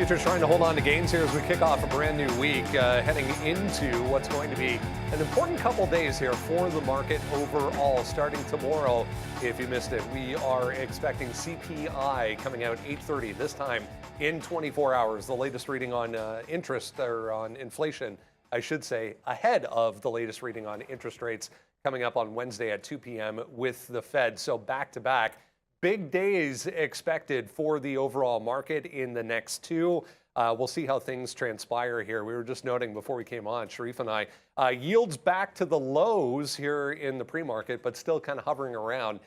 futures trying to hold on to gains here as we kick off a brand new week, heading into what's going to be an important couple days here for the market overall. Starting tomorrow, if you missed it, we are expecting CPI coming out 8:30 this time in 24 hours. The latest reading on interest, or on inflation, I should say, ahead of the latest reading on interest rates coming up on Wednesday at 2 p.m. with the Fed. So back to back. Big days expected for the overall market in the next two. We'll see how things transpire here. We were just noting before we came on, Sharif and I, yields back to the lows here in the pre-market, but still kind of hovering around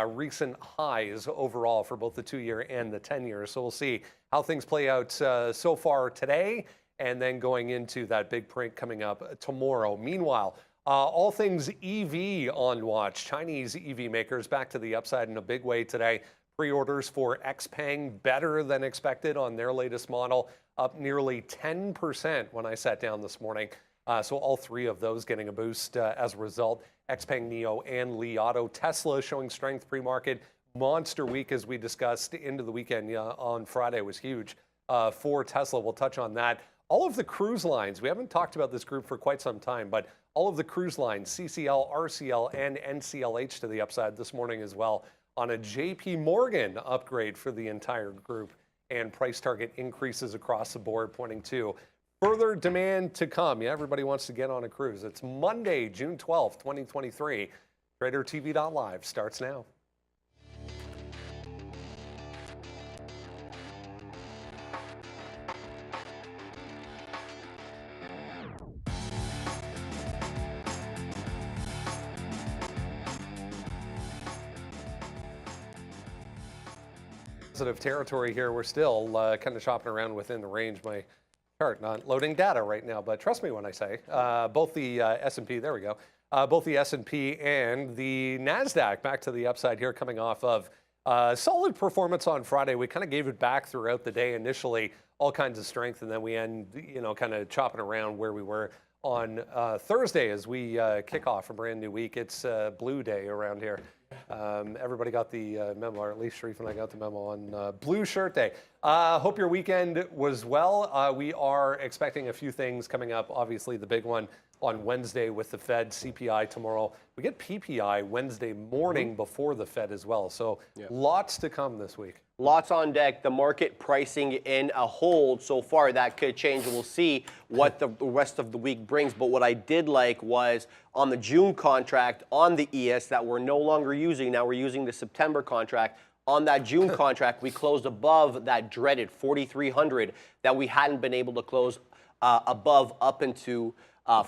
recent highs overall for both the 2-year and the 10-year. So we'll see how things play out so far today, and then going into that big print coming up tomorrow. Meanwhile, all things EV on watch. Chinese EV makers back to the upside in a big way today. Pre-orders for XPeng better than expected on their latest model, up nearly 10% when I sat down this morning. So all three of those getting a boost as a result. XPeng, NIO, and Li Auto. Tesla showing strength pre-market. Monster week, as we discussed, into the weekend on Friday was huge for Tesla. We'll touch on that. All of the cruise lines, we haven't talked about this group for quite some time, but all of the cruise lines, CCL, RCL, and NCLH to the upside this morning as well, on a JP Morgan upgrade for the entire group, and price target increases across the board, pointing to further demand to come. Yeah, everybody wants to get on a cruise. It's Monday, June 12th, 2023. TraderTV.live starts now. Positive territory here. We're still kind of shopping around within the range. My chart not loading data right now, but trust me when I say both the S&P, there we go, both the S&P and the NASDAQ back to the upside here, coming off of solid performance on Friday. We kind of gave it back throughout the day initially, all kinds of strength, and then we end, kind of chopping around where we were on Thursday as we kick off a brand new week. It's Blue Day around here. Everybody got the memo, or at least Sharif and I got the memo on Blue Shirt Day. Hope your weekend was well. We are expecting a few things coming up. Obviously, the big one on Wednesday with the Fed, CPI tomorrow. We get PPI Wednesday morning before the Fed as well. So lots to come this week. Lots on deck. The market pricing in a hold so far. That could change. We'll see what the rest of the week brings. But what I did like was on the June contract on the ES that we're no longer using. Now we're using the September contract. On that June contract, we closed above that dreaded 4,300 that we hadn't been able to close above up into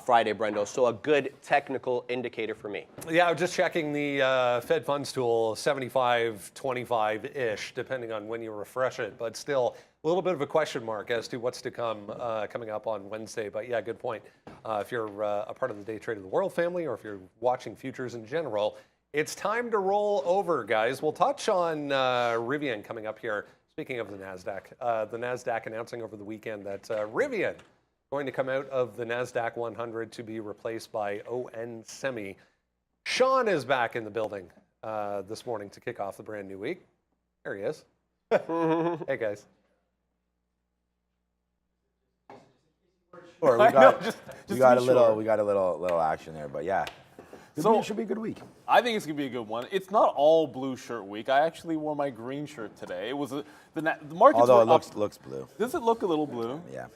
Friday, Brendo. So a good technical indicator for me. Yeah, I was just checking the Fed funds tool, 75.25-ish, depending on when you refresh it, but still a little bit of a question mark as to what's to come coming up on Wednesday. But yeah, good point. If you're a part of the Day Trade of the World family, or if you're watching futures in general, it's time to roll over, guys. We'll touch on Rivian coming up here. Speaking of the NASDAQ announcing over the weekend that Rivian going to come out of the NASDAQ 100 to be replaced by ON Semi. Sean is back in the building this morning to kick off the brand new week. There he is. Hey, guys. Sure, we got a little action there, but yeah. So it should be a good week. I think it's gonna be a good one. It's not all blue shirt week. I actually wore my green shirt today. It was the market. Although it looks blue. Does it look a little blue? Yeah.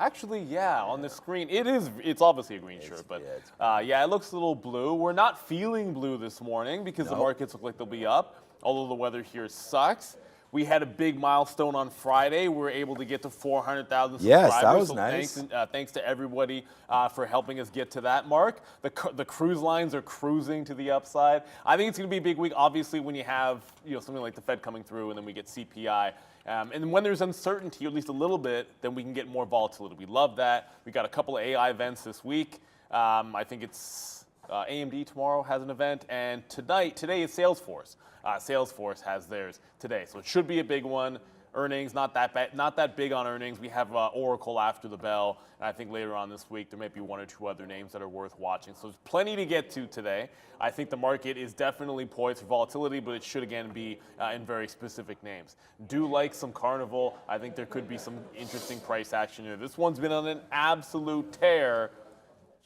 Actually, yeah, on the screen, it's obviously a green shirt, but yeah, it looks a little blue. We're not feeling blue this morning because the markets look like they'll be up, although the weather here sucks. We had a big milestone on Friday. We were able to get to 400,000 subscribers. Yes, that was nice. Thanks to everybody for helping us get to that mark. The cruise lines are cruising to the upside. I think it's going to be a big week, obviously, when you have something like the Fed coming through, and then we get CPI. And when there's uncertainty, or at least a little bit, then we can get more volatility. We love that. We got a couple of AI events this week. I think it's AMD tomorrow has an event, and today is Salesforce. Salesforce has theirs today, so it should be a big one. earnings, not that big on earnings. We have Oracle after the bell, and I think later on this week there might be one or two other names that are worth watching. So there's plenty to get to today. I think the market is definitely poised for volatility, but it should again be in very specific names. Do like some Carnival. I think there could be some interesting price action here. This one's been on an absolute tear.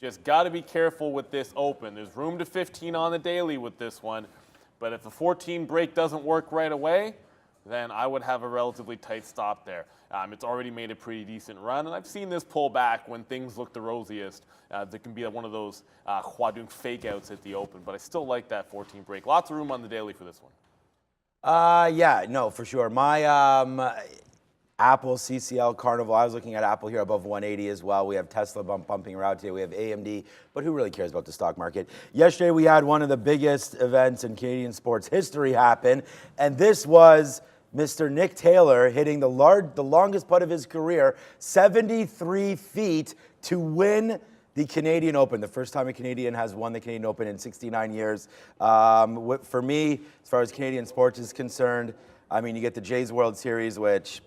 Just got to be careful with this open. There's room to 15 on the daily with this one, but if the 14 break doesn't work right away, then I would have a relatively tight stop there. It's already made a pretty decent run, and I've seen this pull back when things look the rosiest. There can be one of those Huadong fake outs at the open, but I still like that 14 break. Lots of room on the daily for this one. Yeah, no, for sure. My Apple, CCL, Carnival, I was looking at Apple here above 180 as well. We have Tesla bumping around today. We have AMD, but who really cares about the stock market? Yesterday we had one of the biggest events in Canadian sports history happen, and this was Mr. Nick Taylor hitting the longest putt of his career, 73 feet to win the Canadian Open, the first time a Canadian has won the Canadian Open in 69 years. For me, as far as Canadian sports is concerned, I mean, you get the Jays World Series, which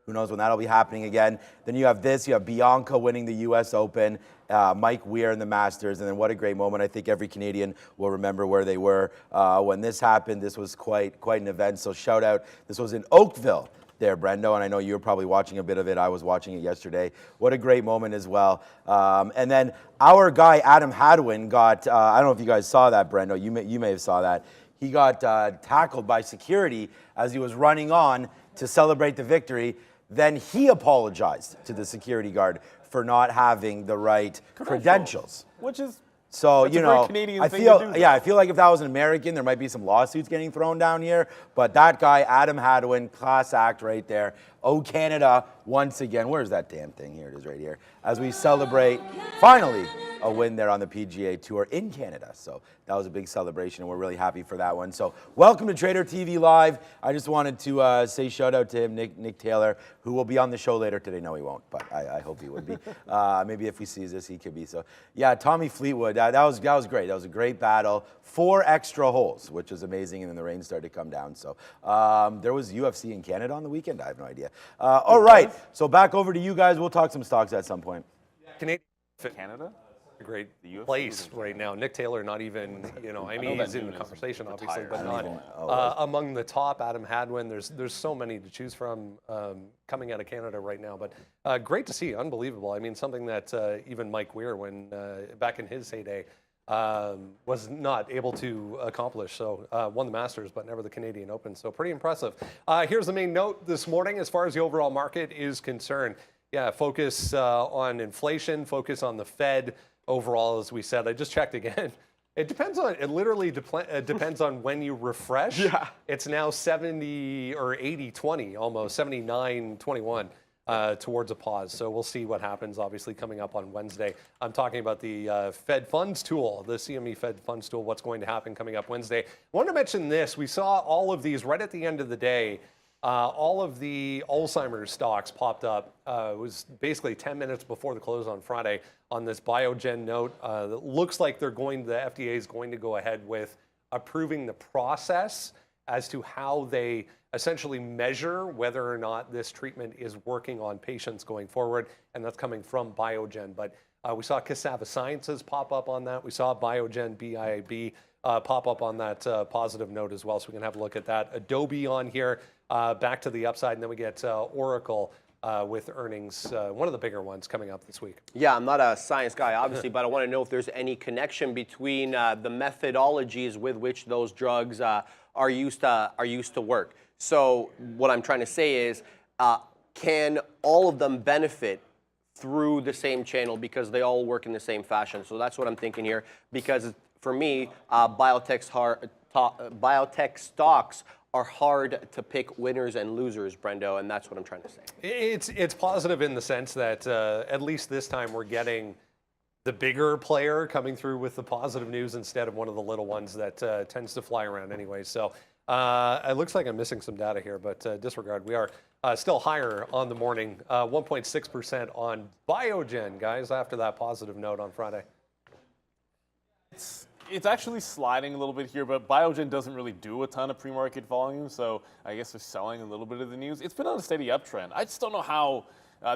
who knows when that'll be happening again. Then you have this, you have Bianca winning the US Open, Mike Weir in the Masters, and then what a great moment. I think every Canadian will remember where they were when this happened. This was quite an event, so shout out. This was in Oakville there, Brendo, and I know you were probably watching a bit of it. I was watching it yesterday. What a great moment as well. And then our guy, Adam Hadwin, got, I don't know if you guys saw that, Brendo. You may have saw that. He got tackled by security as he was running on to celebrate the victory. Then he apologized to the security guard for not having the right credentials. Which is so, that's you a very know, Canadian I thing feel, to do, yeah, I feel like if that was an American, there might be some lawsuits getting thrown down here. But that guy, Adam Hadwin, class act right there. Oh, Canada, once again. Where's that damn thing? Here it is right here. As we celebrate, finally, a win there on the PGA Tour in Canada. So that was a big celebration, and we're really happy for that one. So welcome to Trader TV Live. I just wanted to say shout out to him, Nick Taylor, who will be on the show later today. No, he won't, but I hope he would be. Maybe if he sees this, he could be. So yeah, Tommy Fleetwood, that was great. That was a great battle. 4 extra holes, which is amazing, and then the rain started to come down. So there was UFC in Canada on the weekend. I have no idea. All right, so back over to you guys. We'll talk some stocks at some point. Canada? A great place right now. Nick Taylor, not even, you know, I mean, he's in the conversation, obviously, but not among the top. Adam Hadwin, there's so many to choose from coming out of Canada right now. But great to see, unbelievable. I mean, something that even Mike Weir, when back in his heyday, was not able to accomplish. So won the Masters, but never the Canadian Open. So pretty impressive. Here's the main note this morning as far as the overall market is concerned. Yeah, focus on inflation, focus on the Fed. Overall, as we said, I just checked again. It literally depends on when you refresh. Yeah. It's now 70 or 80-20, almost 79-21 towards a pause. So we'll see what happens, obviously, coming up on Wednesday. I'm talking about the Fed Funds tool, the CME Fed Funds tool, what's going to happen coming up Wednesday. I want to mention this. We saw all of these right at the end of the day. All of the Alzheimer's stocks popped up. It was basically 10 minutes before the close on Friday on this Biogen note. It looks like the FDA is going to go ahead with approving the process as to how they essentially measure whether or not this treatment is working on patients going forward, and that's coming from Biogen. But we saw Cassava Sciences pop up on that. We saw Biogen, BIB, pop up on that positive note as well, so we can have a look at that. Adobe on here. Back to the upside, and then we get Oracle with earnings, one of the bigger ones coming up this week. Yeah, I'm not a science guy, obviously, but I want to know if there's any connection between the methodologies with which those drugs are used to work. So what I'm trying to say is, can all of them benefit through the same channel because they all work in the same fashion? So that's what I'm thinking here, because for me, biotech stocks are hard to pick winners and losers, Brendo, and that's what I'm trying to say. It's positive in the sense that at least this time we're getting the bigger player coming through with the positive news instead of one of the little ones that tends to fly around anyway. So it looks like I'm missing some data here, but disregard. We are still higher on the morning, 1.6% on Biogen, guys, after that positive note on Friday. It's actually sliding a little bit here, but Biogen doesn't really do a ton of pre-market volume, so I guess they're selling a little bit of the news. It's been on a steady uptrend. I just don't know how,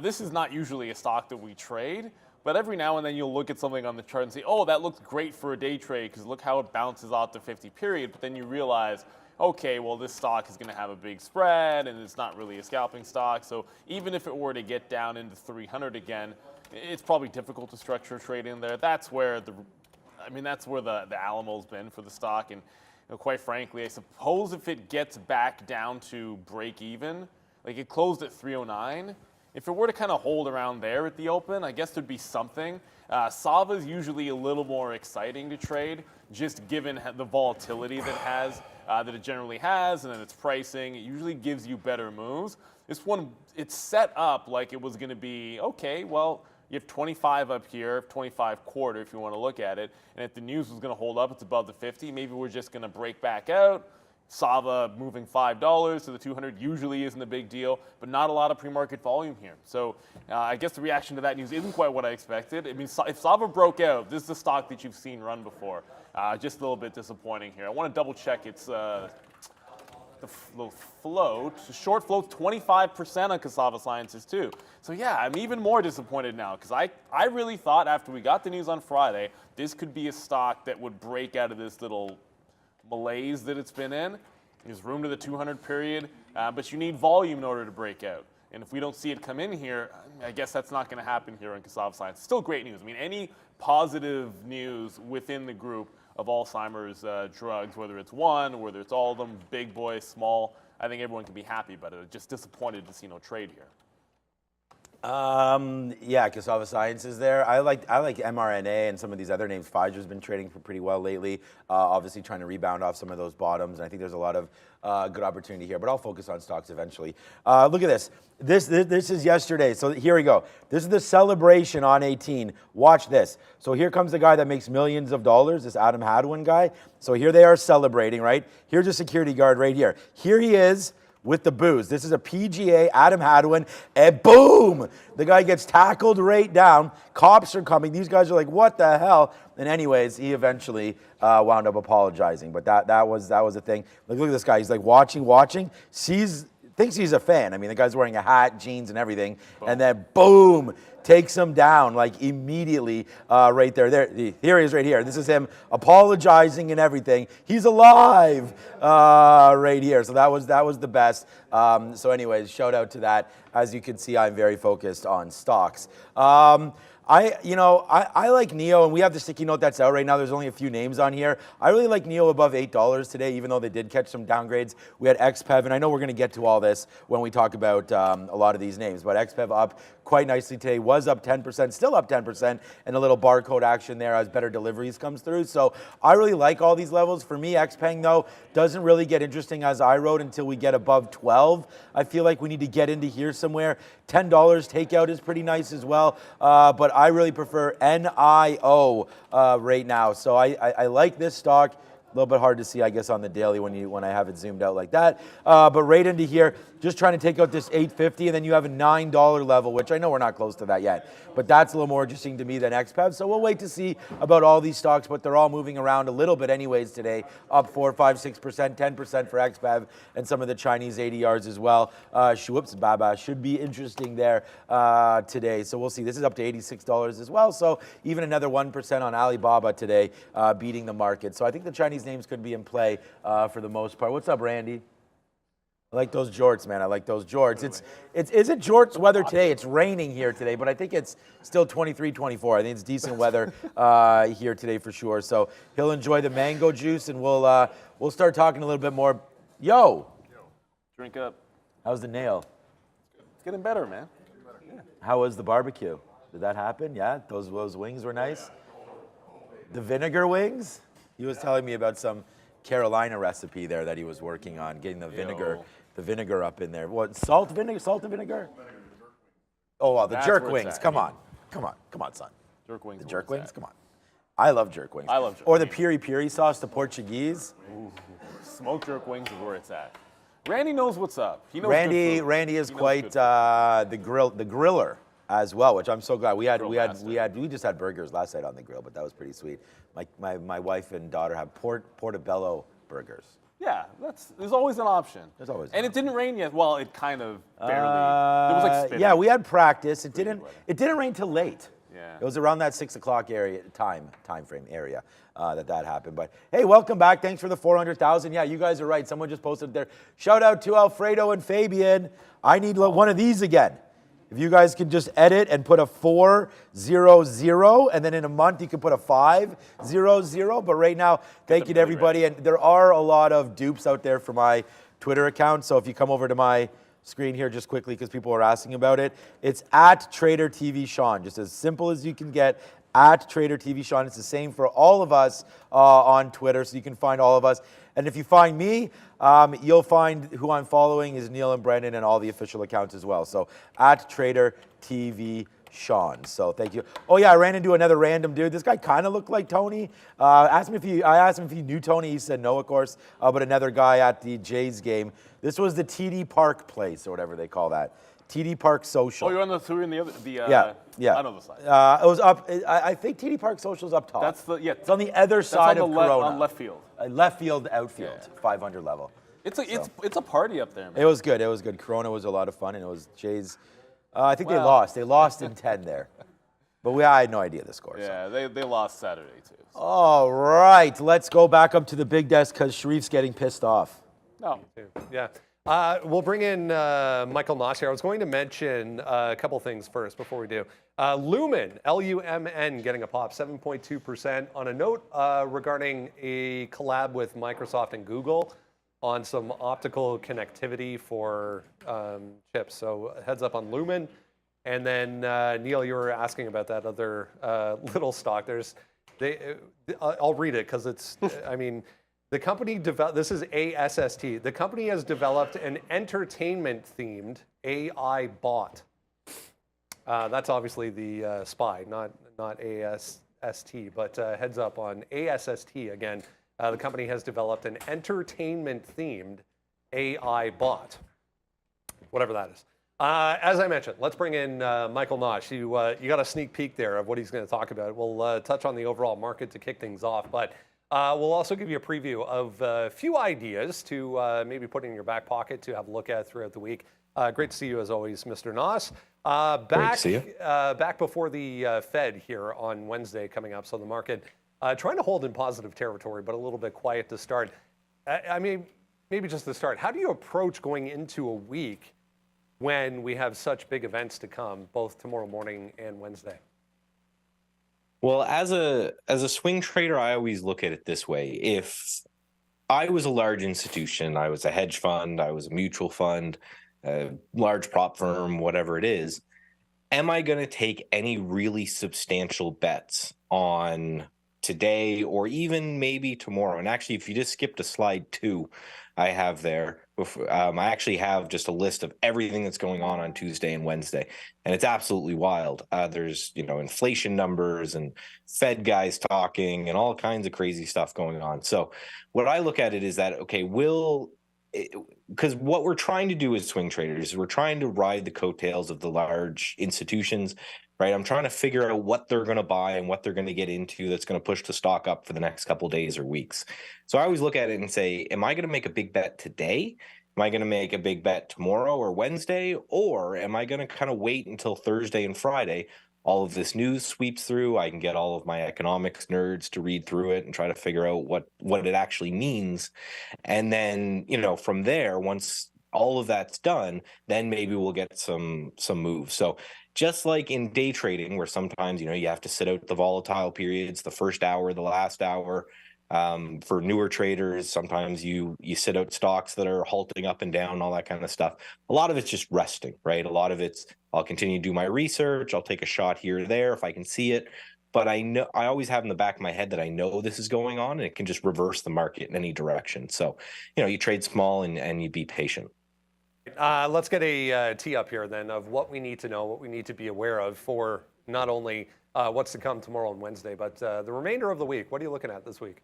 this is not usually a stock that we trade, but every now and then you'll look at something on the chart and say, oh, that looks great for a day trade because look how it bounces off the 50 period, but then you realize, okay, well, this stock is going to have a big spread and it's not really a scalping stock. So even if it were to get down into 300 again, it's probably difficult to structure a trade in there. That's where the Alamo's been for the stock. And quite frankly, I suppose if it gets back down to break even, like it closed at 309, if it were to kind of hold around there at the open, I guess there'd be something. Sava is usually a little more exciting to trade, just given the volatility that it generally has, and then its pricing. It usually gives you better moves. This one, it's set up like it was going to be, okay, well, you have 25 up here, 25 quarter if you want to look at it, and if the news was going to hold up, it's above the 50, maybe we're just going to break back out. Sava moving $5 to the 200 usually isn't a big deal, but not a lot of pre-market volume here. So I guess the reaction to that news isn't quite what I expected. I mean, if Sava broke out, this is the stock that you've seen run before. Just a little bit disappointing here. I want to double check its the float. Short float 25% on Cassava Sciences too. So yeah, I'm even more disappointed now because I really thought after we got the news on Friday, this could be a stock that would break out of this little malaise that it's been in. There's room to the 200 period, but you need volume in order to break out. And if we don't see it come in here, I guess that's not going to happen here in Cassava Science. Still great news. I mean, any positive news within the group of Alzheimer's drugs, whether it's one, whether it's all of them, big boy, small, I think everyone can be happy about it. Just disappointed to see no trade here. Yeah, Cassava Sciences there. I like mRNA and some of these other names. Pfizer's been trading for pretty well lately. Obviously trying to rebound off some of those bottoms. And I think there's a lot of good opportunity here, but I'll focus on stocks eventually. Look at this. This is yesterday. So here we go. This is the celebration on 18. Watch this. So here comes the guy that makes millions of dollars, this Adam Hadwin guy. So here they are celebrating, right? Here's a security guard right here. Here he is with the booze. This is a PGA, Adam Hadwin, and boom! The guy gets tackled right down. Cops are coming. These guys are like, what the hell? And anyways, he eventually wound up apologizing. But that was the thing. Look at this guy. He's like watching, thinks he's a fan. I mean, the guy's wearing a hat, jeans, and everything. Boom. And then boom, takes him down like immediately right there. Here he is right here. This is him apologizing and everything. He's alive right here. So that was the best. So anyways, shout out to that. As you can see, I'm very focused on stocks. I like NEO, and we have the sticky note that's out right now. There's only a few names on here. I really like NEO above $8 today, even though they did catch some downgrades. We had XPEV, and I know we're going to get to all this when we talk about a lot of these names, but XPEV up quite nicely today, was up 10%, still up 10%, and a little barcode action there as better deliveries comes through. So I really like all these levels. For me, XPeng, though, doesn't really get interesting as I wrote until we get above 12. I feel like we need to get into here somewhere. $10 takeout is pretty nice as well, but I really prefer NIO right now. So I like this stock. A little bit hard to see, I guess, on the daily when I have it zoomed out like that. But right into here, just trying to take out this 850, and then you have a $9 level, which I know we're not close to that yet. But that's a little more interesting to me than XPEV. So we'll wait to see about all these stocks, but they're all moving around a little bit anyways today. Up 4, 5, 6%, 10% for XPEV, and some of the Chinese ADRs as well. Baba should be interesting there today. So we'll see. This is up to $86 as well. So even another 1% on Alibaba today, beating the market. So I think the Chinese names could be in play for the most part. What's up, Randy? I like those jorts, man. I like those jorts. Is it jorts weather today? It's raining here today, but I think it's still 23, 24. I think it's decent weather here today for sure. So he'll enjoy the mango juice, and we'll start talking a little bit more. Yo. Drink up. How's the nail? It's getting better, man. Yeah. How was the barbecue? Did that happen? Yeah, those wings were nice. The vinegar wings? He was telling me about some Carolina recipe there that he was working on, getting the vinegar up in there. What, salt and vinegar? Oh, well, the jerk wings. Come on, son. Jerk wings. The jerk wings. Come on. I love jerk wings. I love jerk Or the piri sauce, the Portuguese. Ooh. Smoked jerk wings is where it's at. Randy knows what's up. He knows Randy is quite the griller. as well, which I'm so glad. We just had burgers last night on the grill, but that was pretty sweet. My wife and daughter have portobello burgers. Yeah, there's always an option. There's always. And it didn't rain yet. Well, it kind of barely. There was like spitting. Yeah, we had practice. It didn't rain till late. Yeah. It was around that 6 o'clock time frame area that happened. But hey, welcome back. Thanks for the 400,000. Yeah, you guys are right. Someone just posted there. Shout out to Alfredo and Fabian. I need one of these again. If you guys could just edit and put a 400, and then in a month you could put a 500. But right now, thank you to everybody. And there are a lot of dupes out there for my Twitter account. So if you come over to my screen here just quickly, because people are asking about it, it's at tradertv.Sean, just as simple as you can get. At tradertv.Sean. It's the same for all of us on Twitter, so you can find all of us. And if you find me, you'll find who I'm following is Neil and Brendan and all the official accounts as well. So at tradertv.Sean. So thank you. Oh yeah, I ran into another random dude. This guy kind of looked like Tony. I asked him if he knew Tony. He said no, of course. But another guy at the Jays game. This was the TD Park place or whatever they call that. TD Park Social. Oh, you're on the yeah. I know the side. It was up. I think TD Park Social's up top. It's on the other side of Corona. On left field. Left field, outfield, 500 level. It's a party up there, man. It was good. It was good. Corona was a lot of fun, and it was Jays. I think they lost. They lost in 10 there, but I had no idea the score. Yeah, so. they lost Saturday too. So. All right, let's go back up to the big desk because Sharif's getting pissed off. No. Yeah. We'll bring in Michael Nosh here. I was going to mention a couple things first before we do. Lumen, L-U-M-N, getting a pop, 7.2%. On a note regarding a collab with Microsoft and Google on some optical connectivity for chips. So heads up on Lumen. And then, Neil, you were asking about that other little stock. I'll read it because it's, I mean, the company this is ASST. The company has developed an entertainment-themed AI bot. That's obviously the spy, not ASST, but heads up on ASST again. The company has developed an entertainment-themed AI bot, whatever that is. As I mentioned, let's bring in Michael Nosh. You got a sneak peek there of what he's going to talk about. We'll touch on the overall market to kick things off, but we'll also give you a preview of a few ideas to maybe put in your back pocket to have a look at throughout the week. Great to see you as always, Mr. Nosh. Great to see you. Back before the Fed here on Wednesday coming up, so the market trying to hold in positive territory, but a little bit quiet to start. I mean, maybe just to start, how do you approach going into a week when we have such big events to come, both tomorrow morning and Wednesday? Well, as a swing trader, I always look at it this way. If I was a large institution, I was a hedge fund, I was a mutual fund, a large prop firm, whatever it is, am I going to take any really substantial bets on today or even maybe tomorrow? And actually, if you just skip to slide 2, I have there. I actually have just a list of everything that's going on Tuesday and Wednesday, and it's absolutely wild. There's inflation numbers and Fed guys talking and all kinds of crazy stuff going on. So what I look at it is that, okay, because what we're trying to do as swing traders is we're trying to ride the coattails of the large institutions, right? I'm trying to figure out what they're going to buy and what they're going to get into that's going to push the stock up for the next couple of days or weeks. So I always look at it and say, am I going to make a big bet today? Am I going to make a big bet tomorrow or Wednesday? Or am I going to kind of wait until Thursday and Friday? All of this news sweeps through. I can get all of my economics nerds to read through it and try to figure out what it actually means. And then, from there, once all of that's done, then maybe we'll get some moves. So just like in day trading, where sometimes, you have to sit out the volatile periods, the first hour, the last hour. For newer traders, sometimes you sit out stocks that are halting up and down, all that kind of stuff. A lot of it's just resting, right? A lot of it's, I'll continue to do my research. I'll take a shot here or there if I can see it. But I always have in the back of my head that I know this is going on and it can just reverse the market in any direction. So, you trade small and you be patient. Let's get a tee up here then of what we need to know, what we need to be aware of for not only what's to come tomorrow and Wednesday, but the remainder of the week. What are you looking at this week?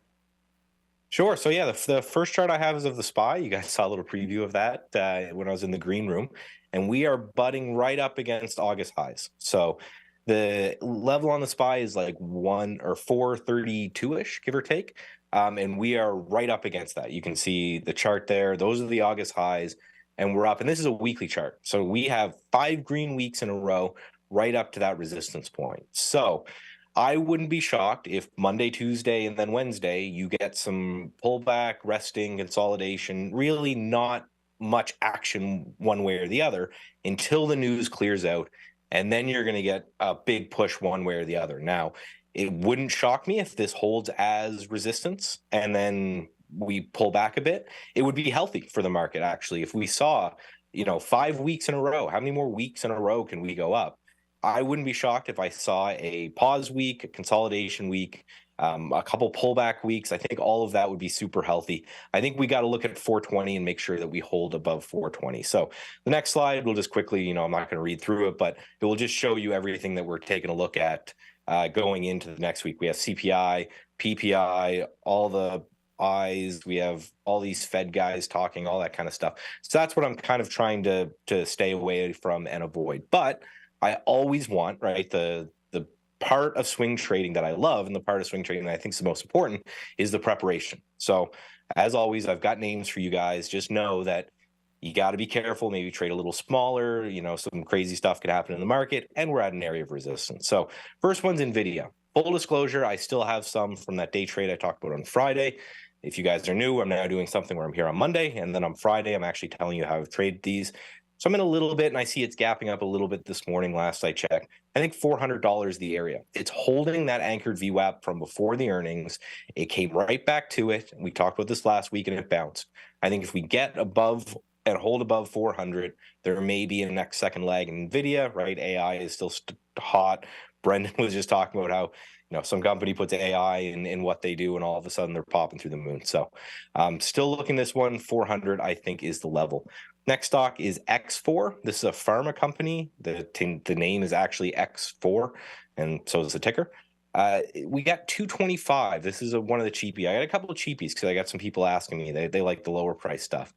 Sure. So yeah, the first chart I have is of the SPY. You guys saw a little preview of that when I was in the green room, and we are butting right up against August highs. So the level on the SPY is like 432-ish, give or take, and we are right up against that. You can see the chart there. Those are the August highs, and we're up. And this is a weekly chart, so we have 5 green weeks in a row, right up to that resistance point. So I wouldn't be shocked if Monday, Tuesday, and then Wednesday you get some pullback, resting, consolidation, really not much action one way or the other until the news clears out. And then you're going to get a big push one way or the other. Now, it wouldn't shock me if this holds as resistance and then we pull back a bit. It would be healthy for the market, actually. If we saw, 5 weeks in a row, how many more weeks in a row can we go up? I wouldn't be shocked if I saw a pause week, a consolidation week, a couple pullback weeks. I think all of that would be super healthy. I think we got to look at 420 and make sure that we hold above 420. So the next slide, we'll just quickly, I'm not going to read through it, but it will just show you everything that we're taking a look at going into the next week. We have CPI, PPI, all the eyes. We have all these Fed guys talking, all that kind of stuff. So that's what I'm kind of trying to stay away from and avoid. But I always want, right, the part of swing trading that I love and the part of swing trading that I think is the most important is the preparation. So as always, I've got names for you guys. Just know that you got to be careful, maybe trade a little smaller, some crazy stuff could happen in the market, and we're at an area of resistance. So first one's NVIDIA. Full disclosure, I still have some from that day trade I talked about on Friday. If you guys are new, I'm now doing something where I'm here on Monday, and then on Friday, I'm actually telling you how I've traded these. So I'm in a little bit, and I see it's gapping up a little bit this morning, last I checked. I think $400 the area. It's holding that anchored VWAP from before the earnings. It came right back to it. We talked about this last week, and it bounced. I think if we get above and hold above 400, there may be a next second leg in NVIDIA, right? AI is still hot. Brendan was just talking about how some company puts AI in what they do, and all of a sudden they're popping through the moon. So still looking this one, 400, I think, is the level. Next stock is X4. This is a pharma company. The name is actually X4, and so is the ticker. We got 225. This is one of the cheapie. I got a couple of cheapies because I got some people asking me. They like the lower price stuff.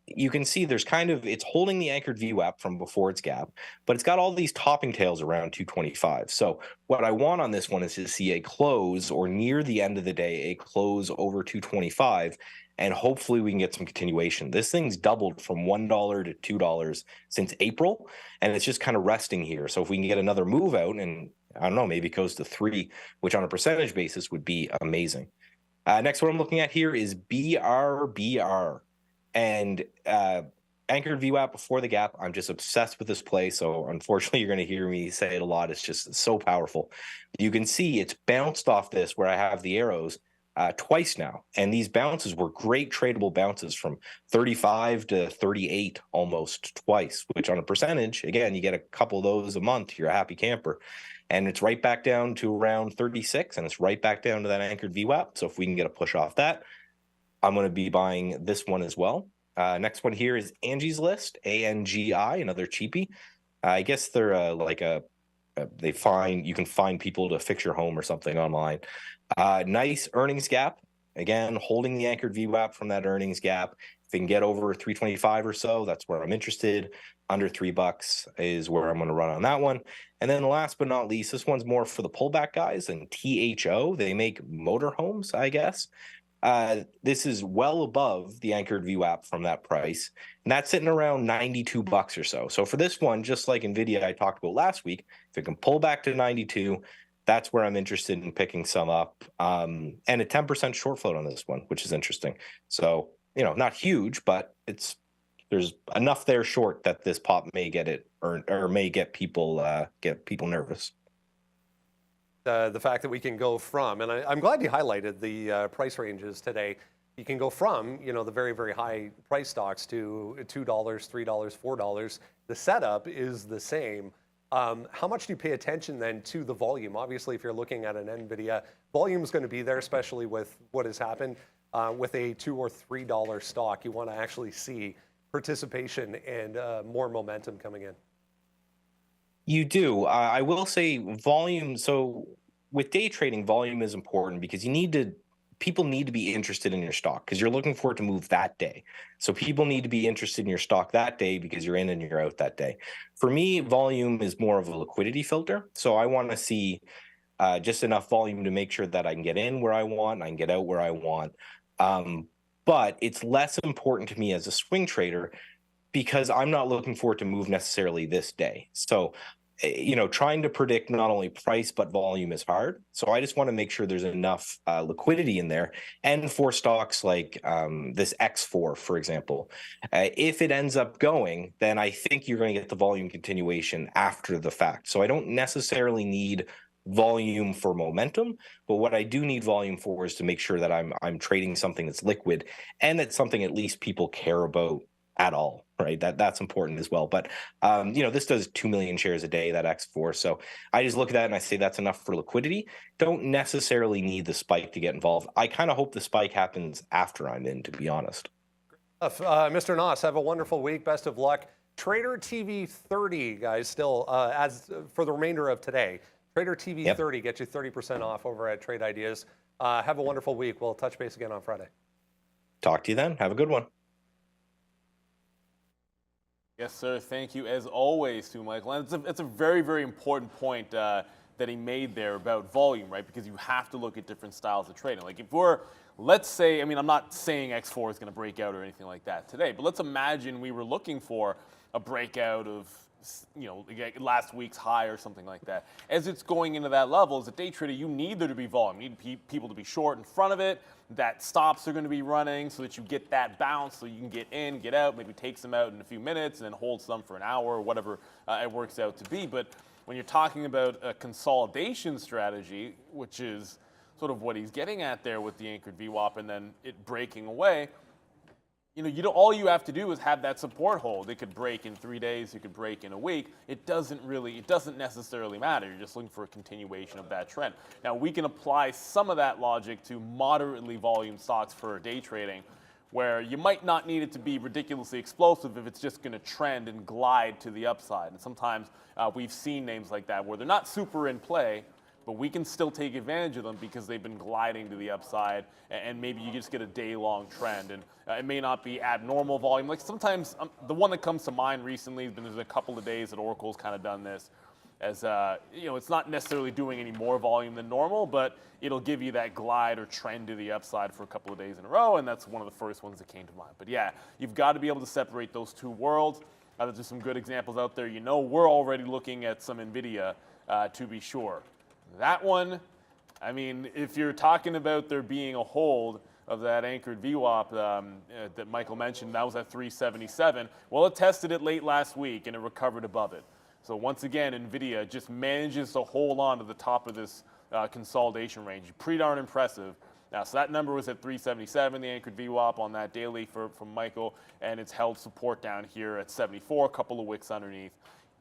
You can see there's it's holding the anchored VWAP from before its gap, but it's got all these topping tails around 225. So what I want on this one is to see a close, or near the end of the day, a close over 225, and hopefully we can get some continuation. This thing's doubled from $1 to $2 since April, and it's just kind of resting here. So if we can get another move out, and I don't know, maybe it goes to 3, which on a percentage basis would be amazing. Next one I'm looking at here is BRBR. And anchored VWAP before the gap. I'm just obsessed with this play. So unfortunately, you're going to hear me say it a lot. It's just so powerful. You can see it's bounced off this where I have the arrows twice now. And these bounces were great tradable bounces from 35 to 38 almost twice, which on a percentage, again, you get a couple of those a month. You're a happy camper. And it's right back down to around 36, and it's right back down to that anchored VWAP. So if we can get a push off that, I'm going to be buying this one as well. Next one here is Angie's List, ANGI, another cheapie. I guess they're you can find people to fix your home or something online. Nice earnings gap. Again, holding the anchored VWAP from that earnings gap. If they can get over 325 or so, that's where I'm interested. Under $3 is where I'm going to run on that one. And then last but not least, this one's more for the pullback guys, and THO. They make motorhomes, I guess. This is well above the anchored VWAP from that price, and that's sitting around $92 or so. So for this one, just like NVIDIA I talked about last week, if it can pull back to 92, that's where I'm interested in picking some up. And a 10% short float on this one, which is interesting. So, not huge, but there's enough there short that this pop may get it or may get people nervous. The fact that we can go from, and I'm glad you highlighted the price ranges today. You can go from, the very, very high price stocks to $2, $3, $4. The setup is the same. How much do you pay attention then to the volume? Obviously, if you're looking at an NVIDIA, volume is going to be there, especially with what has happened with a $2 or $3 stock. You want to actually see participation and more momentum coming in. You do. I will say volume. So with day trading, volume is important because you need to people need to be interested in your stock because you're looking for it to move that day. So people need to be interested in your stock that day because you're in and you're out that day. For me, volume is more of a liquidity filter. So I want to see just enough volume to make sure that I can get in where I want, I can get out where I want. But it's less important to me as a swing trader because I'm not looking for it to move necessarily this day. So, trying to predict not only price but volume is hard. So I just want to make sure there's enough liquidity in there. And for stocks like this X4, for example, if it ends up going, then I think you're going to get the volume continuation after the fact. So I don't necessarily need volume for momentum, but what I do need volume for is to make sure that I'm trading something that's liquid and that's something at least people care about at all, right? That's important as well. But this does 2 million shares a day, that X4. So I just look at that and I say that's enough for liquidity. Don't necessarily need the spike to get involved. I kind of hope the spike happens after I'm in, to be honest. Mr. Noss, have a wonderful week. Best of luck. Trader TV 30, guys, still as for the remainder of today. Trader TV 30 gets you 30% off over at Trade Ideas. Have a wonderful week. We'll touch base again on Friday. Talk to you then. Have a good one. Yes, sir. Thank you, as always, to Michael. And it's a very, very important point that he made there about volume, right? Because you have to look at different styles of trading. Like if we're, let's say, I'm not saying X4 is going to break out or anything like that today, but let's imagine we were looking for a breakout of, last week's high or something like that. As it's going into that level, as a day trader, you need there to be volume. You need people to be short in front of it, that stops are going to be running so that you get that bounce so you can get in, get out, maybe take some out in a few minutes and then hold some for an hour or whatever it works out to be. But when you're talking about a consolidation strategy, which is sort of what he's getting at there with the anchored VWAP and then it breaking away, all you have to do is have that support hold. It could break in 3 days, it could break in a week. It doesn't necessarily matter. You're just looking for a continuation of that trend. Now, we can apply some of that logic to moderately volume stocks for day trading, where you might not need it to be ridiculously explosive if it's just going to trend and glide to the upside. And sometimes we've seen names like that where they're not super in play, but we can still take advantage of them because they've been gliding to the upside, and maybe you just get a day-long trend. And it may not be abnormal volume. Like sometimes, the one that comes to mind recently has been there's a couple of days that Oracle's kind of done this, as it's not necessarily doing any more volume than normal, but it'll give you that glide or trend to the upside for a couple of days in a row, and that's one of the first ones that came to mind. But yeah, you've got to be able to separate those two worlds. There's some good examples out there. We're already looking at some NVIDIA to be sure. That one, if you're talking about there being a hold of that anchored VWAP that Michael mentioned, that was at 377. Well, it tested it late last week and it recovered above it. So once again, NVIDIA just manages to hold on to the top of this consolidation range. Pretty darn impressive. Now, so that number was at 377, the anchored VWAP on that daily from Michael, and it's held support down here at 74, a couple of wicks underneath.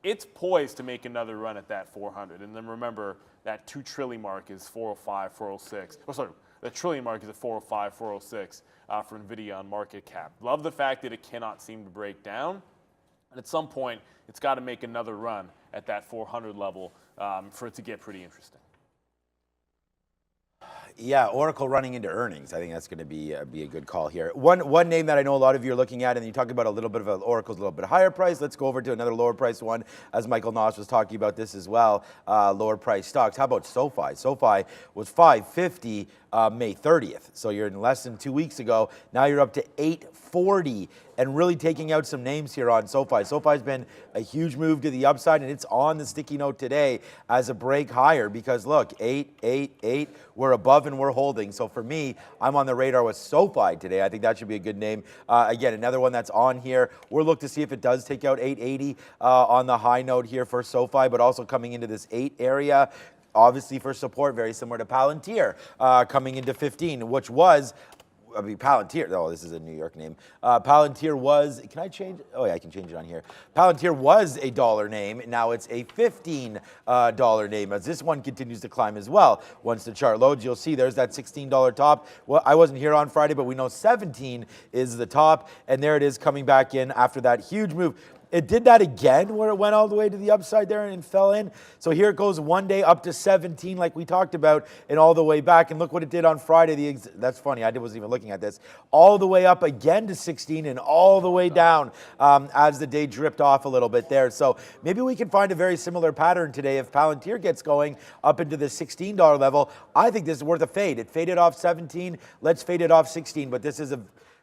It's poised to make another run at that 400. And then remember, that 2 trillion mark is 405, 406. Oh, sorry, the trillion mark is at 405, 406 for NVIDIA on market cap. Love the fact that it cannot seem to break down. And at some point, it's got to make another run at that 400 level for it to get pretty interesting. Yeah, Oracle running into earnings. I think that's going to be a good call here. One name that I know a lot of you are looking at, and you talk about a little bit of Oracle's a little bit higher price. Let's go over to another lower price one, as Michael Noss was talking about this as well. Lower price stocks. How about SoFi? SoFi was $550 May 30th. So you're in less than 2 weeks ago. Now you're up to $840, and really taking out some names here on SoFi. SoFi's been a huge move to the upside, and it's on the sticky note today as a break higher because look, 888, we're above and we're holding. So for me, I'm on the radar with SoFi today. I think that should be a good name. Again, another one that's on here. We'll look to see if it does take out 880 on the high note here for SoFi, but also coming into this 8 area. Obviously for support, very similar to Palantir coming into 15, which was, Palantir, oh, this is a New York name. Palantir was, can I change? Oh yeah, I can change it on here. Palantir was a dollar name. Now it's a $15 name as this one continues to climb as well. Once the chart loads, you'll see there's that $16 top. Well, I wasn't here on Friday, but we know 17 is the top. And there it is coming back in after that huge move. It did that again where it went all the way to the upside there and fell in. So here it goes one day up to 17 like we talked about and all the way back. And look what it did on Friday. That's funny. I wasn't even looking at this. All the way up again to 16 and all the way down as the day dripped off a little bit there. So maybe we can find a very similar pattern today if Palantir gets going up into the $16 level. I think this is worth a fade. It faded off 17. Let's fade it off 16. But this is a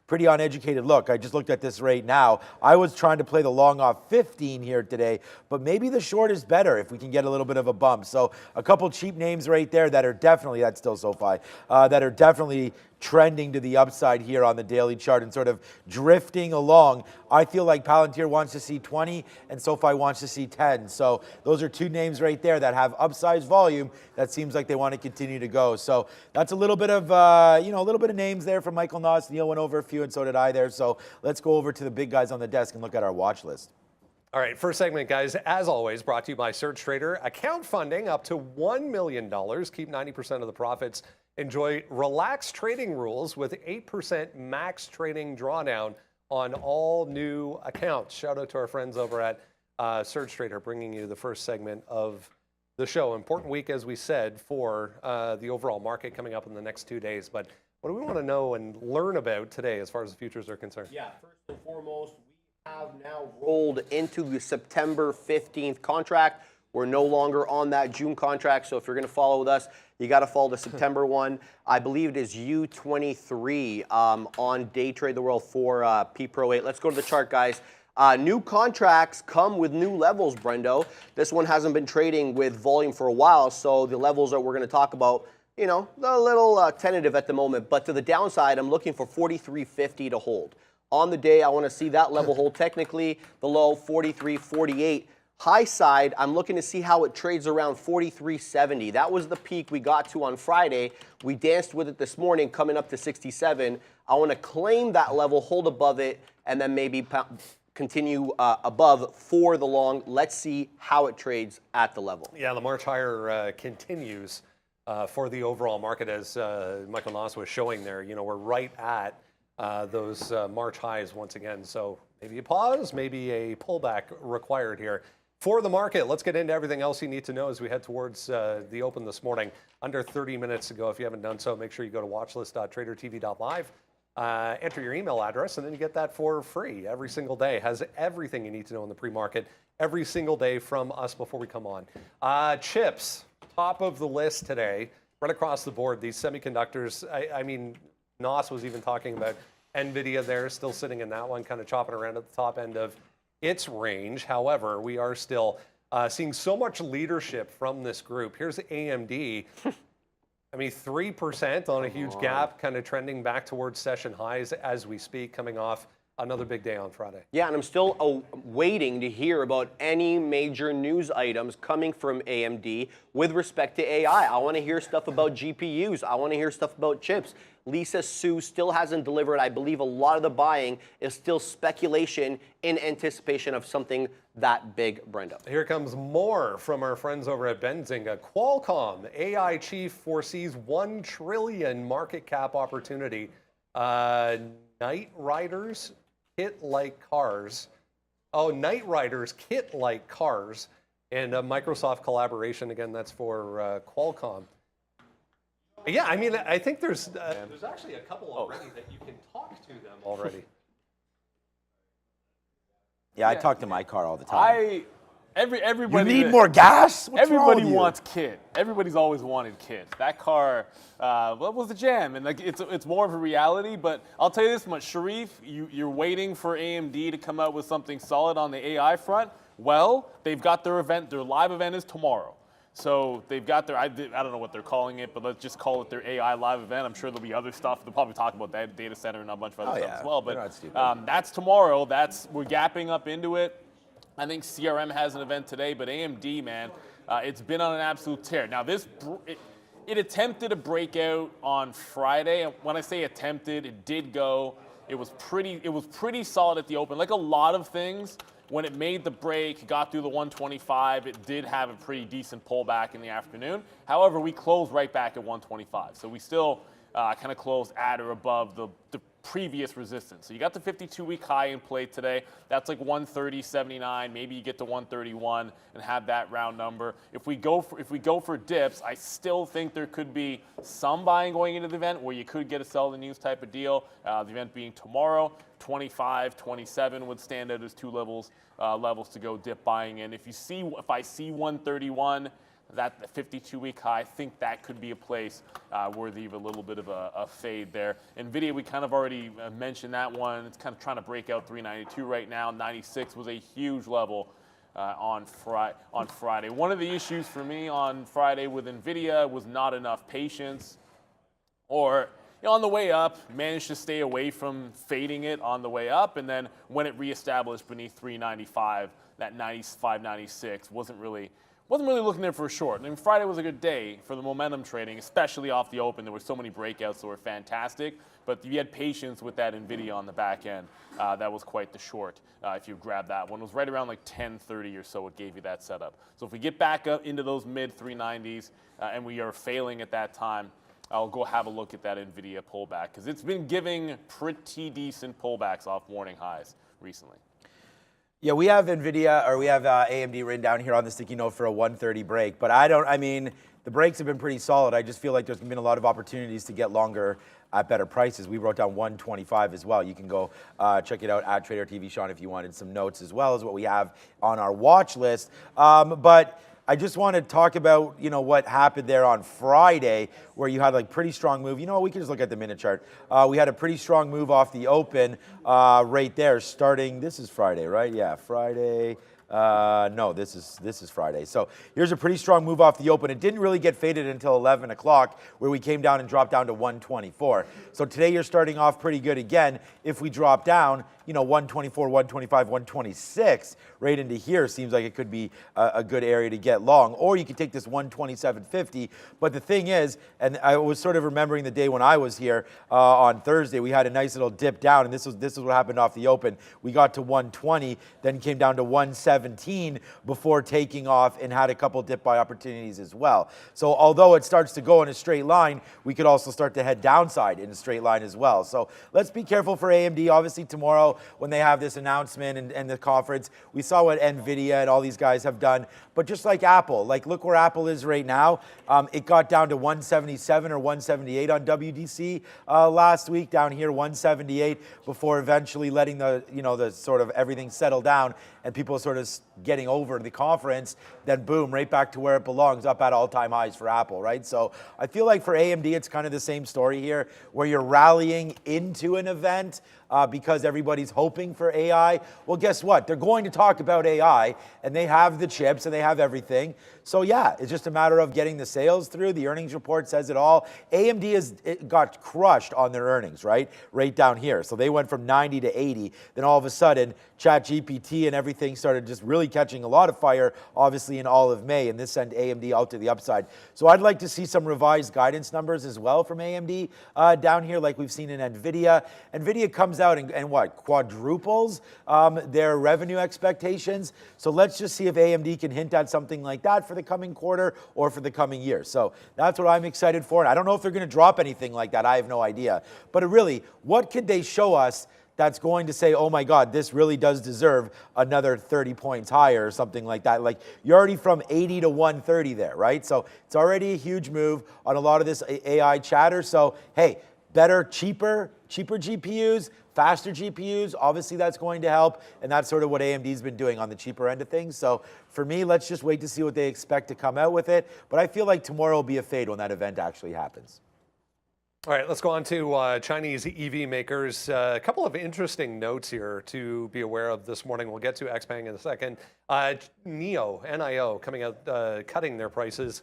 pretty uneducated look. I just looked at this right now. I was trying to play the long off 15 here today, but maybe the short is better if we can get a little bit of a bump. So a couple cheap names right there that are definitely, that's still SoFi, that are definitely trending to the upside here on the daily chart and sort of drifting along. I feel like Palantir wants to see 20 and SoFi wants to see 10. So those are two names right there that have upsized volume that seems like they want to continue to go. So that's a little bit of, a little bit of names there from Michael Noss. Neil went over a few and so did I there. So let's go over to the big guys on the desk and look at our watch list. All right, first segment, guys, as always, brought to you by Search Trader. Account funding up to $1 million. Keep 90% of the profits. Enjoy relaxed trading rules with 8% max trading drawdown on all new accounts. Shout out to our friends over at Search Trader, bringing you the first segment of the show. Important week, as we said, for the overall market coming up in the next 2 days. But what do we want to know and learn about today as far as the futures are concerned? Yeah, first and foremost, have now rolled into the September 15th contract. We're no longer on that June contract, so if you're going to follow with us, you got to follow the September one. I believe it is U23 on Day Trade the World for P Pro 8. Let's go to the chart, guys. New contracts come with new levels, Brendo. This one hasn't been trading with volume for a while, so the levels that we're going to talk about, you know, they're a little tentative at the moment. But to the downside, I'm looking for 43.50 to hold. On the day, I want to see that level hold technically. The low, 43.48. High side, I'm looking to see how it trades around 43.70. That was the peak we got to on Friday. We danced with it this morning, coming up to 67. I want to claim that level, hold above it, and then maybe continue above for the long. Let's see how it trades at the level. Yeah, the march higher continues for the overall market, as Michael Noss was showing there. You know, we're right at those March highs once again. So maybe a pause, maybe a pullback required here. For the market, let's get into everything else you need to know as we head towards the open this morning. Under 30 minutes ago, if you haven't done so, make sure you go to watchlist.tradertv.live, enter your email address, and then you get that for free every single day. Has everything you need to know in the pre-market every single day from us before we come on. Chips, top of the list today, right across the board. These semiconductors, I mean, Noss was even talking about NVIDIA there, still sitting in that one, kind of chopping around at the top end of its range. However, we are still seeing so much leadership from this group. Here's AMD. I mean, 3% on a huge gap, kind of trending back towards session highs as we speak, coming off another big day on Friday. Yeah, and I'm still waiting to hear about any major news items coming from AMD with respect to AI. I want to hear stuff about GPUs. I want to hear stuff about chips. Lisa Su still hasn't delivered. I believe a lot of the buying is still speculation in anticipation of something that big, Brenda. Here comes more from our friends over at Benzinga. Qualcomm, AI chief, foresees $1 trillion market cap opportunity. Night Riders hit like cars. Oh, Night Riders kit like cars. And a Microsoft collaboration. Again, that's for Qualcomm. Yeah, I mean, I think there's actually a couple already that you can talk to them already. Yeah, I talk to my car all the time. Everybody. You need more gas? What's wrong Everybody with you? wants kit. Everybody's always wanted kit. That car, what was the jam? And like, it's more of a reality. But I'll tell you this much, Sharif, you're waiting for AMD to come out with something solid on the AI front. Well, they've got their event. Their live event is tomorrow. So they've got their, I don't know what they're calling it, but let's just call it their AI live event. I'm sure there'll be other stuff. They'll probably talk about that data center and a bunch of other stuff as well. But that's tomorrow. We're gapping up into it. I think CRM has an event today, but AMD, man, it's been on an absolute tear. Now it attempted a breakout on Friday. And when I say attempted, it did go. It was pretty solid at the open. Like a lot of things, when it made the break, got through the 125, it did have a pretty decent pullback in the afternoon. However, we closed right back at 125. So we still kind of closed at or above the previous resistance. So you got the 52-week high in play today. That's like 130.79. Maybe you get to 131 and have that round number. If we go for dips, I still think there could be some buying going into the event where you could get a sell the news type of deal. The event being tomorrow, 25, 27 would stand out as two levels to go dip buying in. If I see 131. That 52-week high, I think that could be a place worthy of a little bit of a fade there. NVIDIA, we kind of already mentioned that one. It's kind of trying to break out 392 right now. 96 was a huge level on Friday. One of the issues for me on Friday with NVIDIA was not enough patience, or on the way up, managed to stay away from fading it on the way up, and then when it reestablished beneath 395, that 95, 96 wasn't really looking there for a short. I mean, Friday was a good day for the momentum trading, especially off the open. There were so many breakouts that were fantastic, but you had patience with that NVIDIA on the back end. That was quite the short. If you grab that one, it was right around like 10:30 or so. It gave you that setup. So if we get back up into those mid 390s and we are failing at that time, I'll go have a look at that NVIDIA pullback because it's been giving pretty decent pullbacks off morning highs recently. Yeah, we have NVIDIA, or we have AMD written down here on the sticky note for a 130 break. But I mean, the breaks have been pretty solid. I just feel like there's been a lot of opportunities to get longer at better prices. We wrote down 125 as well. You can go check it out at Trader TV, Sean, if you wanted some notes as well as what we have on our watch list. But I just want to talk about, what happened there on Friday, where you had like pretty strong move. We can just look at the minute chart. We had a pretty strong move off the open right there starting, this is Friday, right? Yeah, Friday. No, this is Friday. So here's a pretty strong move off the open. It didn't really get faded until 11 o'clock where we came down and dropped down to 124. So today you're starting off pretty good again. If we drop down, 124, 125, 126 right into here seems like it could be a good area to get long. Or you could take this 127.50. But the thing is, and I was sort of remembering the day when I was here on Thursday, we had a nice little dip down, and this is what happened off the open. We got to 120, then came down to 117 before taking off and had a couple dip buy opportunities as well. So although it starts to go in a straight line, we could also start to head downside in a straight line as well. So let's be careful for AMD. Obviously tomorrow when they have this announcement and the conference, we saw what NVIDIA and all these guys have done. But just like Apple, look where Apple is right now. It got down to 177 or 178 on WDC last week, down here 178 before eventually letting the sort of everything settle down and people sort of getting over the conference, then boom, right back to where it belongs, up at all-time highs for Apple, right? So I feel like for AMD, it's kind of the same story here, where you're rallying into an event because everybody's hoping for AI. Well, guess what? They're going to talk about AI, and they have the chips, and they have everything. So yeah, it's just a matter of getting the sales through. The earnings report says it all. AMD got crushed on their earnings, right down here. So they went from 90 to 80. Then all of a sudden, ChatGPT and everything started just really catching a lot of fire, obviously in all of May, and this sent AMD out to the upside. So I'd like to see some revised guidance numbers as well from AMD down here, like we've seen in NVIDIA. NVIDIA comes out and what, quadruples their revenue expectations. So let's just see if AMD can hint at something like that for the coming quarter or for the coming year. So that's what I'm excited for. And I don't know if they're going to drop anything like that. I have no idea. But really, what could they show us that's going to say, oh my God, this really does deserve another 30 points higher or something like that? Like, you're already from 80 to 130 there, right? So it's already a huge move on a lot of this AI chatter. So hey, better, cheaper GPUs, faster GPUs, obviously that's going to help, and that's sort of what AMD's been doing on the cheaper end of things. So for me, let's just wait to see what they expect to come out with it. But I feel like tomorrow will be a fade when that event actually happens. All right, let's go on to Chinese EV makers. A couple of interesting notes here to be aware of this morning. We'll get to XPeng in a second. NIO, coming out, cutting their prices,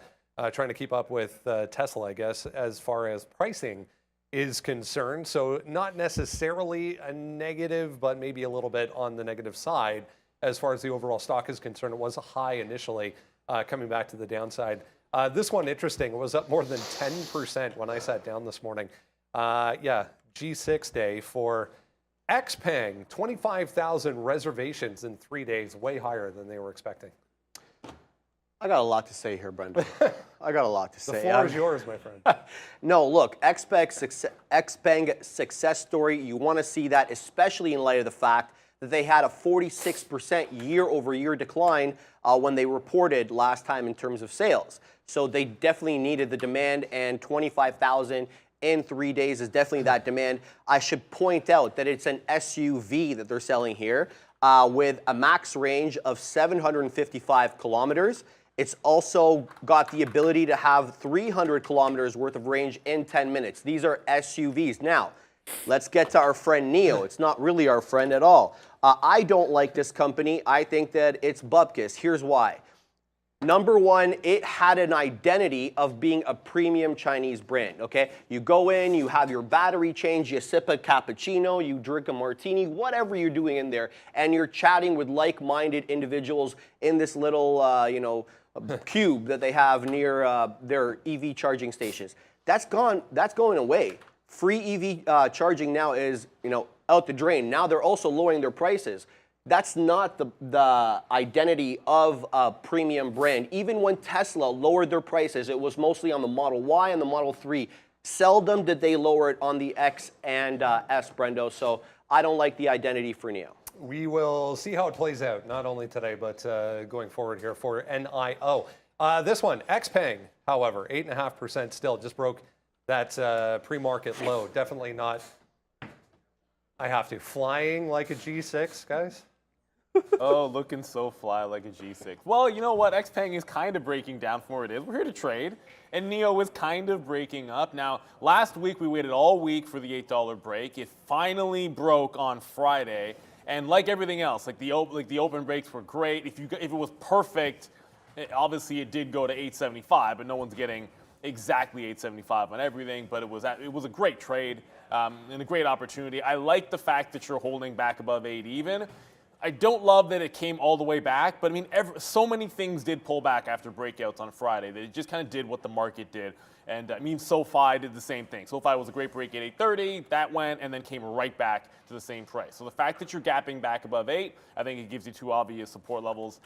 trying to keep up with Tesla, I guess, as far as pricing is concerned. So not necessarily a negative, but maybe a little bit on the negative side as far as the overall stock is concerned. It was a high initially, coming back to the downside. This one, interesting. It was up more than 10% when I sat down this morning. Yeah, G6 day for XPeng, 25,000 reservations in 3 days, way higher than they were expecting. I got a lot to say here, Brendan. I got a lot to say. The floor is yours, my friend. No, look, XPeng success story, you want to see that, especially in light of the fact that they had a 46% year-over-year decline when they reported last time in terms of sales. So they definitely needed the demand, and 25,000 in 3 days is definitely that demand. I should point out that it's an SUV that they're selling here with a max range of 755 kilometers. It's also got the ability to have 300 kilometers worth of range in 10 minutes. These are SUVs. Now, let's get to our friend NIO. It's not really our friend at all. I don't like this company. I think that it's bupkis. Here's why. Number one, it had an identity of being a premium Chinese brand, okay? You go in, you have your battery change, you sip a cappuccino, you drink a martini, whatever you're doing in there, and you're chatting with like-minded individuals in this little, cube that they have near their EV charging stations. That's going away. Free EV charging now is, out the drain. Now they're also lowering their prices. That's not the identity of a premium brand. Even when Tesla lowered their prices, it was mostly on the Model Y and the Model 3. Seldom did they lower it on the X and S, Brendo. So I don't like the identity for NIO. We will see how it plays out, not only today, but going forward here for NIO. This one, XPeng, however, 8.5% still, just broke that pre-market low. Definitely not, I have to, flying like a G6, guys. Oh, looking so fly like a G6. Well, you know what? XPeng is kind of breaking down from where it is. We're here to trade, and NIO is kind of breaking up. Now, last week we waited all week for the $8 break. It finally broke on Friday, and like everything else, the open breaks were great. If it was perfect, obviously it did go to 875, but no one's getting exactly 875 on everything. But it was a great trade and a great opportunity. I like the fact that you're holding back above 8 even. I don't love that it came all the way back, but I mean, so many things did pull back after breakouts on Friday. They just kind of did what the market did. And I mean, SoFi did the same thing. SoFi was a great break at 830, that went, and then came right back to the same price. So the fact that you're gapping back above 8, I think it gives you two obvious support levels.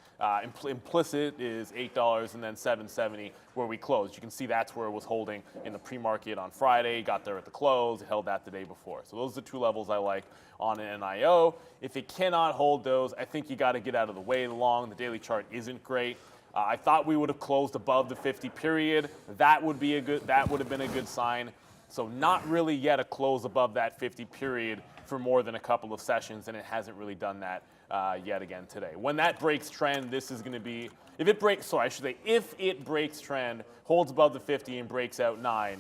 Implicit is $8 and then 770 where we closed. You can see that's where it was holding in the pre-market on Friday, got there at the close, it held that the day before. So those are the two levels I like on an NIO. If it cannot hold those, I think you got to get out of the way long. The daily chart isn't great. I thought we would have closed above the 50 period. That would have been a good sign. So not really yet a close above that 50 period for more than a couple of sessions, and it hasn't really done that yet again today. When that breaks trend, this is going to be, if it breaks trend, holds above the 50 and breaks out 9,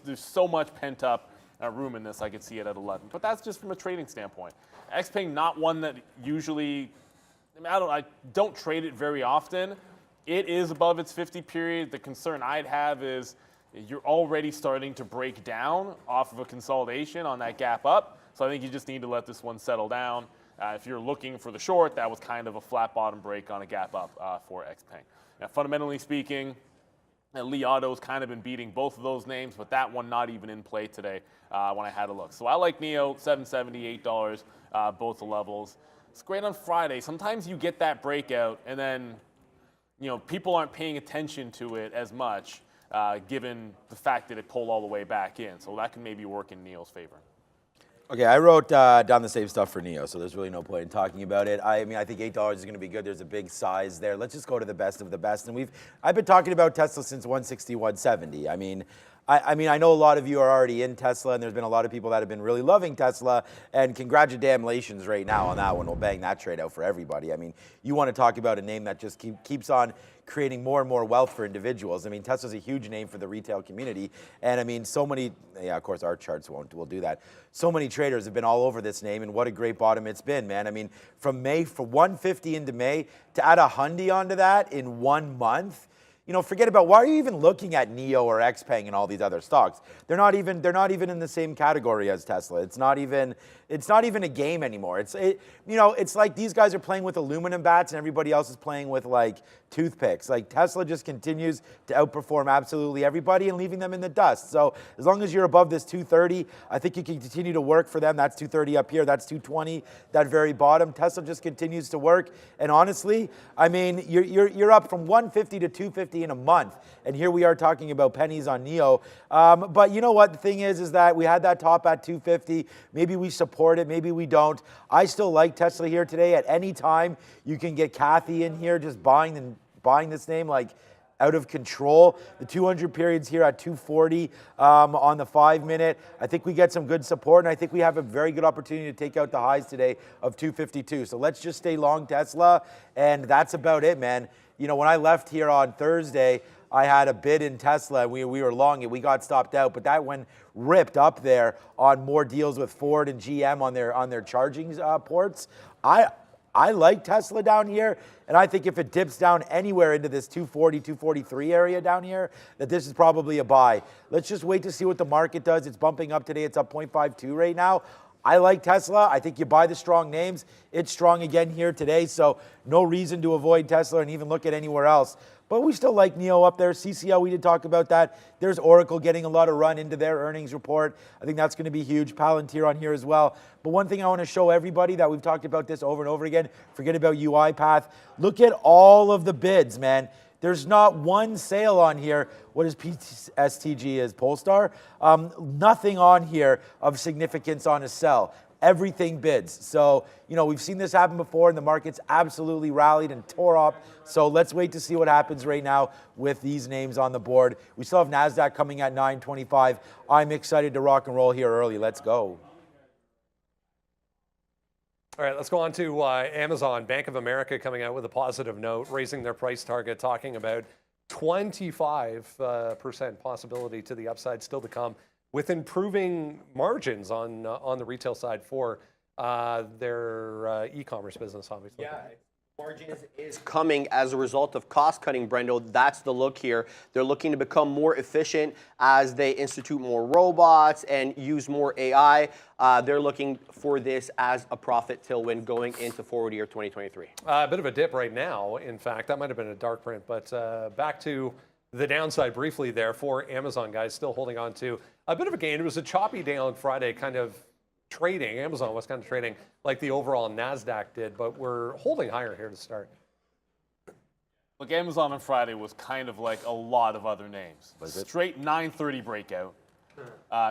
there's so much pent up room in this, I could see it at 11. But that's just from a trading standpoint. XPeng, not one that usually, I don't trade it very often. It is above its 50 period. The concern I'd have is you're already starting to break down off of a consolidation on that gap up. So I think you just need to let this one settle down. If you're looking for the short, that was kind of a flat bottom break on a gap up for XPeng. Now, fundamentally speaking, Li Auto's kind of been beating both of those names, but that one not even in play today when I had a look. So I like NIO, $770, $8, both the levels. It's great on Friday. Sometimes you get that breakout, and then people aren't paying attention to it as much, given the fact that it pulled all the way back in. So that can maybe work in NIO's favor. Okay, I wrote down the same stuff for NIO, so there's really no point in talking about it. I mean, I think $8 is going to be good. There's a big size there. Let's just go to the best of the best. And I've been talking about Tesla since 160, 170. I mean, I know a lot of you are already in Tesla, and there's been a lot of people that have been really loving Tesla, and congratulations right now on that one. We'll bang that trade out for everybody. I mean, you want to talk about a name that just keeps on creating more and more wealth for individuals. I mean, Tesla's a huge name for the retail community, and I mean, so many, of course, our charts will do that. So many traders have been all over this name, and what a great bottom it's been, man. I mean, from 150 into May, to add $100 onto that in 1 month, forget about, why are you even looking at NIO or XPeng and all these other stocks? They're not even in the same category as Tesla. It's not even a game anymore. It's like these guys are playing with aluminum bats and everybody else is playing with like toothpicks. Like Tesla just continues to outperform absolutely everybody and leaving them in the dust. So as long as you're above this 230, I think you can continue to work for them. That's 230 up here, that's 220, that very bottom. Tesla just continues to work. And honestly, I mean, you're up from 150 to 250 in a month. And here we are talking about pennies on NEO. But you know what the thing is that we had that top at 250. Maybe we support it, maybe we don't. I still like Tesla here today. At any time, you can get Kathy in here just buying this name like out of control. The 200 periods here at 240 on the 5-minute. I think we get some good support, and I think we have a very good opportunity to take out the highs today of 252. So let's just stay long Tesla, and that's about it, man. You know, when I left here on Thursday, I had a bid in Tesla. We were long it. We got stopped out, but that went ripped up there on more deals with Ford and GM on their charging ports. I like Tesla down here, and I think if it dips down anywhere into this 240, 243 area down here, that this is probably a buy. Let's just wait to see what the market does. It's bumping up today. It's up 0.52 right now. I like Tesla. I think you buy the strong names. It's strong again here today, so no reason to avoid Tesla and even look at anywhere else. But we still like NEO up there. CCL, we did talk about that. There's Oracle getting a lot of run into their earnings report. I think that's going to be huge. Palantir on here as well. But one thing I want to show everybody that we've talked about this over and over again, forget about UiPath. Look at all of the bids, man. There's not one sale on here. What is PSTG is Polestar? Nothing on here of significance on a sell. Everything bids. So, you know, we've seen this happen before and the market's absolutely rallied and tore up. So let's wait to see what happens right now with these names on the board. We still have NASDAQ coming at 925. I'm excited to rock and roll here early. Let's go. All right, let's go on to Amazon. Bank of America coming out with a positive note, raising their price target, talking about 25% possibility to the upside still to come, with improving margins on the retail side for their e-commerce business, obviously. Yeah, margins is coming as a result of cost cutting, Brendo. That's the look here. They're looking to become more efficient as they institute more robots and use more AI. They're looking for this as a profit tailwind going into forward year 2023. A bit of a dip right now. In fact, that might have been a dark print, but back to the downside briefly there for Amazon, guys, still holding on to a bit of a gain. It was a choppy day on Friday, kind of trading. Amazon was kind of trading like the overall NASDAQ did, but we're holding higher here to start. Look, Amazon on Friday was kind of like a lot of other names. Straight 930 breakout.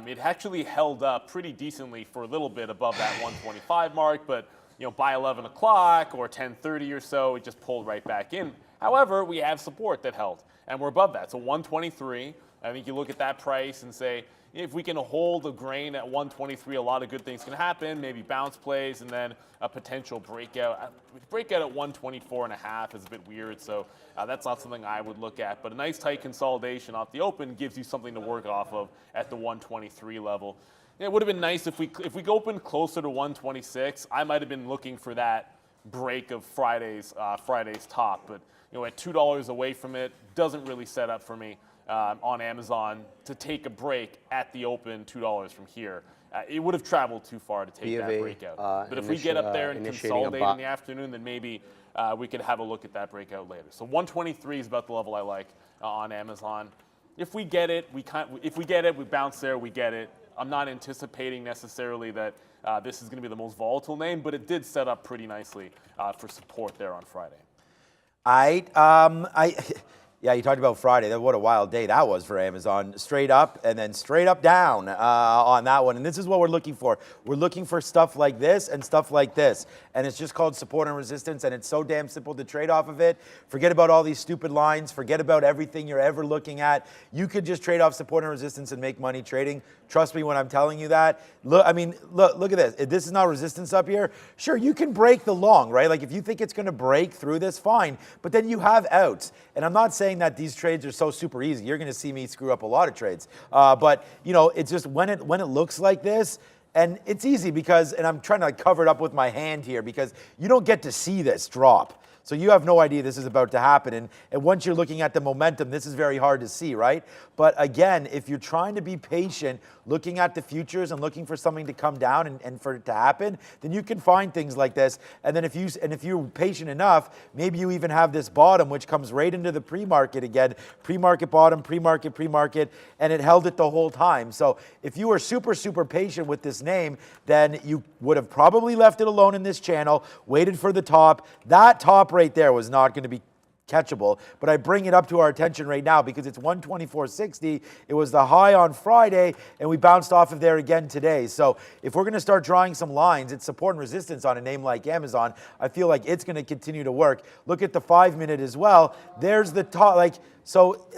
It actually held up pretty decently for a little bit above that 125 mark, but you know, by 11 o'clock or 10:30 or so, it just pulled right back in. However, we have support that held, and we're above that. So 123, I think you look at that price and say, if we can hold a grain at 123, a lot of good things can happen. Maybe bounce plays and then a potential breakout. Breakout at 124.5 is a bit weird, so that's not something I would look at. But a nice tight consolidation off the open gives you something to work off of at the 123 level. It would have been nice if we opened closer to 126. I might have been looking for that break of Friday's top, but you know, at $2 away from it, doesn't really set up for me. On Amazon to take a break at the open, $2 from here. It would have traveled too far to take that breakout. But if we get up there and consolidate in the afternoon, then maybe we could have a look at that breakout later. So 123 is about the level I like on Amazon. If we get it, we bounce there, we get it. I'm not anticipating necessarily that this is going to be the most volatile name, but it did set up pretty nicely for support there on Friday. Yeah, you talked about Friday. What a wild day that was for Amazon. Straight up and then straight up down on that one. And this is what we're looking for. We're looking for stuff like this and stuff like this. And it's just called support and resistance, and it's so damn simple to trade off of it. Forget about all these stupid lines. Forget about everything you're ever looking at. You could just trade off support and resistance and make money trading. Trust me when I'm telling you that. Look at this. If this is not resistance up here, sure, you can break the long, right? Like if you think it's going to break through this, fine. But then you have outs. And I'm not saying that these trades are so super easy. You're going to see me screw up a lot of trades. But, you know, it's just when it looks like this, and it's easy because, and I'm trying to cover it up with my hand here because you don't get to see this drop. So you have no idea this is about to happen. And once you're looking at the momentum, this is very hard to see, right? But again, if you're trying to be patient, looking at the futures and looking for something to come down and for it to happen, then you can find things like this. And then if you're patient enough, maybe you even have this bottom, which comes right into the pre-market again, pre-market bottom, pre-market, and it held it the whole time. So if you were super, super patient with this name, then you would have probably left it alone in this channel, waited for the top. That top right there was not going to be catchable, but I bring it up to our attention right now because it's 124.60. It was the high on Friday, and we bounced off of there again today. So if we're going to start drawing some lines, it's support and resistance on a name like Amazon. I feel like it's going to continue to work. Look at the 5-minute as well. There's the top, so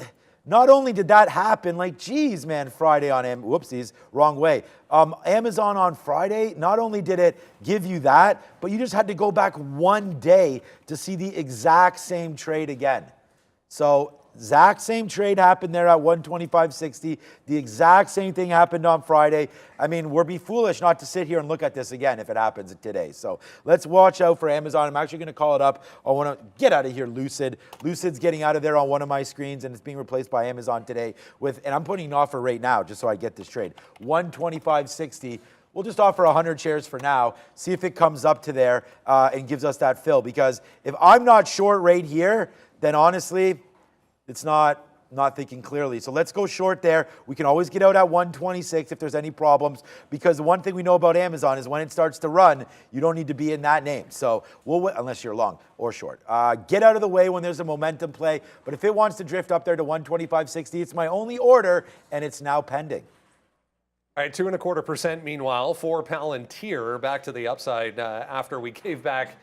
not only did that happen, geez, man, Friday on whoopsies, wrong way. Amazon on Friday, not only did it give you that, but you just had to go back one day to see the exact same trade again. So exact same trade happened there at 125.60. The exact same thing happened on Friday. I mean, we'd be foolish not to sit here and look at this again if it happens today. So let's watch out for Amazon. I'm actually going to call it up. I want to get out of here, Lucid. Lucid's getting out of there on one of my screens, and it's being replaced by Amazon today and I'm putting an offer right now just so I get this trade. 125.60. We'll just offer 100 shares for now, see if it comes up to there and gives us that fill. Because if I'm not short right here, then honestly, it's not thinking clearly. So let's go short there. We can always get out at 126 if there's any problems, because the one thing we know about Amazon is when it starts to run, you don't need to be in that name. So unless you're long or short. Get out of the way when there's a momentum play. But if it wants to drift up there to 125.60, it's my only order, and it's now pending. All right, 2.25% meanwhile for Palantir, back to the upside after we gave back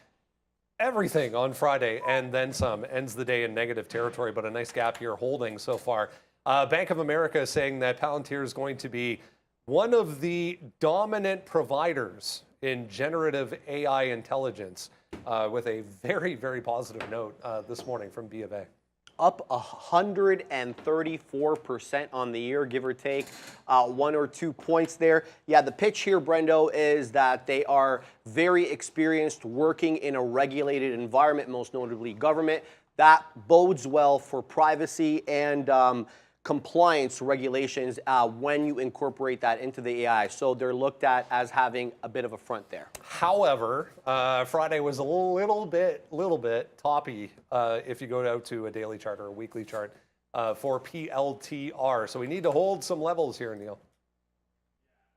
everything on Friday and then some. Ends the day in negative territory, but a nice gap here holding so far. Bank of America is saying that Palantir is going to be one of the dominant providers in generative AI intelligence, with a very, very positive note this morning from B of A. Up 134% on the year, give or take 1 or 2 points there. Yeah, the pitch here, Brendo, is that they are very experienced working in a regulated environment, most notably government. That bodes well for privacy and compliance regulations when you incorporate that into the AI. So they're looked at as having a bit of a front there. However, Friday was a little bit toppy if you go out to a daily chart or a weekly chart for PLTR. So we need to hold some levels here, Neil.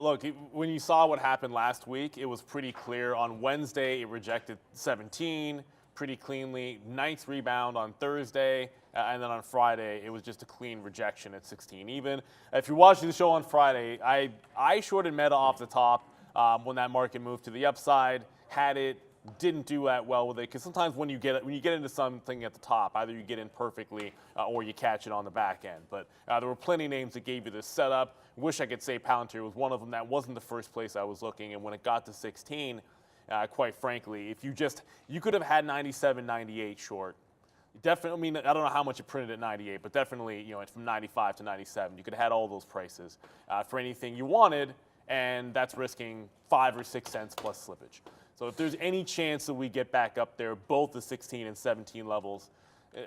Look, when you saw what happened last week, it was pretty clear. On Wednesday, it rejected 17 pretty cleanly. Nice rebound on Thursday. And then on Friday, it was just a clean rejection at 16 even. If you're watching the show on Friday, I shorted Meta off the top when that market moved to the upside. Had it, didn't do that well with it, because sometimes when you get into something at the top, either you get in perfectly or you catch it on the back end. But there were plenty of names that gave you this setup. Wish I could say Palantir was one of them. That wasn't the first place I was looking. And when it got to 16, quite frankly, if you could have had 97, 98 short. Definitely, I mean, I don't know how much it printed at 98, but definitely, it's from 95 to 97. You could have had all those prices for anything you wanted, and that's risking 5 or 6 cents plus slippage. So if there's any chance that we get back up there, both the 16 and 17 levels,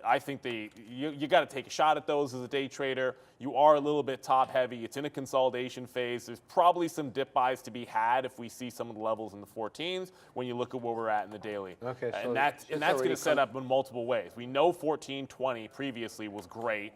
I think you got to take a shot at those as a day trader. You are a little bit top heavy. It's in a consolidation phase. There's probably some dip buys to be had if we see some of the levels in the 14s when you look at where we're at in the daily. Okay, so and that's going to set up in multiple ways. We know 14.20 previously was great.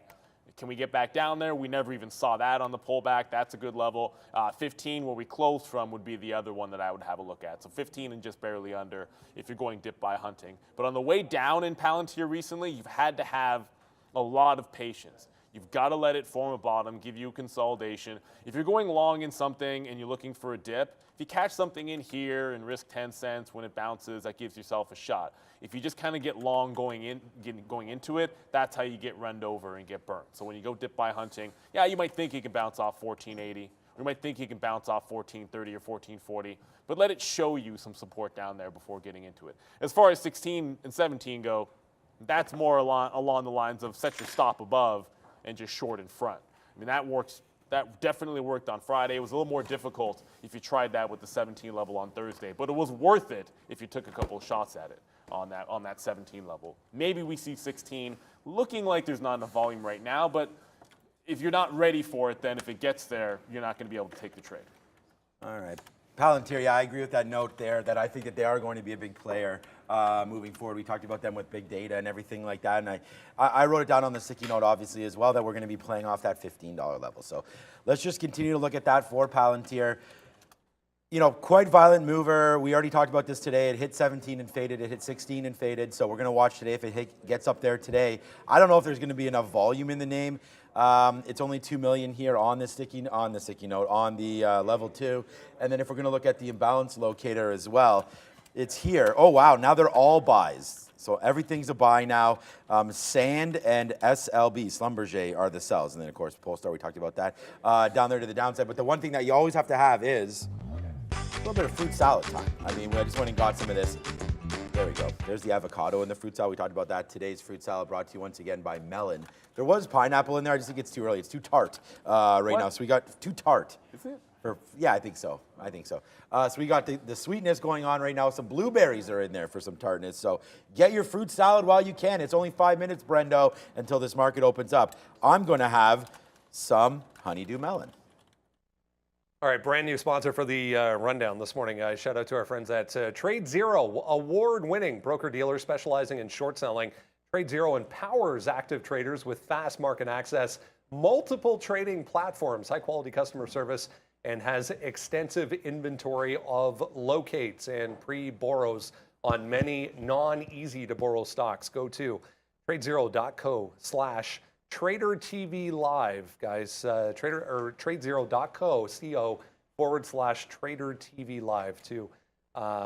Can we get back down there? We never even saw that on the pullback. That's a good level. 15, where we closed from, would be the other one that I would have a look at. So 15 and just barely under if you're going dip buy hunting. But on the way down in Palantir recently, you've had to have a lot of patience. You've got to let it form a bottom, give you a consolidation. If you're going long in something and you're looking for a dip, if you catch something in here and risk 10 cents when it bounces, that gives yourself a shot. If you just kind of get long going into it, that's how you get runned over and get burnt. So when you go dip buy hunting, yeah, you might think you can bounce off 1480, or you might think you can bounce off 1430 or 1440, but let it show you some support down there before getting into it. As far as 16 and 17 go, that's more along the lines of set your stop above and just short in front. I mean, that works. That definitely worked on Friday. It was a little more difficult if you tried that with the 17 level on Thursday, but it was worth it if you took a couple of shots at it. on that 17 level. Maybe we see 16, looking like there's not enough volume right now, but if you're not ready for it, then if it gets there, you're not going to be able to take the trade. All right. Palantir, yeah, I agree with that note there that I think that they are going to be a big player moving forward. We talked about them with big data and everything like that, and I wrote it down on the sticky note, obviously, as well, that we're going to be playing off that $15 level. So let's just continue to look at that for Palantir. You know, quite violent mover. We already talked about this today. It hit 17 and faded. It hit 16 and faded. So we're going to watch today if it gets up there today. I don't know if there's going to be enough volume in the name. It's only 2 million here on the sticky note, on the level 2. And then if we're going to look at the imbalance locator as well, it's here. Oh, wow. Now they're all buys. So everything's a buy now. Sand and SLB, Schlumberger, are the sells. And then, of course, Polestar, we talked about that, down there to the downside. But the one thing that you always have to have is a little bit of fruit salad time. I mean, I just went and got some of this. There we go. There's the avocado and the fruit salad. We talked about that. Today's fruit salad brought to you once again by Melon. There was pineapple in there. I just think it's too early. It's too tart now. So we got too tart. Is it? Yeah, I think so. So we got the sweetness going on right now. Some blueberries are in there for some tartness. So get your fruit salad while you can. It's only 5 minutes, Brendo, until this market opens up. I'm going to have some honeydew melon. All right, brand new sponsor for the rundown this morning. Shout out to our friends at TradeZero, award-winning broker-dealer specializing in short selling. TradeZero empowers active traders with fast market access, multiple trading platforms, high-quality customer service, and has extensive inventory of locates and pre-borrows on many non-easy-to-borrow stocks. Go to tradezero.co/TraderTV Live, guys. tradezero.co/TraderTV Live to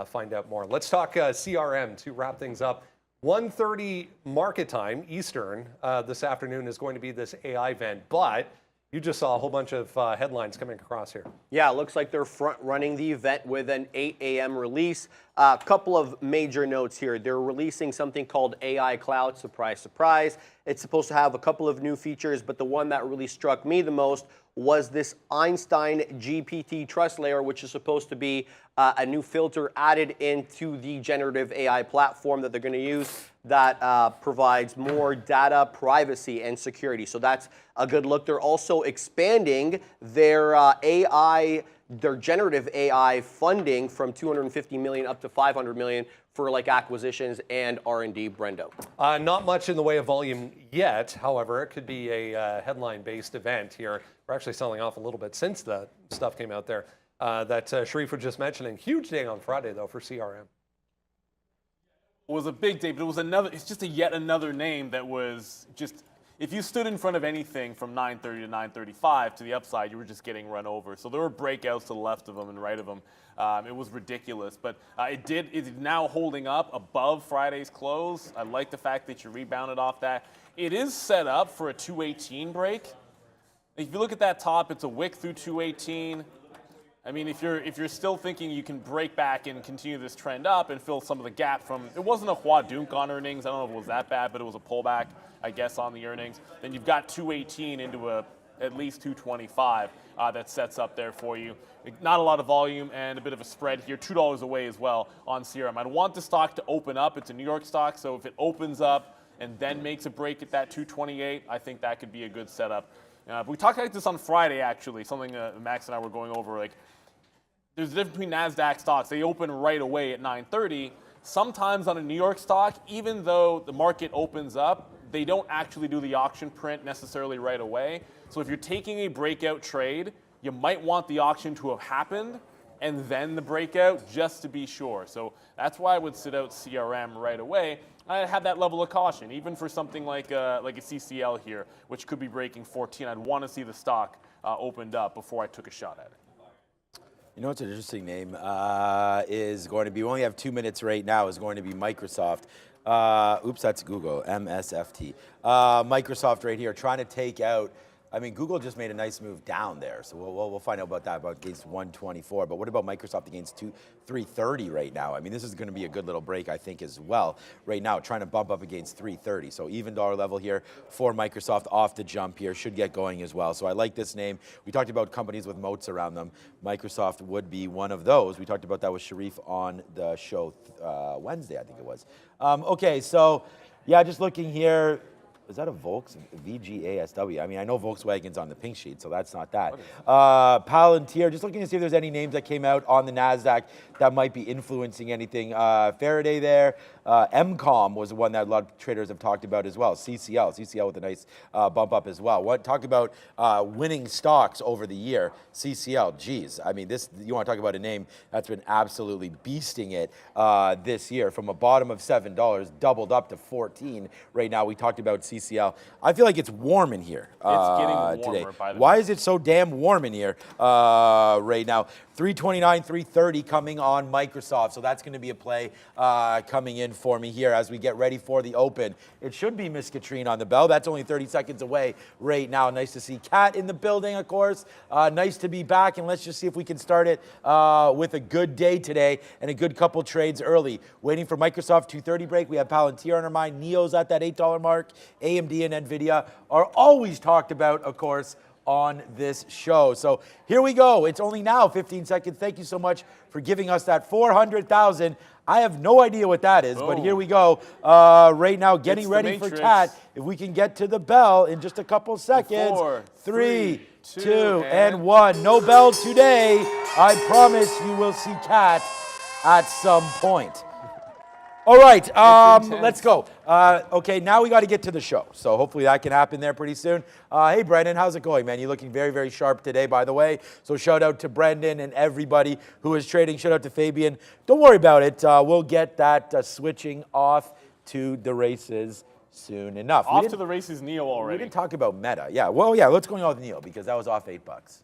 find out more. Let's talk CRM to wrap things up. 1:30 market time Eastern this afternoon is going to be this AI event, but you just saw a whole bunch of headlines coming across here. Yeah, it looks like they're front running the event with an 8 a.m. release. A couple of major notes here. They're releasing something called AI Cloud. Surprise, surprise. It's supposed to have a couple of new features, but the one that really struck me the most was this Einstein GPT trust layer, which is supposed to be a new filter added into the generative AI platform that they're going to use that provides more data privacy and security. So that's a good look. They're also expanding their their generative AI funding from 250 million up to 500 million for like acquisitions and R&D, Brendo. Not much in the way of volume yet. However, it could be a headline-based event here. We're actually selling off a little bit since the stuff came out there that Sharif was just mentioning. Huge day on Friday, though, for CRM. It was a big day, but it's just yet another name that was just, if you stood in front of anything from 9:30 to 9:35 to the upside, you were just getting run over. So there were breakouts to the left of them and right of them. It was ridiculous, but it's now holding up above Friday's close. I like the fact that you rebounded off that. It is set up for a 218 break. If you look at that top, it's a wick through 218. I mean, if you're still thinking you can break back and continue this trend up and fill some of the gap from, it wasn't a Huadunk on earnings. I don't know if it was that bad, but it was a pullback, I guess, on the earnings. Then you've got 218 into at least 225 that sets up there for you. Not a lot of volume and a bit of a spread here. $2 away as well on CRM. I'd want the stock to open up. It's a New York stock, so if it opens up and then makes a break at that 228, I think that could be a good setup. We talked about this on Friday, actually, something Max and I were going over. Like, there's a difference between NASDAQ stocks. They open right away at 9:30. Sometimes on a New York stock, even though the market opens up, they don't actually do the auction print necessarily right away. So if you're taking a breakout trade, you might want the auction to have happened and then the breakout just to be sure. So that's why I would sit out CRM right away. I have that level of caution, even for something like a CCL here, which could be breaking 14. I'd want to see the stock opened up before I took a shot at it. You know what's an interesting name is going to be, we only have 2 minutes right now, is going to be Microsoft. Oops, that's Google, MSFT. Microsoft right here, trying to take out I mean, Google just made a nice move down there, so we'll find out about that, about against 124. But what about Microsoft against 330 right now? I mean, this is going to be a good little break, I think, as well. Right now, trying to bump up against 330. So even dollar level here for Microsoft off the jump here, should get going as well. So I like this name. We talked about companies with moats around them. Microsoft would be one of those. We talked about that with Sharif on the show Wednesday, I think it was. Okay, so yeah, just looking here. Is that a Volks? VGASW. I mean, I know Volkswagen's on the pink sheet, so that's not that. Palantir, just looking to see if there's any names that came out on the NASDAQ that might be influencing anything. Faraday there. MCOM was the one that a lot of traders have talked about as well. CCL with a nice bump up as well. Talk about winning stocks over the year. CCL, geez. I mean, this, you want to talk about a name that's been absolutely beasting it this year, from a bottom of $7, doubled up to 14. Right now, we talked about CCL. I feel like it's warm in here It's getting warmer today. by the Why way. is it so damn warm in here right now? 329, 330 coming on Microsoft. So that's going to be a play coming in for me here as we get ready for the open. It should be Miss Katrine on the bell. That's only 30 seconds away right now. Nice to see Kat in the building, of course. Nice to be back. And let's just see if we can start it with a good day today and a good couple trades early. Waiting for Microsoft 230 break. We have Palantir on our mind. NEO's at that $8 mark. AMD and NVIDIA are always talked about, of course, on this show. So here we go. It's only now 15 seconds. Thank you so much for giving us that 400,000. I have no idea what that is, but here we go. Right now, getting ready for Kat. If we can get to the bell in just a couple seconds. 4, 3, 2, and 1. No bell today. I promise you will see Kat at some point. All right, let's go. Okay, now we got to get to the show. So hopefully that can happen there pretty soon. Hey, Brendan, how's it going, man? You're looking very, very sharp today, by the way. So shout out to Brendan and everybody who is trading. Shout out to Fabian. Don't worry about it. We'll get that switching off to the races soon enough. Off to the races, Neo already. We didn't talk about Meta. Yeah, well, yeah, let's go on with Neo because that was off $8.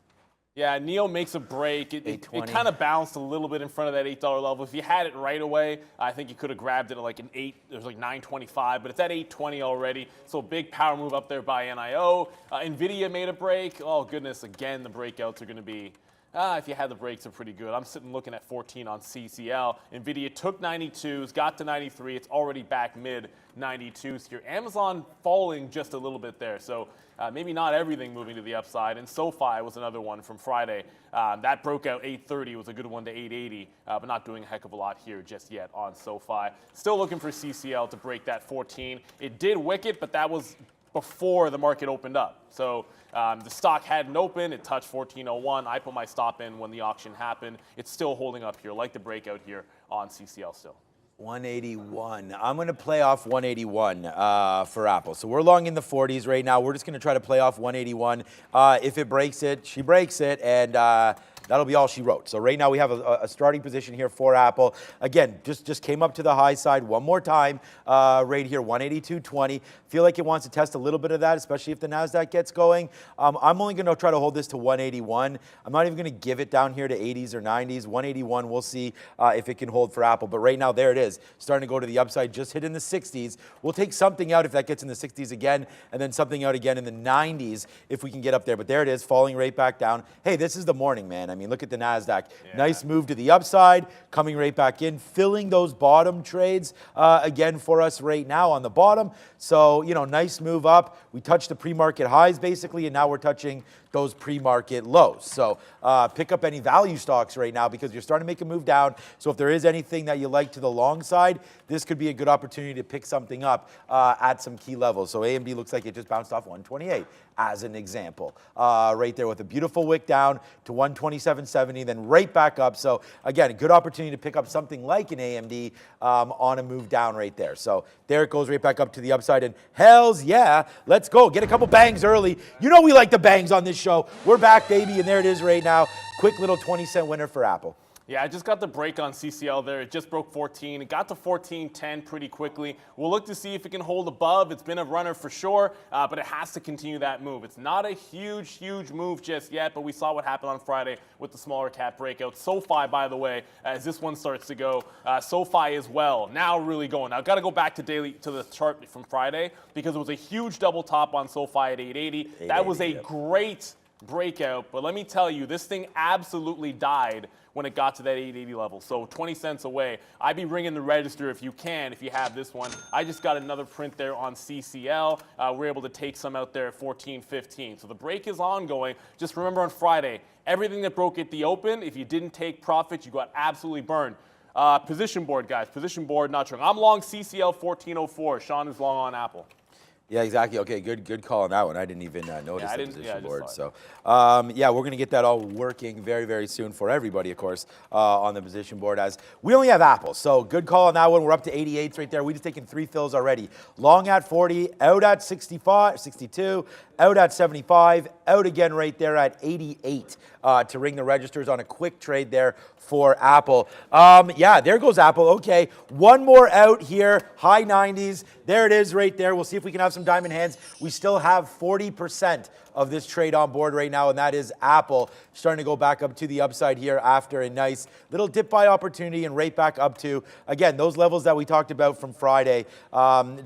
Yeah, Neo makes a break. It kind of bounced a little bit in front of that $8 level. If you had it right away, I think you could have grabbed it at like an 8. There's like 9.25, but it's at 8.20 already. So big power move up there by NIO. NVIDIA made a break. Oh goodness, again the breakouts are going to be. If you had the breaks, are pretty good. I'm sitting looking at 14 on CCL. NVIDIA took 92s, got to 93. It's already back mid 92s here. Amazon falling just a little bit there. So maybe not everything moving to the upside. And SoFi was another one from Friday. That broke out 830, was a good one to 880, but not doing a heck of a lot here just yet on SoFi. Still looking for CCL to break that 14. It did wick it, but that was before the market opened up. So the stock hadn't opened. It touched 1401. I put my stop in when the auction happened. It's still holding up here, like the breakout here on CCL still. 181. I'm going to play off 181 for Apple. So we're long in the 40s right now. We're just going to try to play off 181. If it breaks it, she breaks it, and that'll be all she wrote. So right now we have a starting position here for Apple. Again, just came up to the high side one more time right here, 182.20. Feel like it wants to test a little bit of that, especially if the NASDAQ gets going. I'm only going to try to hold this to 181. I'm not even going to give it down here to 80s or 90s. 181, we'll see if it can hold for Apple. But right now, there it is, starting to go to the upside, just hit in the 60s. We'll take something out if that gets in the 60s again, and then something out again in the 90s if we can get up there. But there it is, falling right back down. Hey, this is the morning, man. I mean, look at the NASDAQ. Yeah. Nice move to the upside, coming right back in, filling those bottom trades again for us right now on the bottom. So, you know, nice move up. We touched the pre-market highs basically, and now we're touching those pre-market lows. So pick up any value stocks right now because you're starting to make a move down. So if there is anything that you like to the long side, this could be a good opportunity to pick something up at some key levels. So AMD looks like it just bounced off 128 as an example. Right there with a beautiful wick down to 127.70, then right back up. So again, a good opportunity to pick up something like an AMD on a move down right there. So there it goes right back up to the upside, and hells yeah, let's go. Get a couple bangs early. You know we like the bangs on this show. We're back, baby, and there it is right now. Quick little 20-cent winner for Apple. Yeah, I just got the break on CCL there. It just broke 14. It got to 14.10 pretty quickly. We'll look to see if it can hold above. It's been a runner for sure, but it has to continue that move. It's not a huge move just yet, but we saw what happened on Friday with the smaller cap breakout. SoFi, by the way, as this one starts to go, SoFi as well, now really going. Now, I've got to go back to the chart from Friday because it was a huge double top on SoFi at 880. That was a great breakout, but let me tell you, this thing absolutely died when it got to that 880 level. So 20 cents away. I'd be ringing the register if you can, if you have this one. I just got another print there on CCL. We're able to take some out there at 14.15. So the break is ongoing. Just remember on Friday, everything that broke at the open, if you didn't take profit, you got absolutely burned. Position board, guys. Position board, not true. I'm long CCL 1404. Sean is long on Apple. Yeah, exactly. Okay, good call on that one. I didn't even notice the position board. So, yeah, we're going to get that all working very soon for everybody, of course, on the position board. As we only have Apple, so good call on that one. We're up to 88s right there. We just taken 3 fills already. Long at 40, out at 65, 62, out at 75, out again right there at 88 to ring the registers on a quick trade there for Apple. Yeah, there goes Apple. Okay, one more out here, high 90s. There it is right there. We'll see if we can have some diamond hands. We still have 40% of this trade on board right now, and that is Apple starting to go back up to the upside here after a nice little dip buy opportunity and right back up to, again, those levels that we talked about from Friday,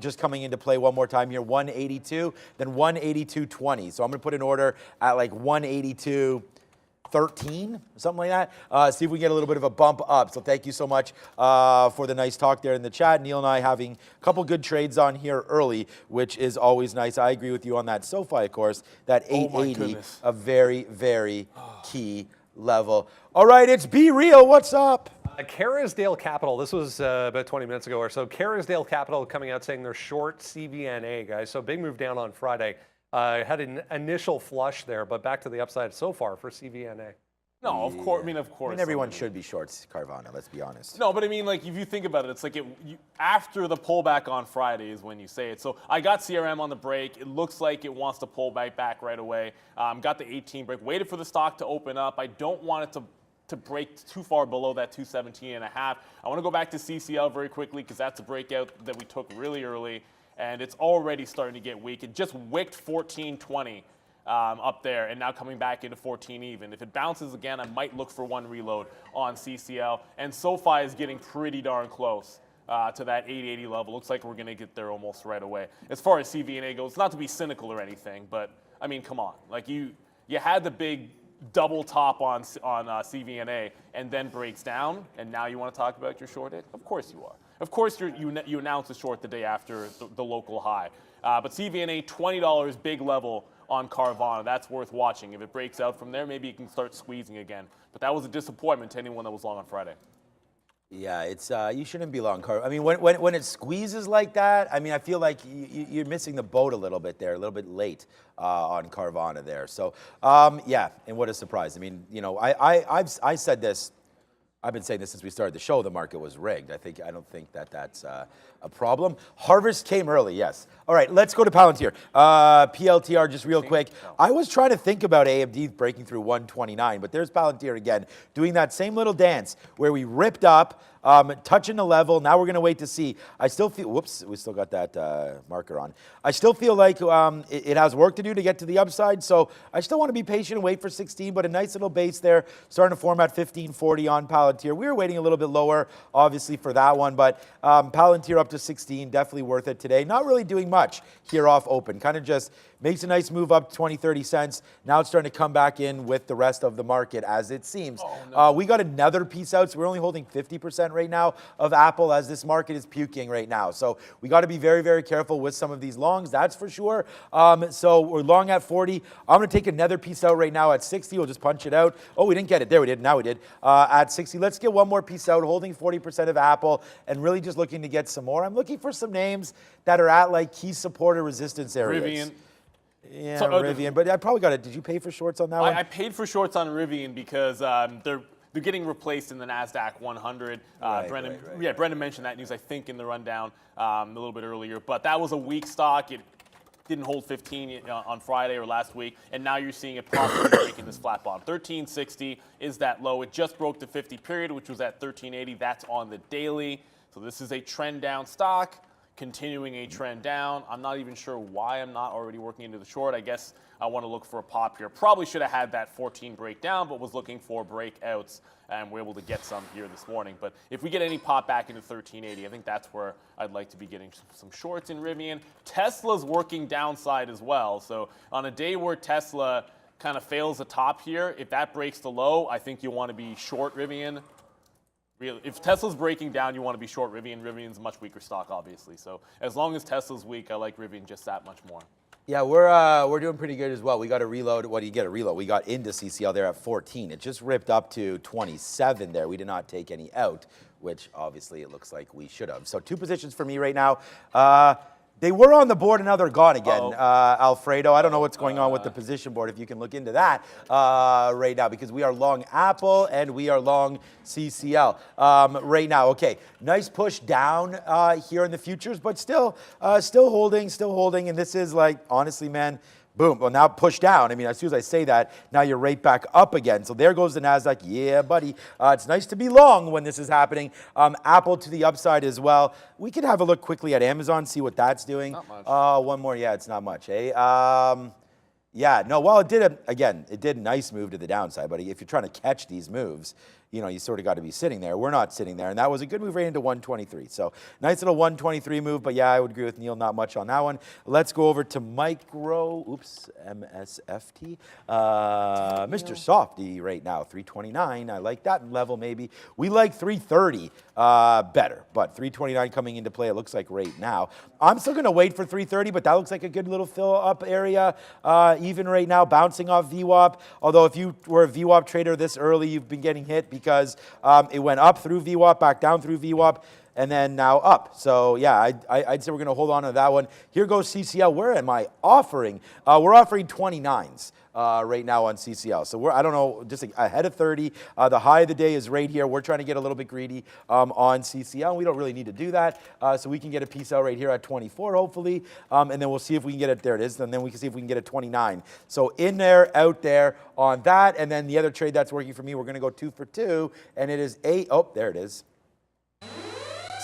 just coming into play one more time here, 182, then 182.20. So I'm going to put an order at like 182.13, something like that. See if we can get a little bit of a bump up. So thank you so much for the nice talk there in the chat. Neil and I having a couple good trades on here early, which is always nice. I agree with you on that SoFi, of course. That 880, a very key level. All right, it's Be Real. What's up? Kerrisdale Capital, this was about 20 minutes ago or so. Kerrisdale Capital coming out saying they're short CVNA, guys. So big move down on Friday. Had an initial flush there, but back to the upside so far for CVNA. No, of course. I mean, of course. I mean, everyone should be shorts Carvana, let's be honest. No, but I mean, like, if you think about it, it's like after the pullback on Friday is when you say it. So I got CRM on the break. It looks like it wants to pull back right away. Got the 18 break. Waited for the stock to open up. I don't want it to break too far below that 217.5. I want to go back to CCL very quickly because that's a breakout that we took really early, and it's already starting to get weak. It just wicked 14.20 up there, and now coming back into 14 even. If it bounces again, I might look for one reload on CCL. And SoFi is getting pretty darn close to that 880 level. Looks like we're going to get there almost right away. As far as CVNA goes, not to be cynical or anything, but I mean, come on. Like you had the big double top on CVNA and then breaks down, and now you want to talk about your short it? Of course you are. Of course you announce a short the day after the local high. But CVNA, $20, big level on Carvana. That's worth watching. If it breaks out from there, maybe you can start squeezing again. But that was a disappointment to anyone that was long on Friday. Yeah, it's you shouldn't be long Carvana. I mean, when it squeezes like that, I mean, I feel like you're missing the boat a little bit there, a little bit late on Carvana there. So, yeah, and what a surprise. I mean, you know, I said this. I've been saying this since we started the show. The market was rigged. I don't think that's a problem. Harvest came early, yes. All right, let's go to Palantir. PLTR, just real quick. I was trying to think about AMD breaking through 129, but there's Palantir again, doing that same little dance where we ripped up, touching the level. Now we're going to wait to see. I still feel, whoops, we still got that marker on. I still feel like it has work to do to get to the upside, so I still want to be patient and wait for 16, but a nice little base there, starting to form at 1540 on Palantir. We were waiting a little bit lower, obviously, for that one, but Palantir up to 16, definitely worth it today. Not really doing much here off open. Kind of just makes a nice move up 20, 30 cents. Now it's starting to come back in with the rest of the market, as it seems. Oh, no. We got another piece out, so we're only holding 50% right now of Apple, as this market is puking right now. So we got to be very, very careful with some of these longs, that's for sure. So we're long at 40. I'm going to take another piece out right now at 60. We'll just punch it out. Oh, we didn't get it. There we did. Now we did. At 60. Let's get one more piece out, holding 40% of Apple, and really just looking to get some more. I'm looking for some names that are at like key support or resistance areas. Rivian. Yeah, so, Rivian. But I probably got it. Did you pay for shorts on that one? I paid for shorts on Rivian because they're getting replaced in the NASDAQ 100. Brendan, right. Yeah, Brendan mentioned that news, I think, in the rundown a little bit earlier. But that was a weak stock. It didn't hold 15 on Friday or last week, and now you're seeing it possibly breaking this flat bottom. 1360 is that low. It just broke the 50 period, which was at 1380. That's on the daily. So this is a trend down stock, continuing a trend down. I'm not even sure why I'm not already working into the short. I guess I want to look for a pop here. Probably should have had that 14 breakdown, but was looking for breakouts, and we're able to get some here this morning. But if we get any pop back into 1380, I think that's where I'd like to be getting some shorts in Rivian. Tesla's working downside as well. So on a day where Tesla kind of fails the top here, if that breaks the low, I think you want to be short Rivian. If Tesla's breaking down, you want to be short Rivian. Rivian's a much weaker stock, obviously. So as long as Tesla's weak, I like Rivian just that much more. Yeah, we're doing pretty good as well. We got a reload. What do you get a reload? We got into CCL there at 14. It just ripped up to 27 there. We did not take any out, which obviously it looks like we should have. So 2 positions for me right now. They were on the board and now they're gone again, Alfredo. I don't know what's going on with the position board, if you can look into that right now, because we are long Apple and we are long CCL right now. Okay, nice push down here in the futures, but still holding. And this is like, honestly, man, boom. Well, now push down. I mean, as soon as I say that, now you're right back up again. So there goes the NASDAQ. Yeah, buddy. It's nice to be long when this is happening. Apple to the upside as well. We could have a look quickly at Amazon, see what that's doing. Not much. One more. Yeah, it's not much, eh? Yeah, no, well, it did a nice move to the downside, but if you're trying to catch these moves, you know, you sort of got to be sitting there. We're not sitting there, and that was a good move right into 123. So nice little 123 move, but yeah, I would agree with Neil, not much on that one. Let's go over to MSFT. Mr. Softy right now, 329. I like that level maybe. We like 330 better, but 329 coming into play, it looks like right now. I'm still going to wait for 330, but that looks like a good little fill up area, even right now, bouncing off VWAP. Although if you were a VWAP trader this early, you've been getting hit because it went up through VWAP, back down through VWAP, and then now up. So yeah, I'd say we're going to hold on to that one. Here goes CCL. Where am I offering? We're offering 29s right now on CCL. So I don't know, just ahead of 30. The high of the day is right here. We're trying to get a little bit greedy on CCL. We don't really need to do that. So we can get a piece out right here at 24, hopefully. And then we'll see if we can get it. There it is. And then we can see if we can get a 29. So in there, out there on that. And then the other trade that's working for me, we're going to go 2 for 2. And it is there it is.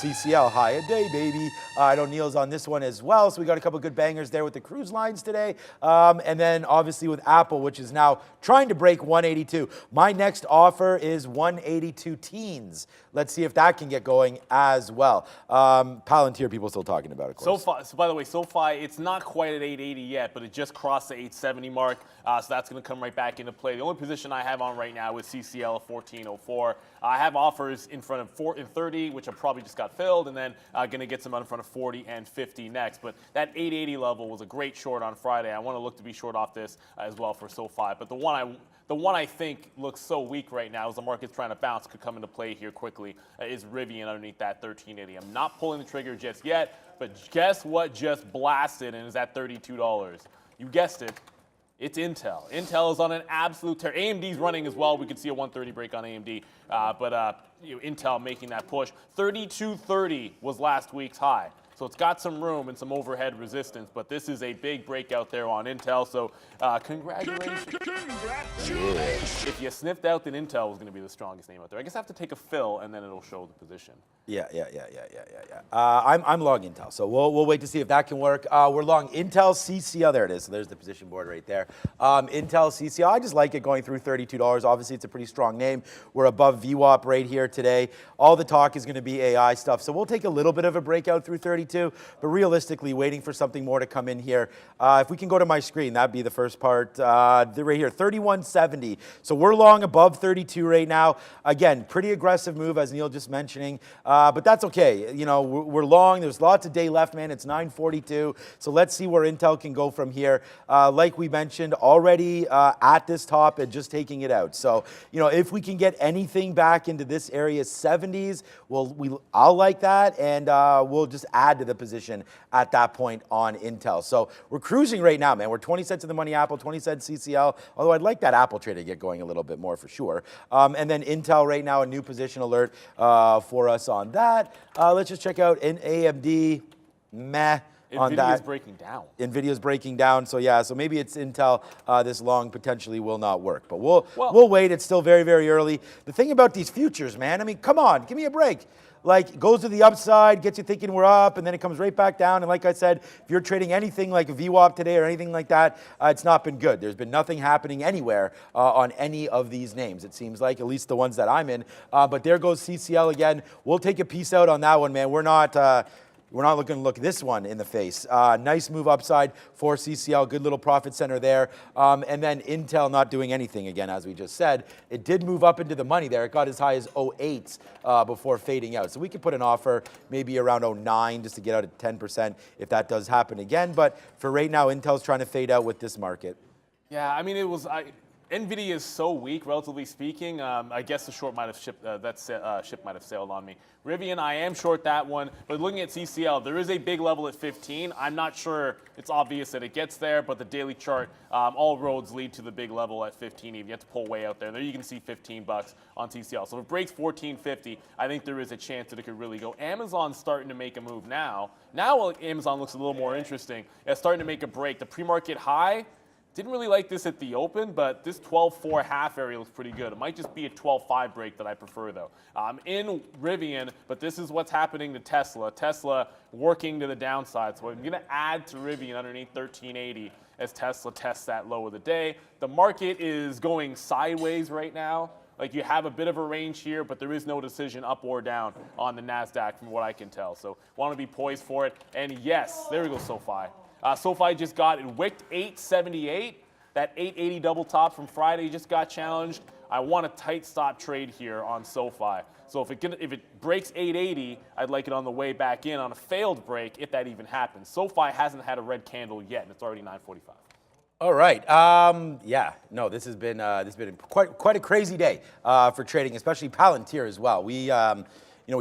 CCL high a day, baby. I know Neil's on this one as well, so we got a couple good bangers there with the cruise lines today. And then obviously with Apple, which is now trying to break 182. My next offer is 182 teens. Let's see if that can get going as well. Palantir, people still talking about it, of course. So by the way, SoFi, it's not quite at 880 yet, but it just crossed the 870 mark, so that's going to come right back into play. The only position I have on right now is CCL at 1404. I have offers in front of 4 and 30, which I probably just got filled, and then going to get some in front of 40 and 50 next. But that 880 level was a great short on Friday. I want to look to be short off this as well for SoFi. But the one I think looks so weak right now as the market's trying to bounce, could come into play here quickly, is Rivian underneath that 1380. I'm not pulling the trigger just yet, but guess what just blasted and is at $32? You guessed it. It's Intel. Intel is on an absolute tear. AMD's running as well. We could see a 130 break on AMD, but Intel making that push. 3230 was last week's high. So it's got some room and some overhead resistance, but this is a big breakout there on Intel. So congratulations. If you sniffed out that Intel was going to be the strongest name out there, I guess I have to take a fill and then it'll show the position. Yeah. I'm long Intel, so we'll wait to see if that can work. We're long Intel CCL. There it is. So there's the position board right there. Intel CCL. I just like it going through $32. Obviously, it's a pretty strong name. We're above VWAP right here today. All the talk is going to be AI stuff, so we'll take a little bit of a breakout through 32, but realistically, waiting for something more to come in here. If we can go to my screen, that'd be the first part. Right here, 3170. So we're long above 32 right now. Again, pretty aggressive move, as Neil just mentioning. But that's okay. You know, we're long. There's lots of day left, man. It's 9:42. So let's see where Intel can go from here. Like we mentioned, already at this top and just taking it out. So, you know, if we can get anything back into this area, 70s, I'll like that, and we'll just add to the position at that point on Intel. So we're cruising right now, man. We're 20 cents in the money Apple, 20 cents CCL, although I'd like that Apple trade to get going a little bit more for sure. And then Intel right now, a new position alert for us on that. Let's just check out an AMD. Meh. on that. Nvidia's breaking down. Nvidia's breaking down, so yeah, so maybe it's Intel. This long potentially will not work, but we'll wait. It's still very, very early. The thing about these futures, man, I mean, come on, give me a break. Like, goes to the upside, gets you thinking we're up, and then it comes right back down. And like I said, if you're trading anything like a VWAP today or anything like that, it's not been good. There's been nothing happening anywhere on any of these names, it seems like, at least the ones that I'm in. But there goes CCL again. We'll take a piece out on that one, man. We're not looking to look this one in the face. Nice move upside for CCL. Good little profit center there. And then Intel not doing anything again, as we just said. It did move up into the money there. It got as high as 08 before fading out. So we could put an offer maybe around 09 just to get out at 10% if that does happen again. But for right now, Intel's trying to fade out with this market. Yeah, I mean, NVIDIA is so weak, relatively speaking. I guess the short might have shipped, ship might have sailed on me. Rivian, I am short that one. But looking at CCL, there is a big level at 15. I'm not sure it's obvious that it gets there, but the daily chart, all roads lead to the big level at 15. Even you have to pull way out there. There you can see $15 on CCL. So if it breaks 14.50, I think there is a chance that it could really go. Amazon's starting to make a move now. Now Amazon looks a little more interesting. It's starting to make a break. The pre-market high, didn't really like this at the open, but this 12.4 half area looks pretty good. It might just be a 12.5 break that I prefer, though. In Rivian, but this is what's happening to Tesla. Tesla working to the downside. So I'm going to add to Rivian underneath 1380 as Tesla tests that low of the day. The market is going sideways right now. Like, you have a bit of a range here, but there is no decision up or down on the NASDAQ from what I can tell. So want to be poised for it. And yes, there we go, SoFi. SoFi just got it wicked 878. That 880 double top from Friday just got challenged. I want a tight stop trade here on SoFi. So if it breaks 880, I'd like it on the way back in on a failed break, if that even happens. SoFi hasn't had a red candle yet, and it's already 9:45. All right. Yeah. No, this has been quite a crazy day for trading, especially Palantir as well. We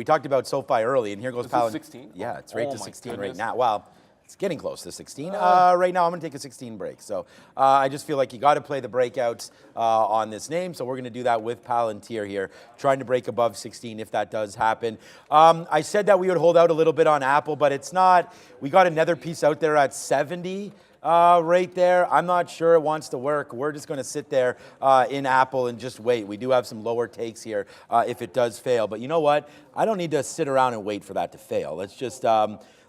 talked about SoFi early, and here goes Palantir. 16? Yeah, it's right to 16 goodness. right now. Well, it's getting close to 16. Right now, I'm going to take a 16 break. So I just feel like you got to play the breakouts on this name. So we're going to do that with Palantir here, trying to break above 16 if that does happen. I said that we would hold out a little bit on Apple, but it's not. We got another piece out there at 70. Right there. I'm not sure it wants to work. We're just going to sit there in Apple and just wait. We do have some lower takes here if it does fail. But you know what? I don't need to sit around and wait for that to fail. Let's just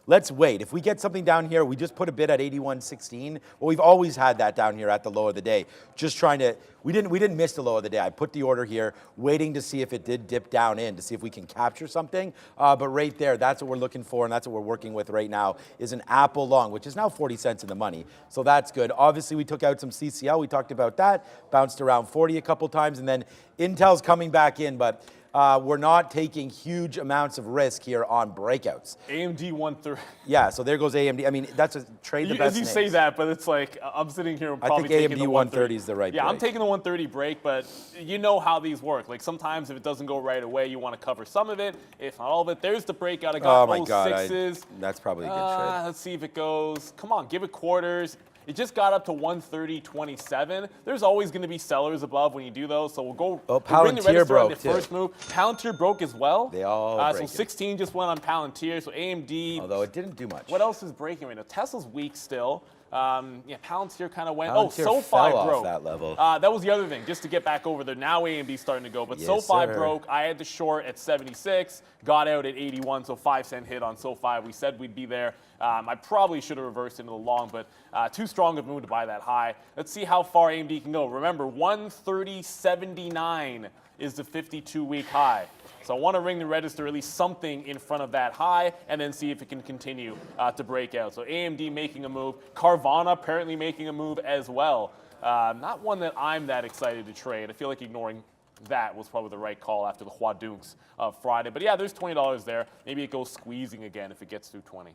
let's wait. If we get something down here, we just put a bid at 81.16. Well, we've always had that down here at the low of the day. Just trying to, we didn't miss the low of the day. I put the order here, waiting to see if it did dip down in, to see if we can capture something. But right there, that's what we're looking for, and that's what we're working with right now, is an Apple long, which is now 40 cents in the money. So that's good. Obviously, we took out some CCL. We talked about that. Bounced around 40 a couple times, and then Intel's coming back in, but we're not taking huge amounts of risk here on breakouts. AMD 130. Yeah, so there goes AMD. I mean, that's a trade the best As you names. say that, but it's like, I'm sitting here and probably I think taking AMD the 130 is the right Yeah, break. I'm taking the 130 break, but you know how these work. Like, sometimes if it doesn't go right away, you want to cover some of it, if not all of it. There's the breakout. I got Oh my God, 06s. that's probably a good trade. Let's see if it goes. Come on, give it quarters. It just got up to 130.27. There's always going to be sellers above when you do those, so we'll go. Oh, we'll ring the Palantir register on broke, the first move. Palantir broke as well. They all So break it. 16 just went on Palantir. So AMD. Although it didn't do much. What else is breaking right now? Tesla's weak still. Yeah, Palantir kind of went. Palantir SoFi fell off broke. that level. That was the other thing, just to get back over there. Now AMD's starting to go, but Yes, SoFi sir. broke. I had the short at 76, got out at 81, so 5-cent hit on SoFi. We said we'd be there. I probably should have reversed into the long, but too strong of a move to buy that high. Let's see how far AMD can go. Remember, 130.79 is the 52-week high. So I want to ring the register, at least something in front of that high, and then see if it can continue to break out. So AMD making a move. Carvana apparently making a move as well. Not one that I'm that excited to trade. I feel like ignoring that was probably the right call after the Huadunks of Friday. But yeah, there's $20 there. Maybe it goes squeezing again if it gets through 20.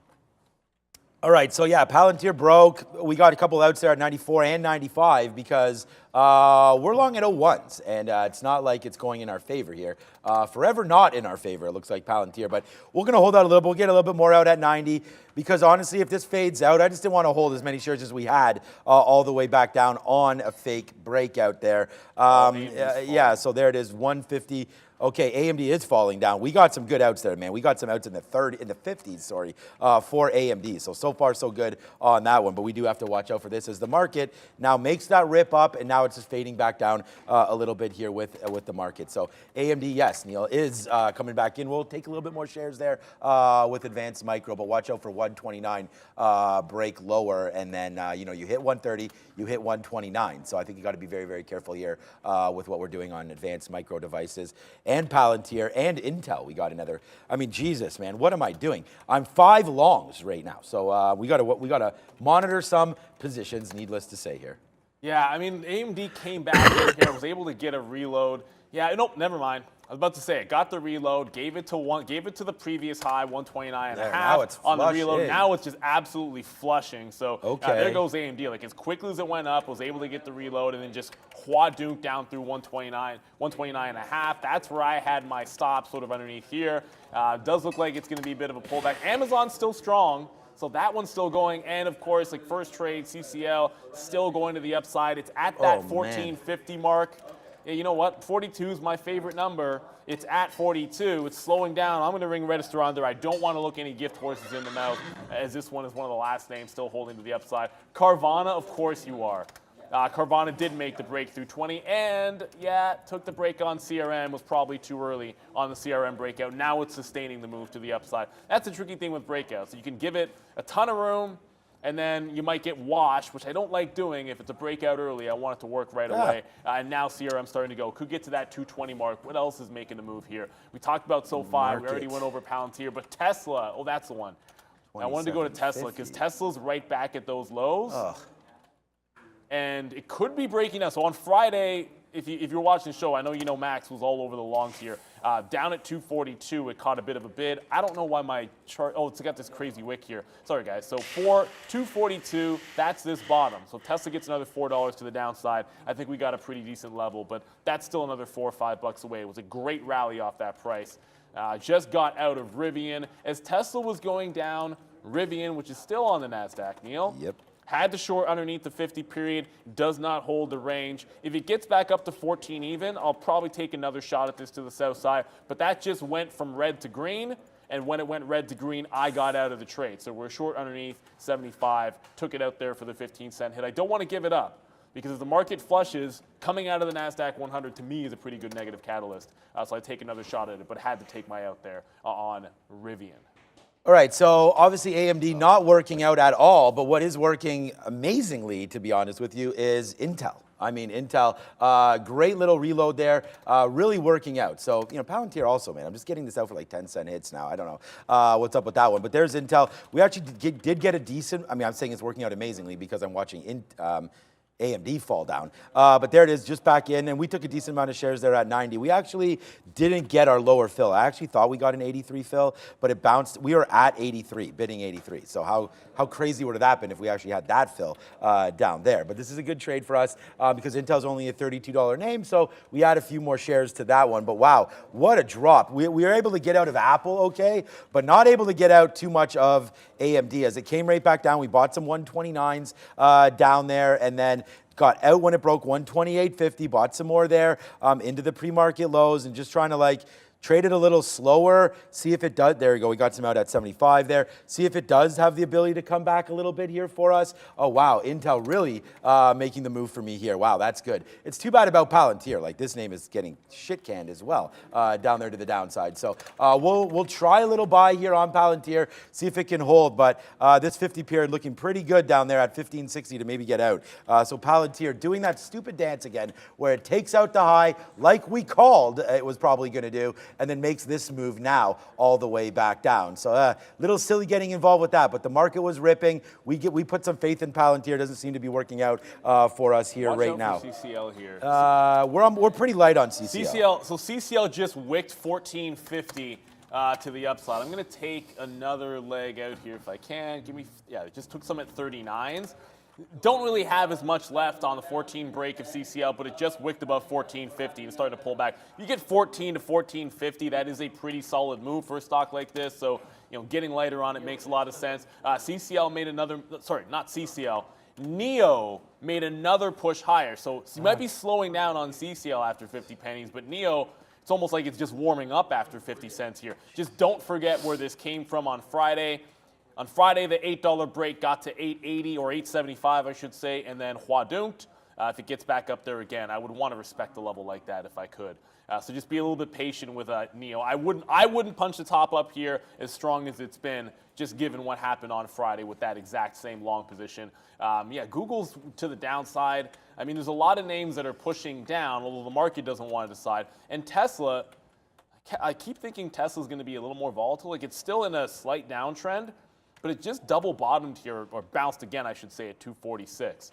All right, so yeah, Palantir broke. We got a couple outs there at 94 and 95 because We're long at 01s, and it's not like it's going in our favor here. Forever not in our favor, it looks like Palantir, but we're going to hold out a little bit. We'll get a little bit more out at 90, because honestly, if this fades out, I just didn't want to hold as many shares as we had all the way back down on a fake breakout there. Yeah, so there it is, 150. Okay, AMD is falling down. We got some good outs there, man. We got some outs in the 50s, sorry, for AMD. So far, so good on that one. But we do have to watch out for this as the market now makes that rip up, and now it's just fading back down a little bit here with the market. So AMD, yes, Neil, is coming back in. We'll take a little bit more shares there with Advanced Micro, but watch out for 129 break lower, and then you hit 130, you hit 129. So I think you got to be very, very careful here with what we're doing on Advanced Micro devices. And Palantir and Intel, we got another. I mean, Jesus, man, what am I doing? I'm 5 longs right now, so we gotta monitor some positions. Needless to say here. Yeah, I mean, AMD came back here, was able to get a reload. Yeah, nope, never mind. I was about to say it. Got the reload, gave it to the previous high, 129.5 now it's on the reload. in. Now it's just absolutely flushing. So Okay. there goes AMD. Like as quickly as it went up, was able to get the reload and then just quad dunked down through 129.5. That's where I had my stop, sort of underneath here. Does look like it's going to be a bit of a pullback. Amazon's still strong. So that one's still going, and of course, like first trade, CCL, still going to the upside. It's at that 1450 mark. Yeah, you know what? 42 is my favorite number. It's at 42. It's slowing down. I'm going to ring register on there. I don't want to look any gift horses in the mouth, as this one is one of the last names still holding to the upside. Carvana, of course you are. Carvana did make the break through 20, and yeah, took the break on CRM, was probably too early on the CRM breakout. Now it's sustaining the move to the upside. That's the tricky thing with breakouts. You can give it a ton of room, and then you might get washed, which I don't like doing. If it's a breakout early, I want it to work right away. And now CRM starting to go. Could get to that 220 mark. What else is making the move here? We talked about SoFi. We already went over Palantir, but Tesla, oh, that's the one. I wanted to go to Tesla because Tesla's right back at those lows. Ugh. And it could be breaking out. So on Friday, if you're watching the show, I know you know Max was all over the longs here. Down at 242, it caught a bit of a bid. I don't know why my chart, oh, it's got this crazy wick here. Sorry, guys. So for 242, that's this bottom. So Tesla gets another $4 to the downside. I think we got a pretty decent level, but that's still another $4 or $5 away. It was a great rally off that price. Just got out of Rivian. As Tesla was going down, Rivian, which is still on the NASDAQ, Neil. Yep. Had to short underneath the 50 period, does not hold the range. If it gets back up to 14 even, I'll probably take another shot at this to the south side. But that just went from red to green, and when it went red to green, I got out of the trade. So we're short underneath 75, took it out there for the 15-cent hit. I don't want to give it up, because if the market flushes, coming out of the NASDAQ 100 to me is a pretty good negative catalyst. So I take another shot at it, but had to take my out there on Rivian. All right, so obviously AMD not working out at all, but what is working amazingly, to be honest with you, is Intel. I mean, Intel, great little reload there, really working out. So, Palantir also, man, I'm just getting this out for like 10-cent hits now. I don't know what's up with that one, but there's Intel. We actually did get a decent, I'm saying it's working out amazingly because I'm watching AMD fall down. But there it is, just back in, and we took a decent amount of shares there at 90. We actually didn't get our lower fill. I actually thought we got an 83 fill, but it bounced. We were at 83, bidding 83. So how crazy would it have been if we actually had that fill down there? But this is a good trade for us because Intel's only a $32 name, so we add a few more shares to that one. But wow, what a drop. We were able to get out of Apple, okay, but not able to get out too much of AMD as it came right back down. We bought some 129s down there, and then got out when it broke 128.50, bought some more there into the pre-market lows, and just trying to trade it a little slower, see if it does. There we go. We got some out at 75 there. See if it does have the ability to come back a little bit here for us. Oh, wow. Intel really making the move for me here. Wow, that's good. It's too bad about Palantir. This name is getting shit canned as well down there to the downside. So we'll try a little buy here on Palantir, see if it can hold. But this 50 period looking pretty good down there at 1560 to maybe get out. So Palantir doing that stupid dance again where it takes out the high like we called it was probably going to do, and then makes this move now all the way back down. So little silly getting involved with that, but the market was ripping. We put some faith in Palantir. Doesn't seem to be working out for us here right now. For CCL here. We're pretty light on CCL. So CCL just wicked 1450 to the upside. I'm going to take another leg out here if I can. It just took some at 39s. don't really have as much left on the 14 break of CCL, but it just wicked above 1450 and started to pull back. You get 14 to 1450, that is a pretty solid move for a stock like this. So, getting lighter on it makes a lot of sense. CCL made another, sorry, not CCL, NEO made another push higher. So you might be slowing down on CCL after 50 pennies, but NEO, it's almost like it's just warming up after 50 cents here. Just don't forget where this came from on Friday. On Friday, the $8 break got to 8.80 or 8.75, I should say, and then Huadunked. If it gets back up there again, I would want to respect a level like that if I could. So just be a little bit patient with NEO. I wouldn't punch the top up here as strong as it's been, just given what happened on Friday with that exact same long position. Yeah, Google's to the downside. I mean, there's a lot of names that are pushing down, although the market doesn't want to decide. And Tesla, I keep thinking Tesla's going to be a little more volatile. Like, it's still in a slight downtrend, but it just double bottomed here, or bounced again, I should say, at 246.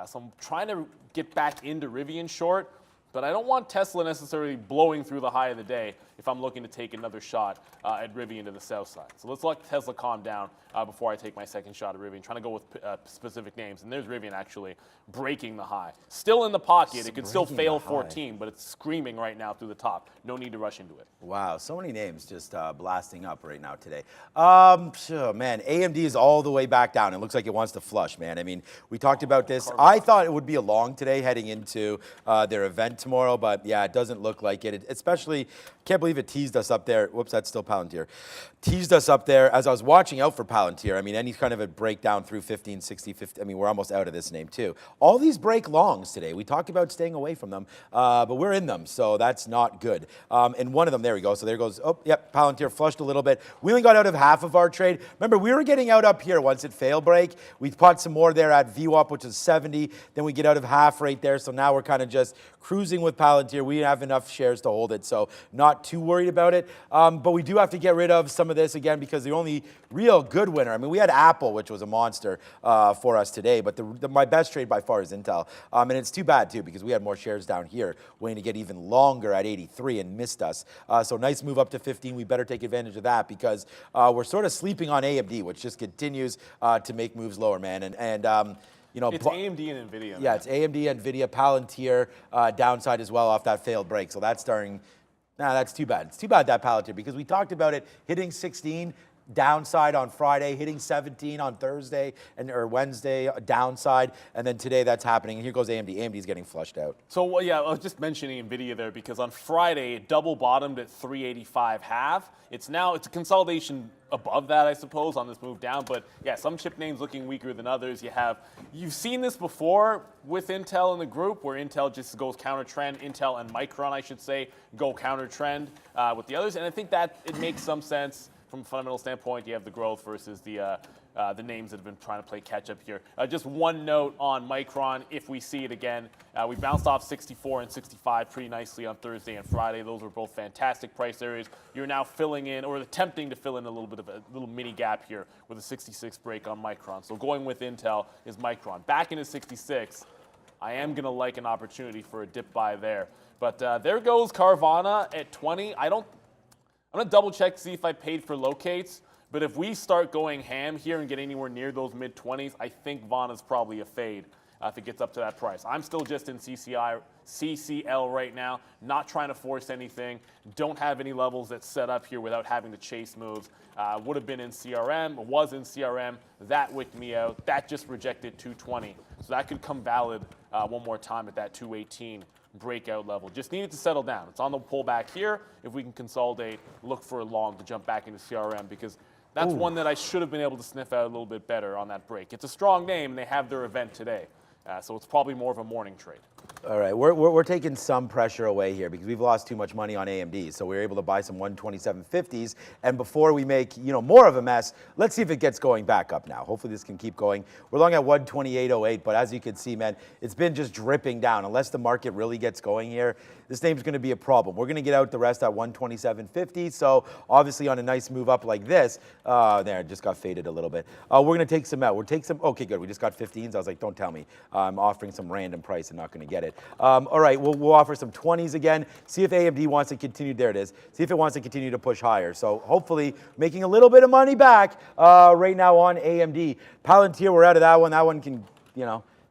So I'm trying to get back into Rivian short, but I don't want Tesla necessarily blowing through the high of the day if I'm looking to take another shot at Rivian to the south side. So let's let Tesla calm down before I take my second shot at Rivian, trying to go with specific names. And there's Rivian actually breaking the high. Still in the pocket. It could still fail 14, but it's screaming right now through the top. No need to rush into it. Wow, so many names just blasting up right now today. Man, AMD is all the way back down. It looks like it wants to flush, man. I mean, we talked about this. I thought it would be a long today heading into their event tomorrow, but yeah, it doesn't look like it. Especially, can't believe it teased us up there. Whoops, that's still Palantir. Teased us up there as I was watching out for Palantir. I mean, any kind of a breakdown through 15, 60, 50. I mean, we're almost out of this name too. All these break longs today. We talked about staying away from them, but we're in them, so that's not good. And one of them, there we go. So there goes, oh, yep, Palantir flushed a little bit. We only got out of half of our trade. Remember, we were getting out up here once it failed break. We bought some more there at VWAP, which is 70. Then we get out of half right there. So now we're kind of just cruising with Palantir. We have enough shares to hold it, so not too worried about it. But we do have to get rid of some of this again because the only real good winner, I mean, we had Apple, which was a monster for us today, but my best trade by far is Intel. And it's too bad, too, because we had more shares down here waiting to get even longer at 83 and missed us. So nice move up to 15. We better take advantage of that because we're sort of sleeping on AMD, which just continues to make moves lower, man. And you know, it's AMD and NVIDIA. Yeah, it's AMD, NVIDIA, Palantir downside as well off that failed break. So that's starting. Nah, that's too bad. It's too bad that Palantir because we talked about it hitting 16 downside on Friday, hitting 17 on Thursday or Wednesday downside, and then today that's happening. And here goes AMD. AMD's getting flushed out. So well, yeah, I was just mentioning NVIDIA there because on Friday it double bottomed at 385 half. It's a consolidation above that, I suppose, on this move down. But yeah, some chip names looking weaker than others. You've seen this before with Intel in the group, where Intel just goes counter trend. Intel and Micron, I should say, go counter trend with the others, and I think that it makes some sense. From a fundamental standpoint, you have the growth versus the names that have been trying to play catch up here. Just one note on Micron, if we see it again, we bounced off 64 and 65 pretty nicely on Thursday and Friday. Those were both fantastic price areas. You're now filling in, or attempting to fill in a little bit of a little mini gap here with a 66 break on Micron. So going with Intel is Micron. Back into 66, I am going to like an opportunity for a dip buy there. But there goes Carvana at 20. I'm going to double check to see if I paid for locates, but if we start going ham here and get anywhere near those mid-20s, I think Vana's probably a fade if it gets up to that price. I'm still just in CCL right now, not trying to force anything. Don't have any levels that's set up here without having to chase moves. Would have been in CRM, was in CRM. That wicked me out. That just rejected 220. So that could come valid one more time at that 218. Breakout level. Just needed to settle down. It's on the pullback here. If we can consolidate, look for a long to jump back into CRM because that's one that I should have been able to sniff out a little bit better on that break. It's a strong name, and they have their event today. So it's probably more of a morning trade. All right, we're taking some pressure away here because we've lost too much money on AMD. So we were able to buy some 127.50s, and before we make more of a mess, let's see if it gets going back up now. Hopefully this can keep going. We're long at 128.08, but as you can see, man, it's been just dripping down. Unless the market really gets going here, this name's going to be a problem. We're going to get out the rest at 127.50. So obviously on a nice move up like this, there, it just got faded a little bit. We're going to take some out. We'll take some. Okay, good. We just got 15s. I was like, don't tell me. I'm offering some random price and not going to get it. All right, we'll offer some 20s again. See if AMD wants to continue. There it is. See if it wants to continue to push higher. So hopefully making a little bit of money back right now on AMD. Palantir, we're out of that one. That one can,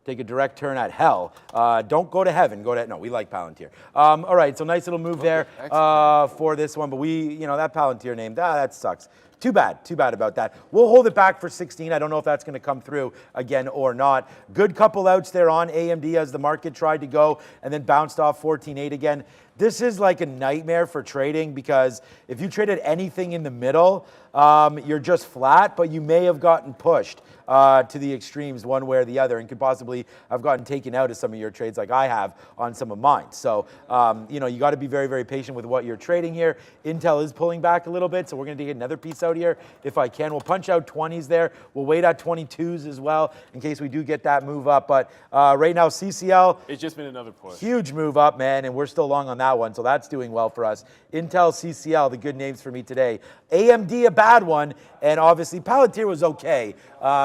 take a direct turn at hell. Don't go to heaven. No, we like Palantir. All right, so nice little move there for this one. But that Palantir name, that sucks. Too bad about that. We'll hold it back for 16. I don't know if that's going to come through again or not. Good couple outs there on AMD as the market tried to go and then bounced off 14.8 again. This is like a nightmare for trading because if you traded anything in the middle, you're just flat, but you may have gotten pushed to the extremes one way or the other and could possibly have gotten taken out of some of your trades like I have on some of mine. So, you got to be very, very patient with what you're trading here. Intel is pulling back a little bit, so we're going to take another piece out here if I can. We'll punch out 20s there. We'll wait at 22s as well in case we do get that move up. But right now, CCL. It's just been another push. Huge move up, man, and we're still long on that one, so that's doing well for us. Intel, CCL, the good names for me today. AMD, a bad one, and obviously Palantir was okay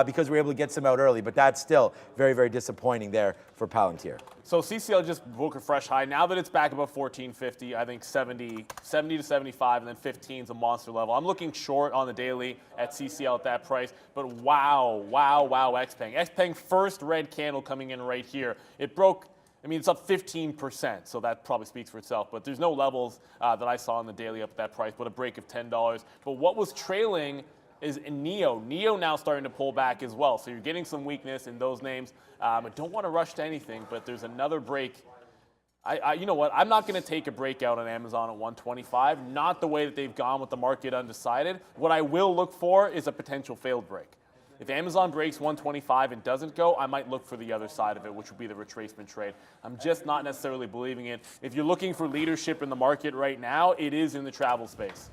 because we were able to get some out early, but that's still very, very disappointing there for Palantir. So CCL just broke a fresh high. Now that it's back above 1450, I think 70 to 75, and then 15 is a monster level. I'm looking short on the daily at CCL at that price, but wow, XPeng. XPeng first red candle coming in right here. It broke, it's up 15%, so that probably speaks for itself, but there's no levels that I saw on the daily up at that price, but a break of $10. But what was trailing is NEO. NEO now starting to pull back as well. So you're getting some weakness in those names. I don't want to rush to anything, but there's another break. You know what? I'm not going to take a breakout on Amazon at 125. Not the way that they've gone with the market undecided. What I will look for is a potential failed break. If Amazon breaks 125 and doesn't go, I might look for the other side of it, which would be the retracement trade. I'm just not necessarily believing it. If you're looking for leadership in the market right now, it is in the travel space.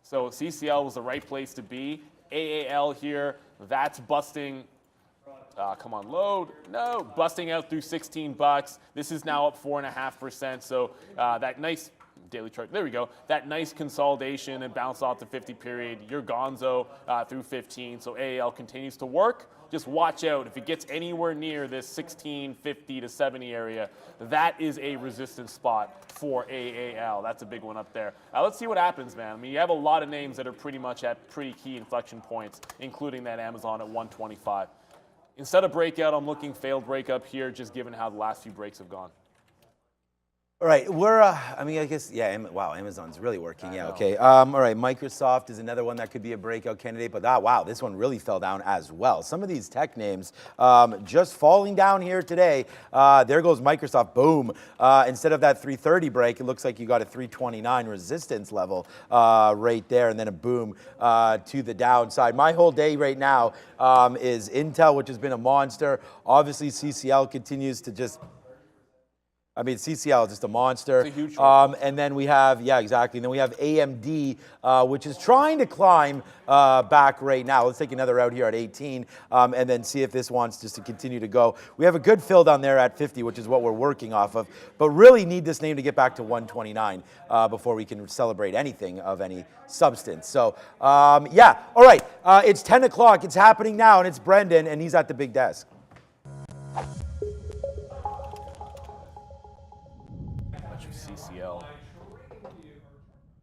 So CCL was the right place to be. AAL here, that's busting. Come on, load. No, busting out through 16 bucks. This is now up 4.5%. So that nice daily chart, there we go. That nice consolidation and bounce off the 50 period. You're gonzo through 15. So AAL continues to work. Just watch out if it gets anywhere near this 1650 to 70 area. That is a resistance spot for AAL. That's a big one up there. Let's see what happens, man. You have a lot of names that are pretty much at pretty key inflection points, including that Amazon at 125. Instead of breakout, I'm looking failed breakup here, just given how the last few breaks have gone. All right, we're, I guess, yeah, wow, Amazon's really working, yeah, okay. All right, Microsoft is another one that could be a breakout candidate, but wow, this one really fell down as well. Some of these tech names just falling down here today. There goes Microsoft, boom. Instead of that 330 break, it looks like you got a 329 resistance level right there, and then a boom to the downside. My whole day right now is Intel, which has been a monster. Obviously, CCL continues to just... CCL is just a monster. It's a huge and then we have, yeah, exactly. And then we have AMD, which is trying to climb back right now. Let's take another out here at 18 and then see if this wants just to continue to go. We have a good fill down there at 50, which is what we're working off of, but really need this name to get back to 129 before we can celebrate anything of any substance. So, yeah, all right. It's 10 o'clock. It's happening now, and it's Brendan, and he's at the big desk. CCL.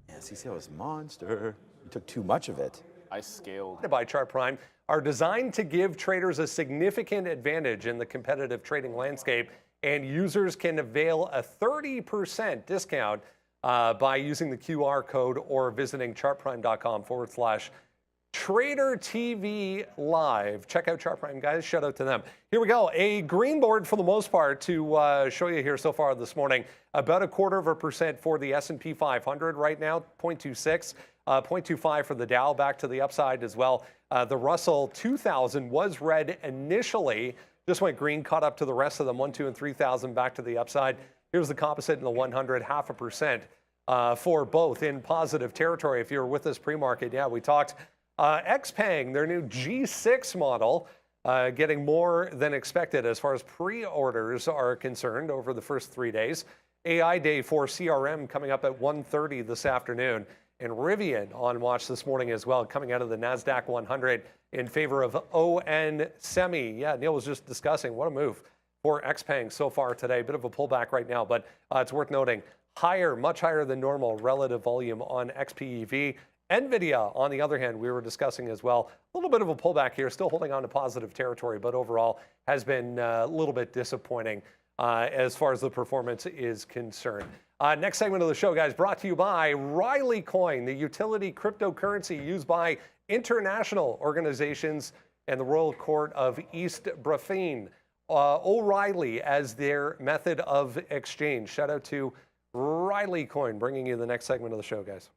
Yeah, CCL is a monster. You took too much of it. I scaled. By Chart Prime are designed to give traders a significant advantage in the competitive trading landscape, and users can avail a 30% discount by using the QR code or visiting chartprime.com/TraderTV.live. Check out Chart Prime, guys. Shout out to them. Here we go. A green board for the most part to show you here so far this morning. About 0.25% for the S&P 500 right now, 0.26, 0.25 for the Dow, back to the upside as well. The Russell 2000 was red initially, just went green, caught up to the rest of them, 1, 2, and 3,000 back to the upside. Here's the composite in the 100, 0.5% for both in positive territory. If you were with us pre-market, yeah, we talked XPeng, their new G6 model, getting more than expected as far as pre-orders are concerned over the first 3 days. AI day for CRM coming up at 1:30 this afternoon. And Rivian on watch this morning as well, coming out of the NASDAQ 100 in favor of ON Semi. Yeah, Neil was just discussing what a move for XPeng so far today. Bit of a pullback right now, but it's worth noting higher, much higher than normal relative volume on XPEV. NVIDIA, on the other hand, we were discussing as well, a little bit of a pullback here, still holding on to positive territory, but overall has been a little bit disappointing as far as the performance is concerned. Next segment of the show, guys, brought to you by Riley Coin, the utility cryptocurrency used by international organizations and the Royal Court of East Refrain. O'Reilly as their method of exchange. Shout out to Riley Coin, bringing you the next segment of the show, guys.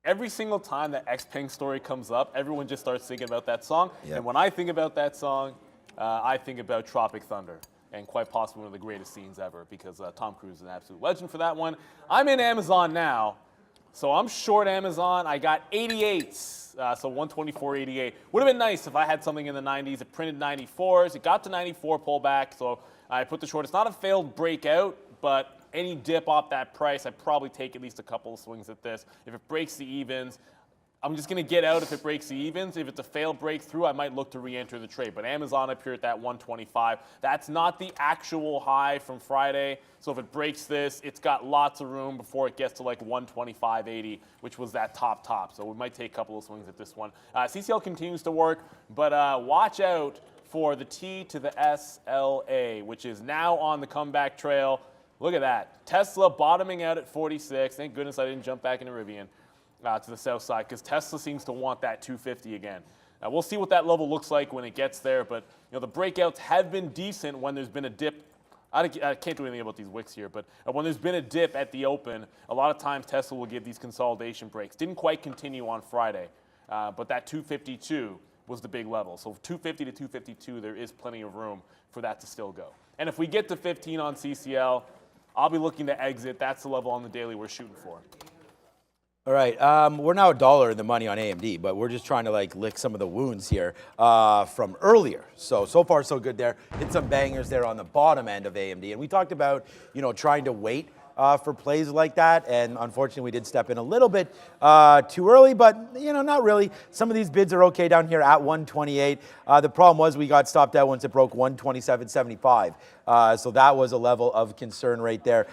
Every single time that Xpeng story comes up, everyone just starts thinking about that song. Yep. And when I think about that song, I think about Tropic Thunder, and quite possibly one of the greatest scenes ever, because Tom Cruise is an absolute legend for that one. I'm in Amazon now, so I'm short Amazon. I got 88s, so 124.88. Would have been nice if I had something in the 90s. It printed 94s. It got to 94 pullback, so I put the short. It's not a failed breakout, but any dip off that price, I'd probably take at least a couple of swings at this. If it breaks the evens, I'm just going to get out if it breaks the evens. If it's a failed breakthrough, I might look to re-enter the trade. But Amazon up here at that 125. That's not the actual high from Friday. So if it breaks this, it's got lots of room before it gets to like 125.80, which was that top. So we might take a couple of swings at this one. CCL continues to work, but watch out for the T to the SLA, which is now on the comeback trail. Look at that. Tesla bottoming out at 46. Thank goodness I didn't jump back into Rivian to the south side, because Tesla seems to want that 250 again. We'll see what that level looks like when it gets there, but the breakouts have been decent when there's been a dip. I can't do anything about these wicks here, but when there's been a dip at the open, a lot of times Tesla will give these consolidation breaks. Didn't quite continue on Friday, but that 252 was the big level. So 250 to 252, there is plenty of room for that to still go. And if we get to 15 on CCL, I'll be looking to exit. That's the level on the daily we're shooting for. All right, we're now $1 in the money on AMD, but we're just trying to lick some of the wounds here from earlier. So far so good there. Hit some bangers there on the bottom end of AMD, and we talked about trying to wait for plays like that, and unfortunately we did step in a little bit too early, but not really. Some of these bids are okay down here at 128. The problem was we got stopped out once it broke 127.75. So that was a level of concern right there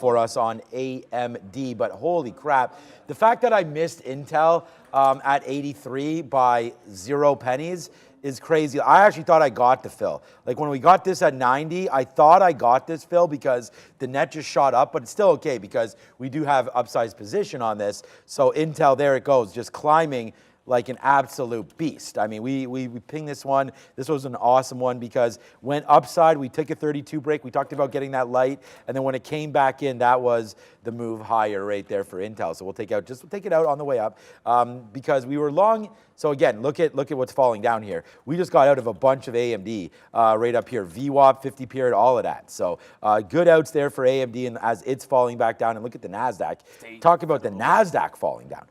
for us on AMD. But holy crap, the fact that I missed Intel at 83 by 0 pennies is crazy. I actually thought I got the fill. Like when we got this at 90, I thought I got this fill because the net just shot up, but it's still okay because we do have upsized position on this. So Intel, there it goes, just climbing like an absolute beast. I mean, we pinged this one. This was an awesome one because went upside. We took a 32 break. We talked about getting that light, and then when it came back in, that was the move higher right there for Intel. So we'll take it out on the way up because we were long. So again, look at what's falling down here. We just got out of a bunch of AMD right up here. VWAP, 50 period, all of that. So good outs there for AMD, and as it's falling back down, and look at the NASDAQ. Talk about the NASDAQ falling down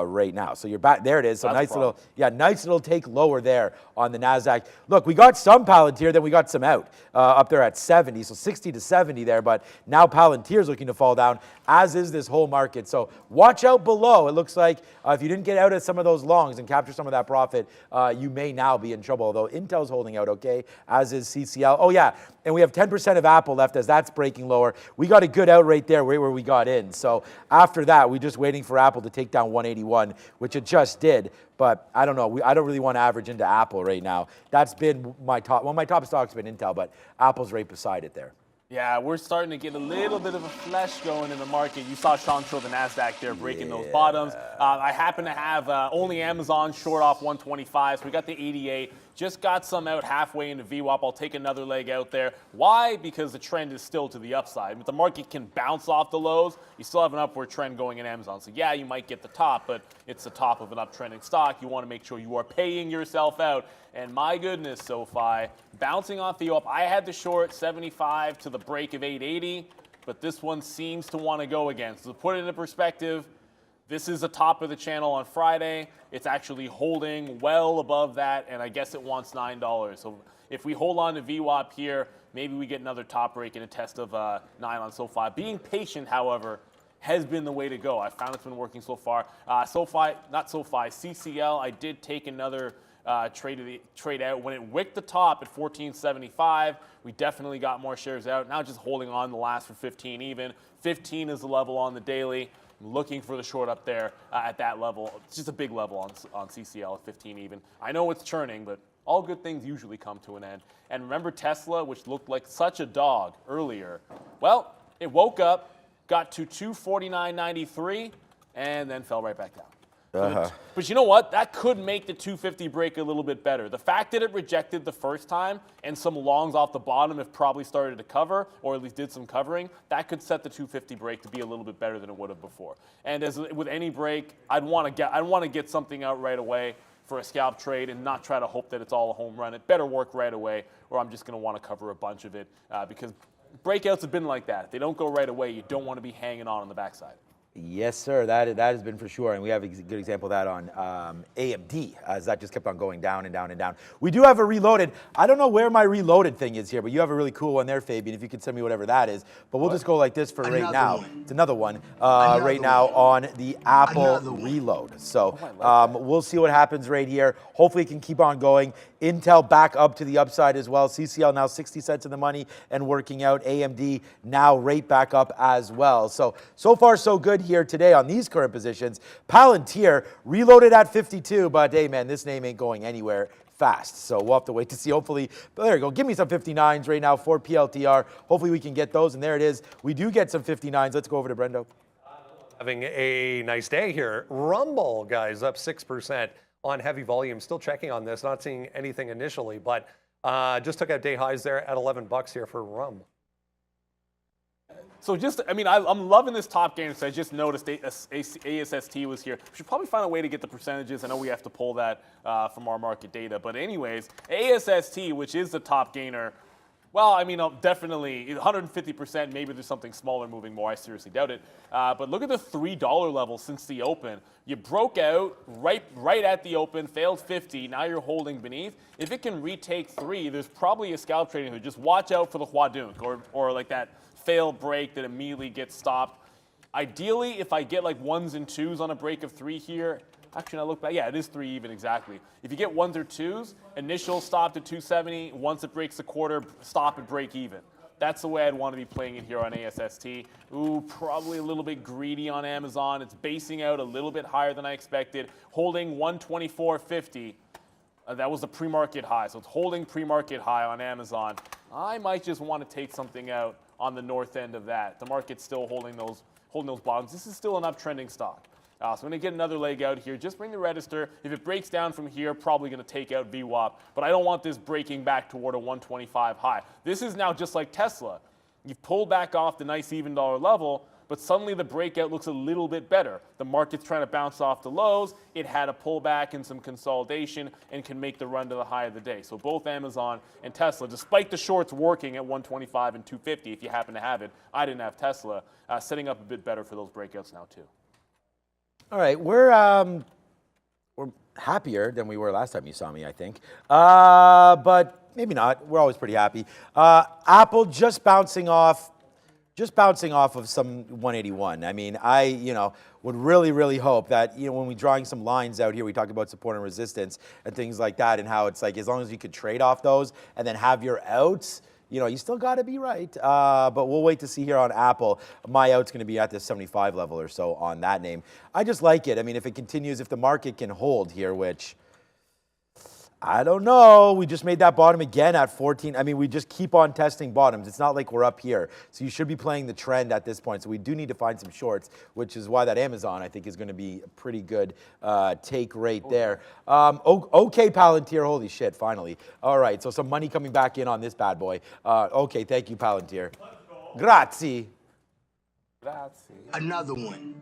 right now. So you're back, there it is. So nice little take lower there on the NASDAQ. Look, we got some Palantir, then we got some out up there at 70. So 60 to 70 there, but now Palantir's looking to fall down, as is this whole market. So watch out below. It looks like if you didn't get out of some of those longs and capture some of that profit, you may now be in trouble, although Intel's holding out okay, as is CCL. Oh yeah, and we have 10% of Apple left as that's breaking lower. We got a good out right there, right where we got in. So after that, we're just waiting for Apple to take down 181, which it just did. But I don't know. I don't really want to average into Apple right now. That's been my top. Well, my top stock's been Intel, but Apple's right beside it there. Yeah, we're starting to get a little bit of a flesh going in the market. You saw Sean show the NASDAQ there breaking those bottoms. I happen to have only Amazon short off 125, so we got the 88. Just got some out halfway into VWAP. I'll take another leg out there. Why? Because the trend is still to the upside. But the market can bounce off the lows. You still have an upward trend going in Amazon. So yeah, you might get the top, but it's the top of an uptrending stock. You want to make sure you are paying yourself out. And my goodness, SoFi, bouncing off the up. I had the short 75 to the break of 880, but this one seems to want to go again. So to put it into perspective, this is the top of the channel on Friday. It's actually holding well above that, and I guess it wants $9. So if we hold on to VWAP here, maybe we get another top break and a test of 9 on SoFi. Being patient, however, has been the way to go. I found it's been working so far. CCL, I did take another trade out. When it wicked the top at 14.75, we definitely got more shares out. Now just holding on the last for 15 even. 15 is the level on the daily. I'm looking for the short up there at that level. It's just a big level on CCL at 15 even. I know it's churning, but all good things usually come to an end. And remember Tesla, which looked like such a dog earlier. Well, it woke up, got to 249.93, and then fell right back down. But you know what? That could make the 250 break a little bit better. The fact that it rejected the first time and some longs off the bottom have probably started to cover, or at least did some covering, that could set the 250 break to be a little bit better than it would have before. And as with any break, I'd want to get something out right away for a scalp trade and not try to hope that it's all a home run. It better work right away, or I'm just going to want to cover a bunch of it because breakouts have been like that. If they don't go right away, you don't want to be hanging on the backside. Yes, sir. That has been for sure, and we have a good example of that on AMD, as that just kept on going down and down and down. We do have a reloaded. I don't know where my reloaded thing is here, but you have a really cool one there, Fabian. If you could send me whatever that is, but we'll just go like this for right now. It's another one right now on the Apple reload. So we'll see what happens right here. Hopefully, it can keep on going. Intel back up to the upside as well. CCL now 60 cents in the money and working out. AMD now right back up as well. So far so good here today on these current positions. Palantir reloaded at 52, but hey man, this name ain't going anywhere fast. So we'll have to wait to see. Hopefully, but there you go. Give me some 59s right now for PLTR. Hopefully we can get those, and there it is. We do get some 59s. Let's go over to Brendo. Having a nice day here. Rumble, guys, up 6% on heavy volume. Still checking on this, not seeing anything initially, but just took out day highs there at $11 here for Rum. So I'm loving this top game. So I just noticed ASST was here. We should probably find a way to get the percentages. I know we have to pull that from our market data. But anyways, ASST, which is the top gainer, well, definitely 150%. Maybe there's something smaller moving more. I seriously doubt it. But look at the $3 level since the open. You broke out right at the open, failed 50. Now you're holding beneath. If it can retake 3, there's probably a scalp trading who just watch out for the Huadunk or like that failed break that immediately gets stopped. Ideally, if I get like 1s and 2s on a break of 3 here, actually, I look back. Yeah, it is 3 even exactly. If you get 1s or 2s, initial stop to 270. Once it breaks a quarter, stop and break even. That's the way I'd want to be playing it here on ASST. Ooh, probably a little bit greedy on Amazon. It's basing out a little bit higher than I expected. Holding 124.50. That was the pre-market high. So it's holding pre-market high on Amazon. I might just want to take something out on the north end of that. The market's still holding those bottoms. This is still an uptrending stock. So I'm going to get another leg out here. Just bring the register. If it breaks down from here, probably going to take out VWAP. But I don't want this breaking back toward a 125 high. This is now just like Tesla. You've pulled back off the nice even dollar level, but suddenly the breakout looks a little bit better. The market's trying to bounce off the lows. It had a pullback and some consolidation and can make the run to the high of the day. So both Amazon and Tesla, despite the shorts working at 125 and 250, if you happen to have it, I didn't have Tesla, setting up a bit better for those breakouts now too. All right, we're happier than we were last time you saw me, I think. But maybe not. We're always pretty happy. Apple just bouncing off of some 181. I would really hope that, when we're drawing some lines out here, we talked about support and resistance and things like that, and how it's like, as long as you could trade off those and then have your outs, you still got to be right. But we'll wait to see here on Apple. My out's going to be at this 75 level or so on that name. I just like it. If it continues, if the market can hold here, which I don't know. We just made that bottom again at 14. We just keep on testing bottoms. It's not like we're up here. So you should be playing the trend at this point. So we do need to find some shorts, which is why that Amazon, I think, is going to be a pretty good take right there. Okay, Palantir. Holy shit, finally. All right, so some money coming back in on this bad boy. Okay, thank you, Palantir. Grazie. Another one.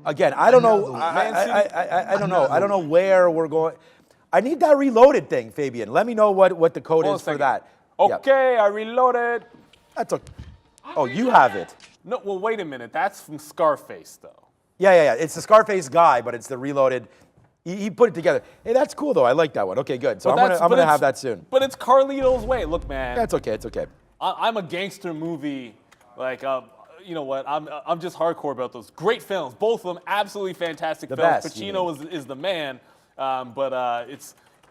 Again, I don't know. I don't know. I don't know where we're going. I need that reloaded thing, Fabian. Let me know what the code is for that. Okay, I reloaded. That's okay. Oh, you have it. No, well, wait a minute. That's from Scarface, though. Yeah. It's the Scarface guy, but it's the reloaded. He put it together. Hey, that's cool, though. I like that one. Okay, good. So I'm gonna have that soon. But it's Carlito's way. Look, man. That's okay. It's okay. I'm a gangster movie. You know what? I'm just hardcore about those. Great films. Both of them absolutely fantastic films. Best, Pacino is the man. But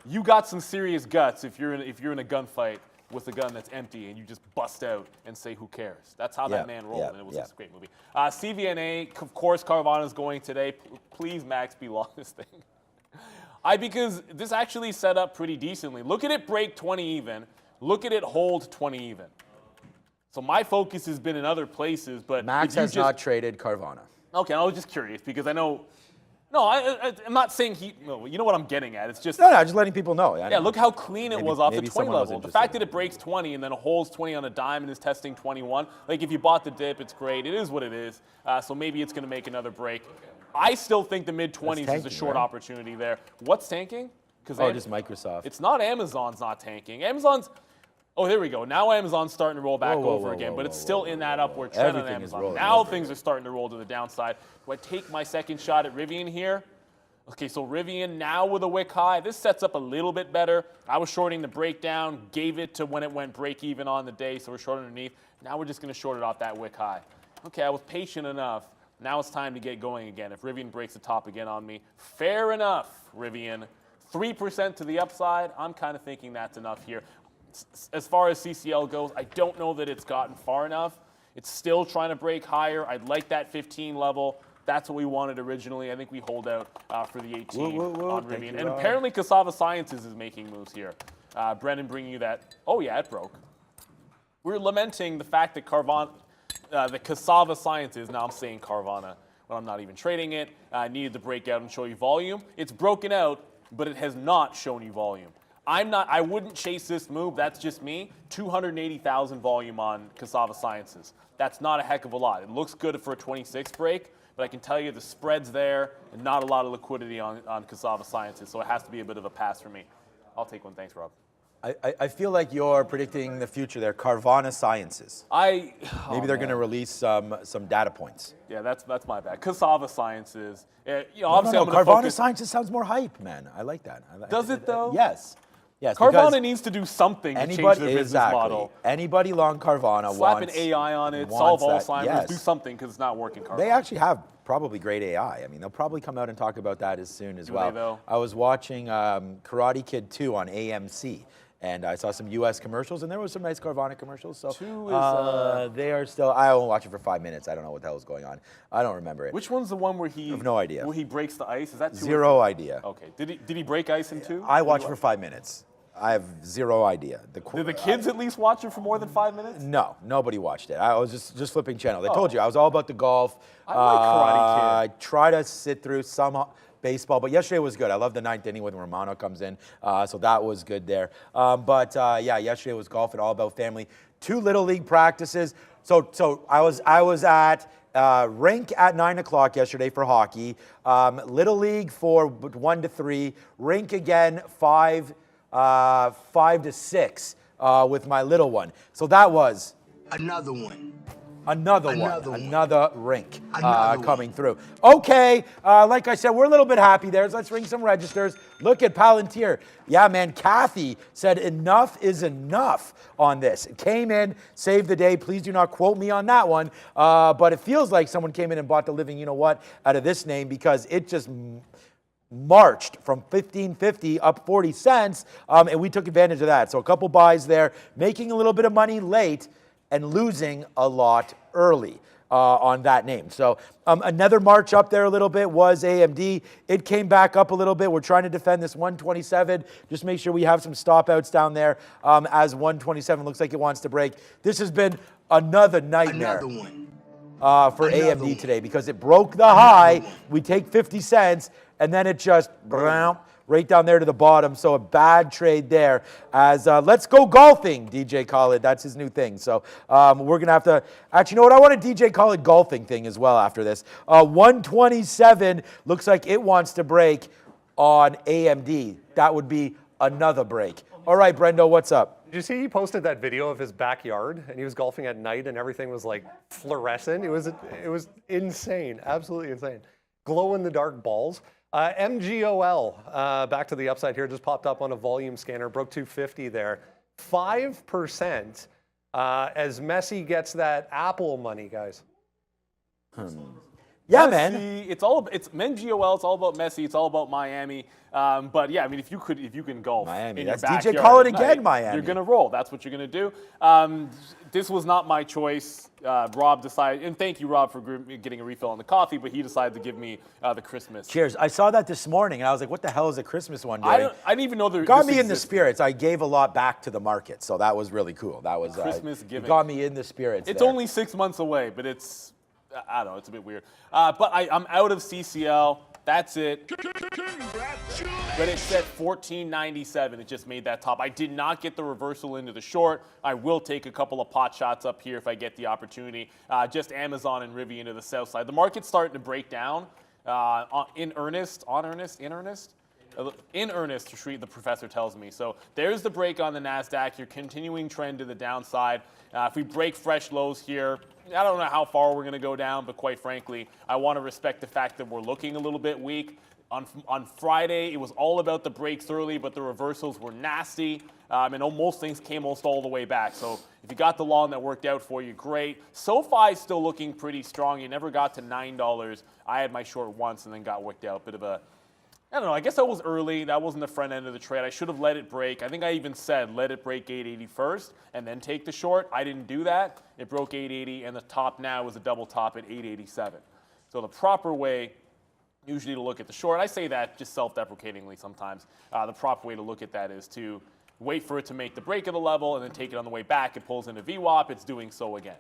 you got some serious guts if you're in a gunfight. with a gun that's empty and you just bust out and say, who cares? That's how that man rolled, and it was a great movie. CVNA, of course, Carvana's going today. Please, Max, be long this thing. Because this actually set up pretty decently. Look at it break 20 even. Look at it hold 20 even. So my focus has been in other places, but Max has not traded Carvana. Okay, I was just curious because I know. No, I'm not saying he. No, you know what I'm getting at. It's just. No, just letting people know. Yeah, look how clean it was off the 20 someone was level. The fact that it breaks 20 and then holds 20 on a dime and is testing 21. Like if you bought the dip, it's great. It is what it is. So maybe it's going to make another break. I still think the mid-20s is a short opportunity there. What's tanking? Just Microsoft. It's not Amazon's not tanking. Amazon's. Oh, there we go. Now Amazon's starting to roll back over again, but it's still in that upward trend on Amazon. Now things are starting to roll to the downside. Do I take my second shot at Rivian here? Okay, so Rivian now with a wick high. This sets up a little bit better. I was shorting the breakdown, gave it to when it went break even on the day, so we're short underneath. Now we're just going to short it off that wick high. Okay, I was patient enough. Now it's time to get going again. If Rivian breaks the top again on me, fair enough, Rivian. 3% to the upside, I'm kind of thinking that's enough here. As far as CCL goes, I don't know that it's gotten far enough. It's still trying to break higher. I'd like that 15 level. That's what we wanted originally. I think we hold out for the 18 on Rivian. And apparently Cassava Sciences is making moves here. Brendan bringing you that. Oh, yeah, it broke. We're lamenting the fact that the Cassava Sciences, now I'm saying Carvana when I'm not even trading it, needed to break out and show you volume. It's broken out, but it has not shown you volume. I wouldn't chase this move. That's just me. 280,000 volume on Cassava Sciences. That's not a heck of a lot. It looks good for a 26 break, but I can tell you the spread's there and not a lot of liquidity on Cassava Sciences, so it has to be a bit of a pass for me. I'll take one. Thanks, Rob. I feel like you're predicting the future there. Carvana Sciences. Maybe they're going to release some data points. Yeah, that's my bad. Cassava Sciences. Obviously, Carvana Sciences sounds more hype, man. I like that. Does it though? Yes. Yes. Carvana needs to do something to change their business model. Anybody long Carvana slap an AI on it, solve Alzheimer's, do something because it's not working. Carvana. They actually have probably great AI. I mean, they'll probably come out and talk about that as soon as well. They, though? I was watching Karate Kid 2 on AMC. And I saw some U.S. commercials, and there was some nice Carvana commercials. So they are still. I only watched it for 5 minutes. I don't know what the hell is going on. I don't remember it. Which one's the one where he? I have no idea. Where he breaks the ice? Is that 2 Zero idea. Okay. Did he break ice in 2? I watched for 5 minutes. I have zero idea. Did the kids at least watch it for more than 5 minutes? No, nobody watched it. I was just flipping channels. I told you I was all about the golf. I like Karate Kid. I try to sit through some baseball, but yesterday was good. I love the ninth inning when Romano comes in, so that was good there. Yeah, yesterday was golf and all about family. 2 Little League practices. So I was at rink at 9 o'clock yesterday for hockey. Little League for 1 to 3. Rink again 5 to 6 with my little one. So that was another one. Another rink coming through. Okay, like I said, we're a little bit happy there. Let's ring some registers. Look at Palantir. Yeah, man, Kathy said enough is enough on this. It came in, saved the day. Please do not quote me on that one. But it feels like someone came in and bought the living, you know what, out of this name because it just marched from $15.50 up 40 cents, and we took advantage of that. So a couple buys there, making a little bit of money late, and losing a lot early on that name. So another march up there a little bit was AMD. It came back up a little bit. We're trying to defend this 127. Just make sure we have some stop outs down there as 127 looks like it wants to break. This has been another nightmare for AMD today because it broke the high. We take 50 cents and then it just right down there to the bottom. So a bad trade there. As let's go golfing, DJ Khaled. That's his new thing. So we're going to have to, actually, you know what? I want a DJ Khaled golfing thing as well after this. 127 looks like it wants to break on AMD. That would be another break. All right, Brendo, what's up? Did you see he posted that video of his backyard and he was golfing at night and everything was like fluorescent? It was insane, absolutely insane. Glow in the dark balls. MGOL, back to the upside here, just popped up on a volume scanner, broke 250 there. 5% as Messi gets that Apple money, guys. Yeah, Messi, man. It's MenGOL. It's all about Messi. It's all about Miami. But yeah, I mean, if you can golf Miami, in that's your DJ backyard Call it at again, night, Miami. you're gonna roll. That's what you're gonna do. This was not my choice. Rob decided, and thank you, Rob, for getting a refill on the coffee. But he decided to give me the Christmas. Cheers. I saw that this morning, and I was like, what the hell is a Christmas one doing? I didn't even know there got this me in the existed. spirits. I gave a lot back to the market, so that was really cool. That was Christmas giving. Got me in the spirits. It's there. only 6 months away, but I don't know, it's a bit weird. But I'm out of CCL. That's it. But it's at 14.97. It just made that top. I did not get the reversal into the short. I will take a couple of pot shots up here if I get the opportunity. Just Amazon and Rivian into the south side. The market's starting to break down in earnest, the professor tells me. So there's the break on the NASDAQ, your continuing trend to the downside. If we break fresh lows here, I don't know how far we're going to go down, but quite frankly, I want to respect the fact that we're looking a little bit weak. On Friday, it was all about the breaks early, but the reversals were nasty, and most things came almost all the way back. So if you got the long that worked out for you, great. SoFi still looking pretty strong. You never got to $9. I had my short once and then got worked out. Bit of a I don't know. I guess I was early. That wasn't the front end of the trade. I should have let it break. I think I even said let it break 880 first and then take the short. I didn't do that. It broke 880, and the top now is a double top at 887. So the proper way usually to look at the short, I say that just self-deprecatingly sometimes, the proper way to look at that is to wait for it to make the break of the level and then take it on the way back. It pulls into VWAP. It's doing so again.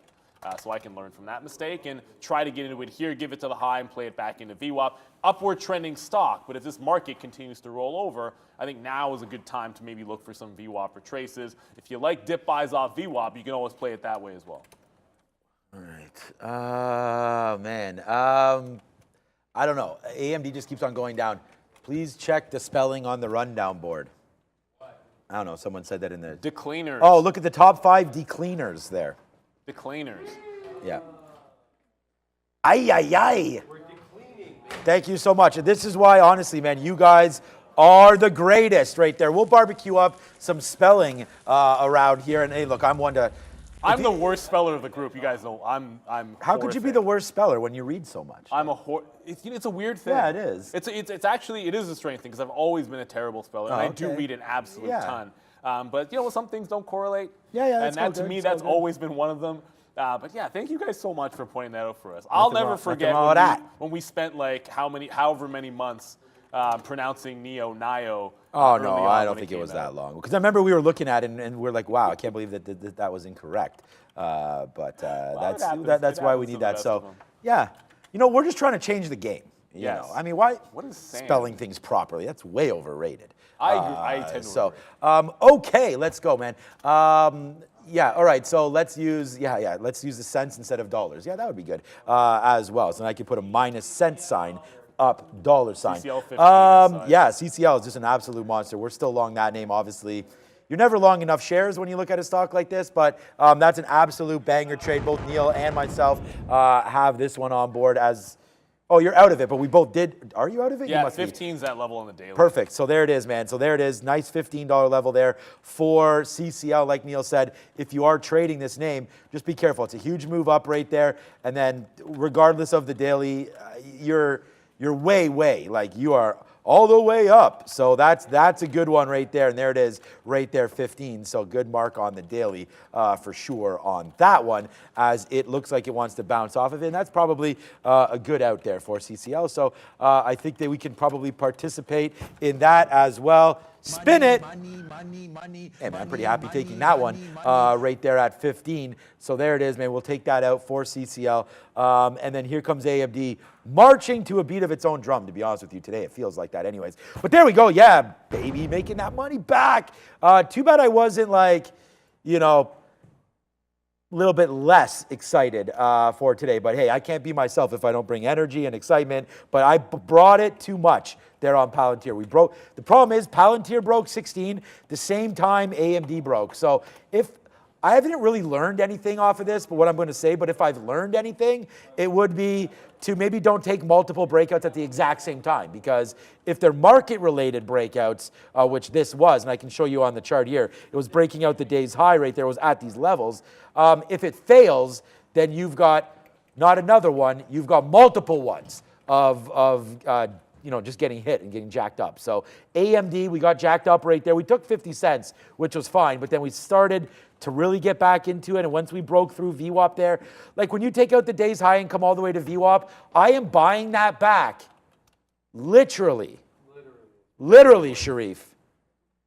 So I can learn from that mistake and try to get into it here, give it to the high, and play it back into VWAP. Upward trending stock, but if this market continues to roll over, I think now is a good time to maybe look for some VWAP retraces. If you like dip buys off VWAP, you can always play it that way as well. All right. Man. I don't know. AMD just keeps on going down. Please check the spelling on the rundown board. I don't know. Someone said that in the... Decleaners. Oh, look at the top 5 decleaners there. Decleaners. Yeah. Ay, ay, ay. Thank you so much. And this is why, honestly, man, you guys are the greatest right there. We'll barbecue up some spelling around here. And hey, look, I'm one to... I'm the worst speller of the group. You guys know I'm How could you be the worst speller when you read so much? I'm a it's a weird thing. Yeah, it is. It's actually a strange thing because I've always been a terrible speller, and I do read an absolute ton. But you know, some things don't correlate. Yeah, and that to me, that's always been one of them. But yeah, thank you guys so much for pointing that out for us. I'll never forget when we spent like however many months pronouncing Nio. Oh no, I don't think it was that long. Because I remember we were looking at it and we're like, wow, I can't believe that was incorrect. That's why we need that. So yeah, you know, we're just trying to change the game. You know, I mean, what is spelling things properly? That's way overrated. I agree. I tend to agree. Okay, let's go, man. Yeah, all right, so let's use the cents instead of dollars. Yeah, that would be good as well. So then I could put a minus cent sign up dollar sign. CCL 15 yeah, CCL is just an absolute monster. We're still long that name, obviously. You're never long enough shares when you look at a stock like this, but that's an absolute banger trade. Both Neil and myself have this one on board as... Oh, you're out of it, but we both did. Are you out of it? Yeah, you must 15's that level on the daily. Perfect. So there it is, man. So there it is. Nice $15 level there for CCL. Like Neil said, if you are trading this name, just be careful. It's a huge move up right there. And then regardless of the daily, you're way, like you are all the way up. So that's a good one right there. And there it is right there, 15. So good mark on the daily for sure on that one, as it looks like it wants to bounce off of it. And that's probably a good out there for CCL. So I think that we can probably participate in that as well. Spin it. Hey, man, I'm pretty happy taking that one right there at 15. So there it is, man. We'll take that out for CCL. And then here comes AMD marching to a beat of its own drum, to be honest with you. Today it feels like that anyways. But there we go. Yeah, baby, making that money back. Too bad I wasn't like, you know, a little bit less excited for today. But hey, I can't be myself if I don't bring energy and excitement. But I brought it too much there on Palantir. The problem is Palantir broke 16 the same time AMD broke. So if I haven't really learned anything off of this, but what I'm going to say, but if I've learned anything, it would be to maybe don't take multiple breakouts at the exact same time, because if they're market-related breakouts, which this was, and I can show you on the chart here, it was breaking out the day's high right there, it was at these levels. If it fails, then you've got not another one. You've got multiple ones of just getting hit and getting jacked up. So AMD, we got jacked up right there. We took 50 cents, which was fine, but then we started to really get back into it. And once we broke through VWAP there, like when you take out the day's high and come all the way to VWAP, I am buying that back. Literally, Sharif.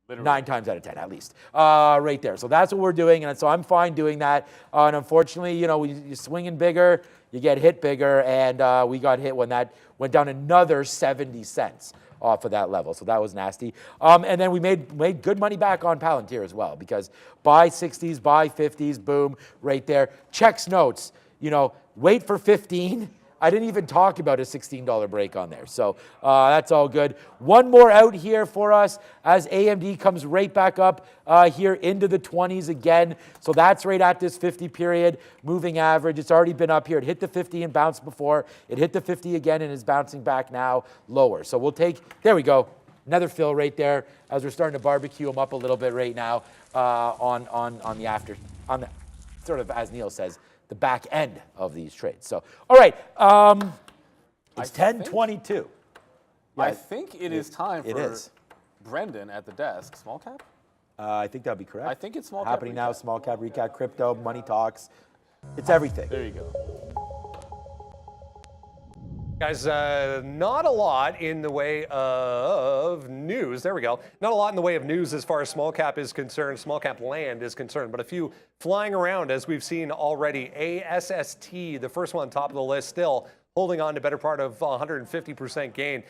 Literally. 9 times out of 10, at least, right there. So that's what we're doing, and so I'm fine doing that. And unfortunately, you're swinging bigger, you get hit bigger, and we got hit when that went down another 70 cents off of that level. So that was nasty. And then we made good money back on Palantir as well, because buy 60s, buy 50s, boom, right there. Checks notes, wait for 15. I didn't even talk about a $16 break on there. So that's all good. One more out here for us as AMD comes right back up here into the 20s again. So that's right at this 50 period moving average. It's already been up here. It hit the 50 and bounced before. It hit the 50 again and is bouncing back now lower. So we'll take, there we go. Another fill right there as we're starting to barbecue them up a little bit right now on the sort of, as Neil says, the back end of these trades. So, all right, it's 10:22. I think it is time for Brendan at the desk. Small cap? I think that'd be correct. I think it's small cap. Happening now, small cap, recap, crypto, money talks. It's everything. There you go. Guys, not a lot in the way of news. There we go. Not a lot in the way of news as far as small cap is concerned, small cap land is concerned, but a few flying around as we've seen already. ASST, the first one top of the list, still holding on to better part of 150% gain.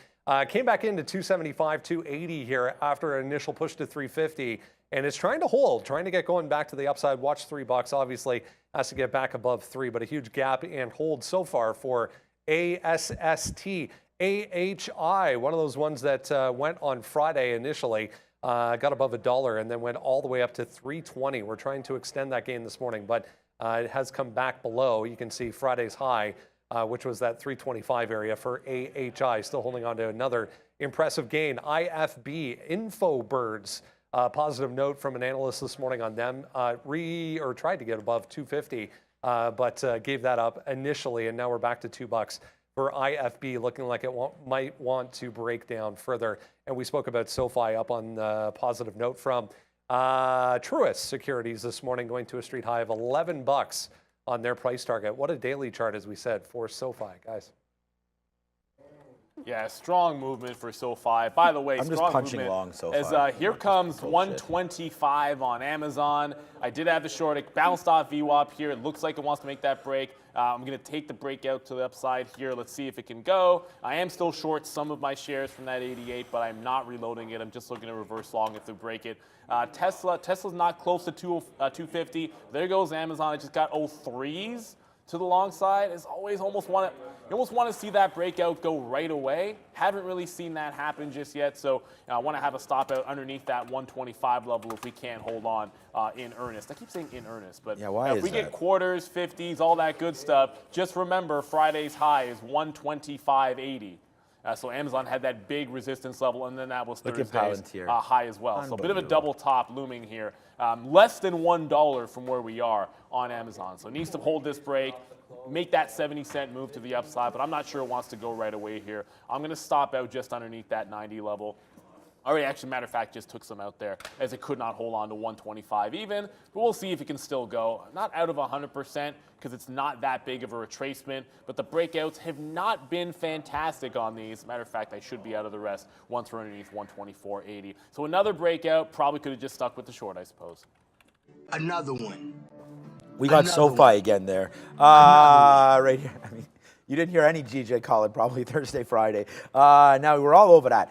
Came back into 275, 280 here after an initial push to 350. And it's trying to hold, trying to get going back to the upside. Watch $3, obviously, has to get back above 3, but a huge gap and hold so far for ASST. AHI, one of those ones that went on Friday initially, got above $1 and then went all the way up to 320. We're trying to extend that gain this morning, but it has come back below. You can see Friday's high, which was that 325 area for AHI, still holding on to another impressive gain. IFB, Infobirds, positive note from an analyst this morning on them, tried to get above 250. But gave that up initially, and now we're back to $2 for IFB, looking like it might want to break down further. And we spoke about SoFi up on the positive note from Truist Securities this morning, going to a street high of $11 on their price target. What a daily chart, as we said, for SoFi, guys. Yeah, strong movement for SoFi. By the way, I'm just punching long SoFi. As here comes 125 on Amazon. I did have the short. It bounced off VWAP here. It looks like it wants to make that break. I'm going to take the breakout to the upside here. Let's see if it can go. I am still short some of my shares from that 88, but I'm not reloading it. I'm just looking to reverse long if they break it. Tesla's not close to 250. There goes Amazon. I just got 03s to the long side. It's always you almost want to see that breakout go right away. Haven't really seen that happen just yet, so I want to have a stop out underneath that 125 level if we can't hold on in earnest. I keep saying in earnest, but if we get quarters, 50s, all that good stuff, just remember Friday's high is 125.80. So Amazon had that big resistance level, and then that was Thursday's high as well. So a bit of a double top looming here. Less than $1 from where we are on Amazon. So it needs to hold this break, make that 70-cent move to the upside, but I'm not sure it wants to go right away here. I'm going to stop out just underneath that 90 level. Already, actually, matter of fact, just took some out there as it could not hold on to 125 even. But we'll see if it can still go. Not out of 100% because it's not that big of a retracement. But the breakouts have not been fantastic on these. Matter of fact, I should be out of the rest once we're underneath 124.80. So another breakout. Probably could have just stuck with the short, I suppose. Another one. We got SoFi again there. Right here. I mean, you didn't hear any GJ call it probably Thursday, Friday. Now we're all over that.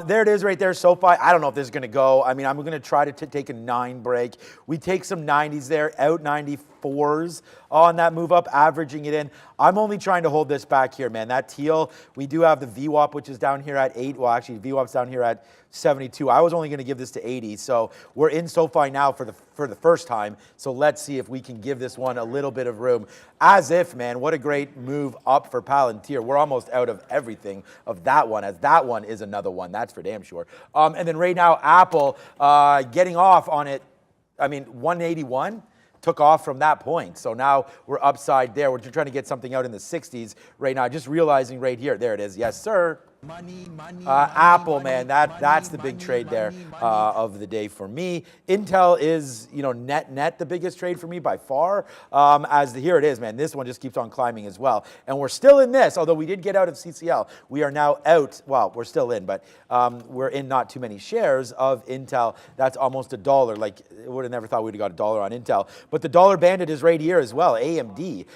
There it is right there, SoFi. I don't know if this is going to go. I mean, I'm going to try to take a 9 break. We take some 90s there, out 94s on that move up, averaging it in. I'm only trying to hold this back here, man. That teal, we do have the VWAP, which is down here at 8. Well, actually, VWAP's down here at 72. I was only going to give this to 80. So we're in SoFi now for the first time. So let's see if we can give this one a little bit of room. As if, man, what a great move up for Palantir. We're almost out of everything of that one, as that one is another one. That's for damn sure. And then right now, Apple getting off on it. I mean, 181. took off from that point. So now we're upside there. We're trying to get something out in the 60s right now. Just realizing right here, there it is. Yes, sir. Apple, man, that's the big trade there of the day for me. Intel is, net the biggest trade for me by far. Here it is, man. This one just keeps on climbing as well. And we're still in this, although we did get out of CCL. We are now out. Well, we're still in, but we're in not too many shares of Intel. That's almost $1. Like, I would have never thought we'd have got $1 on Intel. But the dollar bandit is right here as well. AMD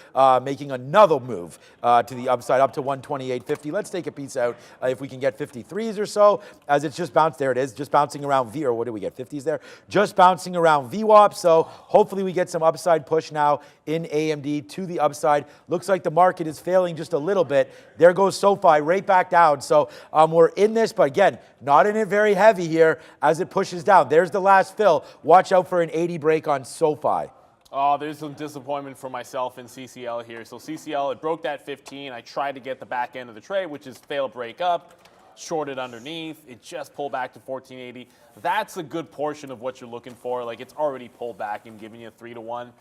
making another move to the upside, up to 128.50. Let's take a piece out. If we can get 53s or so, as it's just bounced, there it is, just bouncing around V, or what did we get, 50s there? Just bouncing around VWAP, so hopefully we get some upside push now in AMD to the upside. Looks like the market is failing just a little bit. There goes SoFi right back down, so we're in this, but again, not in it very heavy here as it pushes down. There's the last fill. Watch out for an 80 break on SoFi. Oh, there's some disappointment for myself in CCL here. So CCL, it broke that 15. I tried to get the back end of the trade, which is fail break up, shorted underneath. It just pulled back to 1480. That's a good portion of what you're looking for. Like, it's already pulled back and giving you a 3-to-1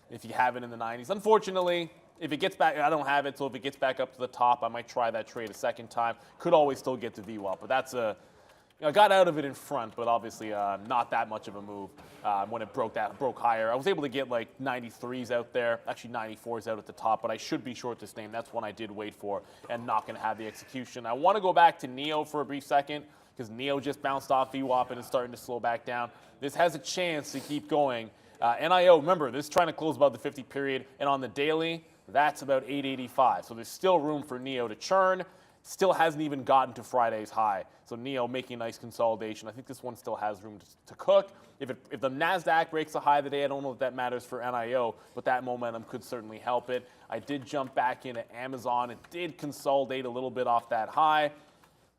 if you have it in the 90s. Unfortunately, if it gets back, I don't have it, so if it gets back up to the top, I might try that trade a second time. Could always still get to VWAP, but that's I got out of it in front, but obviously not that much of a move when it broke higher. I was able to get like 93s out there, actually 94s out at the top, but I should be short this name. That's one I did wait for and not going to have the execution. I want to go back to NEO for a brief second because NEO just bounced off VWAP and is starting to slow back down. This has a chance to keep going. NIO, remember, this is trying to close above the 50 period, and on the daily, that's about 885. So there's still room for NEO to churn. Still hasn't even gotten to Friday's high. So NEO making a nice consolidation. I think this one still has room to cook. If the NASDAQ breaks a high today, I don't know if that matters for NIO, but that momentum could certainly help it. I did jump back into Amazon. It did consolidate a little bit off that high.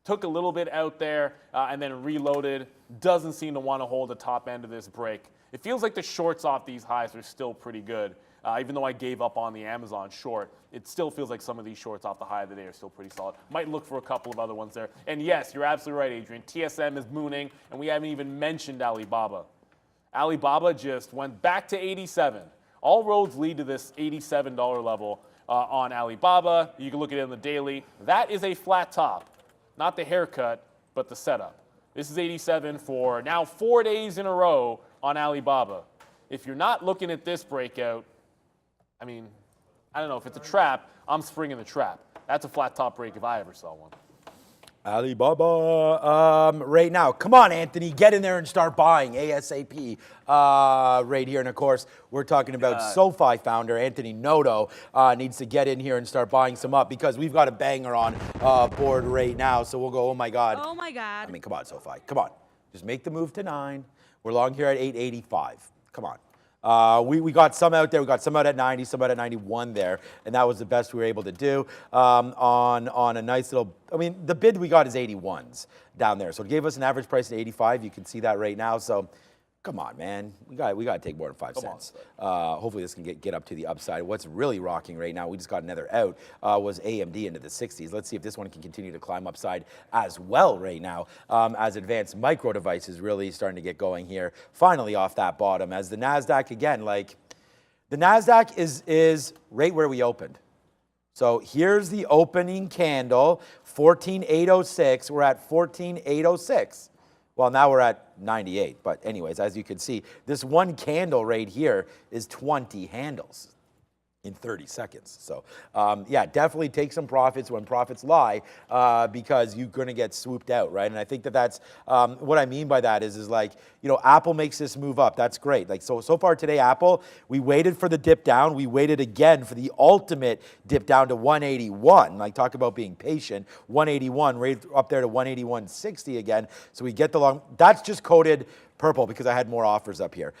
Took a little bit out there and then reloaded. Doesn't seem to want to hold the top end of this break. It feels like the shorts off these highs are still pretty good. Even though I gave up on the Amazon short, it still feels like some of these shorts off the high of the day are still pretty solid. Might look for a couple of other ones there. And yes, you're absolutely right, Adrian. TSM is mooning, and we haven't even mentioned Alibaba. Alibaba just went back to 87. All roads lead to this $87 level on Alibaba. You can look at it on the daily. That is a flat top. Not the haircut, but the setup. This is 87 for now 4 days in a row on Alibaba. If you're not looking at this breakout, I mean, I don't know if it's a trap. I'm springing the trap. That's a flat top break if I ever saw one. Alibaba right now. Come on, Anthony, get in there and start buying ASAP right here. And of course, we're talking about SoFi founder Anthony Noto needs to get in here and start buying some up because we've got a banger on board right now. So we'll go, oh my God. Oh my God. I mean, come on, SoFi. Come on. Just make the move to 9. We're long here at 885. Come on. We got some out there. We got some out at 90, some out at 91 there, and that was the best we were able to do on a nice little. I mean, the bid we got is 81s down there, so it gave us an average price of 85. You can see that right now. So, come on, man, we got to take more than 5 cents. Hopefully, this can get up to the upside. What's really rocking right now? We just got another out. Was AMD into the 60s. Let's see if this one can continue to climb upside as well right now. As advanced micro devices really starting to get going here. Finally off that bottom. As the NASDAQ again, like the NASDAQ is right where we opened. So here's the opening candle, 14,806. We're at 14,806. Well, now we're at 98, but anyways, as you can see, this one candle right here is 20 handles in 30 seconds. So, yeah, definitely take some profits when profits lie because you're going to get swooped out, right? And I think that's what I mean by that is like, Apple makes this move up. That's great. Like, so far today, Apple, we waited for the dip down. We waited again for the ultimate dip down to 181. Like, talk about being patient. 181, right up there to 181.60 again. So we get the long, that's just coded purple because I had more offers up here.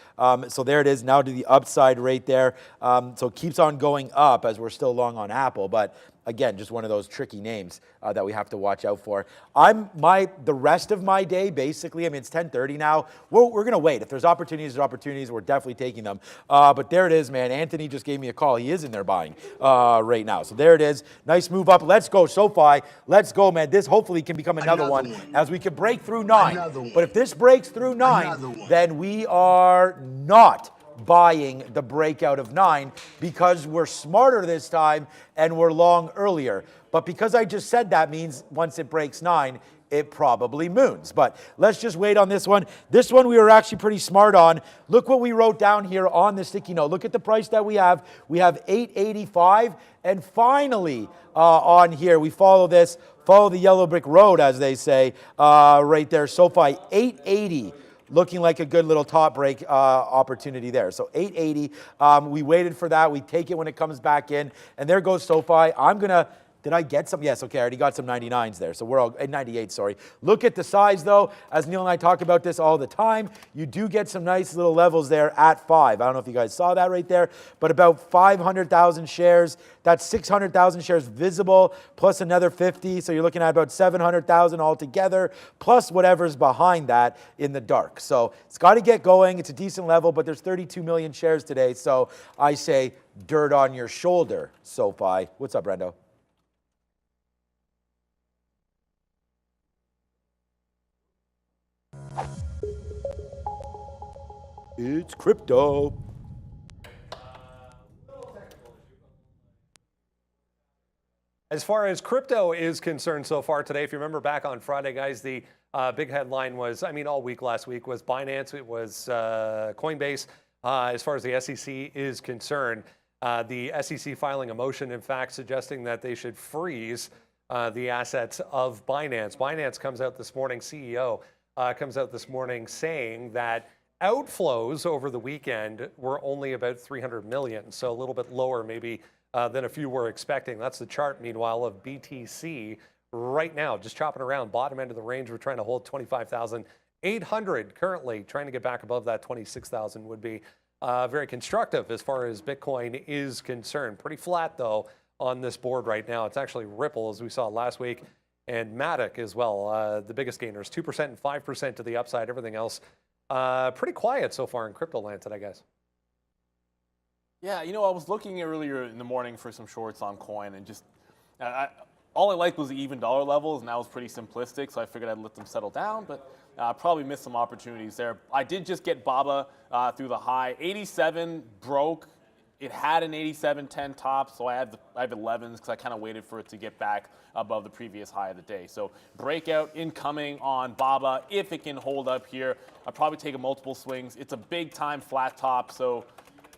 So there it is now to the upside right there. So it keeps on going up as we're still long on Apple, but again, just one of those tricky names that we have to watch out for. The rest of my day, basically, I mean, it's 10:30 now. We're going to wait. If there's opportunities, we're definitely taking them. But there it is, man. Anthony just gave me a call. He is in there buying right now. So there it is. Nice move up. Let's go, SoFi. Let's go, man. This hopefully can become another one as we can break through 9. But if this breaks through 9, then we are not buying the breakout of 9 because we're smarter this time and we're long earlier. But because I just said that means once it breaks 9, it probably moons. But let's just wait on this one. This one we were actually pretty smart on. Look what we wrote down here on the sticky note. Look at the price that we have. We have 885. And finally, on here, we follow this, follow the yellow brick road, as they say, right there. SoFi, 880. Looking like a good little top break opportunity there. So 880, we waited for that. We take it when it comes back in. And there goes SoFi. I'm going to... Did I get some? Yes, okay, I already got some 99s there. So we're all, 98, sorry. Look at the size though. As Neil and I talk about this all the time, you do get some nice little levels there at 5. I don't know if you guys saw that right there, but about 500,000 shares. That's 600,000 shares visible, plus another 50. So you're looking at about 700,000 altogether, plus whatever's behind that in the dark. So it's got to get going. It's a decent level, but there's 32 million shares today. So I say dirt on your shoulder, SoFi. What's up, Brendo? It's crypto. As far as crypto is concerned so far today, if you remember back on Friday, guys, the big headline was, I mean, all week last week was Binance, it was Coinbase. As far as the SEC is concerned, the SEC filing a motion, in fact, suggesting that they should freeze the assets of Binance. Binance comes out this morning, CEO comes out this morning saying that outflows over the weekend were only about 300 million, so a little bit lower maybe than a few were expecting. That's the chart, meanwhile, of BTC right now, just chopping around, bottom end of the range. We're trying to hold 25,800 currently, trying to get back above that 26,000 would be very constructive as far as Bitcoin is concerned. Pretty flat, though, on this board right now. It's actually Ripple, as we saw last week, and Matic as well, the biggest gainers, 2% and 5% to the upside. Everything else pretty quiet so far in crypto land today, guys. Yeah, you know, I was looking earlier in the morning for some shorts on coin, and just all I liked was the even dollar levels, and that was pretty simplistic, so I figured I'd let them settle down, but probably missed some opportunities there. I did just get BABA through the high. 87 broke. It had an 87.10 top, so I have 11s because I kind of waited for it to get back above the previous high of the day. So breakout incoming on BABA. If it can hold up here, I'll probably take a multiple swings. It's a big time flat top, so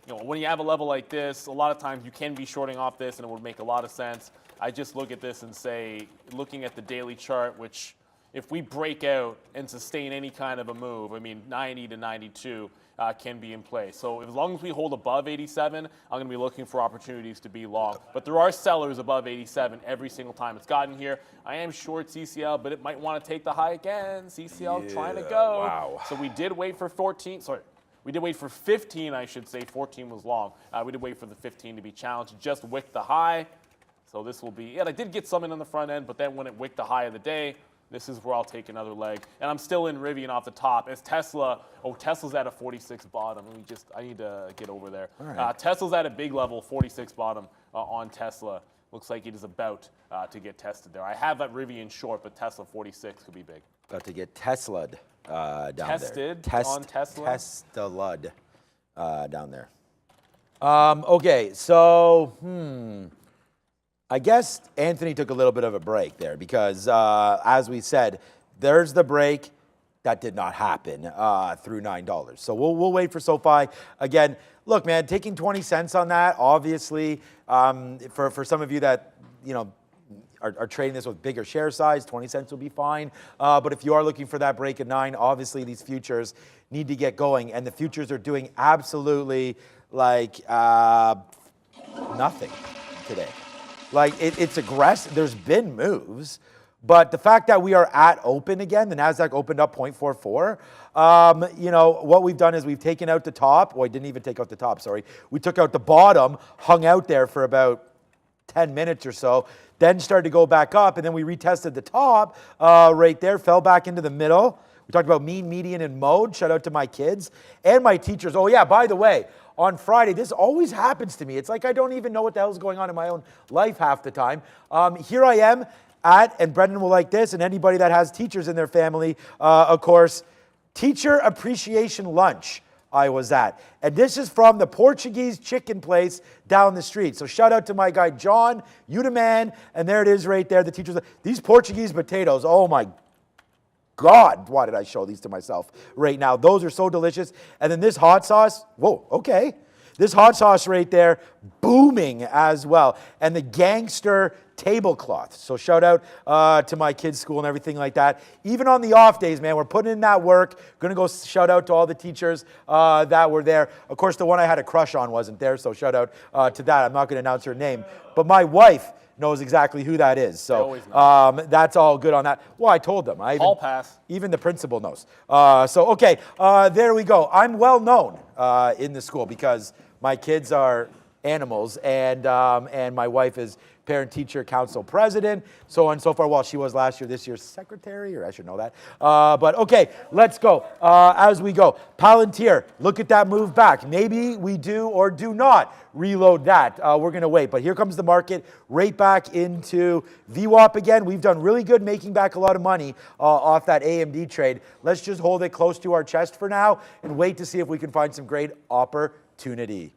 you know, when you have a level like this, a lot of times you can be shorting off this and it would make a lot of sense. I just look at this and say, looking at the daily chart, which if we break out and sustain any kind of a move, I mean 90 to 92 can be in play. So as long as we hold above 87, I'm going to be looking for opportunities to be long. But there are sellers above 87 every single time it's gotten here. I am short CCL, but it might want to take the high again. CCL trying to go. Wow. So we did wait for 14. Sorry. We did wait for 15, I should say. 14 was long. We did wait for the 15 to be challenged. Just wicked the high. So this will be it. I did get some in on the front end, but then when it wicked the high of the day, this is where I'll take another leg. And I'm still in Rivian off the top. As Tesla, Tesla's at a 46 bottom. I need to get over there. Right. Tesla's at a big level, 46 bottom on Tesla. Looks like it is about to get tested there. I have that Rivian short, but Tesla 46 could be big. Got to get Tesla'd down Tested there. on Tesla? Tesla'd down there. Okay, so, I guess Anthony took a little bit of a break there because, as we said, there's the break. That did not happen through $9. So we'll wait for SoFi. Again, look, man, taking 20 cents on that, obviously, for some of you that, you know, are trading this with bigger share size, 20 cents will be fine. But if you are looking for that break at 9, obviously these futures need to get going. And the futures are doing absolutely like nothing today. Like, it's aggressive. There's been moves, but the fact that we are at open again, the NASDAQ opened up 0.44. You know, what we've done is we've taken out the top. Well, I didn't even take out the top, sorry. We took out the bottom, hung out there for about 10 minutes or so, then started to go back up, and then we retested the top right there, fell back into the middle. We talked about mean, median, and mode. Shout out to my kids and my teachers. Oh, yeah, by the way, on Friday, this always happens to me. It's like I don't even know what the hell is going on in my own life half the time. Here I am and Brendan will like this, and anybody that has teachers in their family, of course, Teacher Appreciation Lunch. I was at. And this is from the Portuguese chicken place down the street. So shout out to my guy, John, you the man. And there it is right there. The teacher's, these Portuguese potatoes, oh my God, why did I show these to myself right now? Those are so delicious. And then this hot sauce, whoa, okay. This hot sauce right there, booming as well. And the gangster tablecloth. So shout out to my kids' school and everything like that. Even on the off days, man, we're putting in that work. Gonna go shout out to all the teachers that were there. Of course, the one I had a crush on wasn't there, so shout out to that. I'm not gonna announce her name. But my wife knows exactly who that is. So that's all good on that. Well, I told them. Hall pass. Even the principal knows. Okay, there we go. I'm well known in the school because my kids are animals, and my wife is parent-teacher council president, so on and so forth. Well, she was last year, this year's secretary, or I should know that. But okay, let's go. As we go, Palantir, look at that move back. Maybe we do or do not reload that. We're going to wait. But here comes the market right back into VWAP again. We've done really good making back a lot of money off that AMD trade. Let's just hold it close to our chest for now and wait to see if we can find some great opportunity.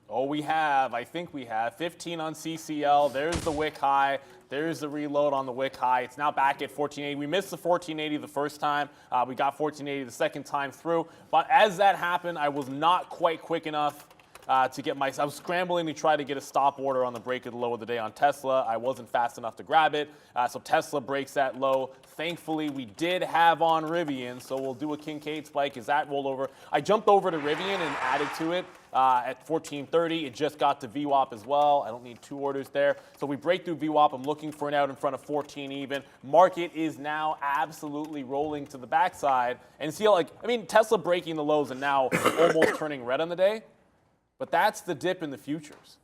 Oh, we have. I think we have. 15 on CCL. There's the wick high. There's the reload on the wick high. It's now back at 1480. We missed the 1480 the first time. We got 1480 the second time through. But as that happened, I was not quite quick enough to get I was scrambling to try to get a stop order on the break of the low of the day on Tesla. I wasn't fast enough to grab it. So Tesla breaks that low. Thankfully, we did have on Rivian, so we'll do a Kincaid spike as that rolled over. I jumped over to Rivian and added to it at 1430. It just got to VWAP as well. I don't need two orders there. So we break through VWAP. I'm looking for an out in front of 14 even. Market is now absolutely rolling to the backside. And see, Tesla breaking the lows and now almost turning red on the day. But that's the dip in the futures.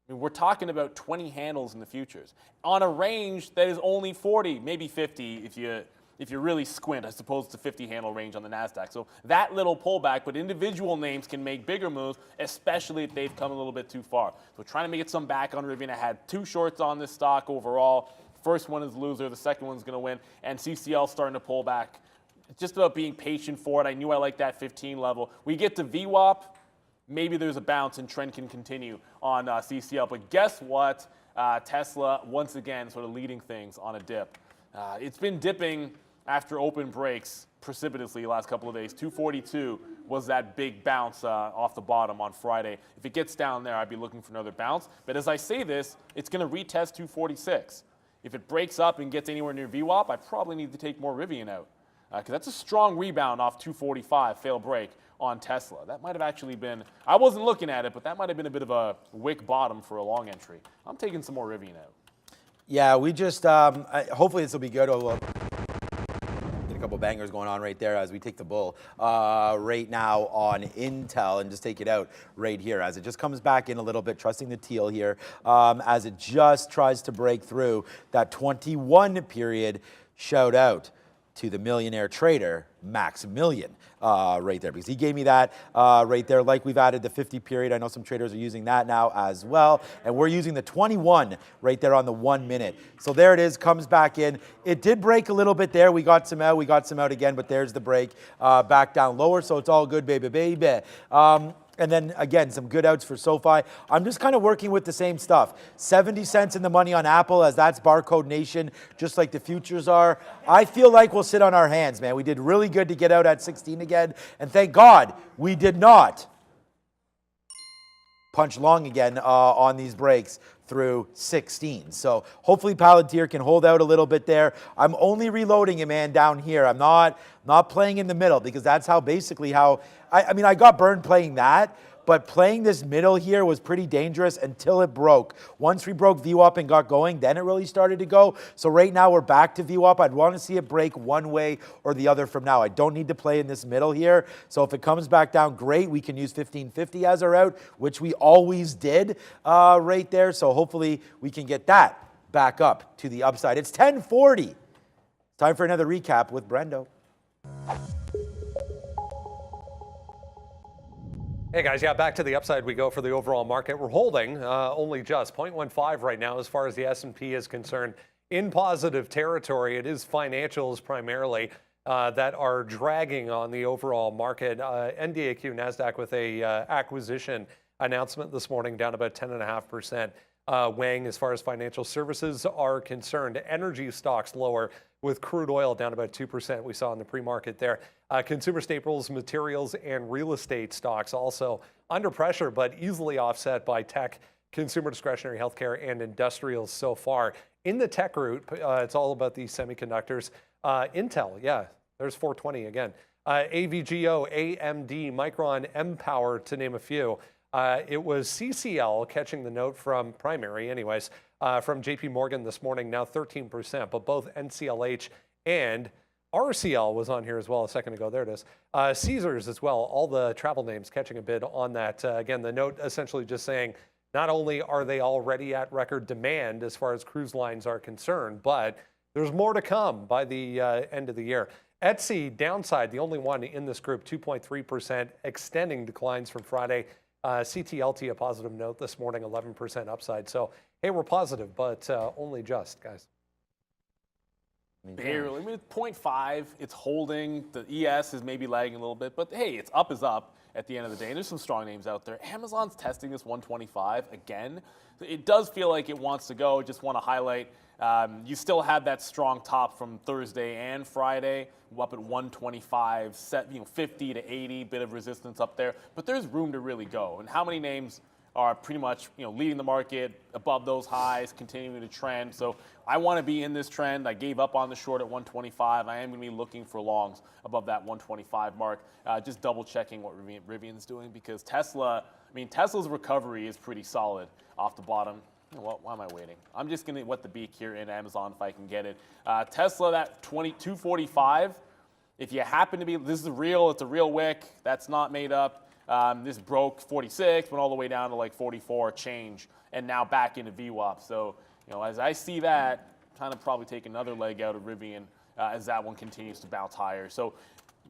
I mean, we're talking about 20 handles in the futures on a range that is only 40, maybe 50 if you really squint, as opposed to 50 handle range on the NASDAQ. So that little pullback, but individual names can make bigger moves, especially if they've come a little bit too far. So trying to get some back on Rivian. I had two shorts on this stock overall. First one is loser, the second one's going to win, and CCL starting to pull back. It's just about being patient for it. I knew I liked that 15 level. We get to VWAP. Maybe there's a bounce and trend can continue on CCL. But guess what? Tesla, once again, sort of leading things on a dip. It's been dipping after open breaks precipitously the last couple of days. 242 was that big bounce off the bottom on Friday. If it gets down there, I'd be looking for another bounce. But as I say this, it's going to retest 246. If it breaks up and gets anywhere near VWAP, I probably need to take more Rivian out. Because that's a strong rebound off 245, fail break on Tesla. That might have actually been, I wasn't looking at it, but that might have been a bit of a wick bottom for a long entry. I'm taking some more Rivian out. Yeah, we just, hopefully this will be good. We'll get a couple bangers going on right there as we take the bull right now on Intel and just take it out right here as it just comes back in a little bit, trusting the teal here as it just tries to break through that 21 period. Shout out to the millionaire trader, Maximilian, right there, because he gave me that right there. Like we've added the 50 period. I know some traders are using that now as well. And we're using the 21 right there on the 1 minute. So there it is, comes back in. It did break a little bit there. We got some out again, but there's the break back down lower. So it's all good, baby. And then, again, some good outs for SoFi. I'm just kind of working with the same stuff. 70 cents in the money on Apple, as that's barcode nation, just like the futures are. I feel like we'll sit on our hands, man. We did really good to get out at 16 again. And thank God we did not punch long again on these breaks through 16. So hopefully Palantir can hold out a little bit there. I'm only reloading it, man, down here. I'm not playing in the middle because that's how basically how, I mean, I got burned playing that, but playing this middle here was pretty dangerous until it broke. Once we broke VWAP and got going, then it really started to go. So right now we're back to VWAP. I'd want to see it break one way or the other from now. I don't need to play in this middle here. So if it comes back down, great. We can use 1550 as our out, which we always did right there. So hopefully we can get that back up to the upside. It's 10:40. Time for another recap with Brendo. Hey guys, yeah, back to the upside we go for the overall market. We're holding only just 0.15 right now as far as the S&P is concerned. In positive territory, it is financials primarily. that are dragging on the overall market. NDAQ NASDAQ with a acquisition announcement this morning, down about 10.5%. Weighing as far as financial services are concerned. Energy stocks lower, with crude oil down about 2%. We saw in the pre-market there. Consumer staples, materials, and real estate stocks also under pressure, but easily offset by tech, consumer discretionary, healthcare, and industrials so far. In the tech group, it's all about the semiconductors. Intel, yeah, there's 420 again. AVGO, AMD, Micron, Empower, to name a few. It was CCL catching the note from primary, anyways, from JP Morgan this morning, now 13%, but both NCLH and RCL was on here as well a second ago. There it is. Caesars as well, all the travel names catching a bid on that. Again, the note essentially just saying, not only are they already at record demand as far as cruise lines are concerned, but there's more to come by the end of the year. Etsy, downside, the only one in this group, 2.3%, extending declines from Friday. CTLT, a positive note this morning, 11% upside. So, hey, we're positive, but only just, guys. Barely. I mean, it's 0.5. It's holding. The ES is maybe lagging a little bit, but hey, it's up is up at the end of the day. And there's some strong names out there. Amazon's testing this 125 again. It does feel like it wants to go. Just want to highlight, you still have that strong top from Thursday and Friday, up at 125, set 50 to 80, bit of resistance up there. But there's room to really go. And how many names are pretty much leading the market above those highs, continuing to trend? So I want to be in this trend. I gave up on the short at 125. I am going to be looking for longs above that 125 mark. Just double checking what Rivian's doing, because Tesla's recovery is pretty solid off the bottom. Why am I waiting? I'm just going to wet the beak here in Amazon if I can get it. Tesla, that 245. If you happen to be, it's a real wick. That's not made up. This broke 46, went all the way down to like 44 change, and now back into VWAP. So, as I see that, kind of probably take another leg out of Rivian as that one continues to bounce higher. So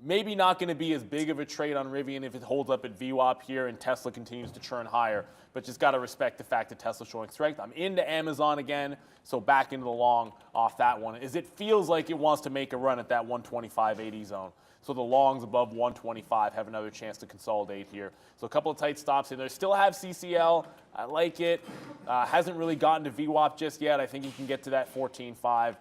maybe not going to be as big of a trade on Rivian if it holds up at VWAP here and Tesla continues to churn higher. But just got to respect the fact that Tesla's showing strength. I'm into Amazon again, so back into the long off that one, as it feels like it wants to make a run at that 125.80 zone. So the longs above 125 have another chance to consolidate here. So a couple of tight stops in there. Still have CCL. I like it. Hasn't really gotten to VWAP just yet. I think you can get to that 14.5.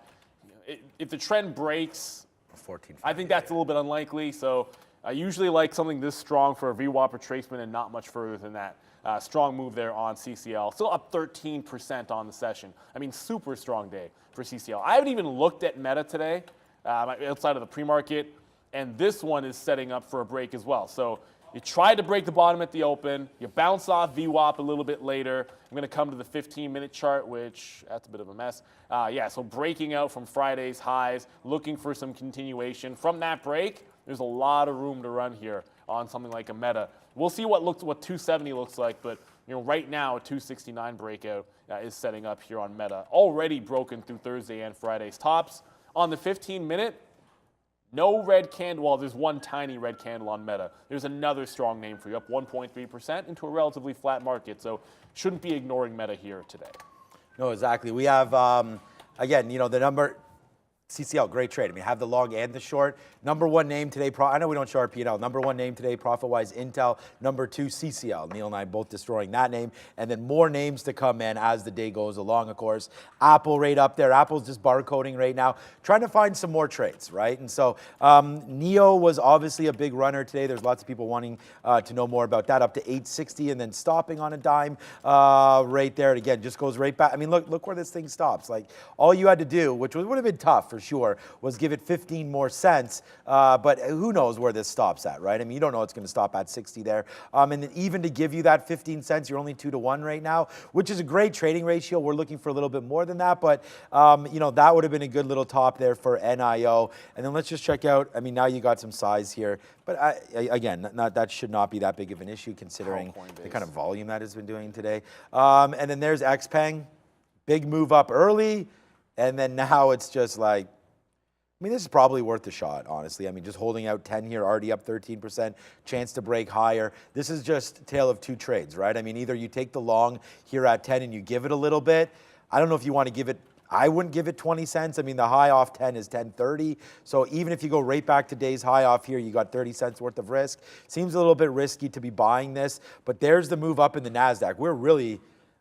If the trend breaks, 14.5. I think that's a little bit unlikely. So I usually like something this strong for a VWAP retracement and not much further than that. Strong move there on CCL. Still up 13% on the session. I mean, super strong day for CCL. I haven't even looked at Meta today outside of the pre-market. And this one is setting up for a break as well. So you tried to break the bottom at the open. You bounce off VWAP a little bit later. I'm going to come to the 15-minute chart, which that's a bit of a mess. So breaking out from Friday's highs, looking for some continuation. From that break, there's a lot of room to run here on something like a Meta. We'll see what 270 looks like, but right now a 269 breakout is setting up here on Meta. Already broken through Thursday and Friday's tops. On the 15-minute, no red candle. Well, there's one tiny red candle on Meta. There's another strong name for you, up 1.3% into a relatively flat market. So shouldn't be ignoring Meta here today. No, exactly. We have, again, the number, CCL, great trade. I mean, have the long and the short. Number one name today, I know we don't show our P&L. Number one name today, profit-wise, Intel. Number two, CCL. Neil and I both destroying that name. And then more names to come in as the day goes along, of course. Apple right up there. Apple's just barcoding right now. Trying to find some more trades, right? And so NEO was obviously a big runner today. There's lots of people wanting to know more about that, up to 860 and then stopping on a dime right there. And again, just goes right back. I mean, look where this thing stops. Like, all you had to do, which would have been tough for sure, was give it 15 more cents. But who knows where this stops at, right? I mean, you don't know it's going to stop at 60 there. And then even to give you that 15 cents, you're only 2-to-1 right now, which is a great trading ratio. We're looking for a little bit more than that, but that would have been a good little top there for NIO. And then let's just check out. I mean, now you got some size here, but again, that should not be that big of an issue considering the kind of volume that has been doing today. And then there's XPeng, big move up early, and then now it's just like, I mean, this is probably worth a shot, honestly. I mean, just holding out 10 here, already up 13%, chance to break higher. This is just a tale of two trades, right? I mean, either you take the long here at 10 and you give it a little bit. I don't know if you want to give it I wouldn't give it 20 cents. I mean, the high off 10 is 10.30. So even if you go right back to day's high off here, you got 30 cents worth of risk. Seems a little bit risky to be buying this, but there's the move up in the NASDAQ. We're really,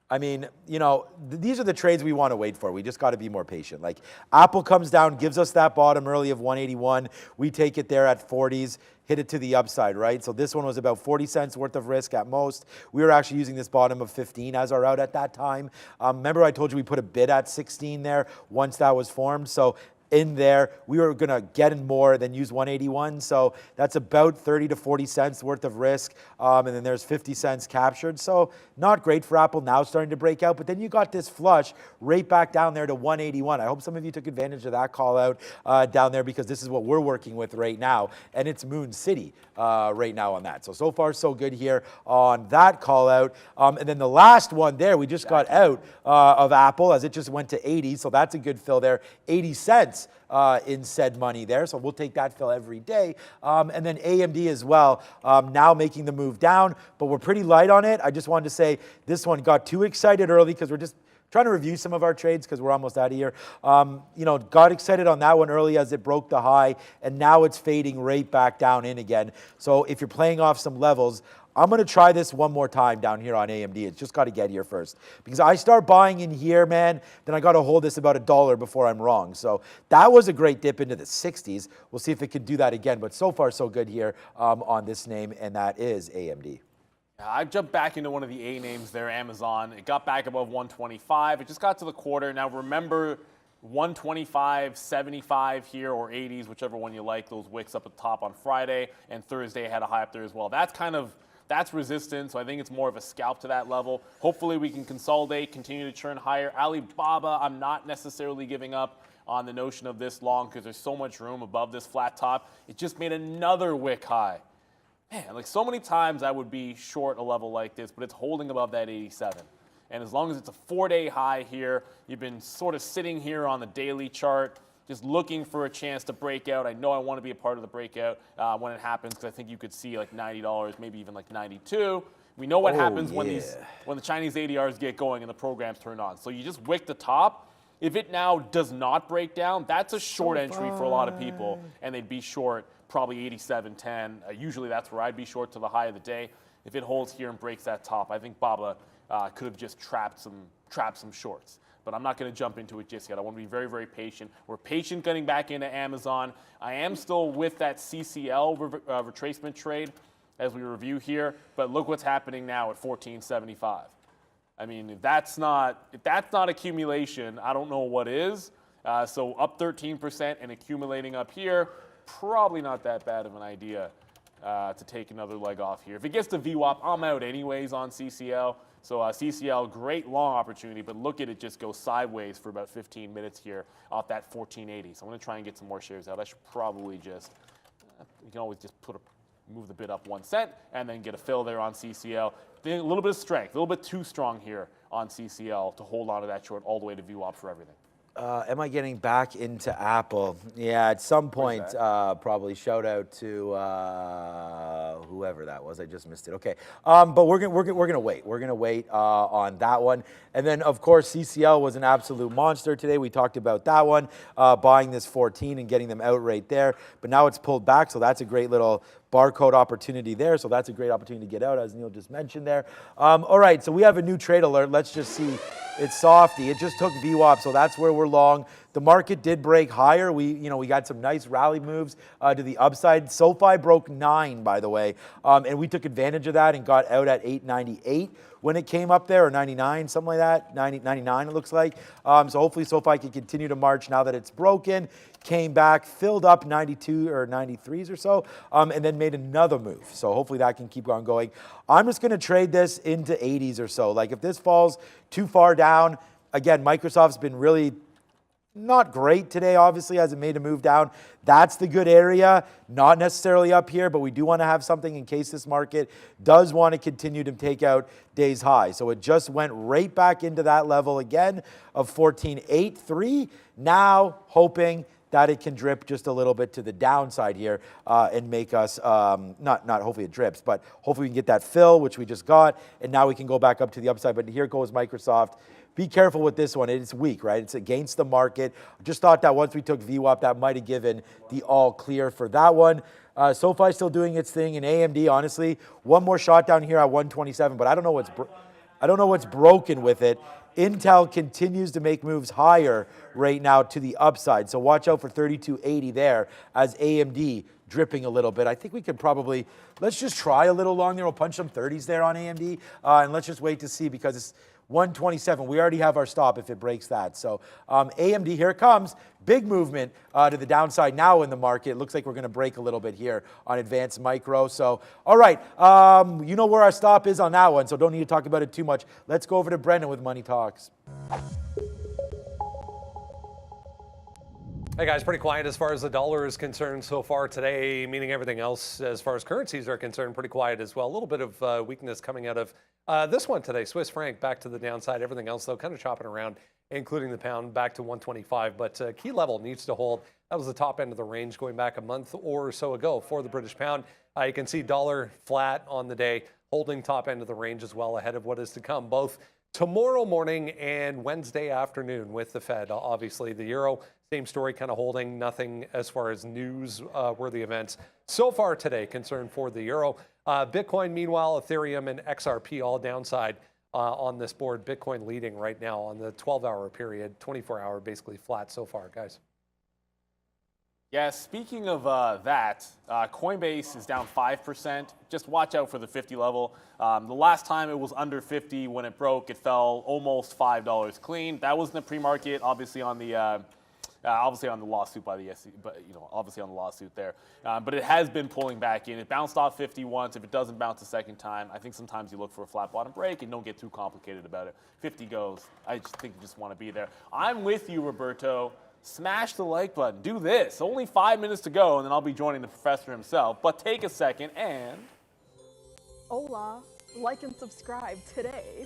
I mean, you know, these are the trades we want to wait for. We just got to be more patient. Like Apple comes down, gives us that bottom early of 181. We take it there at 40s, hit it to the upside, right? So this one was about 40 cents worth of risk at most. We were actually using this bottom of 15 as our out at that time. Remember I told you we put a bid at 16 there once that was formed. So in there, we were going to get in more than use 181. So that's about 30 to 40 cents worth of risk. And then there's 50 cents captured. So not great for Apple now starting to break out. But then you got this flush right back down there to 181. I hope some of you took advantage of that call out down there because this is what we're working with right now. And it's Moon City right now on that. So far, so good here on that call out. And then the last one there, we just got out of Apple as it just went to 80. So that's a good fill there. 80 cents. In said money there. So we'll take that fill every day. And then AMD as well, now making the move down, but we're pretty light on it. I just wanted to say this one got too excited early because we're just trying to review some of our trades because we're almost out of here. You know, got excited on that one early as it broke the high, and now it's fading right back down in again. So if you're playing off some levels, I'm going to try this one more time down here on AMD. It's just got to get here first. Because I start buying in here, man, then I got to hold this about $1 before I'm wrong. So that was a great dip into the 60s. We'll see if it can do that again. But so far, so good here on this name, and that is AMD. I jumped back into one of the A names there, Amazon. It got back above 125. It just got to the quarter. Now remember, 125, 75 here, or 80s, whichever one you like. Those wicks up at the top on Friday, and Thursday had a high up there as well. That's resistance, so I think it's more of a scalp to that level. Hopefully we can consolidate, continue to churn higher. Alibaba, I'm not necessarily giving up on the notion of this long because there's so much room above this flat top. It just made another wick high. Man, like so many times I would be short a level like this, but it's holding above that 87. And as long as it's a 4-day high here, you've been sort of sitting here on the daily chart, just looking for a chance to break out. I know I want to be a part of the breakout when it happens because I think you could see like $90, maybe even like 92. We know what happens when the Chinese ADRs get going and the programs turn on. So you just wick the top. If it now does not break down, that's a short entry for a lot of people, and they'd be short probably 87.10. Usually that's where I'd be short to the high of the day. If it holds here and breaks that top, I think Baba could have just trapped some shorts. But I'm not going to jump into it just yet. I want to be very, very patient. We're patient getting back into Amazon. I am still with that CCL retracement trade as we review here, but look what's happening now at 14.75. I mean, if that's not accumulation, I don't know what is. So up 13% and accumulating up here, probably not that bad of an idea to take another leg off here. If it gets to VWAP, I'm out anyways on CCL. So CCL, great long opportunity, but look at it just go sideways for about 15 minutes here off that 1480. So I'm going to try and get some more shares out. I should probably just, you can always just move the bid up 1 cent and then get a fill there on CCL. A little bit of strength, a little bit too strong here on CCL to hold on to that short all the way to VWAP for everything. Am I getting back into Apple? Yeah, at some point, probably shout out to whoever that was. I just missed it. Okay, but we're gonna wait. We're gonna wait on that one. And then, of course, CCL was an absolute monster today. We talked about that one, buying this 14 and getting them out right there. But now it's pulled back, so that's a great little barcode opportunity there. So that's a great opportunity to get out, as Neil just mentioned there. All right, so we have a new trade alert. Let's just see. It's Softy. It just took VWAP, so that's where we're long. The market did break higher. We got some nice rally moves to the upside. SoFi broke 9, by the way, and we took advantage of that and got out at 898 when it came up there, or 99, something like that, 99 it looks like. So hopefully SoFi can continue to march now that it's broken. Came back, filled up 92 or 93s or so, and then made another move. So hopefully that can keep on going. I'm just going to trade this into 80s or so. Like if this falls too far down, again, Microsoft's been really not great today, obviously, hasn't made a move down. That's the good area, not necessarily up here, but we do want to have something in case this market does want to continue to take out day's high. So it just went right back into that level again of 14.83. Now hoping that it can drip just a little bit to the downside here and make us, not hopefully it drips, but hopefully we can get that fill, which we just got, and now we can go back up to the upside. But here goes Microsoft. Be careful with this one. It's weak, right? It's against the market. Just thought that once we took VWAP, that might have given the all clear for that one. SoFi still doing its thing, and AMD, honestly, one more shot down here at 127, but I don't know what's broken with it. Intel continues to make moves higher right now to the upside, so watch out for 3280 there as AMD dripping a little bit. I think we could probably, let's just try a little long there. We'll punch some 30s there on AMD, and let's just wait to see because it's 127. We already have our stop if it breaks that. So AMD, here it comes. Big movement to the downside now in the market. It looks like we're going to break a little bit here on Advanced Micro. So, all right, you know where our stop is on that one, so don't need to talk about it too much. Let's go over to Brendan with Money Talks. Hey guys, pretty quiet as far as the dollar is concerned so far today, meaning everything else as far as currencies are concerned, pretty quiet as well. A little bit of weakness coming out of this one today. Swiss franc back to the downside. Everything else, though, kind of chopping around, including the pound back to 125. But key level needs to hold. That was the top end of the range going back a month or so ago for the British pound. You can see dollar flat on the day, holding top end of the range as well ahead of what is to come, both tomorrow morning and Wednesday afternoon with the Fed. Obviously, the euro, same story, kind of holding, nothing as far as news-worthy events so far today concerned for the euro. Bitcoin, meanwhile, Ethereum and XRP all downside on this board. Bitcoin leading right now on the 12-hour period, 24-hour basically flat so far, guys. Yeah, speaking of that, Coinbase is down 5%. Just watch out for the 50 level. The last time it was under 50 when it broke, it fell almost $5 clean. That was in the pre-market, obviously on the lawsuit by the SEC, but obviously on the lawsuit there. But it has been pulling back in. It bounced off 50 once. If it doesn't bounce a second time, I think sometimes you look for a flat bottom break and don't get too complicated about it. 50 goes. I just think you just want to be there. I'm with you, Roberto. Smash the like button. Do this. Only 5 minutes to go, and then I'll be joining the professor himself. But take a second and... Hola. Like and subscribe today.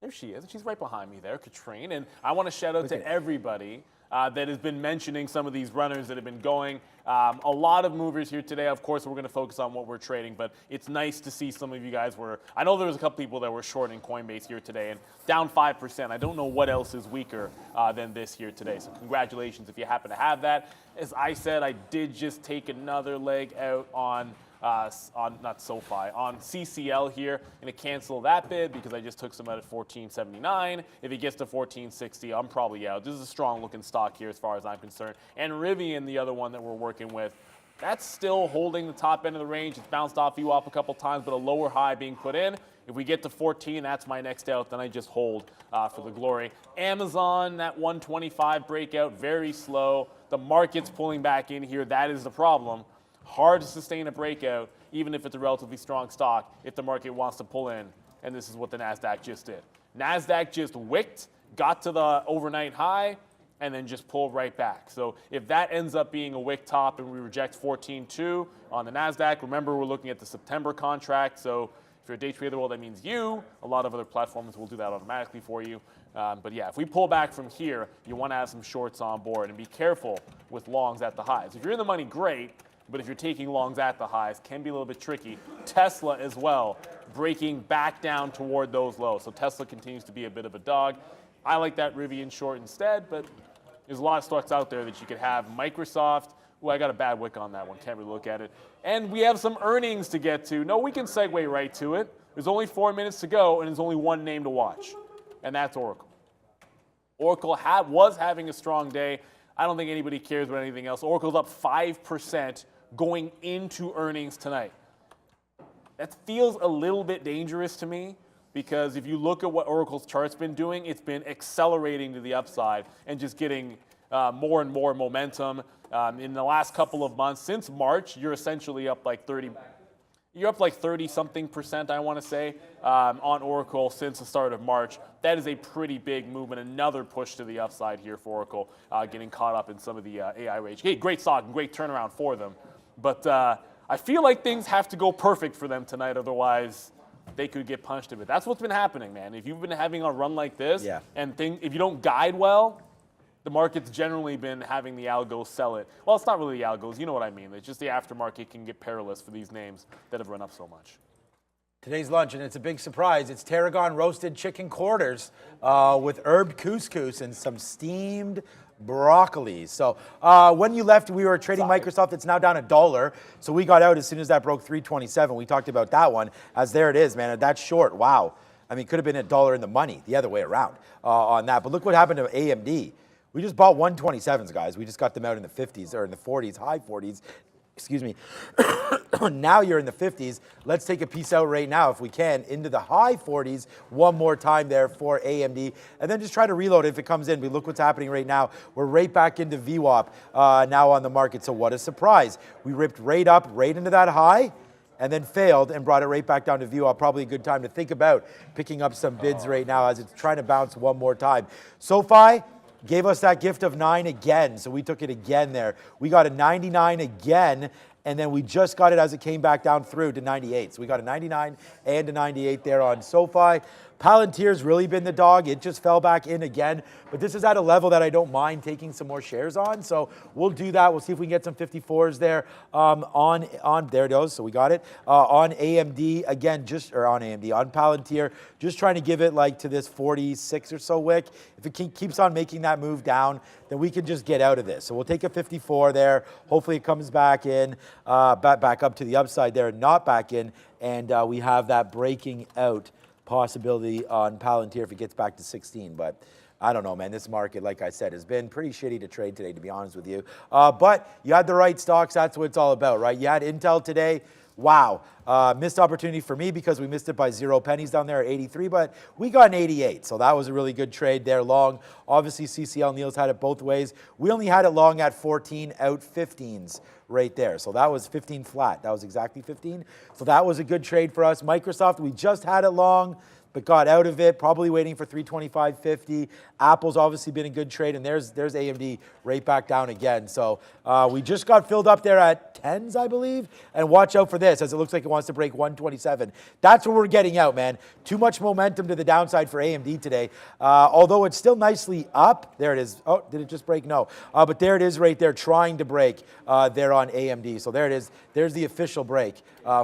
There she is. She's right behind me there, Katrine. And I want to shout out to everybody that has been mentioning some of these runners that have been going. A lot of movers here today. Of course, we're going to focus on what we're trading, but it's nice to see some of you guys were, I know there was a couple people that were shorting Coinbase here today and down 5%. I don't know what else is weaker than this here today. So congratulations if you happen to have that. As I said, I did just take another leg out on not SoFi, on CCL here. I'm going to cancel that bid because I just took some out at 14.79. If it gets to 14.60, I'm probably out. This is a strong looking stock here as far as I'm concerned. And Rivian, the other one that we're working with, that's still holding the top end of the range. It's bounced off VWAP a couple times, but a lower high being put in. If we get to 14, that's my next out. Then I just hold for the glory. Amazon, that 125 breakout, very slow. The market's pulling back in here. That is the problem. Hard to sustain a breakout, even if it's a relatively strong stock, if the market wants to pull in. And this is what the NASDAQ just did. NASDAQ just wicked, got to the overnight high, and then just pulled right back. So if that ends up being a wick top and we reject 14.2 on the NASDAQ, remember we're looking at the September contract. So if you're a day trader, well, that means you. A lot of other platforms will do that automatically for you. But yeah, if we pull back from here, you want to have some shorts on board and be careful with longs at the highs. If you're in the money, great. But if you're taking longs at the highs, can be a little bit tricky. Tesla as well, breaking back down toward those lows. So Tesla continues to be a bit of a dog. I like that Rivian short instead, but there's a lot of stocks out there that you could have. Microsoft, I got a bad wick on that one. Can't really look at it. And we have some earnings to get to. No, we can segue right to it. There's only 4 minutes to go, and there's only one name to watch, and that's Oracle. Oracle was having a strong day. I don't think anybody cares about anything else. Oracle's up 5% going into earnings tonight. That feels a little bit dangerous to me because if you look at what Oracle's chart's been doing, it's been accelerating to the upside and just getting more and more momentum. In the last couple of months, since March, you're essentially up like 30. You're up like 30-something%, I want to say, on Oracle since the start of March. That is a pretty big movement, another push to the upside here for Oracle, getting caught up in some of the AI rage. Hey, great stock and great turnaround for them. But I feel like things have to go perfect for them tonight, otherwise they could get punched a bit. That's what's been happening, man. If you've been having a run like this, and if you don't guide well, the market's generally been having the algos sell it. Well, it's not really the algos, you know what I mean. It's just the aftermarket can get perilous for these names that have run up so much. Today's lunch, and it's a big surprise. It's tarragon roasted chicken quarters with herb couscous and some steamed broccoli. So when you left, we were trading Microsoft. It's now down $1. So we got out as soon as that broke 327. We talked about that one. As there it is, man. That's short. Wow. I mean, it could have been $1 in the money the other way around on that. But look what happened to AMD. We just bought 127s, guys. We just got them out in the 50s or in the 40s, high 40s. Excuse me. Now you're in the 50s. Let's take a piece out right now, if we can, into the high 40s one more time there for AMD, and then just try to reload if it comes in. But look what's happening right now. We're right back into VWAP now on the market. So what a surprise. We ripped right up, right into that high, and then failed and brought it right back down to VWAP. Probably a good time to think about picking up some bids right now as it's trying to bounce one more time. SoFi gave us that gift of 9 again, so we took it again there. We got a 99 again, and then we just got it as it came back down through to 98. So we got a 99 and a 98 there on SoFi. Palantir's really been the dog. It just fell back in again, but this is at a level that I don't mind taking some more shares on. So we'll do that. We'll see if we can get some 54s there on there it goes. So we got it on AMD again, on Palantir, just trying to give it like to this 46 or so wick. If it keeps on making that move down, then we can just get out of this. So we'll take a 54 there. Hopefully it comes back in, back up to the upside there, not back in, and we have that breaking out possibility on Palantir if it gets back to 16. But I don't know, man. This market, like I said, has been pretty shitty to trade today, to be honest with you. But you had the right stocks. That's what it's all about, right? You had Intel today. Wow. Missed opportunity for me because we missed it by 0 pennies down there at 83, but we got an 88. So that was a really good trade there long. Obviously, CCL Neil's had it both ways. We only had it long at 14 out 15s right there. So that was 15 flat. That was exactly 15. So that was a good trade for us. Microsoft, we just had it long, but got out of it, probably waiting for 325.50. Apple's obviously been a good trade, and there's AMD right back down again. So we just got filled up there at 10s, I believe. And watch out for this, as it looks like it wants to break 127. That's what we're getting out, man. Too much momentum to the downside for AMD today. Although it's still nicely up. There it is. Oh, did it just break? No. But there it is right there, trying to break there on AMD. So there it is. There's the official break,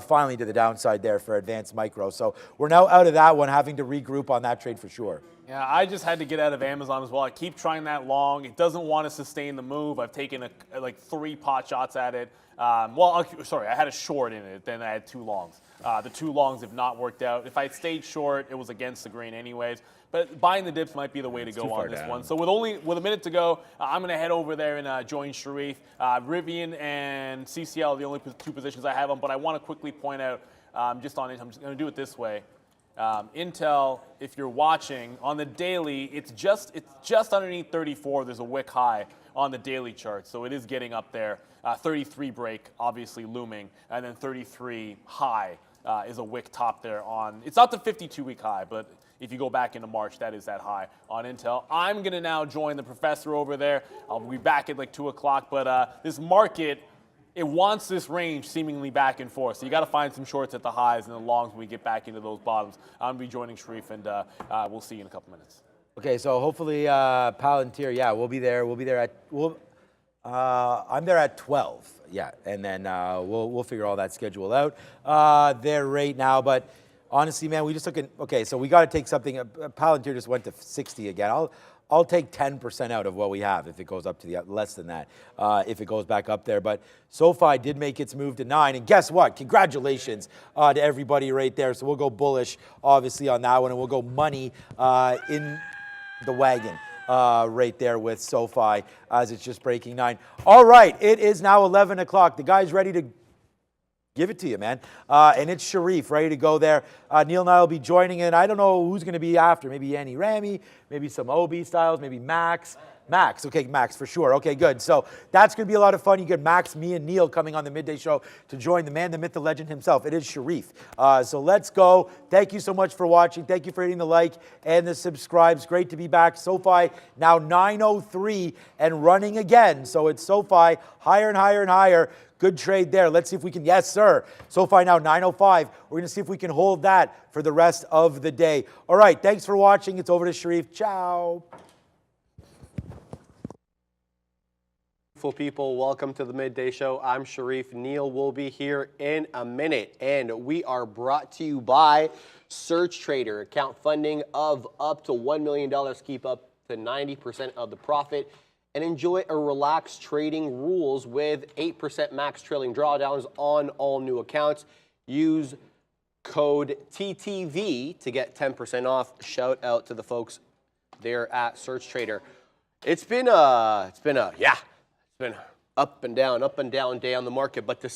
finally to the downside there for Advanced Micro. So we're now out of that one, having to regroup on that trade for sure. Yeah, I just had to get out of Amazon as well. I keep trying that long. It doesn't want to sustain the move. I've taken like 3 pot shots at it. Sorry, I had a short in it, then I had 2 longs. The 2 longs have not worked out. If I stayed short, it was against the grain anyways. But buying the dips might be the way to go on this one. So with a minute to go, I'm going to head over there and join Sharif. Rivian and CCL are the only 2 positions I have on, but I want to quickly point out just on it. I'm just going to do it this way. Intel, if you're watching on the daily, it's just underneath 34. There's a wick high on the daily chart, so it is getting up there. 33 break, obviously looming, and then 33 high is a wick top there on. It's not the 52-week high, but if you go back into March, that is that high on Intel. I'm gonna now join the professor over there. I'll be back at like 2 o'clock, but this market, it wants this range seemingly back and forth. So you got to find some shorts at the highs and the longs when we get back into those bottoms. I'm going to be joining Sharif, and we'll see you in a couple minutes. Okay, so hopefully Palantir, yeah, we'll be there. We'll be there I'm there at 12, yeah, and then we'll figure all that schedule out there right now. But honestly, man, we just took okay, so we got to take something. Palantir just went to 60 again. I'll take 10% out of what we have if it goes up to the less than that, if it goes back up there. But SoFi did make its move to 9, and guess what? Congratulations to everybody right there. So we'll go bullish, obviously, on that one, and we'll go money in the wagon right there with SoFi as it's just breaking 9. All right, it is now 11 o'clock. The guy's ready to give it to you, man. And it's Sharif ready to go there. Neil and I will be joining in. I don't know who's going to be after. Maybe Annie Ramy, maybe some OB styles, maybe Max. Max, okay, Max for sure. Okay, good. So that's going to be a lot of fun. You get Max, me, and Neil coming on the Midday Show to join the man, the myth, the legend himself. It is Sharif. So let's go. Thank you so much for watching. Thank you for hitting the like and the subscribes. Great to be back. SoFi now 903 and running again. So it's SoFi higher and higher and higher. Good trade there. Let's see if we can, yes, sir. SoFi now 905. We're going to see if we can hold that for the rest of the day. All right, thanks for watching. It's over to Sharif. Ciao. Beautiful people, welcome to the Midday Show. I'm Sharif. Neil will be here in a minute, and we are brought to you by Search Trader. Account funding of up to $1 million. Keep up to 90% of the profit and enjoy a relaxed trading rules with 8% max trailing drawdowns on all new accounts. Use code TTV to get 10% off. Shout out to the folks there at Search Trader. It's been a up and down day on the market. But to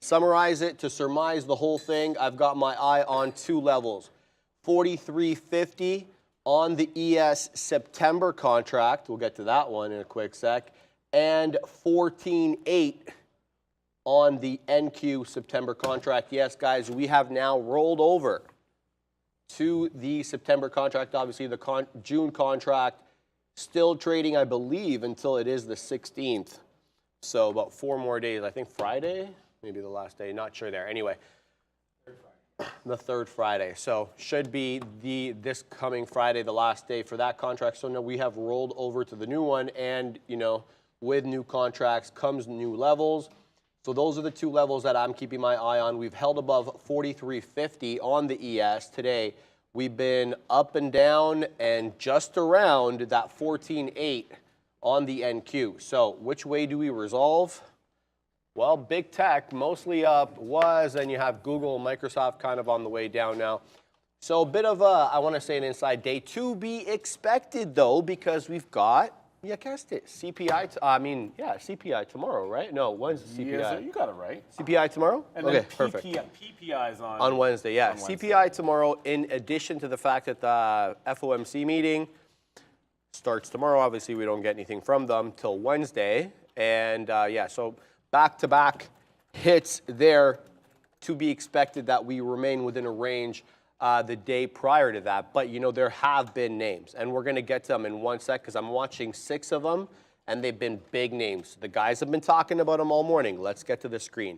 summarize it, to surmise the whole thing, I've got my eye on two levels. 43.50 on the ES September contract. We'll get to that one in a quick sec. And 14.8 on the NQ September contract. Yes, guys, we have now rolled over to the September contract. Obviously, the June contract still trading, I believe, until it is the 16th. So about 4 more days. I think Friday, maybe the last day. Not sure there. Anyway, the third Friday. So should be this coming Friday, the last day for that contract. So now we have rolled over to the new one, and with new contracts comes new levels. So those are the two levels that I'm keeping my eye on. We've held above 43.50 on the ES today. We've been up and down and just around that 14.8 on the NQ. So which way do we resolve? Well, big tech mostly up and you have Google and Microsoft kind of on the way down now. So a bit of I want to say an inside day to be expected though, because we've got, you guessed it, CPI, CPI tomorrow, right? No, when's the CPI? Yes, you got it right. CPI tomorrow? And okay, then perfect. PPI's On Wednesday, yeah. On Wednesday. CPI tomorrow, in addition to the fact that the FOMC meeting starts tomorrow. Obviously, we don't get anything from them till Wednesday. And so back-to-back hits there, to be expected that we remain within a range the day prior to that. But, there have been names, and we're going to get to them in one sec because I'm watching 6 of them, and they've been big names. The guys have been talking about them all morning. Let's get to the screen.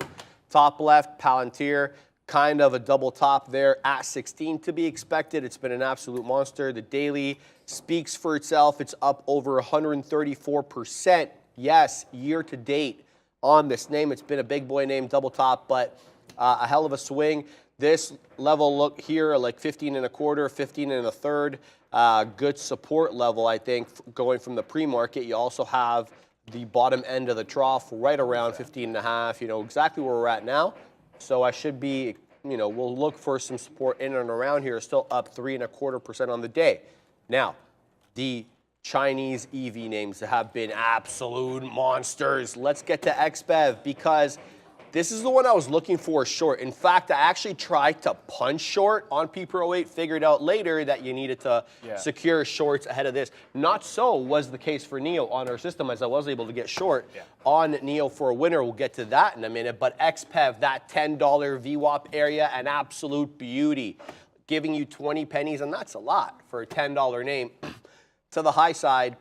Top left, Palantir, kind of a double top there at 16 to be expected. It's been an absolute monster. The daily speaks for itself. It's up over 134%. Yes, year to date on this name. It's been a big boy name, double top, but a hell of a swing. This level look here, like 15 and a quarter, 15 and a third, good support level, I think, going from the pre-market. You also have the bottom end of the trough right around 15 and a half, exactly where we're at now. So I should be, we'll look for some support in and around here, still up 3.25% on the day. Now, the Chinese EV names have been absolute monsters. Let's get to XBEV because this is the one I was looking for short. In fact, I actually tried to punch short on PPRO8, figured out later that you needed to secure shorts ahead of this. Not so was the case for NEO on our system, as I was able to get short on NEO for a winner. We'll get to that in a minute. But XPEV, that $10 VWAP area, an absolute beauty, giving you 20 pennies, and that's a lot for a $10 name. To the high side,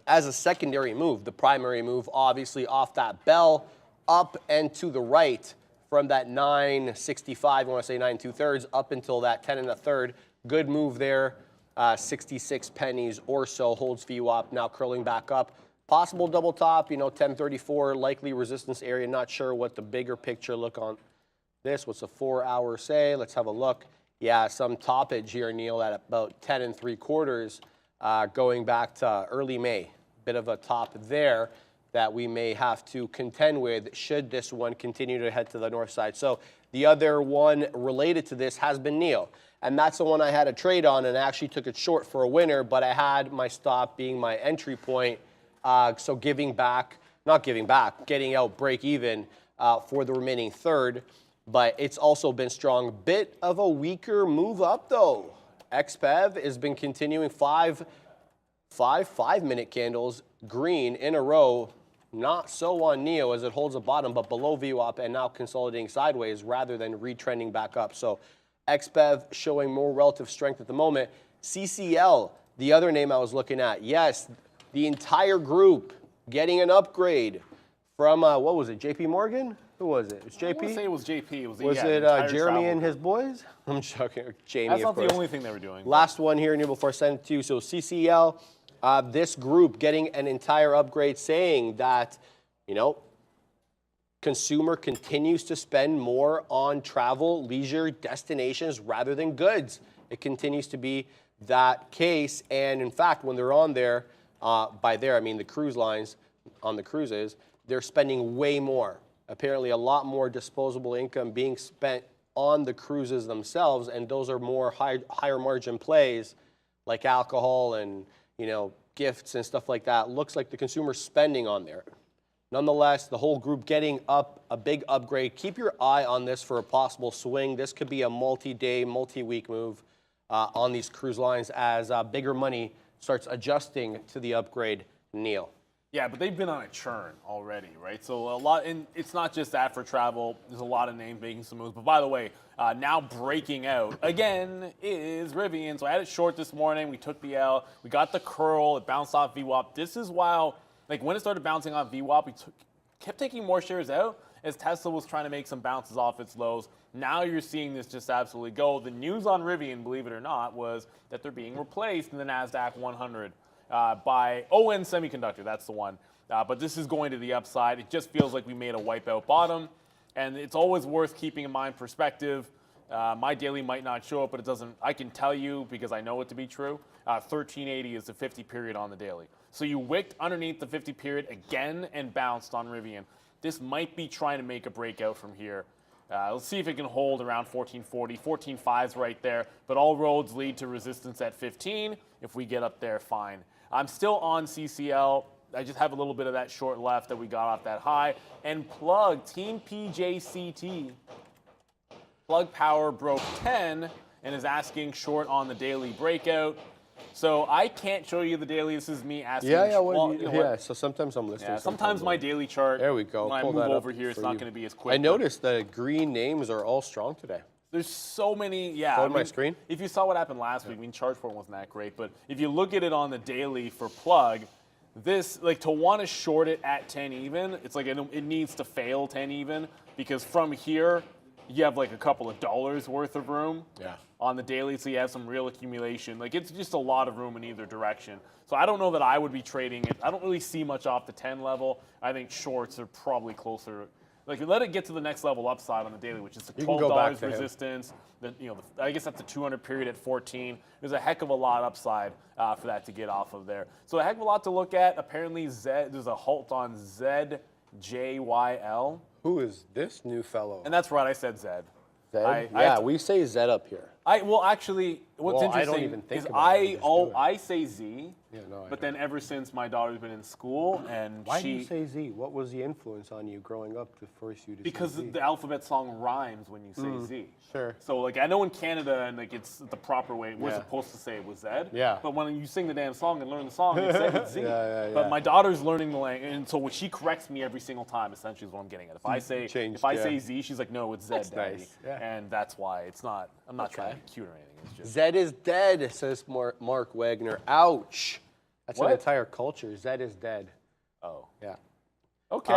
as a secondary move, the primary move, obviously off that bell, up and to the right from that 9.65, I want to say 9 2/3, up until that 10 1/3. Good move there, 66 pennies or so, holds VWAP, now curling back up. Possible double top, 1034, likely resistance area. Not sure what the bigger picture look on this. What's a 4-hour say? Let's have a look. Yeah, some toppage here, Neil, at about 10 3/4, going back to early May. Bit of a top there that we may have to contend with should this one continue to head to the north side. So the other one related to this has been NEO. And that's the one I had a trade on and I actually took it short for a winner, but I had my stop being my entry point. So getting out break even for the remaining third. But it's also been strong. Bit of a weaker move up though. XPEV has been continuing 5 5-minute candles green in a row. Not so on NEO as it holds a bottom, but below VWAP and now consolidating sideways rather than retrending back up. So XPEV showing more relative strength at the moment. CCL, the other name I was looking at. Yes, the entire group getting an upgrade from, what was it, JP Morgan? Who was it? It was JP? I want to say it was JP. It was it Jeremy and his boys? I'm joking. Jamie, That's of not course. the only thing they were doing. Last one here, Neil, before I send it to you. So CCL, this group getting an entire upgrade saying that, consumer continues to spend more on travel, leisure, destinations rather than goods. It continues to be that case. And in fact, when they're on there, by there, I mean the cruise lines on the cruises, they're spending way more. Apparently a lot more disposable income being spent on the cruises themselves, and those are more higher margin plays like alcohol and, gifts and stuff like that. Looks like the consumer's spending on there. Nonetheless, the whole group getting up a big upgrade. Keep your eye on this for a possible swing. This could be a multi-day, multi-week move on these cruise lines as bigger money starts adjusting to the upgrade. Neil. Yeah, but they've been on a churn already, right? So a lot, and it's not just that for travel. There's a lot of names making some moves. But by the way, now breaking out again is Rivian. So I had it short this morning. We took the L. We got the curl. It bounced off VWAP. This is why, when it started bouncing off VWAP, we kept taking more shares out as Tesla was trying to make some bounces off its lows. Now you're seeing this just absolutely go. The news on Rivian, believe it or not, was that they're being replaced in the NASDAQ 100. By ON Semiconductor, that's the one. But this is going to the upside. It just feels like we made a wipeout bottom, and it's always worth keeping in mind perspective. My daily might not show it, but it doesn't. I can tell you because I know it to be true. 1380 is the 50 period on the daily. So you wicked underneath the 50 period again and bounced on Rivian. This might be trying to make a breakout from here. Let's see if it can hold around 1440. 14.5's right there, but all roads lead to resistance at 15. If we get up there, fine. I'm still on CCL. I just have a little bit of that short left that we got off that high. And Plug, Team PJCT. Plug Power broke 10 and is asking short on the daily breakout. So I can't show you the daily. This is me asking. So sometimes I'm listening. Yeah, sometimes my daily chart. There we go. When I move over here, it's not going to be as quick. I noticed the green names are all strong today. There's so many, On my screen? If you saw what happened last week, charge for it wasn't that great, but if you look at it on the daily for Plug, this, to want to short it at 10 even, it's like it needs to fail 10 even, because from here, you have a couple of dollars worth of room on the daily, so you have some real accumulation. It's just a lot of room in either direction. So I don't know that I would be trading it. I don't really see much off the 10 level. I think shorts are probably closer. Let it get to the next level upside on the daily, which is the $12 resistance. I guess that's the 200 period at 14. There's a heck of a lot upside for that to get off of there. So a heck of a lot to look at. Apparently, there's a halt on ZJYL. Who is this new fellow? And that's right, I said Zed. Zed? We say Zed up here. Actually, what's interesting I don't even think is about it. I say Z, but then ever since my daughter's been in school and Why do you say Z? What was the influence on you growing up to force you to because say Z? the alphabet song rhymes when you say Z. Sure. So I know in Canada and it's the proper way we're supposed to say it was Zed. Yeah. But when you sing the damn song and learn the song, you say it's Z. Yeah. But my daughter's learning the language, and so she corrects me every single time. Essentially, is what I'm getting at. If I say say Z, she's like, no, it's Zed, That's Daddy. nice. Yeah. And that's why it's not. I'm not trying to be cute or anything. It's just Zed is dead, says Mark Wagner. Ouch. That's What? an entire culture. Zed is dead. oh. Yeah. Okay.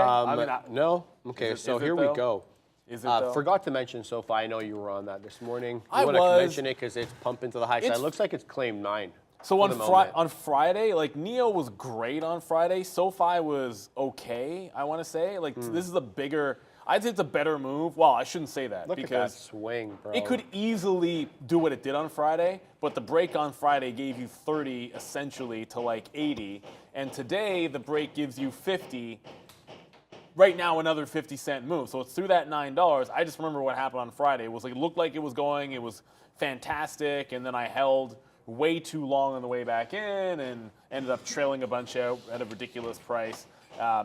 No? Okay, Is it- so is it here we though? go. Is it though? Forgot to mention SoFi. I know you were on that this morning. I You want to was. mention it because it's pumping to the high side. It's- It looks like it's claimed 9. So for on the moment. Friday, Neo was great on Friday. SoFi was okay, I want to say. This is a bigger, I'd say it's a better move. Well, I shouldn't say that Look at that because swing, bro. it could easily do what it did on Friday, but the break on Friday gave you 30 essentially to 80. And today the break gives you 50. Right now, another 50-cent move. So it's through that $9. I just remember what happened on Friday. It was it looked like it was going. It was fantastic. And then I held way too long on the way back in and ended up trailing a bunch out at a ridiculous price,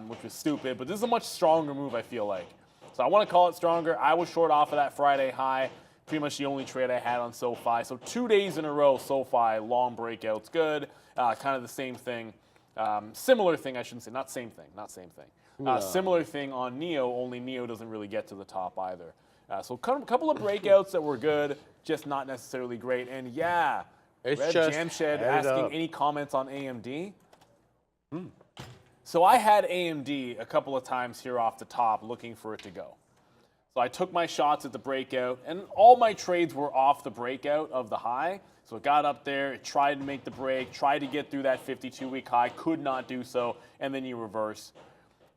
which was stupid. But this is a much stronger move, I feel like. So I want to call it stronger. I was short off of that Friday high. Pretty much the only trade I had on SoFi. So 2 days in a row, SoFi, long breakouts, good. Kind of the same thing. Similar thing, I shouldn't say. Not same thing. Similar thing on Neo, only Neo doesn't really get to the top either. So a couple of breakouts that were good, just not necessarily great. And yeah, It's Red just Jamshed head asking up. any comments on AMD. So I had AMD a couple of times here off the top looking for it to go. So I took my shots at the breakout, and all my trades were off the breakout of the high. So it got up there, it tried to make the break, tried to get through that 52-week high, could not do so, and then you reverse.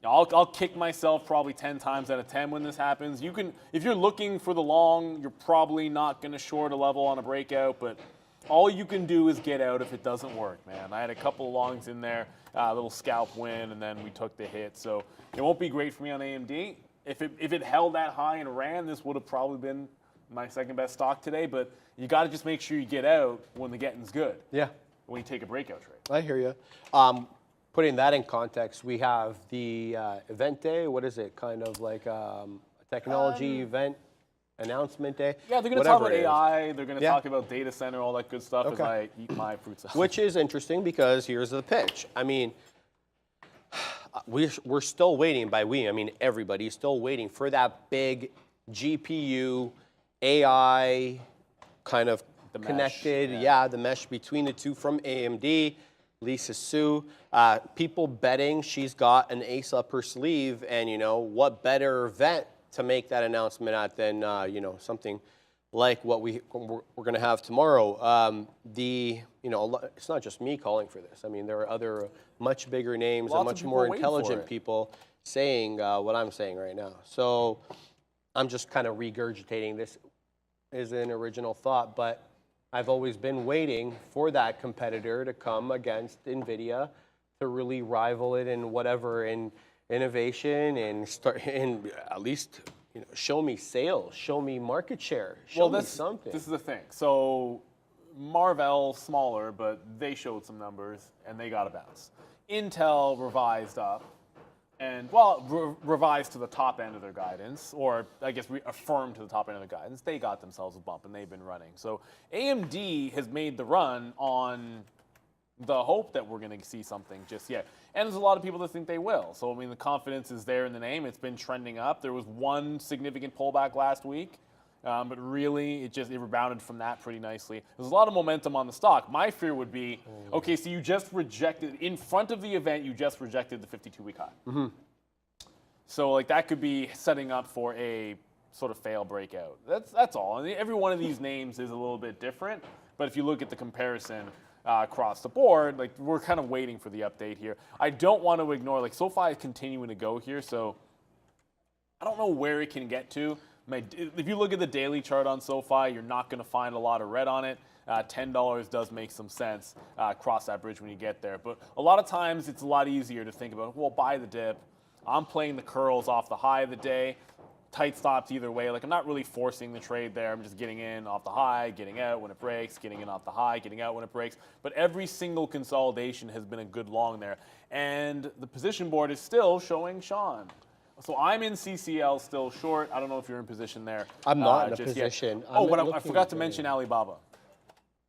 Now, I'll kick myself probably 10 times out of 10 when this happens. You can, if you're looking for the long, you're probably not going to short a level on a breakout, but all you can do is get out if it doesn't work, man. I had a couple of longs in there, a little scalp win, and then we took the hit. So it won't be great for me on AMD. If it held that high and ran, this would have probably been my second best stock today, but you got to just make sure you get out when the getting's good. Yeah. When you take a breakout trade. I hear you. Putting that in context, we have the event day. What is it? Kind of like a technology event announcement day? Yeah, they're going to talk about AI. They're going to talk about data center, all that good stuff as I eat my fruit salad. Which is interesting because here's the pitch. I mean, we're still waiting, by we, I mean everybody's still waiting for that big GPU, AI kind of connected, the mesh between the two from AMD, Lisa Su. People betting she's got an ace up her sleeve, and you know, what better event to make that announcement at than you know, something like what we're going to have tomorrow. You know, it's not just me calling for this. I mean, there are other much bigger names and much more intelligent people saying what I'm saying right now. So I'm just kind of regurgitating this as an original thought, but I've always been waiting for that competitor to come against NVIDIA to really rival it in whatever in innovation and start and at least, you know, show me sales, show me market share, show me something. This is the thing. So Marvell, smaller, but they showed some numbers and they got a bounce. Intel revised up and, well, revised to the top end of their guidance, or I guess reaffirmed to the top end of their guidance. They got themselves a bump and they've been running. So AMD has made the run on the hope that we're going to see something just yet. And there's a lot of people that think they will. So, I mean, the confidence is there in the name. It's been trending up. There was one significant pullback last week, but really it rebounded from that pretty nicely. There's a lot of momentum on the stock. My fear would be, okay, so you just rejected, in front of the event, you just rejected the 52-week high. Mm-hmm. So, like, that could be setting up for a sort of fail breakout. That's all. I mean, every one of these names is a little bit different, but if you look at the comparison, across the board, like, we're kind of waiting for the update here. I don't want to ignore, like, SoFi is continuing to go here, so I don't know where it can get to. If you look at the daily chart on SoFi, you're not going to find a lot of red on it. $10 does make some sense, cross that bridge when you get there. But a lot of times it's a lot easier to think about, well, buy the dip. I'm playing the curls off the high of the day. Tight stops either way. Like, I'm not really forcing the trade there. I'm just getting in off the high, getting out when it breaks, getting in off the high, getting out when it breaks. But every single consolidation has been a good long there. And the position board is still showing Sean. So I'm in CCL still short. I don't know if you're in position there. I'm not in a position. But I forgot to mention Alibaba.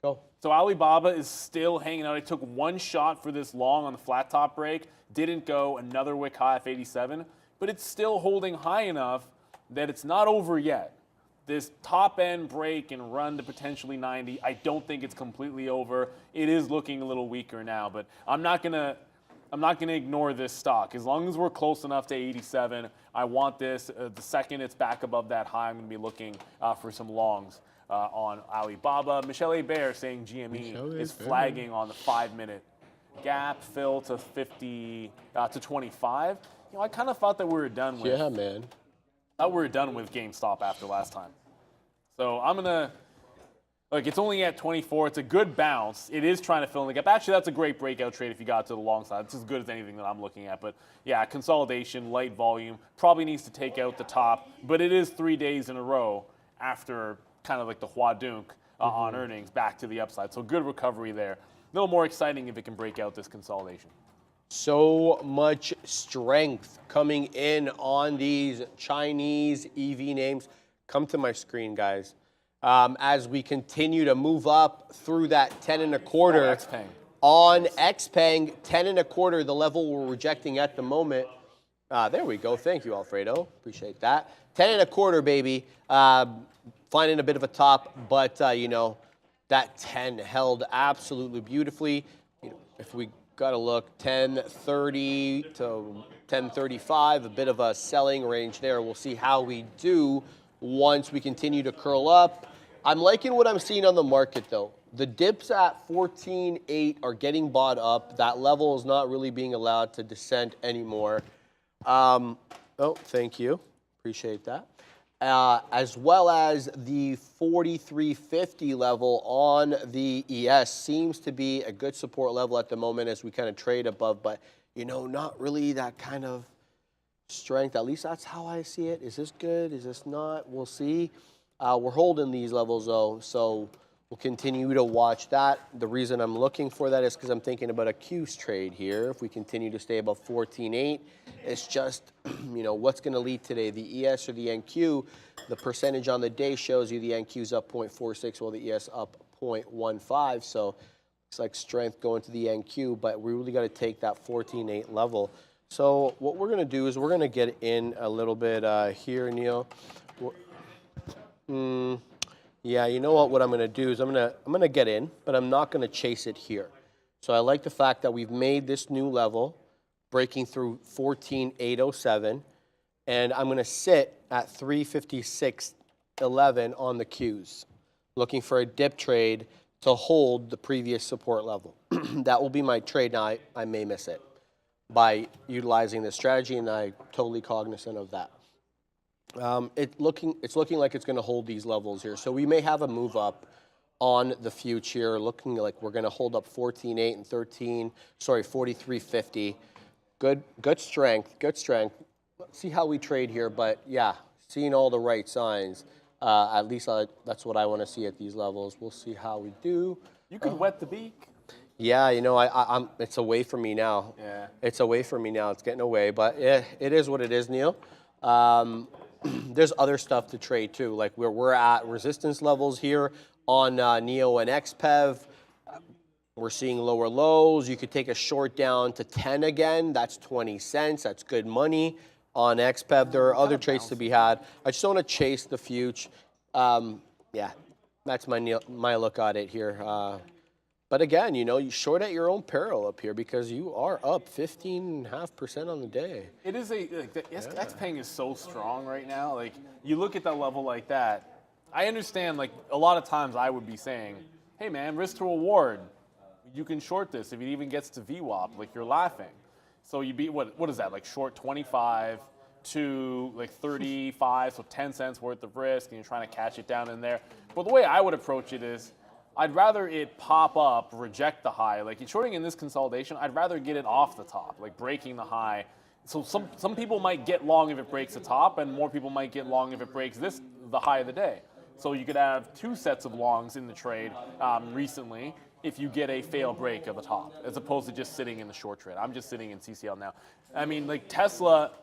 Go. So Alibaba is still hanging out. I took one shot for this long on the flat top break. Didn't go. Another wick high of 87. But it's still holding high enough that it's not over yet. This top end break and run to potentially 90, I don't think it's completely over. It is looking a little weaker now, but I'm not gonna ignore this stock. As long as we're close enough to 87, I want this. The second it's back above that high, I'm gonna be looking for some longs on Alibaba. Michelle Hebert saying GME is flagging on the 5-minute gap fill to 50 to 25. You know, I kind of thought that we were done with. Yeah, man. I thought we were done with GameStop after last time. So I'm going to, like, it's only at 24. It's a good bounce. It is trying to fill in the gap. Actually, that's a great breakout trade if you got to the long side. It's as good as anything that I'm looking at. But, yeah, consolidation, light volume, probably needs to take out the top. But it is 3 days in a row after kind of like the Huadunk on earnings back to the upside. So good recovery there. A little more exciting if it can break out this consolidation. So much strength coming in on these Chinese EV names. Come to my screen, guys. As we continue to move up through that 10 and a quarter. XPeng. On XPeng, 10 and a quarter, the level we're rejecting at the moment. There we go. Thank you, Alfredo. Appreciate that. 10 and a quarter, baby. Finding a bit of a top, but, you know, that 10 held absolutely beautifully. You know, if we got to look 1030 to 1035, a bit of a selling range there. We'll see how we do once we continue to curl up. I'm liking what I'm seeing on the market, though. The dips at 14.8 are getting bought up. That level is not really being allowed to descend anymore. Oh, thank you. Appreciate that. As well as the 43.50 level on the ES seems to be a good support level at the moment as we kind of trade above, but, you know, not really that kind of strength. At least that's how I see it. Is this good? Is this not? We'll see. We're holding these levels, though, so we'll continue to watch that. The reason I'm looking for that is because I'm thinking about a Q's trade here. If we continue to stay above 14.8, it's just, you know, what's going to lead today, the ES or the NQ? The percentage on the day shows you the NQ's up 0.46 while the ES up 0.15. So it's like strength going to the NQ, but we really got to take that 14.8 level. So what we're going to do is we're going to get in a little bit here, Neil. Yeah, you know what I'm going to do is I'm going to get in, but I'm not going to chase it here. So I like the fact that we've made this new level, breaking through 14.807, and I'm going to sit at 356.11 on the Qs, looking for a dip trade to hold the previous support level. That will be my trade. Now, I may miss it by utilizing this strategy, and I'm totally cognizant of that. It's looking like it's going to hold these levels here. So we may have a move up on the future, looking like we're going to hold up 14.8 and 43.50. Good strength. Let's see how we trade here, but yeah, seeing all the right signs. At least that's what I want to see at these levels. We'll see how we do. You could wet the beak. Yeah, you know, I'm. It's away from me now. Yeah. It's away from me now. It's getting away, but it is what it is, Neil. There's other stuff to trade too. Like we're at resistance levels here on NEO and XPEV. We're seeing lower lows. You could take a short down to 10 again. That's 20 cents. That's good money on XPEV. There are other trades to be had. I just don't want to chase the future. Yeah, that's my look at it here. But again, you know, you short at your own peril up here because you are up 15.5% on the day. It is the XPeng is so strong right now. Like, you look at that level like that, I understand, like, a lot of times I would be saying, hey man, risk to reward. You can short this if it even gets to VWAP, like you're laughing. So you beat, what is that, like short 25 to like 35, so 10 cents worth of risk, and you're trying to catch it down in there. But the way I would approach it is, I'd rather it pop up, reject the high. Like in shorting in this consolidation, I'd rather get it off the top, like breaking the high. So some people might get long if it breaks the top, and more people might get long if it breaks the high of the day. So you could have two sets of longs in the trade recently if you get a fail break of the top, as opposed to just sitting in the short trade. I'm just sitting in CCL now. I mean, like Tesla,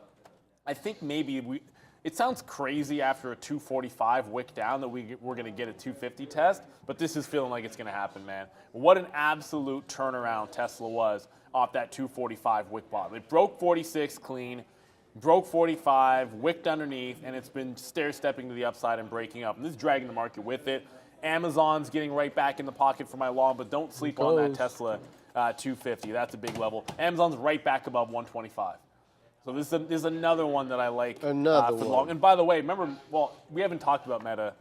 I think maybe it sounds crazy after a 245 wick down that we're going to get a 250 test, but this is feeling like it's going to happen, man. What an absolute turnaround Tesla was off that 245 wick bottom. It broke 46 clean, broke 45, wicked underneath, and it's been stair-stepping to the upside and breaking up. And this is dragging the market with it. Amazon's getting right back in the pocket for my long, but don't sleep on that Tesla 250. That's a big level. Amazon's right back above 125. So this is another one that I like for long. And by the way, remember, well, we haven't talked about Meta.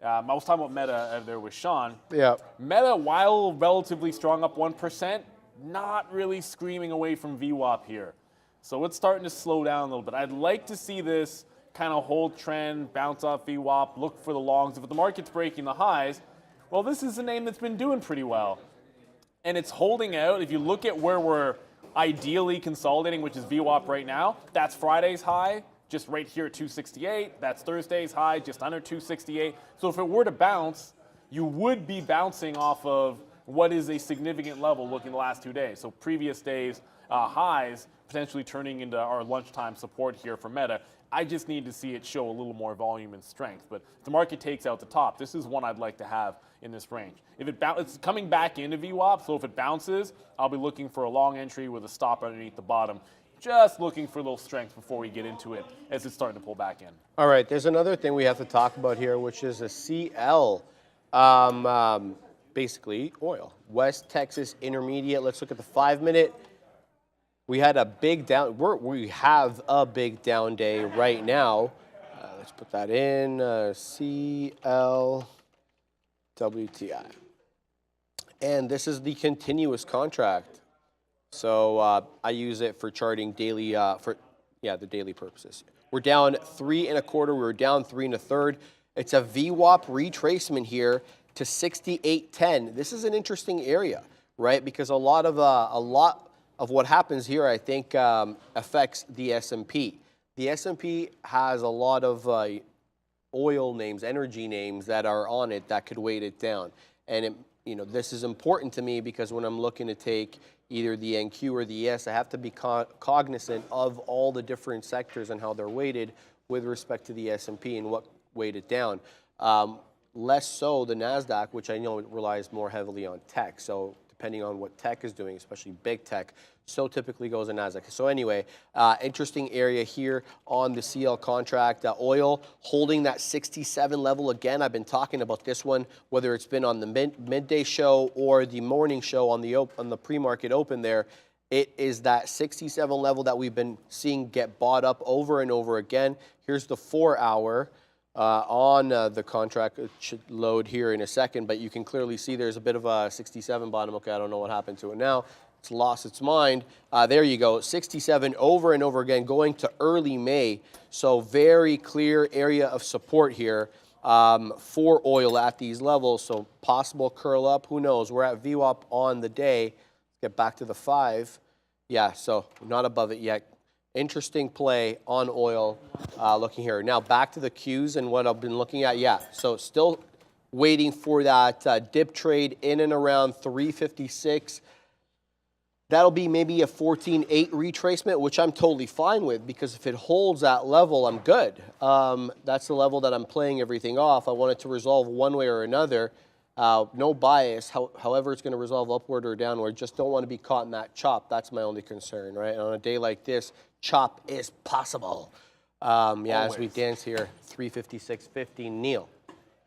I was talking about Meta there with Sean. Yeah. Meta, while relatively strong, up 1%, not really screaming away from VWAP here. So it's starting to slow down a little bit. I'd like to see this kind of hold trend, bounce off VWAP, look for the longs. If the market's breaking the highs, well, this is a name that's been doing pretty well. And it's holding out. If you look at where we're ideally consolidating, which is VWAP right now, that's Friday's high, just right here at 268. That's Thursday's high, just under 268. So if it were to bounce, you would be bouncing off of what is a significant level looking the last 2 days. So previous days' highs potentially turning into our lunchtime support here for Meta. I just need to see it show a little more volume and strength. But if the market takes out the top, this is one I'd like to have in this range. If it's coming back into VWAP, so if it bounces, I'll be looking for a long entry with a stop underneath the bottom. Just looking for a little strength before we get into it as it's starting to pull back in. All right, there's another thing we have to talk about here, which is a CL. basically oil. West Texas Intermediate. Let's look at the 5-minute. We had a big down. We have a big down day right now. Let's put that in. CLWTI. And this is the continuous contract. So I use it for charting daily, the daily purposes. We're down 3 1/4. We were down 3 1/3. It's a VWAP retracement here to 68.10. This is an interesting area, right? Because a lot of what happens here, I think, affects the S&P. The S&P has a lot of oil names, energy names that are on it that could weight it down. And this is important to me because when I'm looking to take either the NQ or the ES, I have to be cognizant of all the different sectors and how they're weighted with respect to the S&P and what weight it down. Less so the NASDAQ, which I know relies more heavily on tech. So depending on what tech is doing, especially big tech, so typically goes in NASDAQ. So anyway, interesting area here on the CL contract. Oil holding that 67 level again. I've been talking about this one, whether it's been on the midday show or the morning show on the pre-market open there. It is that 67 level that we've been seeing get bought up over and over again. Here's the 4-hour. On the contract. It should load here in a second, but you can clearly see there's a bit of a 67 bottom. Okay, I don't know what happened to it now. It's lost its mind. There you go, 67 over and over again, going to early May. So very clear area of support here for oil at these levels. So possible curl up, who knows? We're at VWAP on the day. Let's get back to the 5. Yeah, so not above it yet. Interesting play on oil looking here. Now back to the Qs and what I've been looking at. Yeah, so still waiting for that dip trade in and around 356. That'll be maybe a 14.8 retracement, which I'm totally fine with because if it holds that level, I'm good. That's the level that I'm playing everything off. I want it to resolve one way or another. No bias, however it's going to resolve upward or downward. Just don't want to be caught in that chop. That's my only concern, right? And on a day like this, chop is possible. As we dance here, 356.50, Neil.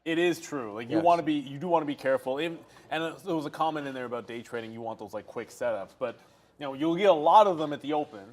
It is true. Like you do want to be careful. And there was a comment in there about day trading. You want those like quick setups, but you'll get a lot of them at the open,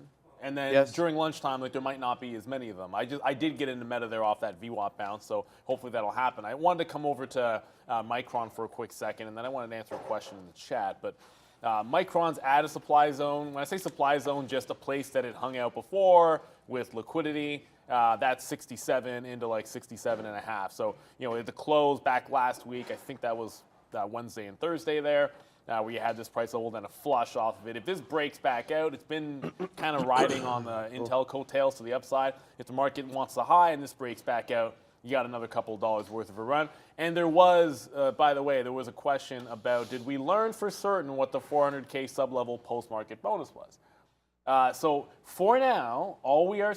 and then during lunchtime, like there might not be as many of them. I did get into meta there off that VWAP bounce, so hopefully that'll happen. I wanted to come over to Micron for a quick second, and then I wanted to answer a question in the chat. But Micron's at a supply zone. When I say supply zone, just a place that it hung out before with liquidity. That's 67 into like 67.5. So, at the close back last week, I think that was Wednesday and Thursday there, where you had this price level, then a flush off of it. If this breaks back out, it's been kind of riding on the Intel coattails to the upside. If the market wants the high and this breaks back out, you got another couple of dollars worth of a run. And there was, by the way, there was a question about, did we learn for certain what the 400K sub-level post-market bonus was? So for now, all we are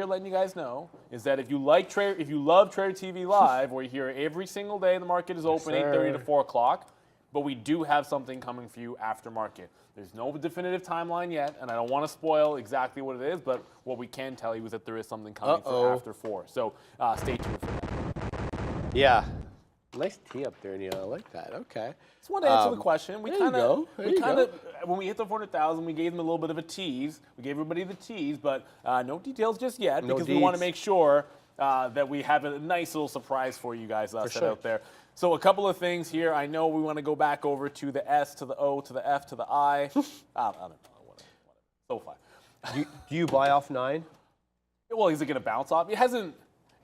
letting you guys know is that if you love Trader TV Live, where you hear every single day the market is open 8:30 to 4 o'clock, but we do have something coming for you after market. There's no definitive timeline yet, and I don't want to spoil exactly what it is, but what we can tell you is that there is something coming for after 4. So stay tuned for that. Yeah. Nice tee up there, Neil. I like that. Okay. Just want to answer the question. We kind of, when we hit the 400,000, we gave them a little bit of a tease. We gave everybody the tease, but no details just yet because we want to make sure that we have a nice little surprise for you guys set out there. So a couple of things here. I know we want to go back over to the S, to the O, to the F, to the I. I don't know. Whatever. So far. Do you buy off 9? Well, is it going to bounce off? It hasn't.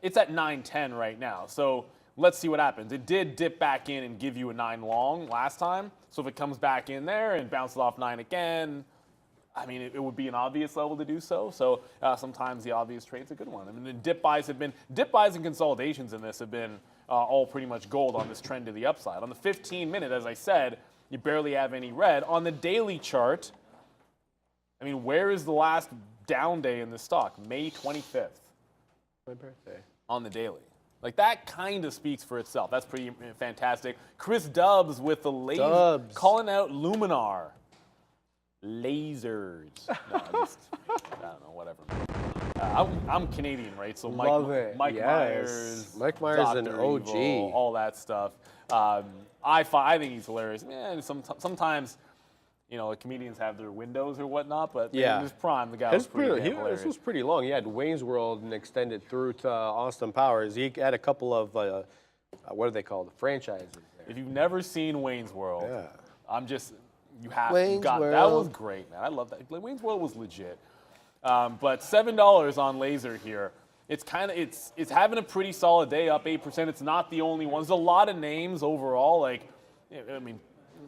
It's at 9.10 right now. So let's see what happens. It did dip back in and give you a 9 long last time. So if it comes back in there and bounces off 9 again, I mean, it would be an obvious level to do so. So sometimes the obvious trade's a good one. I mean, the dip buys and consolidations in this have been all pretty much gold on this trend to the upside. On the 15-minute, as I said, you barely have any red. On the daily chart, I mean, where is the last down day in this stock? May 25th. My birthday. On the daily. Like, that kind of speaks for itself. That's pretty fantastic. Chris Dubs with the laser, calling out Luminar. Lasers. No, I don't know, whatever. I'm Canadian, right? So Mike Myers, Mike Myers, an OG. Evil, all that stuff. I think he's hilarious. Man, sometimes, you know, comedians have their windows or whatnot, but in his prime, the guy was pretty damn hilarious. This was pretty long. He had Wayne's World and extended through to Austin Powers. He had a couple of, what are they called, franchises there. If you've never seen Wayne's World, you have Wayne's World. That was great, man. I love that. Wayne's World was legit. But $7 on laser here. It's having a pretty solid day, up 8%. It's not the only one. There's a lot of names overall. Like, I mean,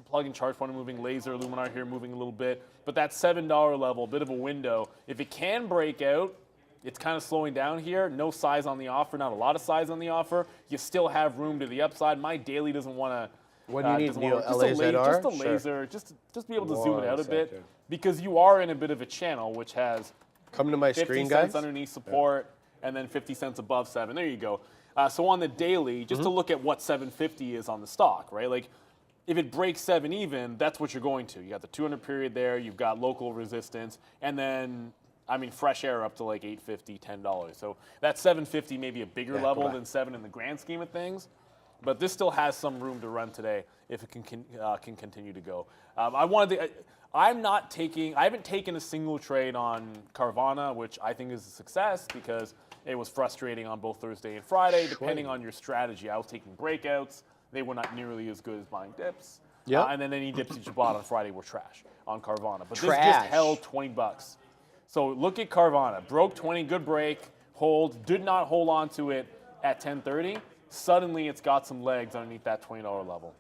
plug-in charge point moving, laser, Luminar here moving a little bit. But that $7 level, a bit of a window. If it can break out, it's kind of slowing down here. No size on the offer, not a lot of size on the offer. You still have room to the upside. My daily doesn't want to. What do you need, Neil? Just a laser, just be able to zoom it out a bit, because you are in a bit of a channel which has come to my 50 screen, cents guys. Underneath support, and then 50 cents above 7. There you go. So on the daily, just to look at what 750 is on the stock, right? Like, if it breaks 7 even, that's what you're going to. You got the 200 period there. You've got local resistance, and then, I mean, fresh air up to like $8.50, $10. So that 750 may be a bigger level than 7 in the grand scheme of things. But this still has some room to run today if it can continue to go. I haven't taken a single trade on Carvana, which I think is a success because it was frustrating on both Thursday and Friday, depending on your strategy. I was taking breakouts. They were not nearly as good as buying dips. And then any dips that you bought on Friday were trash on Carvana. But this just held $20. So look at Carvana. Broke 20, good break, hold, did not hold on to it at 10:30. Suddenly, it's got some legs underneath that $20 level.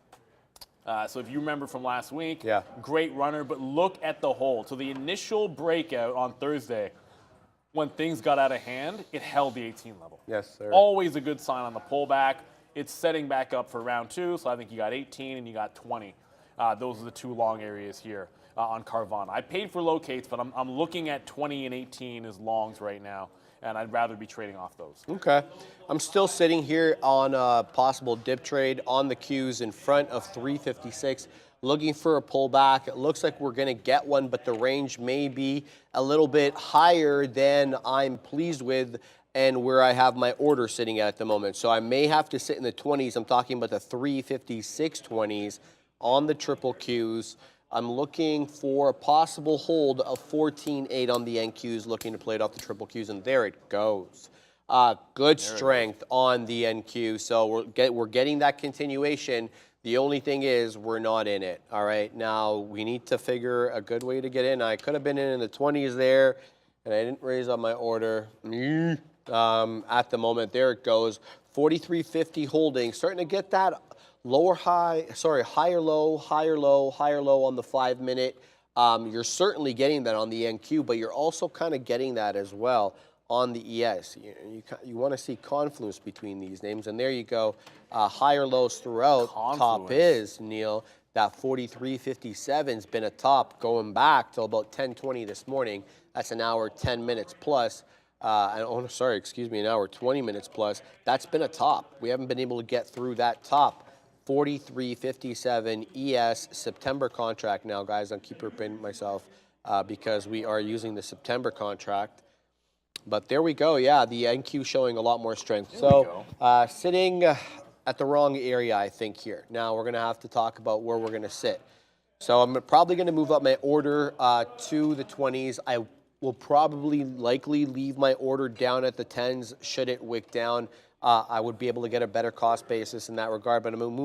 So if you remember from last week, great runner, but look at the hold. So the initial breakout on Thursday, when things got out of hand, it held the 18 level. Yes, sir. Always a good sign on the pullback. It's setting back up for round 2, so I think you got 18 and you got 20. Those are the two long areas here on Carvana. I paid for locates, but I'm looking at 20 and 18 as longs right now, and I'd rather be trading off those. Okay. I'm still sitting here on a possible dip trade on the Qs in front of 356, looking for a pullback. It looks like we're going to get one, but the range may be a little bit higher than I'm pleased with and where I have my order sitting at the moment. So I may have to sit in the 20s. I'm talking about the 356 20s on the triple Qs. I'm looking for a possible hold of 14.8 on the NQs, looking to play it off the triple Qs, and there it goes. Good strength on the NQ, so we're getting that continuation. The only thing is we're not in it, all right? Now, we need to figure a good way to get in. I could have been in the 20s there, and I didn't raise up my order. At the moment, there it goes. 43.50 holding, starting to get that higher low, higher low, higher low on the 5 minute. You're certainly getting that on the NQ, but you're also kind of getting that as well on the ES. You want to see confluence between these names, and there you go. Higher lows throughout. Top is, Neil, that 43.57's been a top going back till about 10:20 this morning. That's an hour, 10 minutes plus. An hour, 20 minutes plus. That's been a top. We haven't been able to get through that top. 43.57 ES September contract now, guys. I'll keep repeating myself because we are using the September contract. But there we go. Yeah, the NQ showing a lot more strength. So sitting at the wrong area, I think, here. Now we're going to have to talk about where we're going to sit. So I'm probably going to move up my order to the 20s. I will probably likely leave my order down at the 10s should it wick down. I would be able to get a better cost basis in that regard, but I'm going to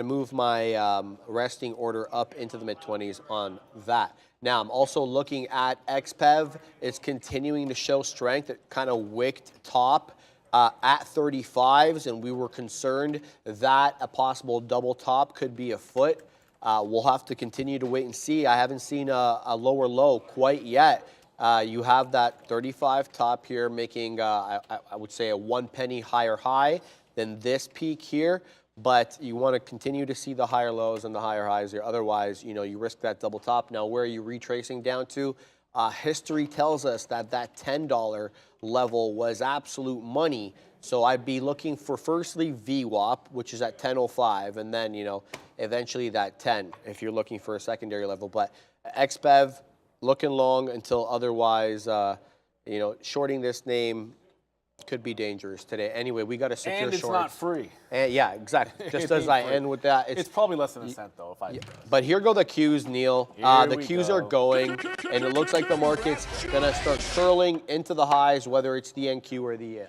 move my resting order up into the mid-20s on that. Now, I'm also looking at XPEV. It's continuing to show strength. It kind of wicked top at 35s, and we were concerned that a possible double top could be afoot. We'll have to continue to wait and see. I haven't seen a lower low quite yet. You have that 35 top here making, I would say, a 1 penny higher high than this peak here. But you want to continue to see the higher lows and the higher highs here. Otherwise, you risk that double top. Now, where are you retracing down to? History tells us that $10 level was absolute money. So I'd be looking for, firstly, VWAP, which is at 10.05, and then, eventually that 10 if you're looking for a secondary level. But XBEV, looking long until otherwise, shorting this name could be dangerous today. Anyway, we got a secure And it's short. not free. And yeah, exactly. Just It as ain't I free. end with that, It's probably less than a cent, though, if I had to guess. but here go the cues, Neil. Here The we cues are go. going, and it looks like the market's gonna start curling into the highs, whether it's the NQ or the ES.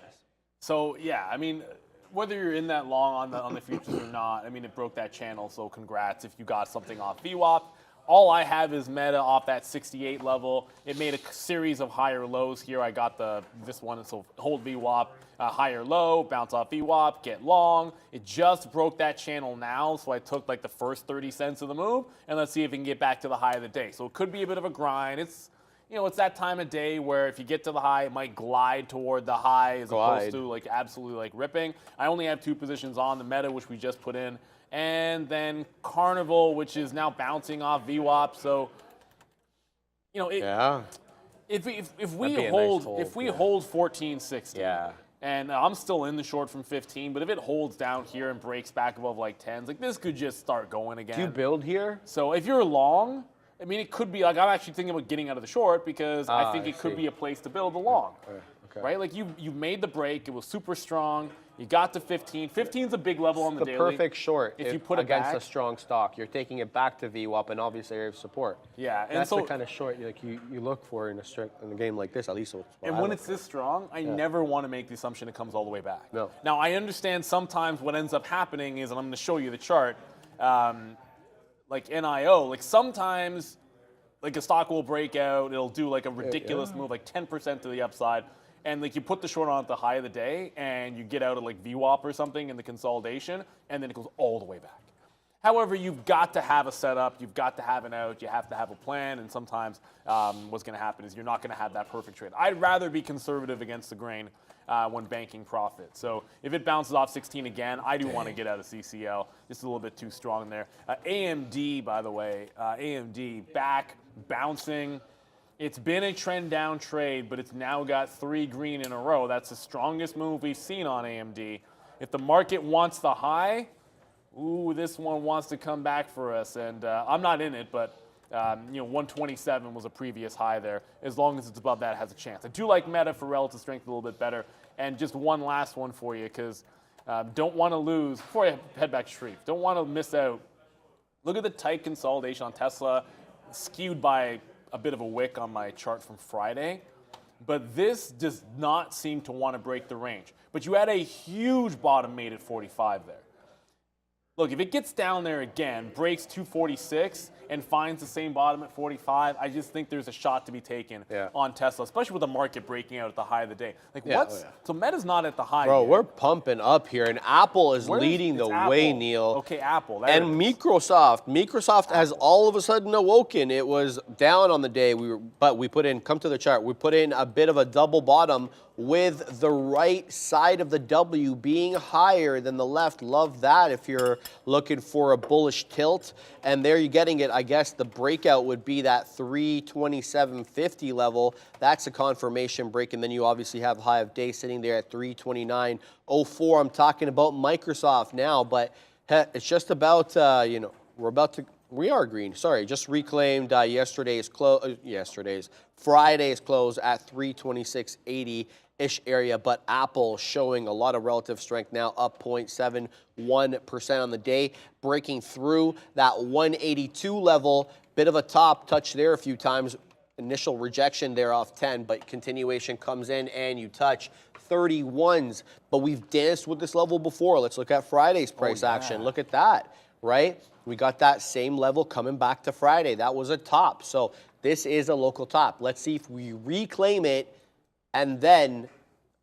So yeah, I mean, whether you're in that long on the futures or not, I mean, it broke that channel, so congrats if you got something off VWAP. All I have is Meta off that 68 level. It made a series of higher lows here. I got this one, so hold VWAP, higher low, bounce off VWAP, get long. It just broke that channel now, so I took like the first 30 cents of the move, and let's see if it can get back to the high of the day. So it could be a bit of a grind. It's it's that time of day where if you get to the high, it might glide toward the high as opposed to like absolutely like ripping. I only have 2 positions on the Meta, which we just put in, and then Carnival, which is now bouncing off VWAP. So, if we be a nice hold hold, if we yeah. hold 1460, Yeah. and I'm still in the short from 15, but if it holds down here and breaks back above like 10s, like this could just start going again. Do you build here? So if you're long, I mean, it could be like I'm actually thinking about getting out of the short because I think it could be a place to build a long. Okay. Right? Like you made the break. It was super strong. You got to 15. 15's a big level on the The daily. perfect short If you put it against back. a strong stock. You're taking it back to VWAP and obviously area of support. Yeah, and That's so the kind of short you look for in a game like this, at least. and when it's this strong, I never want to make the assumption it comes all the way back. No. Now, I understand sometimes what ends up happening is, and I'm going to show you the chart, like NIO, like sometimes like a stock will break out, it'll do like a ridiculous move, like 10% to the upside, and like you put the short on at the high of the day, and you get out at like VWAP or something in the consolidation, and then it goes all the way back. However, you've got to have a setup, you've got to have an out, you have to have a plan, and sometimes what's going to happen is you're not going to have that perfect trade. I'd rather be conservative against the grain when banking profit. So if it bounces off 16 again, I do want to get out of CCL. Just a little bit too strong there. AMD, by the way, AMD back, bouncing. It's been a trend down trade, but it's now got 3 green in a row. That's the strongest move we've seen on AMD. If the market wants the high, ooh, this one wants to come back for us. And I'm not in it, but 127 was a previous high there. As long as it's above that, it has a chance. I do like Meta for relative strength a little bit better. And just one last one for you, because don't want to lose, before I head back to Shreve, don't want to miss out. Look at the tight consolidation on Tesla, skewed by a bit of a wick on my chart from Friday. But this does not seem to want to break the range. But you had a huge bottom made at 45 there. Look, if it gets down there again, breaks 246, and finds the same bottom at 45, I just think there's a shot to be taken on Tesla, especially with the market breaking out at the high of the day. Like, so Meta's not at the high Bro, yet. we're pumping up here, and Apple is leading the way, Neil. Okay, Apple. There And it is. Microsoft has all of a sudden awoken. It was down on the day, but we put in, come to the chart, we put in a bit of a double bottom with the right side of the W being higher than the left. Love that if you're looking for a bullish tilt. And there you're getting it. I guess the breakout would be that 327.50 level. That's a confirmation break. And then you obviously have high of day sitting there at 329.04. I'm talking about Microsoft now, but it's just about, we are green. Sorry, just reclaimed Friday's close at 326.80-ish area, but Apple showing a lot of relative strength now, up 0.71% on the day, breaking through that 182 level. Bit of a top touch there a few times. Initial rejection there off 10, but continuation comes in and you touch 31s. But we've danced with this level before. Let's look at Friday's price action. Look at that, right? We got that same level coming back to Friday. That was a top. So this is a local top. Let's see if we reclaim it and then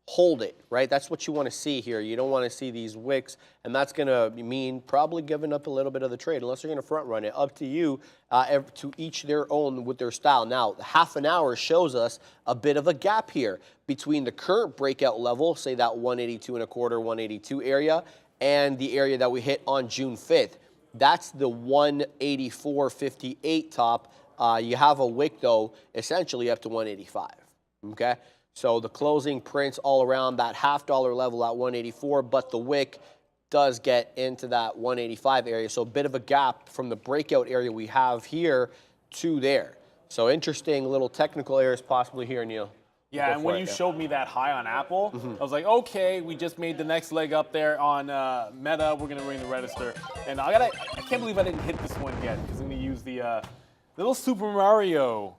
hold it, right? That's what you want to see here. You don't want to see these wicks, and that's going to mean probably giving up a little bit of the trade, unless you're going to front run it. Up to you, to each their own with their style. Now, the half an hour shows us a bit of a gap here between the current breakout level, say that 182.25, 182 area, and the area that we hit on June 5th. That's the 184.58 top. You have a wick, though, essentially up to 185, okay? So the closing prints all around that $0.50 level at 184, but the wick does get into that 185 area. So a bit of a gap from the breakout area we have here to there. So interesting little technical errors possibly here, Neil. Yeah, and when you showed me that high on Apple, I was like, okay, we just made the next leg up there on Meta. We're gonna ring the register, and I can't believe I didn't hit this one yet because I'm gonna use the little Super Mario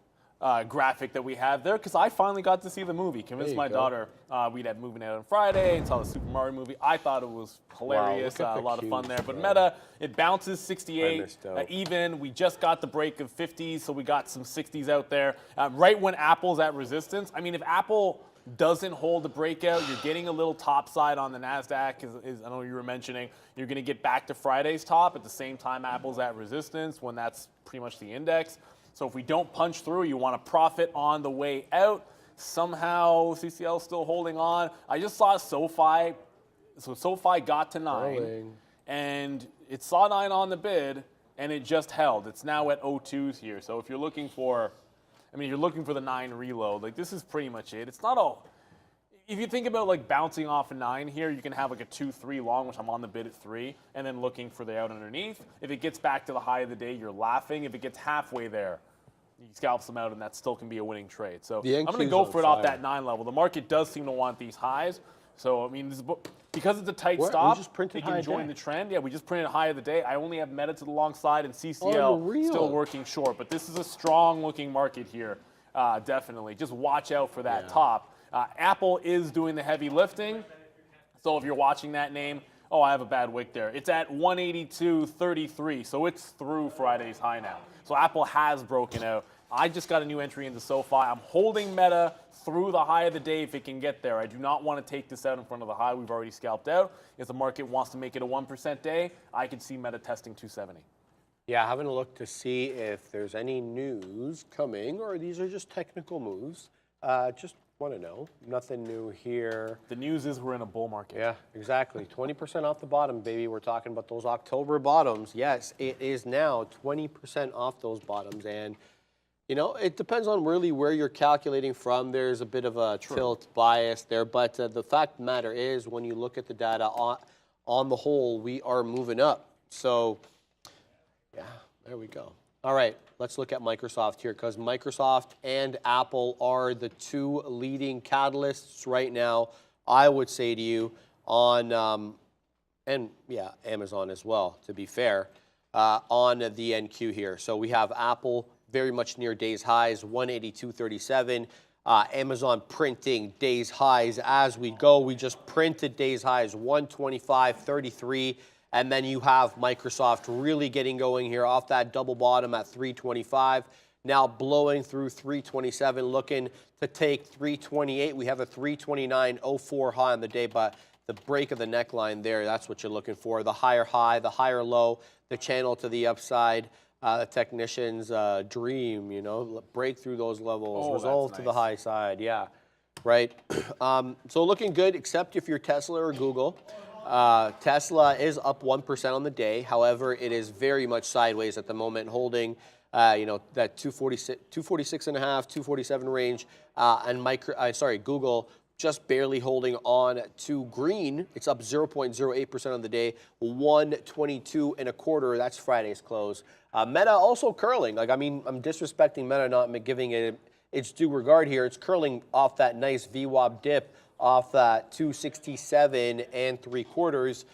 graphic that we have there because I finally got to see the movie. Convinced my daughter we'd have moving out on Friday and saw the Super Mario movie. I thought it was hilarious, a lot of fun there. But Meta, it bounces 68 even. We just got the break of 50s, so we got some 60s out there. Right when Apple's at resistance. I mean, if Apple doesn't hold the breakout, you're getting a little top side on the NASDAQ, I know you were mentioning. You're going to get back to Friday's top at the same time Apple's at resistance when that's pretty much the index. So if we don't punch through, you want to profit on the way out. Somehow CCL still holding on. I just saw SoFi. So SoFi got to 9, and it saw 9 on the bid, and it just held. It's now at 02s here. So if you're looking for, you're looking for the 9 reload. Like this is pretty much it. It's not all. If you think about like bouncing off a 9 here, you can have like a 2-3 long, which I'm on the bid at 3, and then looking for the out underneath. If it gets back to the high of the day, you're laughing. If it gets halfway there, you scalp them out, and that still can be a winning trade. So I'm going to go for it off that 9 level. The market does seem to want these highs. So, because it's a tight stop, it can join the trend. Yeah, we just printed high of the day. I only have Meta to the long side and CCL still working short. But this is a strong-looking market here, definitely. Just watch out for that top. Apple is doing the heavy lifting. So if you're watching that name, oh, I have a bad wick there. It's at 182.33, so it's through Friday's high now. So Apple has broken out. I just got a new entry into SoFi. I'm holding Meta through the high of the day if it can get there. I do not want to take this out in front of the high we've already scalped out. If the market wants to make it a 1% day, I could see Meta testing 270. Yeah, having a look to see if there's any news coming, or these are just technical moves. Just want to know. Nothing new here. The news is we're in a bull market. Yeah, exactly. 20% off the bottom, baby. We're talking about those October bottoms. Yes, it is now 20% off those bottoms. And, it depends on really where you're calculating from. There's a bit of a tilt bias there. But the fact of the matter is, when you look at the data on the whole, we are moving up. So, yeah, there we go. All right, let's look at Microsoft here, because Microsoft and Apple are the two leading catalysts right now, I would say to you, on, Amazon as well, to be fair, on the NQ here. So we have Apple very much near day's highs, 182.37. Amazon printing day's highs as we go. We just printed day's highs, 125.33. And then you have Microsoft really getting going here off that double bottom at 325. Now blowing through 327, looking to take 328. We have a 329.04 high on the day, but the break of the neckline there, that's what you're looking for. The higher high, the higher low, the channel to the upside, the technician's dream, break through those levels, resolve to the high side. Yeah, right. So looking good, except if you're Tesla or Google. Tesla is up 1% on the day. However, it is very much sideways at the moment, holding, that 246 and a half, 247 range, and Google just barely holding on to green. It's up 0.08% on the day, 122 and a quarter. That's Friday's close. Meta also curling. I'm disrespecting Meta, not giving it its due regard here. It's curling off that nice VWAP dip off that 267 and 3/4,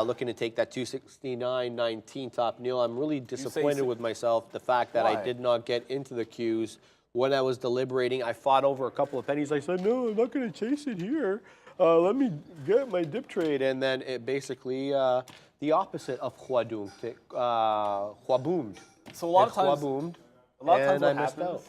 looking to take that 269.19 top. Neil, I'm really disappointed with myself. The fact that I did not get into the Qs when I was deliberating. I fought over a couple of pennies. I said, no, I'm not going to chase it here. Let me get my dip trade. And then it basically the opposite of huaboomed. So a lot of times what I missed happens out.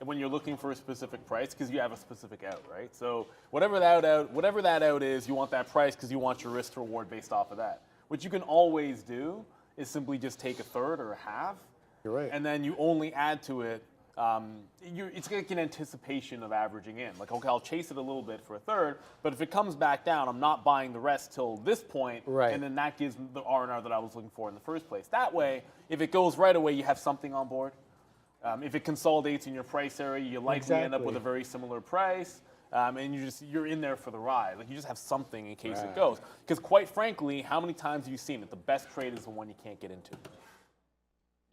when you're looking for a specific price, because you have a specific out, right? So whatever that out is, you want that price because you want your risk to reward based off of that. What you can always do is simply just take a third or a half. You're right. And then you only add to it. It's like an anticipation of averaging in. Like, okay, I'll chase it a little bit for a third, but if it comes back down, I'm not buying the rest till this point, right. And then that gives the R&R that I was looking for in the first place. That way, if it goes right away, you have something on board. If it consolidates in your price area, you likely end up with a very similar price, and you're in there for the ride. Like, you just have something in case it goes. Because quite frankly, how many times have you seen it? The best trade is the one you can't get into.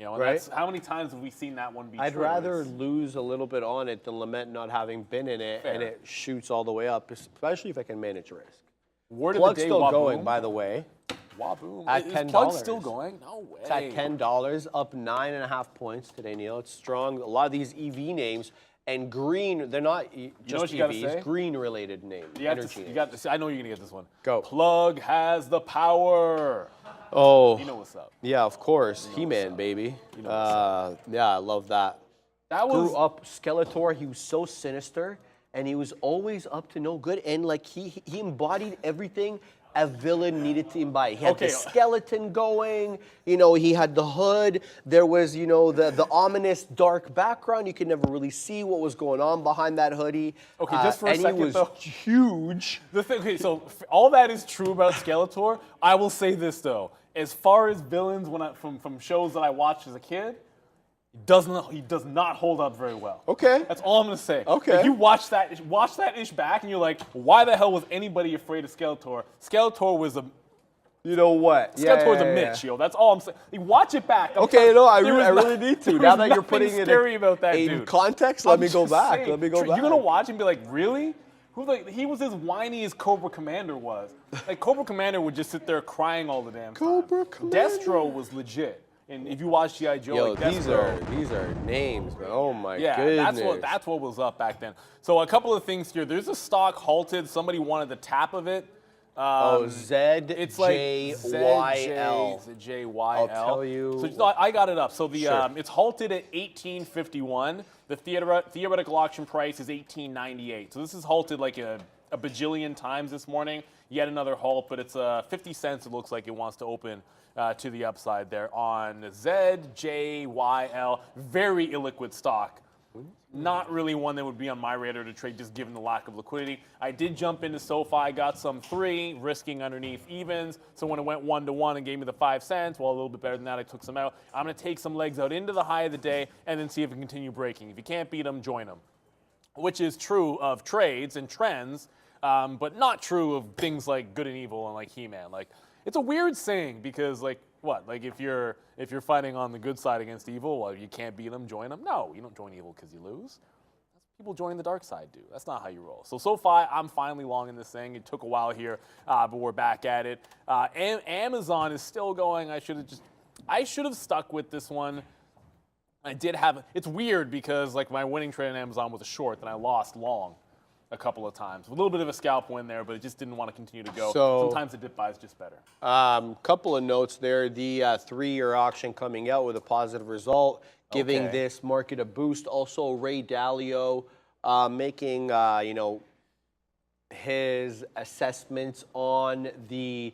You know, and Right. that's, how many times have we seen that one be I'd true? rather It's- lose a little bit on it than lament not having been in it, and Fair. it shoots all the way up, especially if I can manage risk. Word of the Plug's day, still Waboom. going, by the way. Waboom. At Is $10. Plug still going? No way. It's at $10, up 9.5 points today, Neil. It's strong. A lot of these EV names and green, they're not just what you gotta EVs, say? green-related names, You have energy to, you names. got to, I know you're going to get this one. Go. Plug has the power. Oh, You know what's up. yeah, of course. He-Man, baby. Yeah, I love that. That was Grew up Skeletor. He was so sinister, and he was always up to no good. And like he embodied everything a villain needed to embody. He had Okay. the skeleton going. You know, he had the hood. There was, you know, the ominous dark background. You could never really see what was going on behind that hoodie. Okay, just for a and second, he was though. huge. the thing. Okay, so all that is true about Skeletor. I will say this though, as far as villains, from shows that I watched as a kid, he does not hold up very well. Okay. That's all I'm gonna say. Okay. Like, you watch that ish back, and you're like, why the hell was anybody afraid of Skeletor? Skeletor was a You know what? Skeletor's a Mitch, yo. That's all I'm saying. Like, watch it back. I'm Okay, telling- no, I there was really need to. there Now was that you're nothing putting it scary about that in dude. context, let I'm me go just back. saying, Let me go back. You're gonna watch and be like, really? He was as whiny as Cobra Commander was. Like Cobra Commander would just sit there crying all the damn time. Cobra Commander. Destro was legit. And if you watch G.I. Joe, Yo, like these Destro, are names, man. Oh my yeah, goodness. that's what was up back then. So a couple of things here. There's a stock halted. Somebody wanted the tap of it. It's like ZJYL. ZJYL. I'll tell you. So no, I got it up. So the Sure. it's halted at 1851. The theoretical auction price is 1898. So this is halted like a bajillion times this morning. Yet another halt, but it's 50 cents. It looks like it wants to open to the upside there on ZJYL. Very illiquid stock. Not really one that would be on my radar to trade, just given the lack of liquidity. I did jump into SoFi, got some 3, risking underneath evens. So when it went 1-to-1 and gave me the 5 cents, well, a little bit better than that, I took some out. I'm going to take some legs out into the high of the day and then see if it can continue breaking. If you can't beat them, join them, which is true of trades and trends, but not true of things like good and evil and like He-Man. Like, it's a weird saying because, like, what? Like, if you're fighting on the good side against evil, well, you can't beat them, join them. No, you don't join evil because you lose. That's what people joining the dark side do. That's not how you roll. So SoFi, I'm finally long in this thing. It took a while here, but we're back at it. Amazon is still going. I should have stuck with this one. I did have. It's weird because like my winning trade on Amazon was a short, and I lost long a couple of times. A little bit of a scalp win there, but it just didn't want to continue to go. So- Sometimes the dip buy is just better. Couple of notes there. The 3-year auction coming out with a positive result, giving Okay. this market a boost. Also, Ray Dalio making his assessments on the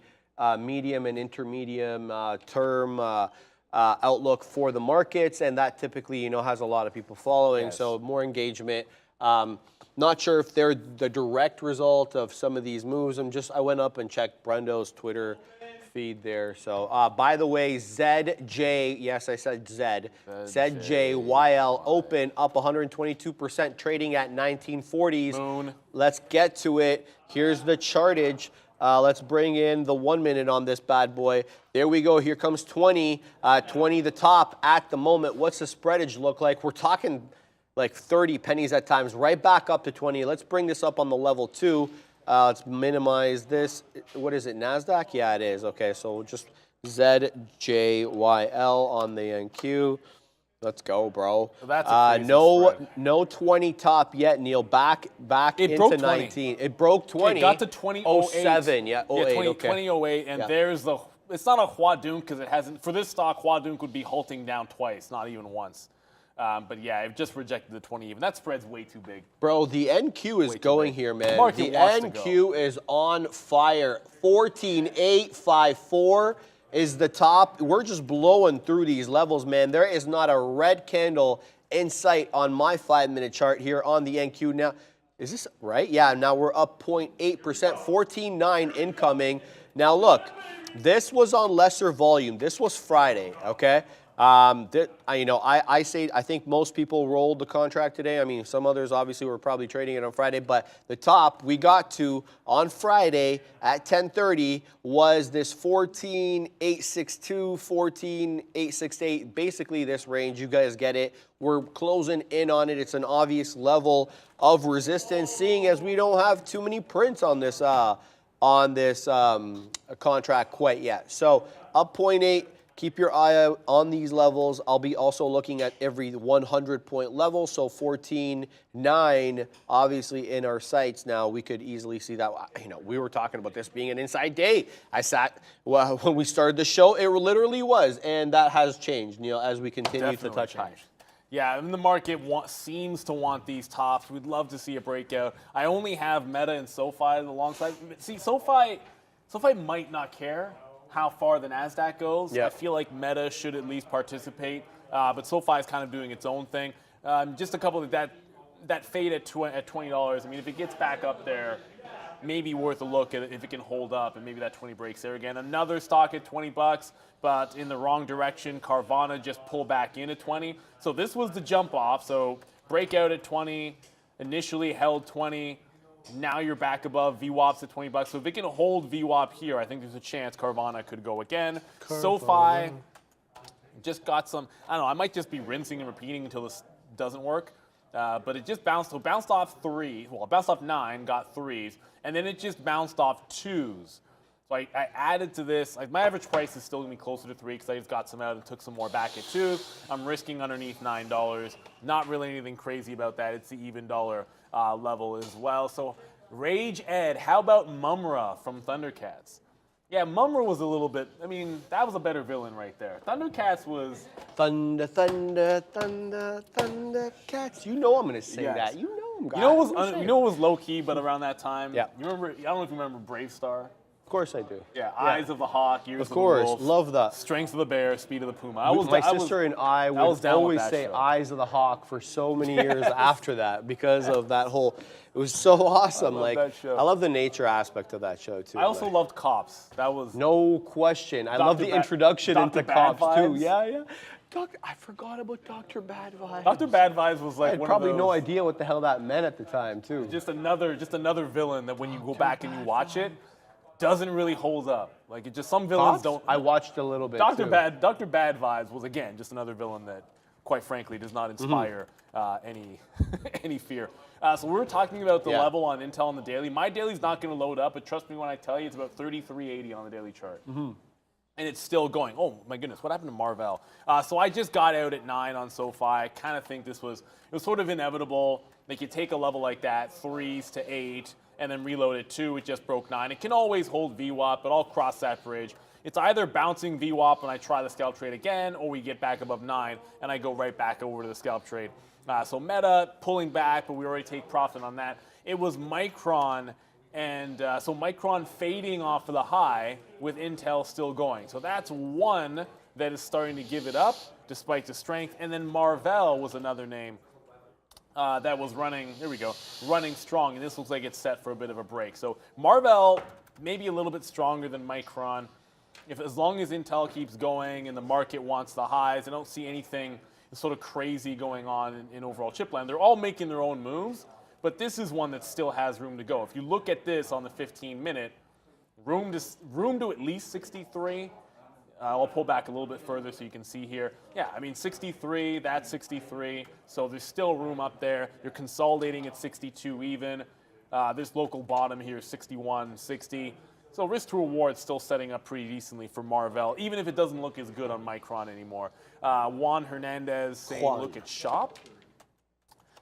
medium and intermediate term outlook for the markets, and that typically has a lot of people following. Yes. So more engagement. Not sure if they're the direct result of some of these moves. I went up and checked Brendo's Twitter feed there. So, by the way, ZJ, yes, I said Z, ZJYL open up 122%, trading at 1940s. Moon. Let's get to it. Here's the chartage. Let's bring in the 1 minute on this bad boy. There we go. Here comes 20. 20 the top at the moment. What's the spreadage look like? We're talking like 30 pennies at times, right back up to 20. Let's bring this up on the level 2. Let's minimize this. What is it, NASDAQ? Yeah, it is. Okay, so we'll just ZJYL on the NQ. Let's go, bro. So that's a crazy spread. No 20 top yet, Neil. Back It into broke 20. 19. It broke 20. It got to 2008. 07, yeah. 08, okay. 2008, and Yeah. there's the. It's not a Huadunk because it hasn't. For this stock, Huadunk would be halting down twice, not even once. But yeah, it just rejected the 20 even. That spread's way too big. Bro, the NQ is too going big. here, man. Market The wants to NQ is on fire. 14,854 is the top. We're just blowing through these levels, man. There is not a red candle in sight on my 5-minute chart here on the NQ. Now, is this right? Yeah, now we're up 0.8%, 14.9 incoming. Now look, this was on lesser volume. This was Friday, okay? I say I think most people rolled the contract today. I mean, some others obviously were probably trading it on Friday, but the top we got to on Friday at 10:30 was this 14,862, 14,868, basically this range. You guys get it. We're closing in on it. It's an obvious level of resistance, seeing as we don't have too many prints on this contract quite yet. So up 0.8. Keep your eye out on these levels. I'll be also looking at every 100-point level. So 14.9, obviously in our sights now, we could easily see that. We were talking about this being an inside day. When we started the show, it literally was, and that has changed, as we continue to touch high. Yeah, and the market seems to want these tops. We'd love to see a breakout. I only have Meta and SoFi alongside. See, SoFi might not care how far the NASDAQ goes. Yep. I feel like Meta should at least participate, but SoFi is kind of doing its own thing. Just a couple of that fade at $20. I mean, if it gets back up there, maybe worth a look at it if it can hold up, and maybe that 20 breaks there again. Another stock at $20, but in the wrong direction. Carvana just pulled back in at 20. So this was the jump off. So breakout at 20, initially held 20. Now you're back above VWAP's at $20. So if it can hold VWAP here, I think there's a chance Carvana could go again. SoFi just got some, I don't know, I might just be rinsing and repeating until this doesn't work. But it just bounced off 3. Well, it bounced off 9, got 3s, and then it just bounced off 2s. So I added to this. Like, my average price is still going to be closer to 3 because I just got some out and took some more back at 2. I'm risking underneath $9. Not really anything crazy about that. It's the even dollar level as well. So Rage Ed, how about Mumra from Thundercats? Yeah, Mumra was a little bit, I mean, that was a better villain right there. Thundercats was... Thunder, thunder, thunder, Thundercats. You know I'm going to sing that. You know I'm going to. You know it was low-key, but around that time, yeah. You remember, I don't know if you remember Brave Star. Of course I do. Yeah, Eyes of the Hawk, Ears of the Wolf. Love that. Strength of the Bear, Speed of the Puma. My sister and I would always say Eyes of the Hawk for so many years after that because of that whole, it was so awesome. I love the nature aspect of that show too. I also loved Cops. That was... No question. I love the introduction into Cops too. Yeah. I forgot about Dr. Bad Vibes. Dr. Bad Vibes was like I had probably no idea what the hell that meant at the time too. Just another villain that when you go back and you watch it, doesn't really hold up. Like, it just, some villains don't. I watched a little bit. Dr. Bad Vibes was, again, just another villain that, quite frankly, does not inspire any fear. So we were talking about the level on Intel on the daily. My daily's not going to load up, but trust me when I tell you, it's about 33.80 on the daily chart. And it's still going. Oh my goodness, what happened to Marvell? So I just got out at 9 on SoFi. I kind of think it was sort of inevitable. Like, you take a level like that, 3s to 8, and then reload at 2, it just broke 9. It can always hold VWAP, but I'll cross that bridge. It's either bouncing VWAP and I try the scalp trade again, or we get back above 9 and I go right back over to the scalp trade. So Meta pulling back, but we already take profit on that. It was Micron, and so Micron fading off of the high with Intel still going. So that's one that is starting to give it up despite the strength. And then Marvell was another name that was running, there we go, running strong, and this looks like it's set for a bit of a break. So Marvell, maybe a little bit stronger than Micron. As long as Intel keeps going and the market wants the highs, I don't see anything sort of crazy going on in overall chip land. They're all making their own moves, but this is one that still has room to go. If you look at this on the 15-minute, room to at least 63. I'll pull back a little bit further so you can see here. Yeah, I mean, 63, that's 63. So there's still room up there. You're consolidating at 62 even. This local bottom here is 61, 60. So risk to reward still setting up pretty decently for Marvell, even if it doesn't look as good on Micron anymore. Juan Hernandez saying look at Shop.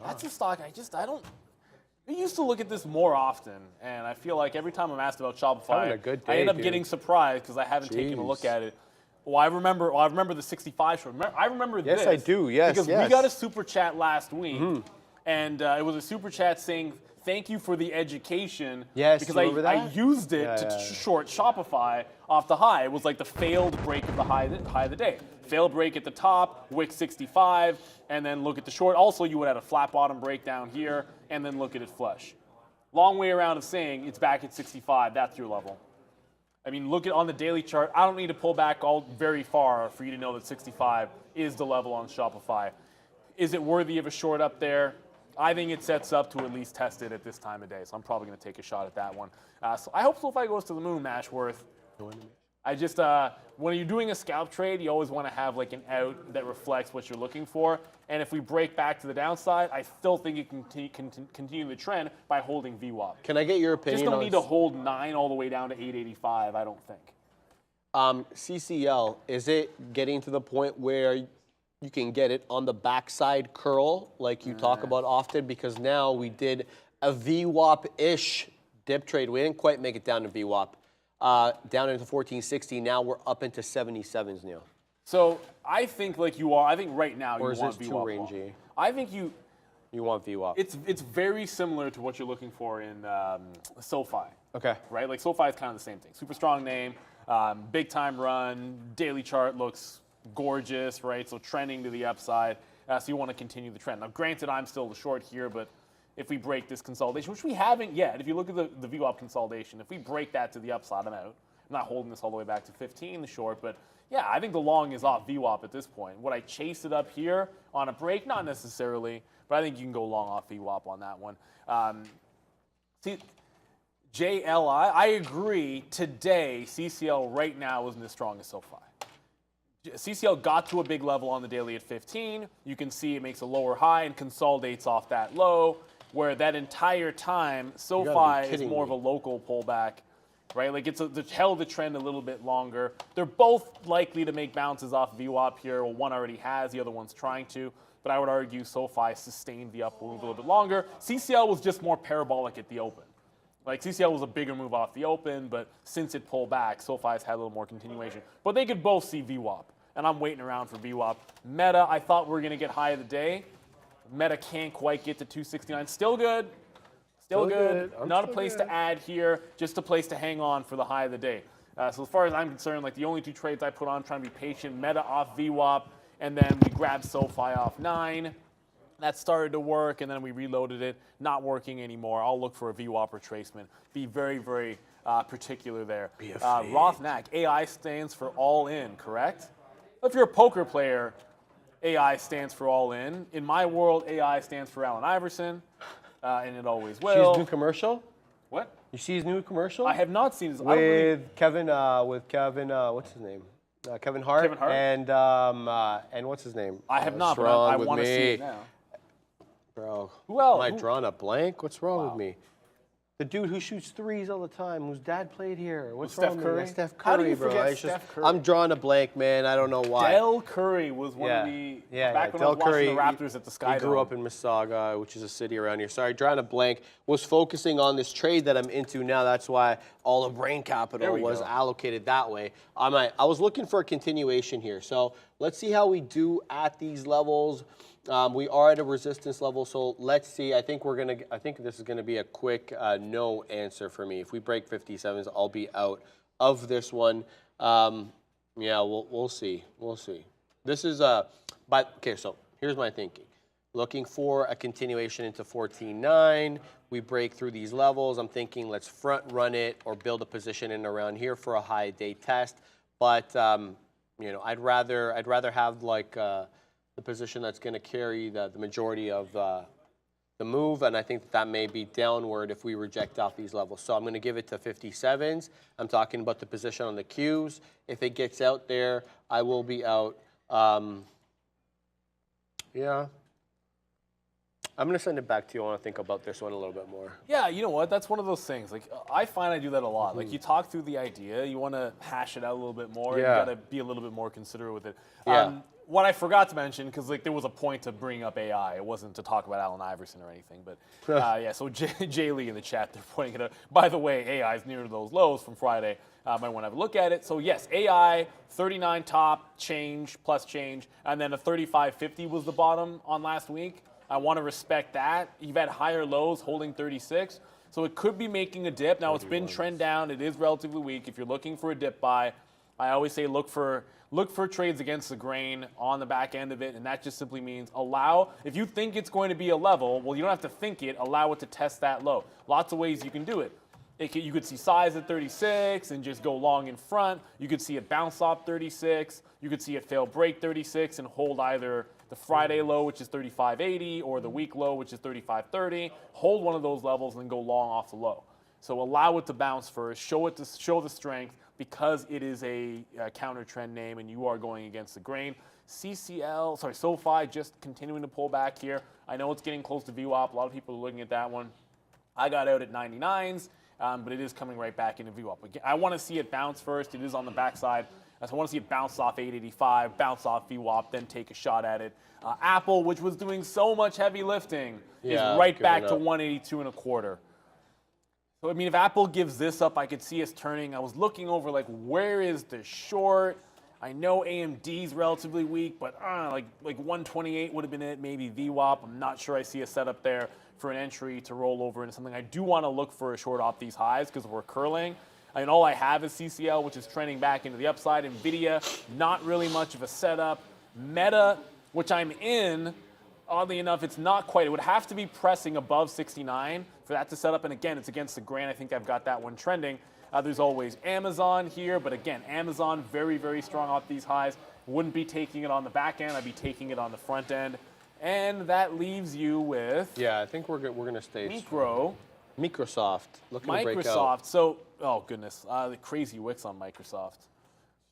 That's a stock I used to look at this more often, and I feel like every time I'm asked about Shopify, I end up getting surprised because I haven't taken a look at it. Well, I remember the 65 short. I remember this. Yes, I do. Yes, because we got a super chat last week, and it was a super chat saying thank you for the education. Yes, because I used it to short Shopify off the high. It was like the failed break of the high of the day. Failed break at the top, wick 65, and then look at the short. Also, you would have a flat bottom break down here, and then look at it flush. Long way around of saying it's back at 65. That's your level. I mean, look at on the daily chart. I don't need to pull back all very far for you to know that 65 is the level on Shopify. Is it worthy of a short up there? I think it sets up to at least test it at this time of day, so I'm probably going to take a shot at that one. So I hope SoFi goes to the moon, Mashworth. I just, when you're doing a scalp trade, you always want to have like an out that reflects what you're looking for. And if we break back to the downside, I still think you can continue the trend by holding VWAP. Can I get your opinion? Just don't need to hold 9 all the way down to 885, I don't think. CCL, is it getting to the point where you can get it on the backside curl like you talk about often? Because now we did a VWAP-ish dip trade. We didn't quite make it down to VWAP. Down into 1460. Now we're up into 77s now. So I think like you are. I think right now Or you is want this VWAP. too rangy? I think you want VWAP. It's very similar to what you're looking for in SoFi. Okay. Right? Like SoFi is kind of the same thing. Super strong name, big time run, daily chart looks gorgeous, right? So trending to the upside. So you want to continue the trend. Now, granted, I'm still the short here, but if we break this consolidation, which we haven't yet, if you look at the VWAP consolidation, if we break that to the upside, I'm out. I'm not holding this all the way back to 15, the short, but yeah, I think the long is off VWAP at this point. Would I chase it up here on a break? Not necessarily, but I think you can go long off VWAP on that one. See, JLI, I agree. Today, CCL right now isn't as strong as SoFi. CCL got to a big level on the daily at 15. You can see it makes a lower high and consolidates off that low, where that entire time, SoFi is more of a local pullback, right? Like it's held the trend a little bit longer. They're both likely to make bounces off VWAP here. Well, one already has, the other one's trying to, but I would argue SoFi sustained the up move a little bit longer. CCL was just more parabolic at the open. Like CCL was a bigger move off the open, but since it pulled back, SoFi's had a little more continuation. But they could both see VWAP, and I'm waiting around for VWAP. Meta, I thought we were going to get high of the day. Meta can't quite get to 269. Still good. Still good. Not a place to add here, just a place to hang on for the high of the day. So as far as I'm concerned, like the only two trades I put on, trying to be patient, Meta off VWAP, and then we grabbed SoFi off 9. That started to work, and then we reloaded it. Not working anymore. I'll look for a VWAP retracement. Be very, very particular there. Rothnack, AI stands for all in, correct? If you're a poker player, AI stands for all in. In my world, AI stands for Allen Iverson, and it always will. See his new commercial? What? You see his new commercial? I have not seen his. With Kevin, what's his name? Kevin Hart. Kevin Hart? And what's his name? I have not, but I want to see it now. Bro, who else? Am I drawing a blank? What's wrong with me? The dude who shoots threes all the time, whose dad played here. What's wrong with me? Steph Curry, How do you bro. forget Steph Curry? I'm drawing a blank, man. I don't know why. Del Curry was one of the back when I was watching the Raptors at the Sky He grew up in Mississauga, which is a city around here. Sorry, drawing a blank. Was focusing on this trade that I'm into now. That's why all the brain capital was allocated that way. I was looking for a continuation here. So let's see how we do at these levels. We are at a resistance level, so let's see. I think this is gonna be a quick no answer for me. If we break 57s, I'll be out of this one. Yeah, we'll see. We'll see. This is okay. So here's my thinking. Looking for a continuation into 14.9. We break through these levels. I'm thinking let's front run it or build a position in around here for a high day test. But I'd rather have like. The position that's going to carry the majority of the move, and I think that may be downward if we reject off these levels. So I'm going to give it to 57s. I'm talking about the position on the Qs. If it gets out there, I will be out. Yeah. I'm going to send it back to you. I want to think about this one a little bit more. Yeah, you know what? That's one of those things. Like I find I do that a lot. Like you talk through the idea, you want to hash it out a little bit more. Yeah. You got to be a little bit more considerate with it. Yeah. What I forgot to mention, because like there was a point to bring up AI. It wasn't to talk about Allen Iverson or anything, but yeah. So Jay Lee in the chat, they're pointing it out. By the way, AI is near those lows from Friday. Might want to have a look at it. So yes, AI 39 top change plus change, and then a 35.50 was the bottom on last week. I want to respect that. You've had higher lows holding 36, so it could be making a dip. Now it's been trend down. It is relatively weak. If you're looking for a dip buy, I always say look for trades against the grain on the back end of it, and that just simply means if you think it's going to be a level, well, you don't have to think it, allow it to test that low. Lots of ways you can do it. You could see size at 36 and just go long in front. You could see it bounce off 36. You could see it fail break 36 and hold either the Friday low, which is 35.80, or the week low, which is 35.30. Hold one of those levels and then go long off the low. So allow it to bounce first, show the strength, because it is a counter trend name and you are going against the grain. SoFi just continuing to pull back here. I know it's getting close to VWAP. A lot of people are looking at that one. I got out at 99s. But it is coming right back into VWAP. Again, I want to see it bounce first. It is on the backside. So I want to see it bounce off 885, bounce off VWAP, then take a shot at it. Apple, which was doing so much heavy lifting, is right back to 182 and a quarter. So, I mean, if Apple gives this up, I could see us turning. I was looking over, like, where is the short? I know AMD's relatively weak, but like 128 would have been it, maybe VWAP. I'm not sure I see a setup there for an entry to roll over into something. I do want to look for a short off these highs because we're curling. I mean, all I have is CCL, which is trending back into the upside. NVIDIA, not really much of a setup. Meta, which I'm in, oddly enough, it's not quite. It would have to be pressing above 69 for that to set up. And again, it's against the grain. I think I've got that one trending. There's always Amazon here, but again, Amazon very, very strong off these highs. Wouldn't be taking it on the back end. I'd be taking it on the front end. And that leaves you with... Yeah, I think we're going to stay... Microsoft. Looking to break out. So, oh goodness, the crazy wicks on Microsoft.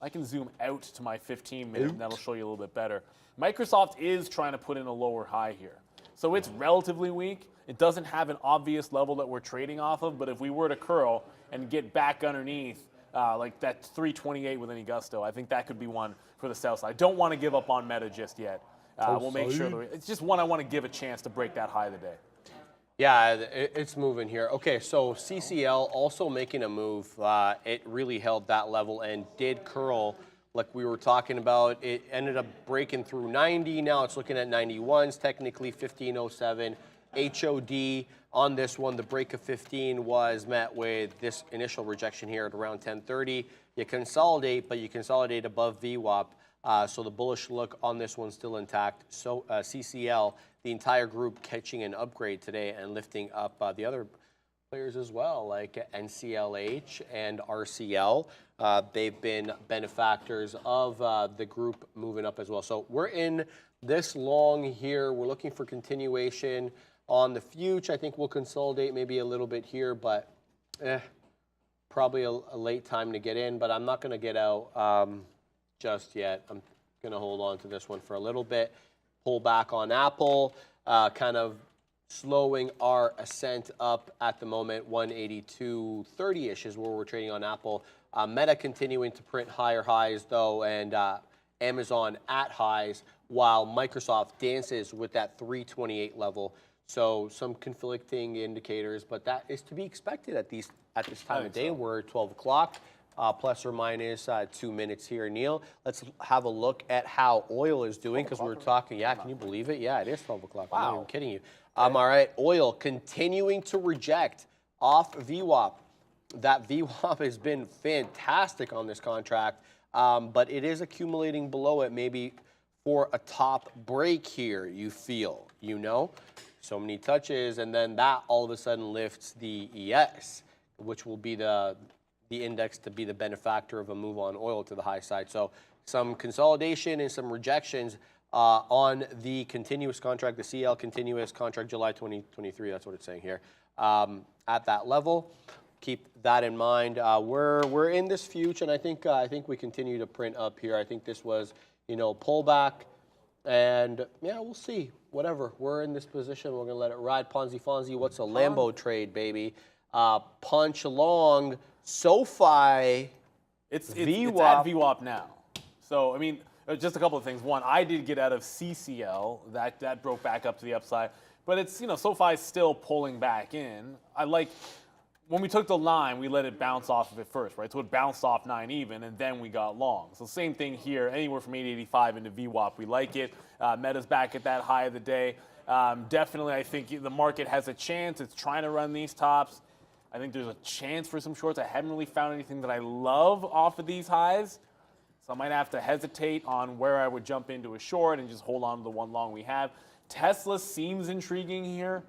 I can zoom out to my 15-minute, and that'll show you a little bit better. Microsoft is trying to put in a lower high here. So it's relatively weak. It doesn't have an obvious level that we're trading off of, but if we were to curl and get back underneath like that 328 with any gusto, I think that could be one for the sell side. I don't want to give up on Meta just yet. We'll make sure it's just one I want to give a chance to break that high of the day. Yeah, it's moving here. Okay, so CCL also making a move. It really held that level and did curl like we were talking about. It ended up breaking through 90. Now it's looking at 91s, technically 1507. HOD on this one, the break of 15 was met with this initial rejection here at around 1030. You consolidate, but you consolidate above VWAP. So the bullish look on this one still intact. So CCL, the entire group catching an upgrade today and lifting up the other players as well, like NCLH and RCL. They've been benefactors of the group moving up as well. So we're in this long here. We're looking for continuation on the future. I think we'll consolidate maybe a little bit here, but probably a late time to get in. But I'm not going to get out just yet. I'm going to hold on to this one for a little bit. Pull back on Apple, kind of slowing our ascent up at the moment. 182.30-ish is where we're trading on Apple. Meta continuing to print higher highs, though, and Amazon at highs, while Microsoft dances with that 328 level. So some conflicting indicators, but that is to be expected at this time of day. So. We're at 12 o'clock. Plus or minus 2 minutes here, Neil. Let's have a look at how oil is doing because we were talking. Yeah, can you believe it? Yeah, it is 12 o'clock. Wow. I'm not even kidding you. All right, oil continuing to reject off VWAP. That VWAP has been fantastic on this contract, but it is accumulating below it maybe for a top break here, you feel, So many touches, and then that all of a sudden lifts the ES, which will be the index to be the benefactor of a move on oil to the high side. So some consolidation and some rejections on the continuous contract, the CL continuous contract, July 2023. That's what it's saying here. At that level, keep that in mind. We're in this future, and I think we continue to print up here. I think this was pullback, and yeah, we'll see. Whatever. We're in this position. We're gonna let it ride. Ponzi Fonzie. What's a Lambo trade, baby? Punch along. SoFi, it's at VWAP now. So, I mean, just a couple of things. One, I did get out of CCL. That broke back up to the upside. But it's, SoFi is still pulling back in. When we took the line, we let it bounce off of it first, right? So it bounced off 9 even, and then we got long. So same thing here, anywhere from 885 into VWAP. We like it. Meta's back at that high of the day. Definitely, I think the market has a chance. It's trying to run these tops. I think there's a chance for some shorts. I haven't really found anything that I love off of these highs. So I might have to hesitate on where I would jump into a short and just hold on to the one long we have. Tesla seems intriguing here,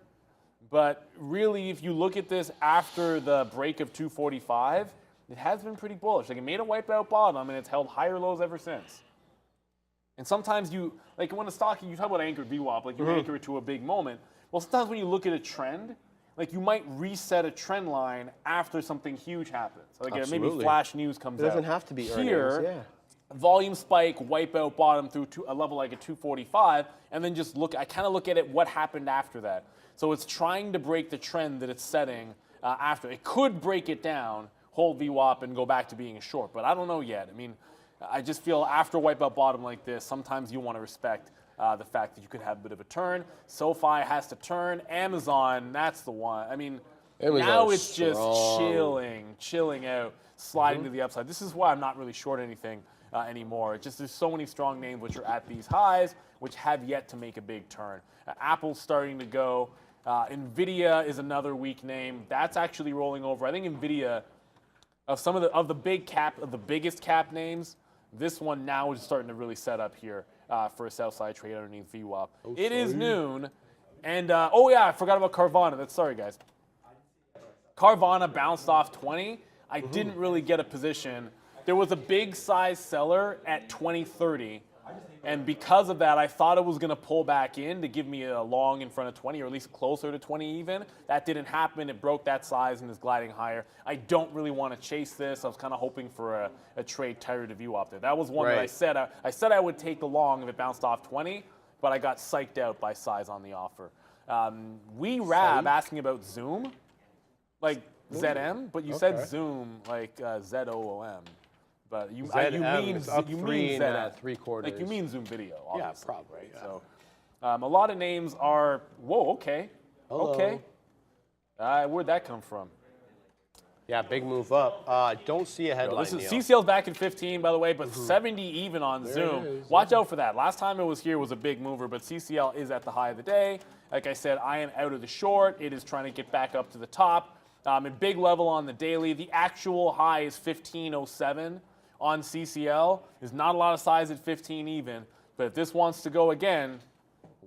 But really, if you look at this after the break of 245, it has been pretty bullish. Like, it made a wipeout bottom, and it's held higher lows ever since. And sometimes you, like when a stock, you talk about anchored VWAP, like you anchor it to a big moment. Well, sometimes when you look at a trend, like you might reset a trend line after something huge happens. Like maybe flash news comes out. It doesn't have to be here, earnings, yeah. Volume spike, wipeout bottom through to a level like a 245, and then just look, I kind of look at it, what happened after that. So it's trying to break the trend that it's setting after. It could break it down, hold VWAP, and go back to being a short, but I don't know yet. I mean, I just feel after a wipeout bottom like this, sometimes you want to respect the fact that you could have a bit of a turn. SoFi has to turn. Amazon, that's the one. I mean, now it's just chilling out, sliding to the upside. This is why I'm not really short anything anymore. It's just there's so many strong names which are at these highs, which have yet to make a big turn. Apple's starting to go. Nvidia is another weak name. That's actually rolling over. I think Nvidia, of the biggest cap names, this one now is starting to really set up here for a sell side trade underneath VWAP. It is noon, and oh yeah, I forgot about Carvana. Sorry guys. Carvana bounced off 20. I didn't really get a position. There was a big size seller at 20.30, and because of that, I thought it was going to pull back in to give me a long in front of 20, or at least closer to 20 even. That didn't happen. It broke that size and is gliding higher. I don't really want to chase this. I was kind of hoping for a trade tighter to view up there. That was one that I said I would take the long if it bounced off 20, but I got psyched out by size on the offer. Rab asking about Zoom, like ZM, but you said Zoom like ZOOM. But you mean ZM, 3/4. Like you mean Zoom video, obviously. Yeah, probably. Right? Yeah. So, a lot of names are. Whoa, okay, okay. Where'd that come from? Yeah, big move up. Don't see a headline. This is CCL's back in 15, by the way, but 70 even on Zoom. Watch out for that. Last time it was here was a big mover, but CCL is at the high of the day. Like I said, I am out of the short. It is trying to get back up to the top. A big level on the daily. The actual high is 1507. On CCL. There's not a lot of size at 15 even, but if this wants to go again,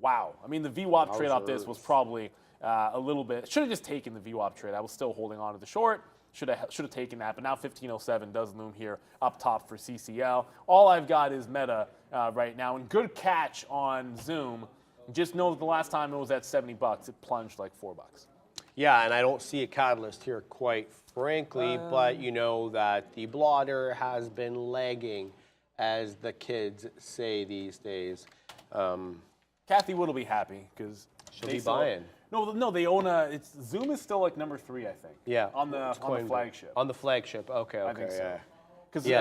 wow. I mean, the VWAP trade off this was probably a little bit. Should have just taken the VWAP trade. I was still holding on to the short. Should have taken that, but now 1507 does loom here up top for CCL. All I've got is Meta right now, and good catch on Zoom. Just know that the last time it was at $70, it plunged like $4. Yeah, and I don't see a catalyst here, quite frankly, but you know that the blotter has been lagging, as the kids say these days. Kathy Wood will be happy because she'll be buying. No, they own Zoom is still like number 3, I think. Yeah, on the flagship. On the flagship, okay, I think so. Because you're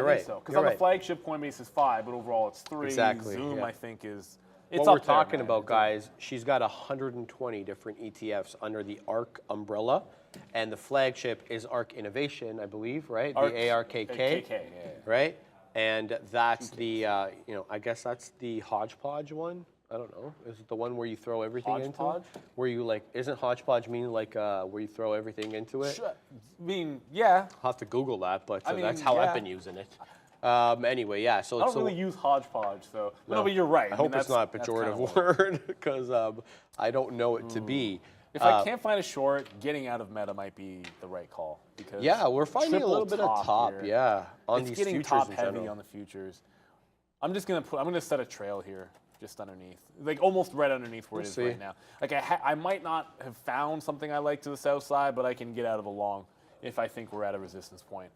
right. Because on the flagship, Coinbase is 5, but overall it's 3. Exactly. Zoom, I think, is. What we're talking about, guys, she's got 120 different ETFs under the ARK umbrella, and the flagship is ARK Innovation, I believe, right? The ARKK, right? And that's the, I guess that's the hodgepodge one. I don't know. Is it the one where you throw everything into? Where you isn't hodgepodge mean like where you throw everything into it? Sure. I mean, yeah. I'll have to Google that, but that's how I've been using it. Anyway, yeah. So I don't really use hodgepodge, so no, but you're right. I hope it's not a pejorative word because I don't know it to be. If I can't find a short, getting out of Meta might be the right call because we're finding a little bit of top, here. On it's these getting futures top heavy on the futures. I'm gonna set a trail here just underneath, like almost right underneath where it is right now. Like I might not have found something I like to the south side, but I can get out of a long if I think we're at a resistance point.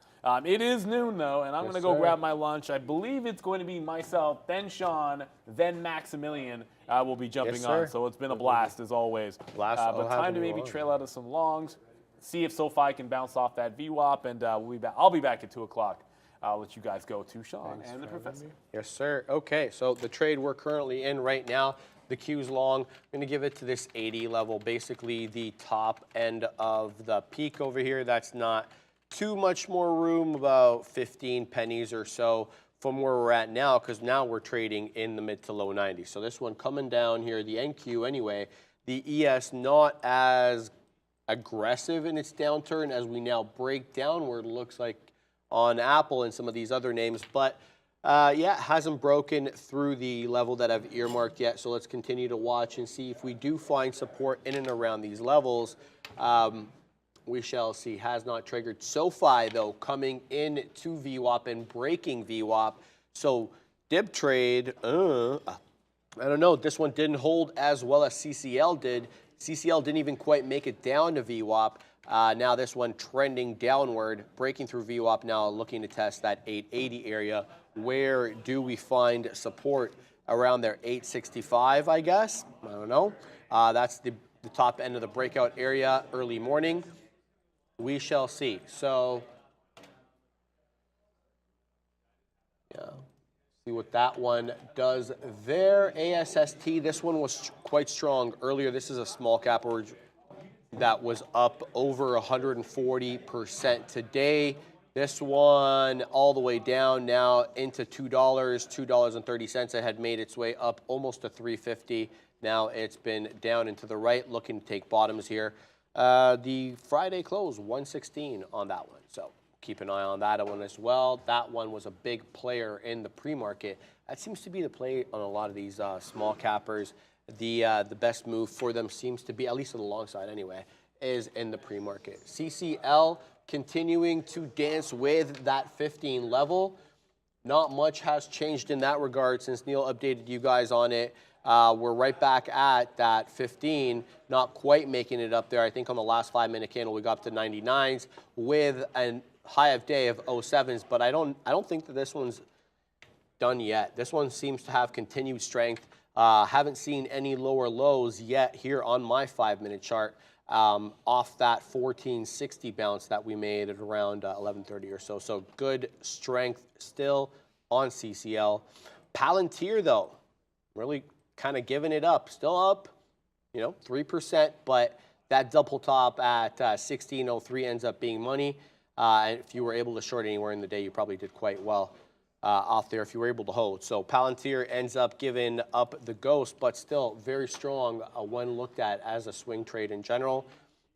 It is noon, though, and I'm going to go grab my lunch. I believe it's going to be myself, then Sean, then Maximilian will be jumping on. So it's been a blast, as always. But time to maybe trail out of some longs, see if SoFi can bounce off that VWAP, and we'll be back. I'll be back at 2 o'clock. I'll let you guys go to Sean and the professor. Yes, sir. Okay, so the trade we're currently in right now, the Q's long. I'm going to give it to this 80 level, basically the top end of the peak over here. That's not too much more room, about 15 pennies or so from where we're at now, because now we're trading in the mid to low 90s. So this one coming down here, the NQ anyway, the ES not as aggressive in its downturn as we now break downward, looks like on Apple and some of these other names, but Yeah, hasn't broken through the level that I've earmarked yet. So let's continue to watch and see if we do find support in and around these levels. We shall see. Has not triggered. SoFi, though, coming in to VWAP and breaking VWAP. So dip trade, I don't know. This one didn't hold as well as CCL did. CCL didn't even quite make it down to VWAP. Now this one trending downward, breaking through VWAP now, looking to test that 880 area. Where do we find support? Around there, 865, I guess. I don't know. That's the top end of the breakout area, early morning. We shall see. So, yeah, see what that one does there. ASST, this one was quite strong earlier. This is a small cap that was up over 140% today. This one all the way down now into $2, $2.30. It had made its way up almost to $3.50. Now it's been down and to the right, looking to take bottoms here. The Friday close, 116 on that one. So keep an eye on that one as well. That one was a big player in the pre-market. That seems to be the play on a lot of these small cappers. The best move for them seems to be, at least on the long side anyway, is in the pre-market. CCL continuing to dance with that 15 level. Not much has changed in that regard since Neil updated you guys on it. We're right back at that 15, not quite making it up there. I think on the last 5-minute candle we got up to 99s with a high of day of 07s, but I don't think that this one's done yet. This one seems to have continued strength. Haven't seen any lower lows yet here on my 5-minute chart off that 1460 bounce that we made at around 11:30 or so. So good strength still on CCL. Palantir though, really kind of giving it up. Still up, 3%, but that double top at 1603 ends up being money. And if you were able to short anywhere in the day, you probably did quite well off there if you were able to hold. So Palantir ends up giving up the ghost, but still very strong when looked at as a swing trade in general.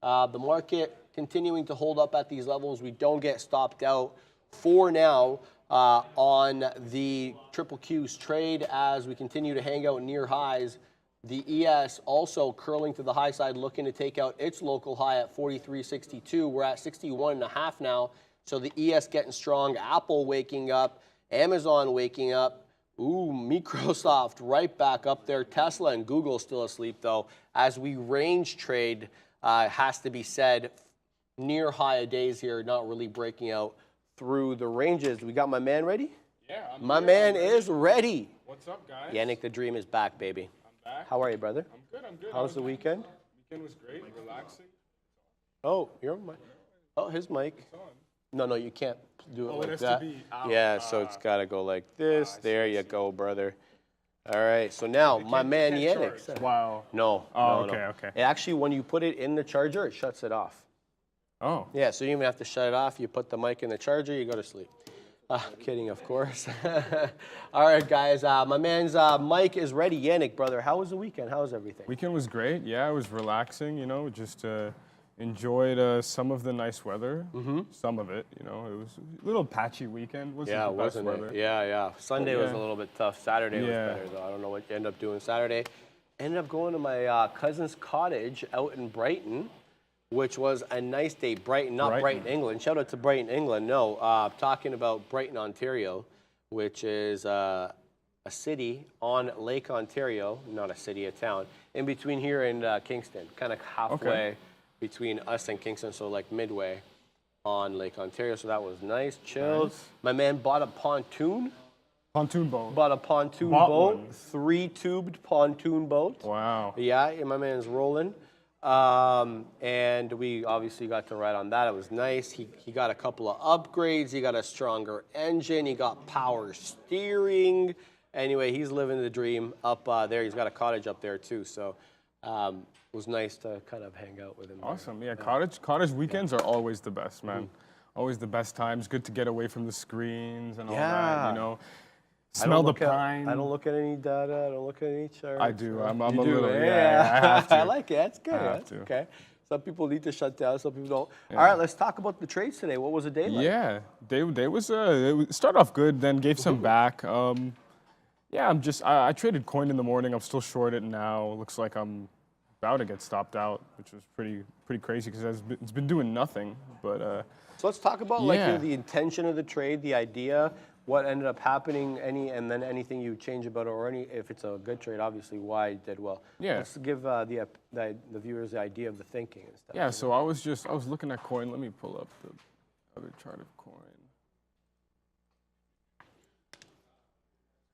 The market continuing to hold up at these levels. We don't get stopped out for now on the triple Q's trade as we continue to hang out near highs. The ES also curling to the high side, looking to take out its local high at 43.62. We're at 61.5 now. So the ES getting strong. Apple waking up. Amazon waking up. Ooh, Microsoft right back up there. Tesla and Google still asleep though. As we range trade, has to be said, near high of days here, not really breaking out through the ranges. We got my man ready? Yeah, my man is ready. What's up, guys? Yannick, the dream is back, baby. I'm back. How are you, brother? I'm good. How was the weekend? Weekend was great, relaxing. Oh, your mic. Oh, his mic. No, you can't do it like has that. to be out. Yeah, so it's got to go like this. There you go, brother. All right, so now my man Yannick. Wow. No. Oh, no. okay. It actually, when you put it in the charger, it shuts it off. Oh. Yeah, so you don't even have to shut it off. You put the mic in the charger, you go to sleep. Kidding, of course. All right, guys. My man's mic is ready. Yannick, brother, how was the weekend? How was everything? Weekend was great. Yeah, it was relaxing. Just enjoyed some of the nice weather. Some of it. It was a little patchy weekend. Wasn't the best wasn't weather. it? Yeah. Sunday was a little bit tough. Saturday was better, though. I don't know what you ended up doing Saturday. Ended up going to my cousin's cottage out in Brighton, which was a nice day. Brighton, not Brighton, England. Shout out to Brighton, England. No, talking about Brighton, Ontario, which is a city on Lake Ontario, not a city, a town, in between here and Kingston, kind of halfway between us and Kingston, so like midway on Lake Ontario. So that was nice, chill. Nice. My man bought a pontoon. Pontoon boat. Bought a pontoon boat, one. 3-tubed pontoon boat. Wow. Yeah, my man's rolling. And we obviously got to ride on that. It was nice. He got a couple of upgrades. He got a stronger engine. He got power steering. Anyway, he's living the dream up there. He's got a cottage up there too. So it was nice to kind of hang out with him. Awesome. Yeah, cottage weekends are always the best, man. Always the best times. Good to get away from the screens and all that. Smell the pine. I don't look at any data. I don't look at any charts. I do. I'm a You do, little. yeah. I have to. I like it. That's good. I have That's to. okay. Some people need to shut down, some people don't. All right, let's talk about the trades today. What was the day like? Yeah, it started off good, then gave some back. Yeah, I traded coin in the morning. I'm still short it now. Looks like I'm about to get stopped out, which was pretty crazy because it's been doing nothing. But so let's talk about yeah. like the intention of the trade, the idea, what ended up happening, and then anything you change about it, or if it's a good trade, obviously why it did well. Yeah. Let's give the viewers the idea of the thinking and stuff. yeah, so I was looking at coin. Let me pull up the other chart of coin.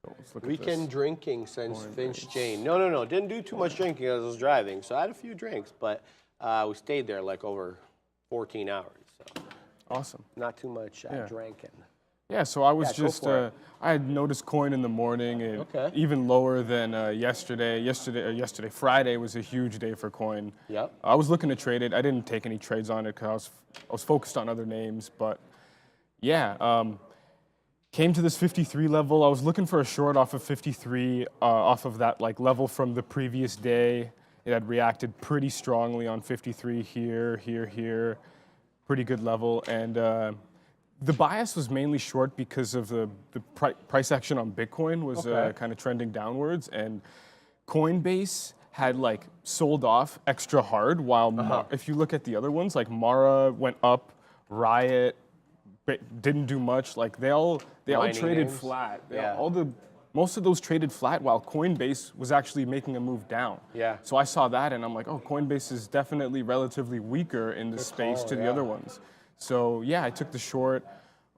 Let's look at Weekend this. drinking since Finch Jane. No. Didn't do too much drinking as I was driving. So I had a few drinks, but we stayed there like over 14 hours. So Awesome. not too much drinking. Yeah, so I was go for it. I had noticed coin in the morning, even lower than yesterday. Yesterday, Friday was a huge day for coin. Yep. I was looking to trade it. I didn't take any trades on it because I was focused on other names. But yeah, came to this 53 level. I was looking for a short off of 53, off of that like level from the previous day. It had reacted pretty strongly on 53 here. Pretty good level. And the bias was mainly short because of the price action on Bitcoin was kind of trending downwards. And Coinbase had like sold off extra hard while if you look at the other ones, like Mara went up, Riot didn't do much. Like they all traded names. flat. Yeah. Most of those traded flat while Coinbase was actually making a move down. Yeah. So I saw that and I'm like, oh, Coinbase is definitely relatively weaker in the space to the other ones. So yeah, I took the short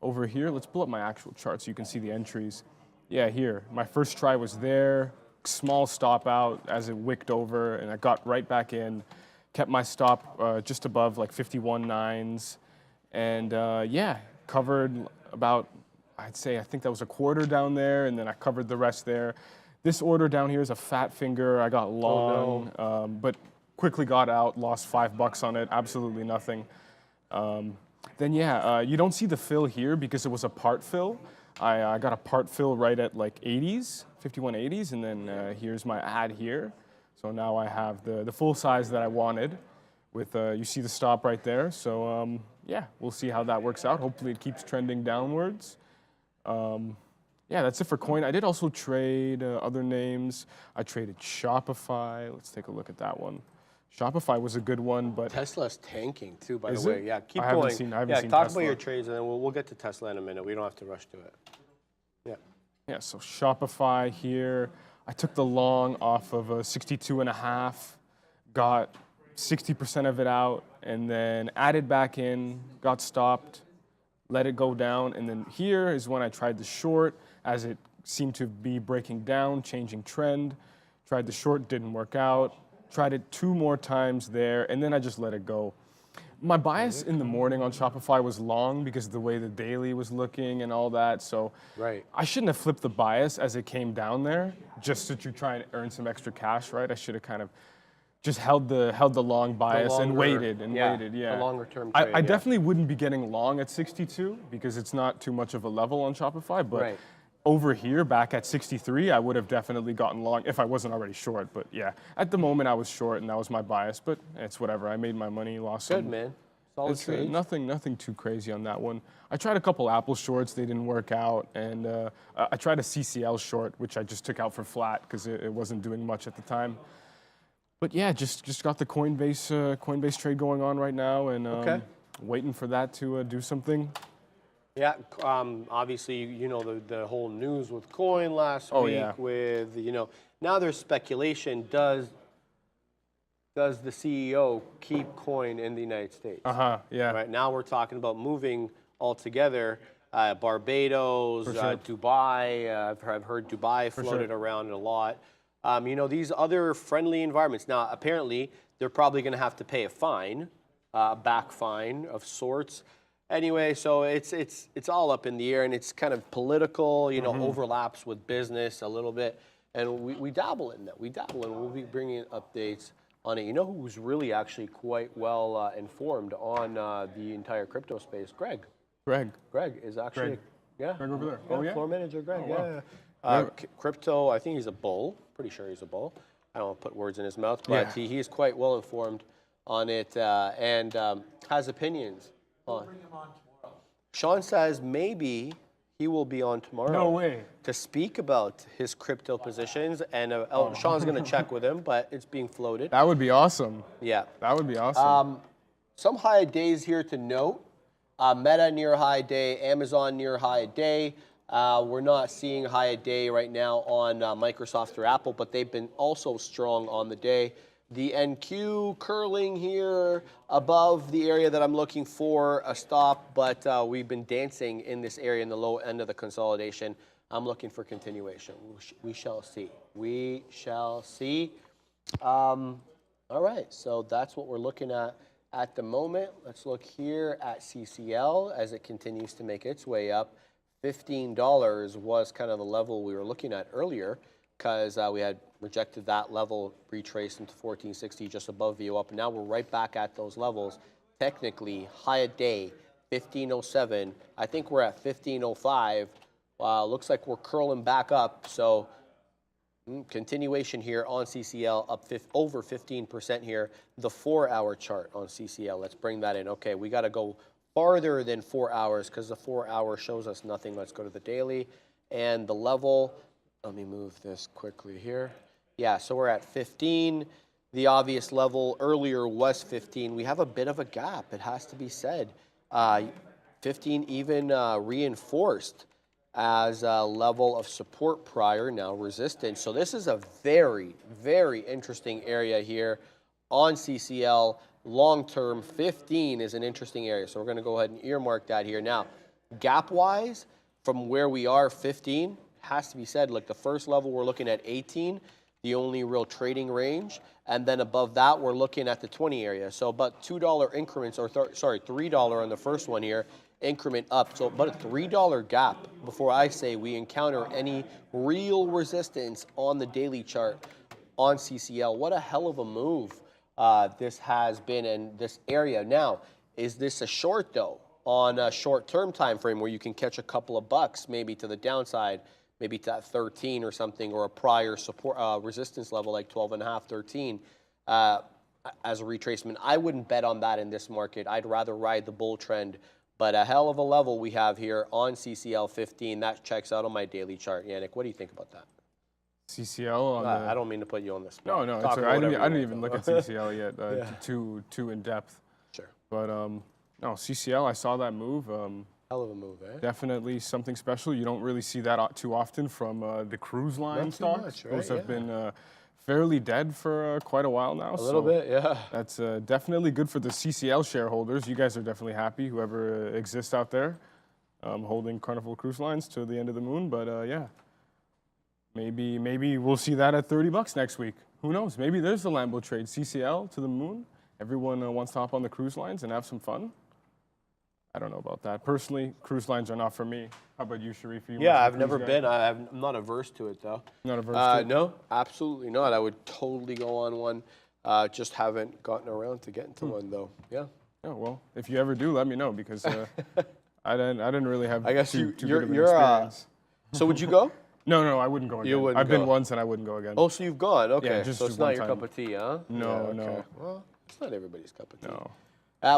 over here. Let's pull up my actual chart so you can see the entries. Yeah, here. My first try was there. Small stop out as it wicked over and I got right back in. Kept my stop just above like 51.9s. And yeah, covered about, I think that was a quarter down there, and then I covered the rest there. This order down here is a fat finger. I got long, but quickly got out, lost $5 on it, absolutely nothing. Then yeah, you don't see the fill here because it was a part fill. I got a part fill right at like 80s, 51.80s, and then here's my ad here. So now I have the full size that I wanted with, you see the stop right there. So yeah, we'll see how that works out. Hopefully it keeps trending downwards. Yeah, that's it for coin. I did also trade other names. I traded Shopify. Let's take a look at that one. Shopify was a good one, but Tesla's tanking too, by Is the way. it? Yeah, keep I haven't going. seen- I haven't seen talk Tesla. about your trades, and then we'll get to Tesla in a minute. We don't have to rush to it. Yeah. yeah, so Shopify here. I took the long off of a 62.5, got 60% of it out, and then added back in, got stopped, let it go down, and then here is when I tried the short as it seemed to be breaking down, changing trend. Tried the short, didn't work out. Tried it 2 more times there, and then I just let it go. My bias in the morning on Shopify was long because of the way the daily was looking and all that. So I shouldn't have flipped the bias as it came down there just to try and earn some extra cash, right? I should have kind of just held the long bias and waited. A longer term trade. I definitely wouldn't be getting long at 62 because it's not too much of a level on Shopify, but over here, back at 63, I would have definitely gotten long if I wasn't already short. But yeah, at the moment I was short and that was my bias, but it's whatever. I made my money, lost some. Good, man. Solid trade. Nothing too crazy on that one. I tried a couple Apple shorts, they didn't work out. And I tried a CCL short, which I just took out for flat because it wasn't doing much at the time. But yeah, just got the Coinbase trade going on right now and waiting for that to do something. Yeah, obviously, you know, the whole news with coin last week with, you know, now there's speculation, does the CEO keep coin in the United States? Yeah. Right now we're talking about moving altogether, Barbados, Dubai, I've heard Dubai floated around a lot. You know, these other friendly environments. Now, apparently, they're probably going to have to pay a fine, a back fine of sorts. Anyway, so it's all up in the air, and it's kind of political, you know, overlaps with business a little bit, and we dabble in that. We dabble, and we'll be bringing updates on it. You know who's really actually quite well informed on the entire crypto space? Greg. Greg is actually, Greg over there. Floor manager Greg. Oh, wow. Crypto, I think he's a bull. Pretty sure he's a bull. I don't want to put words in his mouth, but he is quite well informed on it and has opinions on. Bring him on tomorrow. Sean says maybe he will be on tomorrow. No way. To speak about his crypto positions, and Sean's going to check with him, but it's being floated. That would be awesome. Yeah. That would be awesome. Some high days here to note. Meta near high day, Amazon near high day. We're not seeing high day right now on Microsoft or Apple, but they've been also strong on the day. The NQ curling here above the area that I'm looking for a stop, but we've been dancing in this area in the low end of the consolidation. I'm looking for continuation. We shall see. We shall see. All right, so that's what we're looking at the moment. Let's look here at CCL as it continues to make its way up. $15 was kind of the level we were looking at earlier because we had rejected that level, retraced into 1460 just above VO up. And now we're right back at those levels. Technically, high a day, 1507. I think we're at 1505. Looks like we're curling back up. So continuation here on CCL, up over 15% here. The 4-hour chart on CCL, let's bring that in. Okay, we got to go farther than 4 hours because the 4-hour shows us nothing. Let's go to the daily. And the level, let me move this quickly here. Yeah, so we're at 15. The obvious level earlier was 15. We have a bit of a gap, it has to be said. 15 even reinforced as a level of support prior, now resistance. So this is a very, very interesting area here on CCL. Long-term, 15 is an interesting area. So we're going to go ahead and earmark that here. Now, gap-wise, from where we are, 15, has to be said, like the first level, we're looking at 18, the only real trading range. And then above that, we're looking at the 20 area. So about $2 increments, or $3 on the first one here, increment up. So about a $3 gap before I say we encounter any real resistance on the daily chart on CCL. What a hell of a move this has been in this area. Now, is this a short though? On a short-term time frame where you can catch a couple of bucks, maybe to the downside, maybe to that 13 or something, or a prior support resistance level like 12.5, 13 as a retracement. I wouldn't bet on that in this market. I'd rather ride the bull trend. But a hell of a level we have here on CCL 15. That checks out on my daily chart. Yannick, what do you think about that? CCL on I don't mean to put you on the spot. No, it's I didn't even look at CCL yet. Too in depth. Sure. But no, CCL, I saw that move. Hell of a move, eh? Definitely something special. You don't really see that too often from the cruise line stocks. Much, right? Those have been fairly dead for quite a while now. A little bit, yeah. That's definitely good for the CCL shareholders. You guys are definitely happy, whoever exists out there, holding Carnival Cruise Lines to the end of the moon. But yeah, maybe we'll see that at $30 next week. Who knows? Maybe there's the Lambo trade, CCL to the moon. Everyone wants to hop on the cruise lines and have some fun. I don't know about that. Personally, cruise lines are not for me. How about you, Sharif? Yeah, I've never been. I'm not averse to it, though. Not averse to it? No, absolutely not. I would totally go on one. Just haven't gotten around to getting to one, though. Yeah. Oh, well, if you ever do, let me know, because I didn't really have I guess too good of an experience. So would you go? No, I wouldn't go again. You wouldn't I've go. been once and I wouldn't go again. Oh, so you've gone. Okay. Yeah, just so it's one not your time. cup of tea, huh? No, Yeah, no. okay. Well, it's not everybody's cup of tea. No.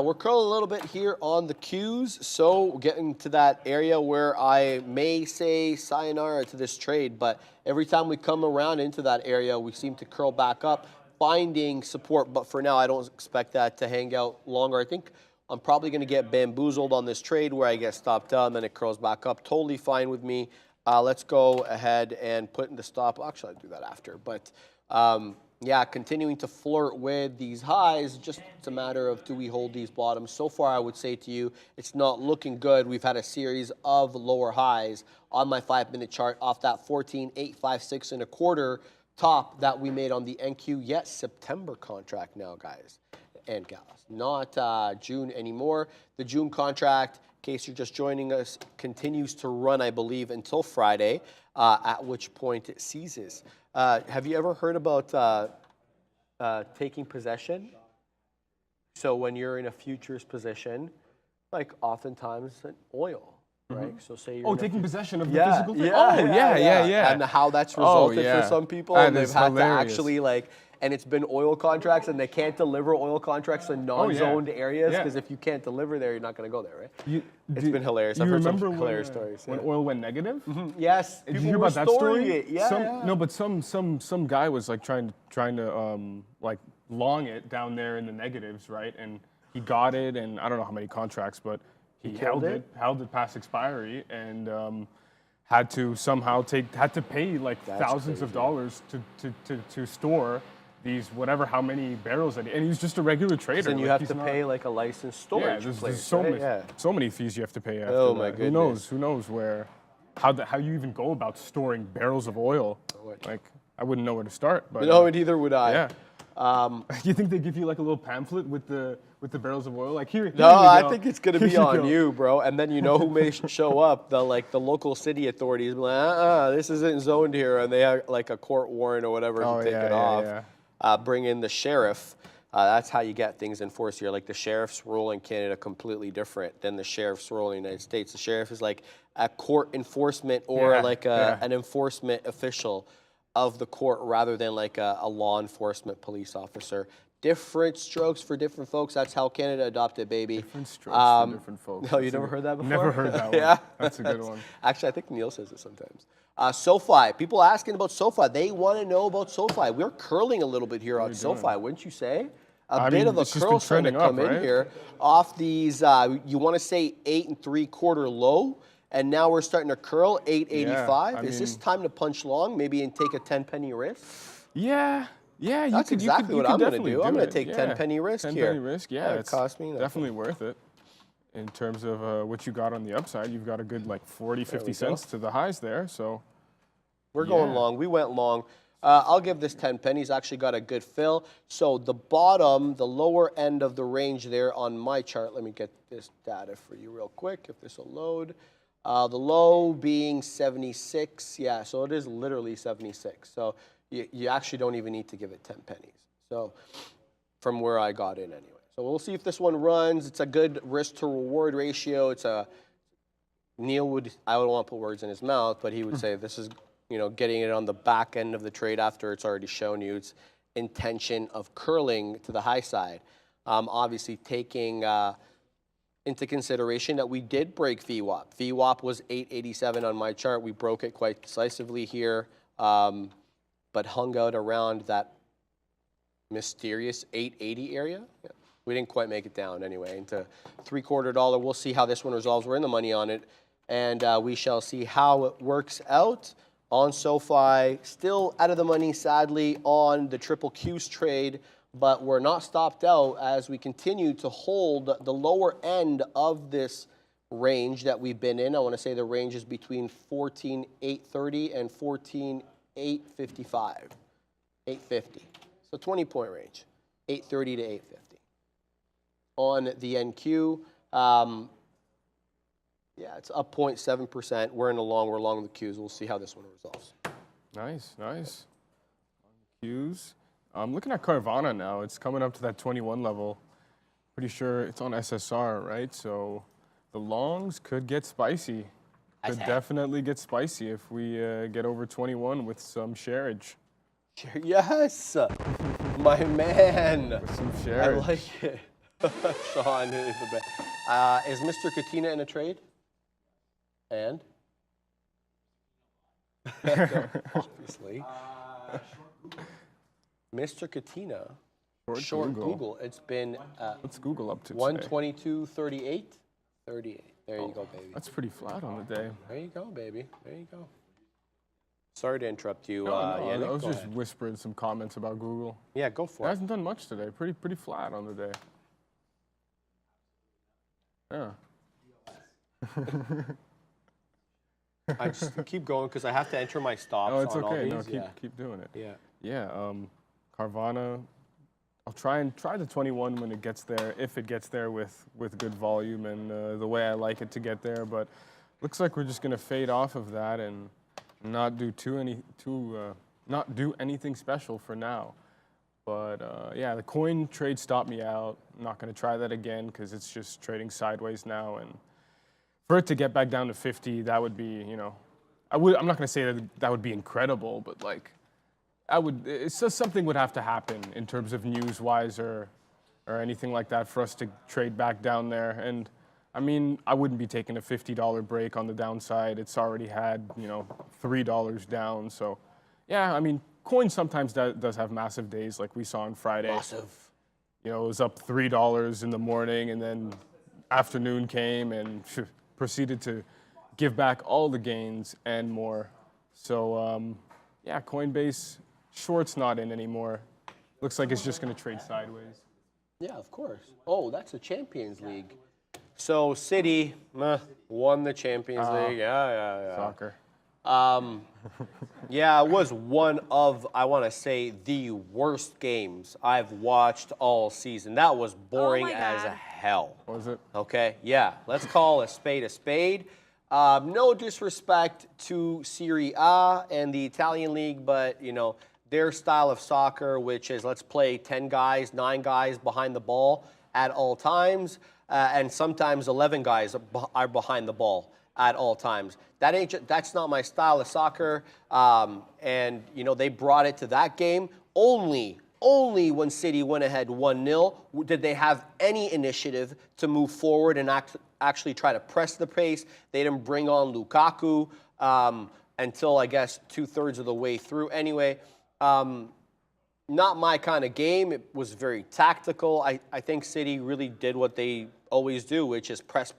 We're curling a little bit here on the Qs, so we're getting to that area where I may say sayonara to this trade, but every time we come around into that area, we seem to curl back up, finding support, but for now, I don't expect that to hang out longer. I think I'm probably going to get bamboozled on this trade where I get stopped out and then it curls back up. Totally fine with me. Let's go ahead and put in the stop. Actually, I'll do that after, but yeah, continuing to flirt with these highs, just it's a matter of do we hold these bottoms. So far, I would say to you, it's not looking good. We've had a series of lower highs on my 5-minute chart off that 14,856 and a quarter top that we made on the NQ. Yes, September contract now, guys and gals, not June anymore. The June contract, in case you're just joining us, continues to run, I believe, until Friday, at which point it ceases. Have you ever heard about taking possession? So when you're in a futures position, like oftentimes in oil, right? So say you're Oh, in a taking few- possession of the Yeah, physical thing? yeah, Oh, yeah. And how that's Oh, resulted yeah. for some people, That and they've is had hilarious. to actually like, and it's been oil contracts, and they can't deliver oil contracts in non-zoned areas Yeah. because if you can't deliver there, you're not going to go there, right? It's Do- been hilarious. You I've heard remember some hilarious stories. when yeah. oil went negative? Yes, Did you people hear were about that storing story? it. Yeah, No, but some guy was like trying to like long it down there in the negatives, right? And he got it, and I don't know how many contracts, but he held killed it past expiry, and had to somehow had to pay like thousands of dollars to store these how many barrels that and he's just a regular trader. And you like, have to pay like a licensed storage yeah, there's place, so right? many so many fees you have to pay after Oh, that. my Who knows where how you even go about storing barrels of oil? Like I wouldn't know where to start. But No, neither would I. Yeah. You think they give you like a little pamphlet with the barrels of oil? Like here. No, you I go. think it's gonna Here be on go. you, bro. And then you know who may show up? The local city authorities be like, this isn't zoned here, and they have like a court warrant or whatever Oh, to take yeah, it yeah, off. yeah. Bring in the sheriff. That's how you get things enforced here. Like the sheriff's role in Canada, completely different than the sheriff's role in the United States. The sheriff is like a court enforcement or an enforcement official of the court rather than like a law enforcement police officer. Different strokes for different folks. That's how Canada adopted, baby. Different strokes for different folks. No, you never heard that before? Never heard that one. Yeah. That's a good one. Actually, I think Neil says it sometimes. SoFi. People asking about SoFi. They want to know about SoFi. We're curling a little bit here on SoFi, wouldn't you say? I mean, bit of a it's just curl been starting to trending come up, in right? here off these, you want to say 8 3/4 low, and now we're starting to curl 885. I Is this mean- time to punch long, maybe and take a 10-penny risk? Yeah. Yeah, That's exactly what I'm going to do. I'm going to take it. 10-penny risk 10 here. penny risk, yeah. It It's cost me nothing. definitely worth it. In terms of what you got on the upside, you've got a good like 40, 50 cents to the highs there. So We're going long. We went long. I'll give this 10 pennies. Actually got a good fill. So the bottom, the lower end of the range there on my chart. Let me get this data for you real quick, if this will load. The low being 76. Yeah, so it is literally 76. So you actually don't even need to give it 10 pennies. So from where I got in anyway. So we'll see if this one runs. It's a good risk to reward ratio. Neil would, I don't want to put words in his mouth, but he would say this is, getting it on the back end of the trade after it's already shown you its intention of curling to the high side. Obviously taking into consideration that we did break VWAP. VWAP was 887 on my chart. We broke it quite decisively here, but hung out around that mysterious 880 area. Yeah. We didn't quite make it down anyway into $0.75. We'll see how this one resolves. We're in the money on it, and we shall see how it works out. On SoFi, still out of the money, sadly, on the triple Qs trade, but we're not stopped out as we continue to hold the lower end of this range that we've been in. I want to say the range is between 14,830 and 14,855, 850. So 20-point range, 830 to 850. On the NQ, yeah, it's up 0.7%. We're in the long. We're long the Qs. We'll see how this one resolves. nice. On the Qs. I'm looking at Carvana now. It's coming up to that 21 level. Pretty sure it's on SSR, right? So the longs could get spicy. Could definitely get spicy if we get over 21 with some shareage. Yes, my man. With some I shareage. like it. Sean is the best. Is Mr. Katina in a trade? And? Obviously. Mr. Katina, short Google. It's been What's Google up to today? 122.38. 38. There you go, baby. That's pretty flat on the day. There you go, baby. There you go. Sorry to interrupt you. No, Yannick. I was Go just ahead. whispering some comments about Google. Yeah, go It for it. hasn't done much today. Pretty flat on the day. Yeah. I just keep going because I have to enter my stops Oh, it's on all okay. these. No, yeah. keep doing it. Yeah. Yeah. Carvana. I'll try the 21 when it gets there, if it gets there with good volume and the way I like it to get there. But looks like we're just gonna fade off of that and not do not do anything special for now. But yeah, the coin trade stopped me out. I'm not gonna try that again because it's just trading sideways now. And for it to get back down to 50, that would be, you know, I'm not going to say that would be incredible, but like, it's just something would have to happen in terms of news-wise or anything like that for us to trade back down there. And I mean, I wouldn't be taking a $50 break on the downside. It's already had, you know, $3 down. So yeah, I mean, coin sometimes does have massive days like we saw on Friday. Massive. You know, it was up $3 in the morning and then afternoon came and proceeded to give back all the gains and more. So yeah, Coinbase, short's not in anymore. Looks like it's just going to trade sideways. Yeah, of course. Oh, that's a Champions League. So City won the Champions League. Yeah. Soccer. Yeah, it was one of, I want to say, the worst games I've watched all season. That was boring as hell. Was it? Okay, yeah. Let's call a spade a spade. No disrespect to Serie A and the Italian league, but, you know, their style of soccer, which is let's play 10 guys, 9 guys behind the ball at all times, and sometimes 11 guys are behind the ball at all times. That's not my style of soccer. And, you know, they brought it to that game. Only when City went ahead 1-0 did they have any initiative to move forward and actually try to press the pace. They didn't bring on Lukaku until, I guess, 2/3 of the way through. Anyway, not my kind of game. It was very tactical. I think City really did what they always do, which is press.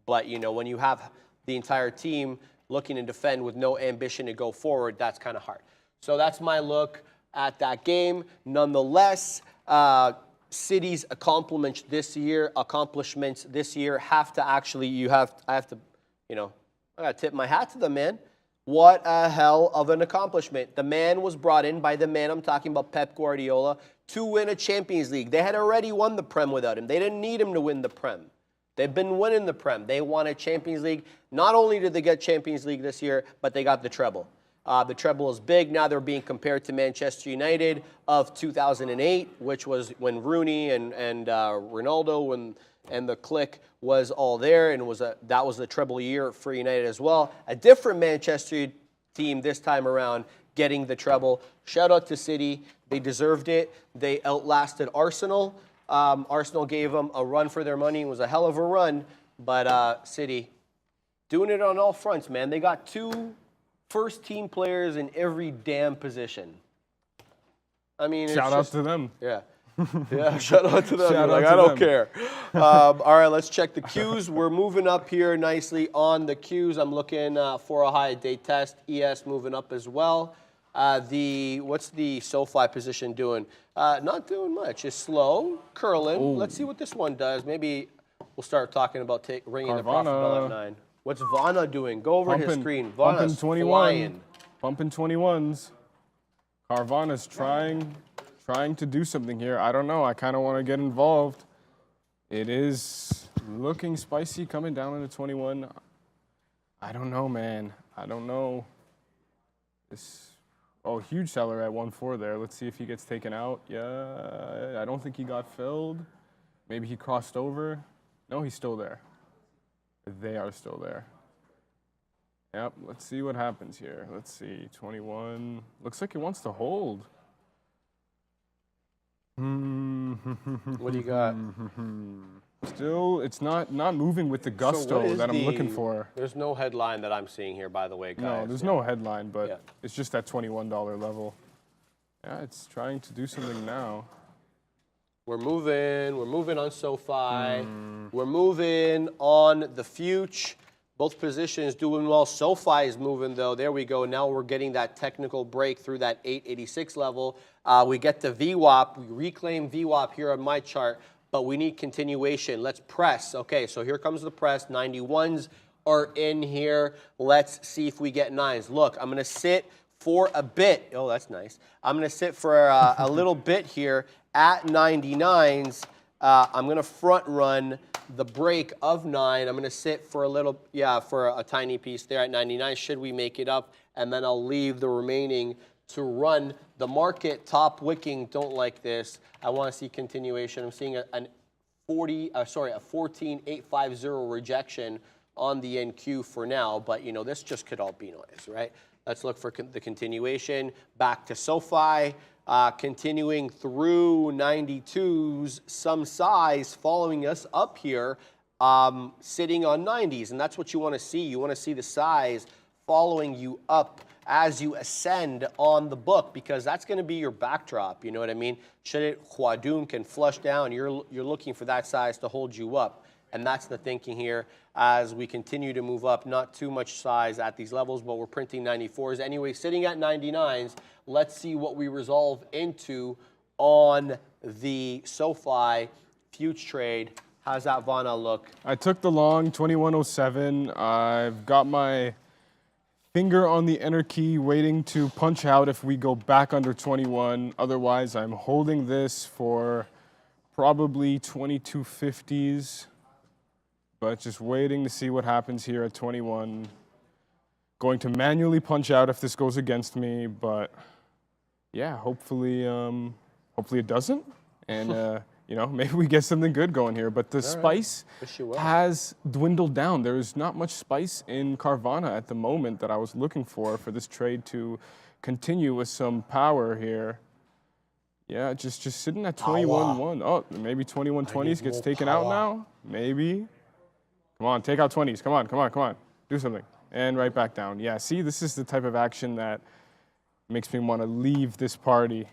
But, you know, when you have the entire team looking to defend with no ambition to go forward, that's kind of hard. So that's my look at that game. Nonetheless, City's accomplishments this year have to actually, I have to, you know, I got to tip my hat to them, man. What a hell of an accomplishment. The man was brought in by the man, I'm talking about Pep Guardiola, to win a Champions League. They had already won the Prem without him. They didn't need him to win the Prem. They've been winning the Prem. They won a Champions League. Not only did they get Champions League this year, but they got the treble. The treble is big. Now they're being compared to Manchester United of 2008, which was when Rooney and Ronaldo and the clique was all there, and that was the treble year for United as well. A different Manchester team this time around getting the treble. Shout out to City. They deserved it. They outlasted Arsenal. Arsenal gave them a run for their money. It was a hell of a run, but City doing it on all fronts, man. They got 2 first-team players in every damn position. I mean, shout out to them. Yeah. Yeah, shout out to them. Shout out I to don't them. care. All right, let's check the Qs. We're moving up here nicely on the Qs. I'm looking for a high day test. ES moving up as well. What's the SoFi position doing? Not doing much. It's slow, curling. Ooh. Let's see what this one does. Maybe we'll start talking about ringing the Carvana. profit bell at 9. What's Vana doing? Go over his screen. Pumping Vana's 21. flying. Pumping 21s. Carvana's trying to do something here. I don't know. I kind of want to get involved. It is looking spicy coming down into 21. I don't know, man. I don't know. Huge seller at 1.4 there. Let's see if he gets taken out. Yeah, I don't think he got filled. Maybe he crossed over. No, he's still there. They are still there. Yep, let's see what happens here. Let's see, 21. Looks like he wants to hold. What do you got? Still, it's not moving with the gusto that I'm looking for. There's no headline that I'm seeing here, by the way, guys. No, there's no headline, but it's just that $21 level. Yeah, it's trying to do something now. We're moving on SoFi. We're moving on the Future. Both positions doing well. SoFi is moving, though. There we go. Now we're getting that technical break through that 886 level. We get to VWAP. We reclaim VWAP here on my chart, but we need continuation. Let's press. Okay, so here comes the press. 91s are in here. Let's see if we get 9s. Look, I'm going to sit for a bit. Oh, that's nice. I'm going to sit for a little bit here at 99s. I'm going to front run the break of 9. I'm going to sit for for a tiny piece there at 99. Should we make it up? And then I'll leave the remaining to run the market. Top wicking, don't like this. I want to see continuation. I'm seeing a 14850 rejection on the NQ for now, but you know, this just could all be noise, right? Let's look for the continuation. Back to SoFi, continuing through 92s, some size following us up here, sitting on 90s, and that's what you want to see. You want to see the size following you up as you ascend on the book, because that's going to be your backdrop. You know what I mean? Should it Huadun and flush down, you're looking for that size to hold you up. And that's the thinking here as we continue to move up. Not too much size at these levels, but we're printing 94s. Anyway, sitting at 99s, let's see what we resolve into on the SoFi future trade. How's that Vana look? I took the long 2107. I've got my finger on the enter key waiting to punch out if we go back under 21. Otherwise, I'm holding this for probably 2250s. But just waiting to see what happens here at 21. Going to manually punch out if this goes against me, but yeah, hopefully it doesn't. And you know, maybe we get something good going here. But the spice has dwindled down. There's not much spice in Carvana at the moment that I was looking for this trade to continue with some power here. Yeah, just sitting at 21.1. Oh, maybe 21.20s gets taken out now. Maybe. Come on, take out 20s. Come on. Do something. And right back down. Yeah, see, this is the type of action that makes me want to leave this party.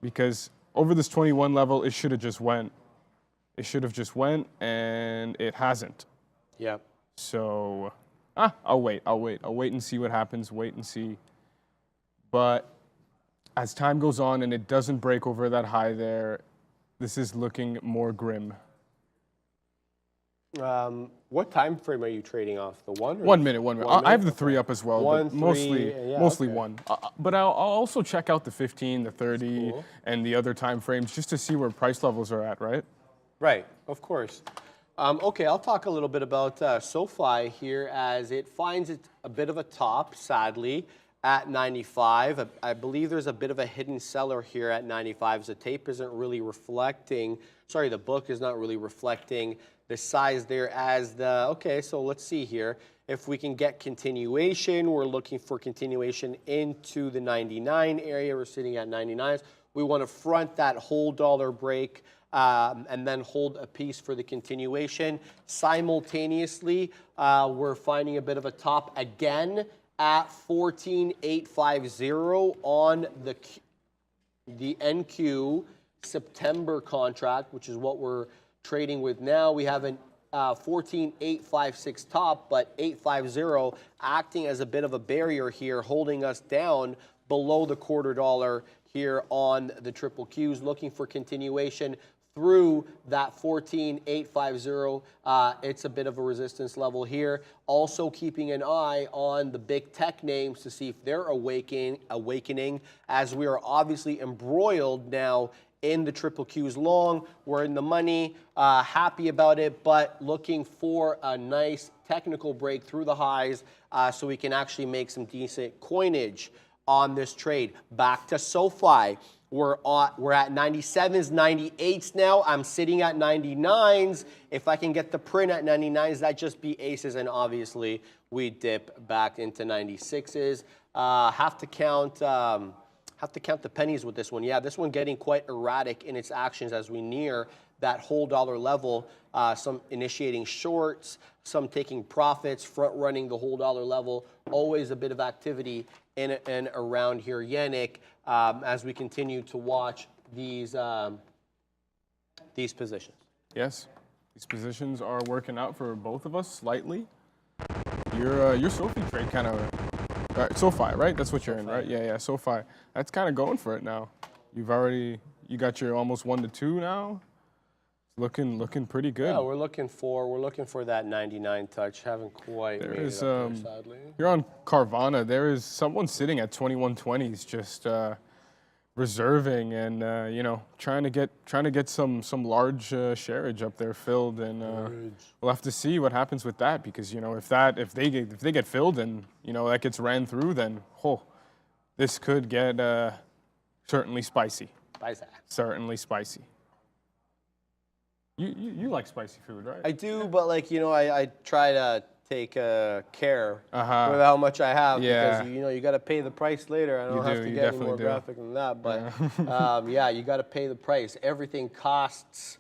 Because over this 21 level, it should have just went. It should have just went, and it hasn't. Yeah. So, I'll wait and see what happens. Wait and see. But as time goes on and it doesn't break over that high there, this is looking more grim. What time frame are you trading off? The 1 or 1 minute. I have the 3 up as well, One, but mostly okay. 1. But I'll also check out the 15, the 30, and the other time frames just to see where price levels are at, right? Right, of course. Okay, I'll talk a little bit about SoFi here as it finds it a bit of a top, sadly, at 95. I believe there's a bit of a hidden seller here at 95. The tape isn't really reflecting, the book is not really reflecting the size there as the, okay, so let's see here. If we can get continuation, we're looking for continuation into the 99 area. We're sitting at 99s. We want to front that whole dollar break and then hold a piece for the continuation. Simultaneously, we're finding a bit of a top again at 14,850 on the NQ September contract, which is what we're trading with now. We have an 14,856 top, but 850 acting as a bit of a barrier here, holding us down below the $0.25 here on the triple Qs, looking for continuation through that 14,850. It's a bit of a resistance level here. Also keeping an eye on the big tech names to see if they're awakening, as we are obviously embroiled now in the triple Qs long. We're in the money, happy about it, but looking for a nice technical break through the highs so we can actually make some decent coinage on this trade. Back to SoFi. We're at 97s, 98s now. I'm sitting at 99s. If I can get the print at 99s, that'd just be aces, and obviously we dip back into 96s. Have to count the pennies with this one. Yeah, this one getting quite erratic in its actions as we near that whole dollar level. Some initiating shorts, some taking profits, front running the whole dollar level. Always a bit of activity in and around here, Yannick, as we continue to watch these positions. Yes, these positions are working out for both of us slightly. Your SoFi trade kind of. SoFi, right? That's what you're in, right? Yeah, SoFi. That's kind of going for it now. You got your almost 1 to 2 now. It's looking pretty good. Yeah, we're looking for that 99 touch. Haven't quite made it up there, sadly. Here on Carvana, there is someone sitting at 2120s, just reserving and you know, trying to get some large shareage up there filled, and we'll have to see what happens with that, because you know, if they get filled and you know that gets ran through, then this could get certainly spicy. Certainly spicy. You like spicy food, right? I do, but like, you know, I try to take care with Uh-huh. how much I have Yeah. because, you know, you got to pay the price later. I don't You have do, to you get any more definitely do. graphic than that, but yeah, you got to pay the price. Everything costs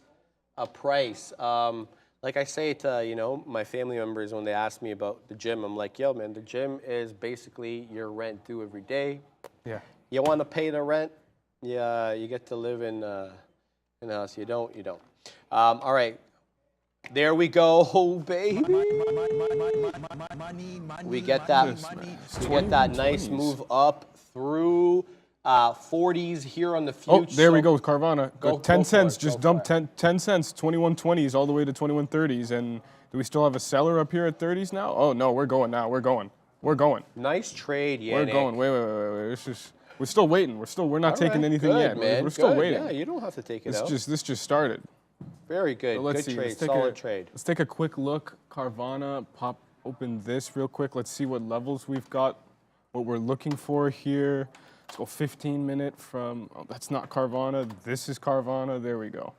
a price. Like I say to, you know, my family members when they ask me about the gym, I'm like, yo, man, the gym is basically your rent due every day. Yeah. You want to pay the rent? Yeah, you get to live in a house. You don't, you don't. All right. There we go, oh, baby. We get that nice move up through 40s here on the future. Oh, there we go, Carvana. Go 10 for cents, it, just go dumped for it. 10 cents, 21.20s all the way to 21.30s. And do we still have a seller up here at 30s now? Oh, no, we're going now. We're going. We're going. Nice trade, yeah. We're going. Wait. This is, we're still waiting. We're not taking anything good, yet. Man. We're still Good. waiting. Yeah, you don't have to take it out. This just started. Very good. So let's Good see. trade. Let's take Solid trade. Let's take a quick look. Carvana, pop open this real quick. Let's see what levels we've got, what we're looking for here. Let's go 15-minute from, oh, that's not Carvana. This is Carvana. There we go.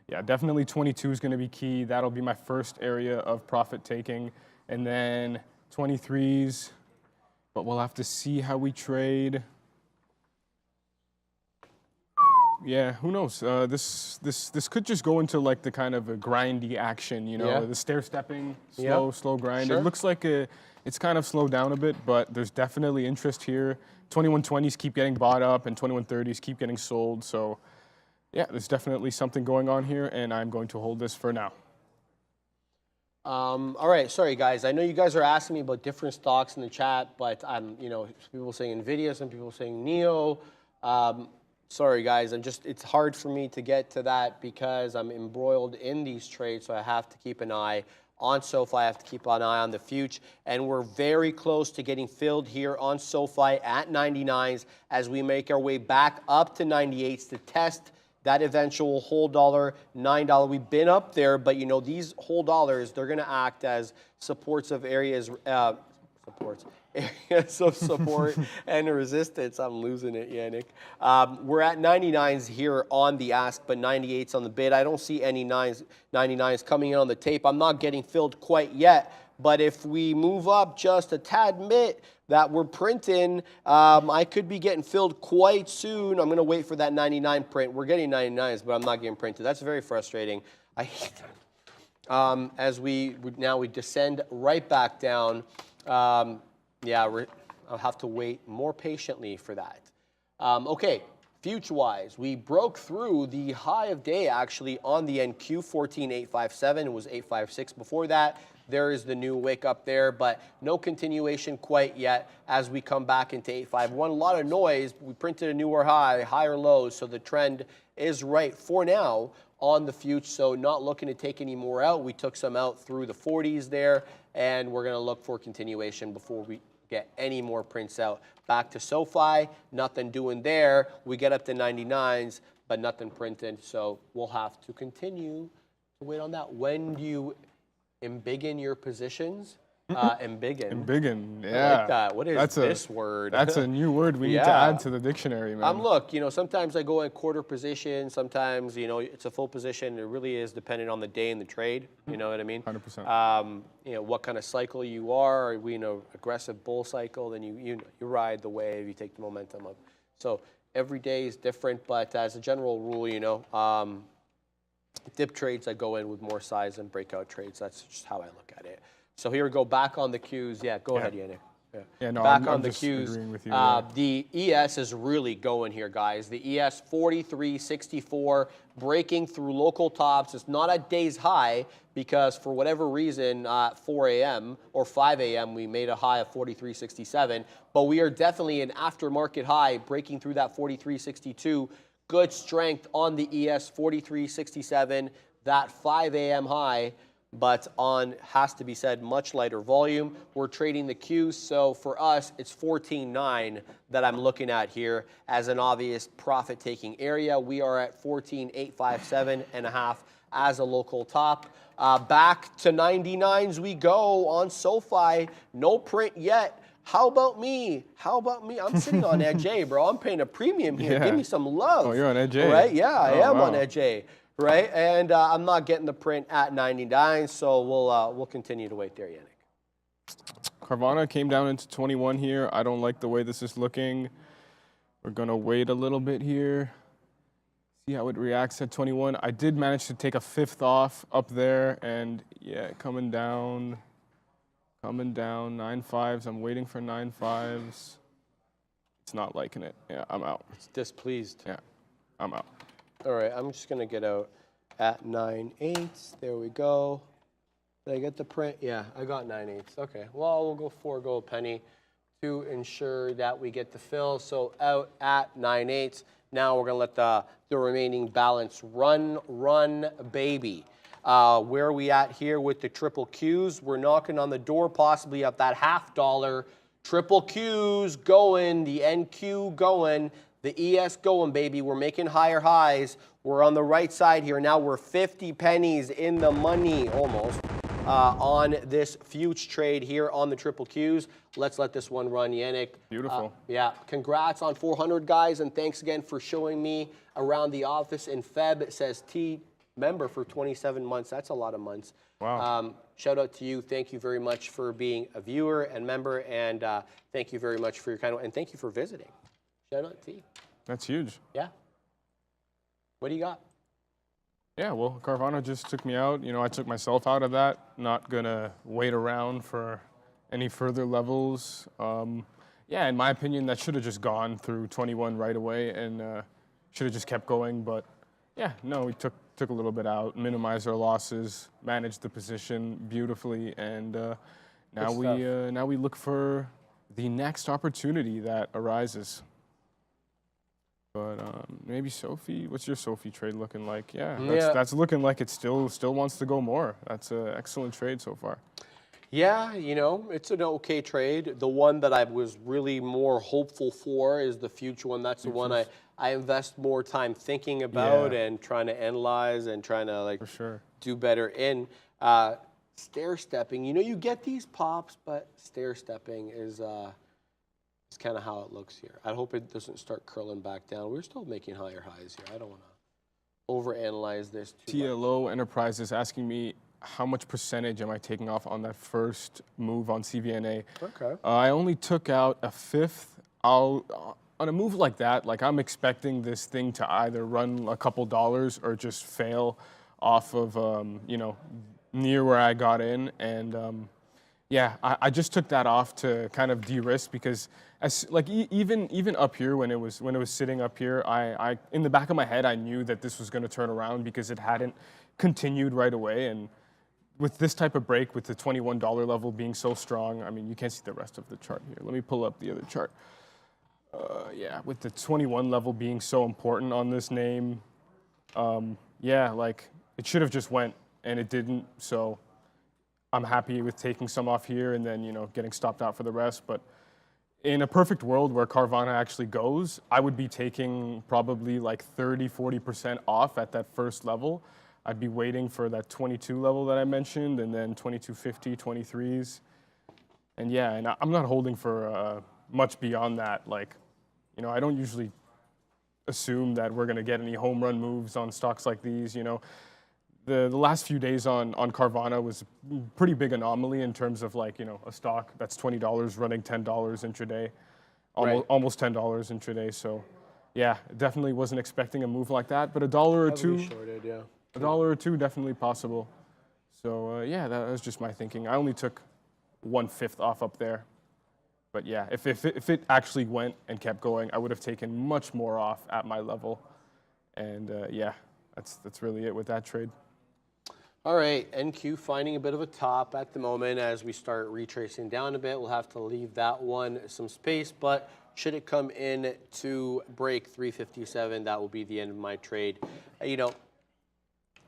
Yeah, definitely 22 is going to be key. That'll be my first area of profit taking. And then 23s, but we'll have to see how we trade. Yeah, who knows? This could just go into like the kind of a grindy action, you know, Yeah. the stair-stepping, Yeah. slow grind. Sure. It looks like it's kind of slowed down a bit, but there's definitely interest here. 21.20s keep getting bought up and 21.30s keep getting sold. So yeah, there's definitely something going on here, and I'm going to hold this for now. All right, sorry guys. I know you guys are asking me about different stocks in the chat, but you know, some people saying Nvidia, some people saying Neo. Sorry guys, it's hard for me to get to that because I'm embroiled in these trades, so I have to keep an eye on SoFi. I have to keep an eye on the future, and we're very close to getting filled here on SoFi at 99s as we make our way back up to 98s to test that eventual whole dollar, $9. We've been up there, but you know, these whole dollars, they're gonna act as supports of areas, areas of support and resistance. I'm losing it, Yannick. We're at 99s here on the ask, but 98s on the bid. I don't see any 99s coming in on the tape. I'm not getting filled quite yet, but if we move up just a tad bit that we're printing, I could be getting filled quite soon. I'm gonna wait for that 99 print. We're getting 99s, but I'm not getting printed. That's very frustrating. I hate that. As we descend right back down. Yeah, I'll have to wait more patiently for that. Okay, future-wise, we broke through the high of day actually on the NQ 14,857. It was 856 before that. There is the new wick up there, but no continuation quite yet as we come back into 851. A lot of noise. We printed a newer high, higher lows, so the trend is right for now on the future, so not looking to take any more out. We took some out through the 40s there, and we're going to look for continuation before we get any more prints out. Back to SoFi, nothing doing there. We get up to 99s, but nothing printed, so we'll have to continue to wait on that. When do you embiggen your positions? Embiggen. Embiggen, yeah. I like that. What is this word? That's a new word we need to add to the dictionary, man. Look, you know, sometimes I go in quarter position. Sometimes, you know, it's a full position. It really is dependent on the day and the trade. You know what I mean? 100%. You know, what kind of cycle you are. Are we in an aggressive bull cycle? Then you ride the wave. You take the momentum up. So every day is different. But as a general rule, you know, dip trades I go in with more size than breakout trades. That's just how I look at it. So here we go, back on the Qs. Yeah, go ahead, Yannick. Yeah, no, back I'm on the just Qs. agreeing with you, The ES is really going here, guys. The ES 43.64 breaking through local tops. It's not at day's high because for whatever reason, 4 a.m. or 5 a.m. we made a high of 43.67. But we are definitely an aftermarket high breaking through that 43.62. Good strength on the ES 43.67. That 5 a.m. high. But on, has to be said, much lighter volume. We're trading the Qs, so for us, it's 14.9 that I'm looking at here as an obvious profit-taking area. We are at 14,857.5 as a local top. Back to 99s we go on SoFi. No print yet. How about me? How about me? I'm sitting on Edge A, bro. I'm paying a premium here. Yeah. Give me some love. Oh, you're on Edge A. Right? Yeah, I am wow. on Edge A. right? And I'm not getting the print at 99, so we'll continue to wait there, Yannick. Carvana came down into 21 here. I don't like the way this is looking. We're gonna wait a little bit here. See how it reacts at 21. I did manage to take a fifth off up there, and yeah, coming down, 9.5s. I'm waiting for 9.5s. It's not liking it. Yeah, I'm out. It's displeased. Yeah, I'm out. All right, I'm just gonna get out at 9.8. There we go. Did I get the print? Yeah, I got 9.8. Okay, well, we'll go forego a penny to ensure that we get the fill. So out at 9.8. Now we're gonna let the remaining balance run, baby. Where are we at here with the triple Qs? We're knocking on the door possibly of that $0.50. Triple Qs going, the NQ going, the ES going, baby. We're making higher highs. We're on the right side here. Now we're 50 pennies in the money almost on this future trade here on the triple Qs. Let's let this one run, Yannick. Beautiful. Yeah, congrats on 400, guys, and thanks again for showing me around the office in Feb. It says T member for 27 months. That's a lot of months. Wow. Shout out to you. Thank you very much for being a viewer and member, and thank you very much for your kind and thank you for visiting. Shout out to you. That's huge. Yeah. What do you got? Yeah, well, Carvana just took me out. You know, I took myself out of that. Not gonna wait around for any further levels. Yeah, in my opinion, that should have just gone through 21 right away and should have just kept going. But yeah, no, we took a little bit out, minimized our losses, managed the position beautifully, and now we look for the next opportunity that arises. But maybe Sophie, what's your Sophie trade looking like? Yeah, that's looking like it still wants to go more. That's an excellent trade so far. Yeah, you know, it's an okay trade. The one that I was really more hopeful for is the future one. That's the one I invest more time thinking about and trying to analyze and trying to like do better in. Stair stepping, you know, you get these pops, but stair stepping is kind of how it looks here. I hope it doesn't start curling back down. We're still making higher highs here. I don't want to overanalyze this too much. TLO Enterprises asking me how much percentage am I taking off on that first move on CVNA. Okay. I only took out a fifth. On a move like that, like I'm expecting this thing to either run a couple dollars or just fail off of, you know, near where I got in. And yeah, I just took that off to kind of de-risk because even up here when it was sitting up here, I in the back of my head I knew that this was going to turn around because it hadn't continued right away. And with this type of break, with the $21 level being so strong, I mean, you can't see the rest of the chart here. Let me pull up the other chart. Yeah, with the 21 level being so important on this name, yeah, like it should have just went and it didn't. So I'm happy with taking some off here and then, you know, getting stopped out for the rest. But in a perfect world where Carvana actually goes, I would be taking probably like 30-40% off at that first level. I'd be waiting for that 22 level that I mentioned, and then 22.50, 23s. And yeah, and I'm not holding for much beyond that. Like, you know, I don't usually assume that we're going to get any home run moves on stocks like these. You know, the last few days on Carvana was a pretty big anomaly in terms of like, you know, a stock that's $20 running $10 intraday, almost $10 intraday. So yeah, definitely wasn't expecting a move like that, but a dollar or two. Shorted, yeah. A dollar or two, definitely possible. So yeah, that was just my thinking. I only took 1/5 off up there. But yeah, if it actually went and kept going, I would have taken much more off at my level. And yeah, that's really it with that trade. All right, NQ finding a bit of a top at the moment as we start retracing down a bit. We'll have to leave that one some space, but should it come in to break 357, that will be the end of my trade. You know,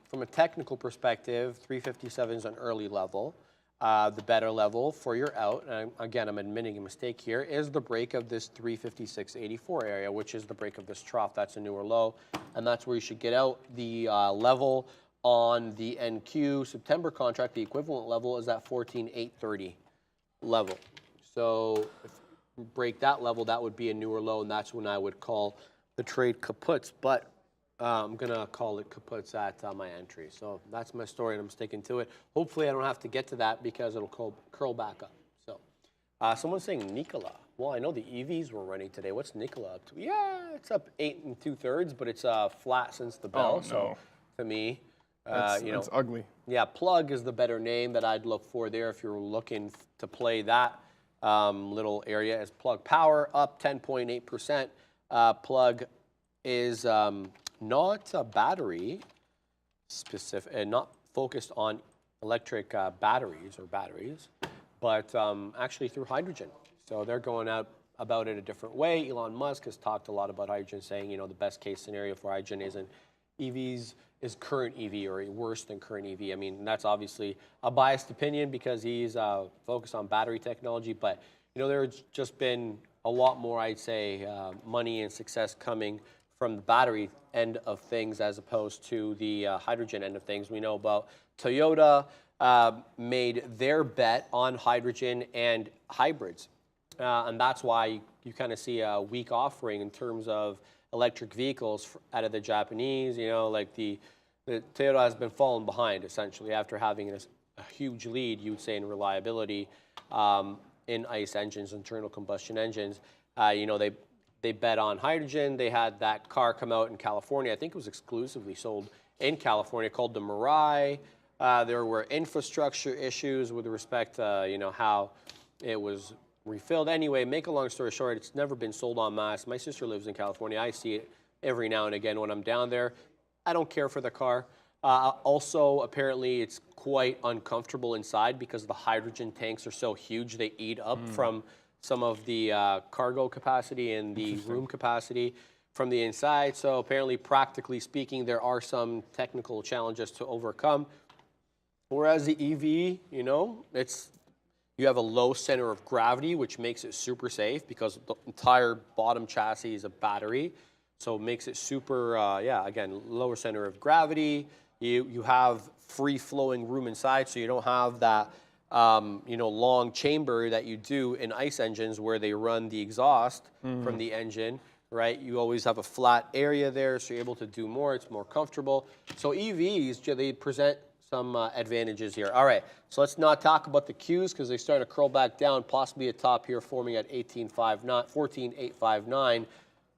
from a technical perspective, 357 is an early level. The better level for your out, and again, I'm admitting a mistake here, is the break of this 356.84 area, which is the break of this trough. That's a newer low, and that's where you should get out. The level on the NQ September contract, the equivalent level is that 14,830 level. So if you break that level, that would be a newer low, and that's when I would call the trade kaputs. But I'm gonna call it kaputs at my entry. So that's my story, and I'm sticking to it. Hopefully, I don't have to get to that because it'll curl back up. So, someone's saying Nikola. Well, I know the EVs were running today. What's Nikola up to? Yeah, it's up 8 2/3, but it's flat since the bell. Oh, no. So, to me, It's ugly. yeah, plug is the better name that I'd look for there if you're looking to play that little area. As plug power up 10.8%. Plug is not a battery specific and not focused on electric batteries, but actually through hydrogen. So they're going out about it a different way. Elon Musk has talked a lot about hydrogen, saying, the best case scenario for hydrogen isn't EVs, is current EV or worse than current EV. I mean, that's obviously a biased opinion because he's focused on battery technology, but there's just been a lot more, I'd say, money and success coming from the battery end of things as opposed to the hydrogen end of things. We know about Toyota made their bet on hydrogen and hybrids. And that's why you kind of see a weak offering in terms of electric vehicles out of the Japanese. Like the Toyota has been falling behind essentially after having a huge lead, you would say, in reliability in ICE engines, internal combustion engines. They bet on hydrogen. They had that car come out in California. I think it was exclusively sold in California, called the Mirai. There were infrastructure issues with respect to how it was refilled. Anyway, make a long story short, it's never been sold en masse. My sister lives in California. I see it every now and again when I'm down there. I don't care for the car. Also, apparently, it's quite uncomfortable inside because the hydrogen tanks are so huge. They eat up from some of the cargo capacity and the room capacity from the inside. So apparently, practically speaking, there are some technical challenges to overcome. Whereas the EV, you have a low center of gravity, which makes it super safe because the entire bottom chassis is a battery. So it makes it super, again, lower center of gravity. You have free-flowing room inside, so you don't have that, long chamber that you do in ICE engines where they run the exhaust from the engine, right? You always have a flat area there, so you're able to do more. It's more comfortable. So EVs, they present some advantages here. All right, so let's not talk about the Qs because they start to curl back down, possibly a top here forming at 14,859.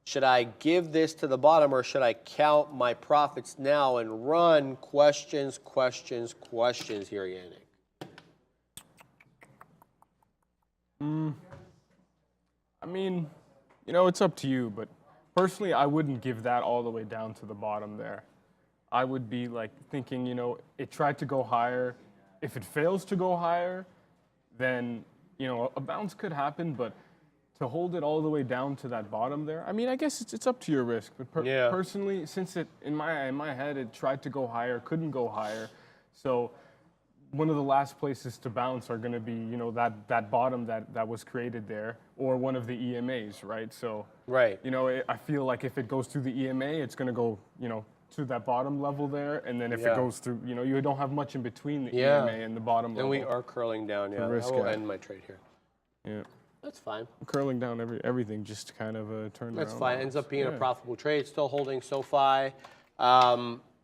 Should I give this to the bottom or should I count my profits now and run? Questions here, Yannick. I mean, it's up to you, but personally, I wouldn't give that all the way down to the bottom there. I would be like thinking, it tried to go higher. If it fails to go higher, then, a bounce could happen, but to hold it all the way down to that bottom there, I mean, I guess it's up to your risk. But personally, since in my head, it tried to go higher, couldn't go higher. So one of the last places to bounce are going to be, that bottom that was created there, or one of the EMAs, right? So, right. I feel like if it goes through the EMA, it's going to go, to that bottom level there, and then if it goes through, you don't have much in between the EMA and the bottom level. And we are curling down, I will end my trade here. Yeah. That's fine. I'm curling down everything just to kind of turn around. That's fine. Ends up being a profitable trade. Still holding SoFi.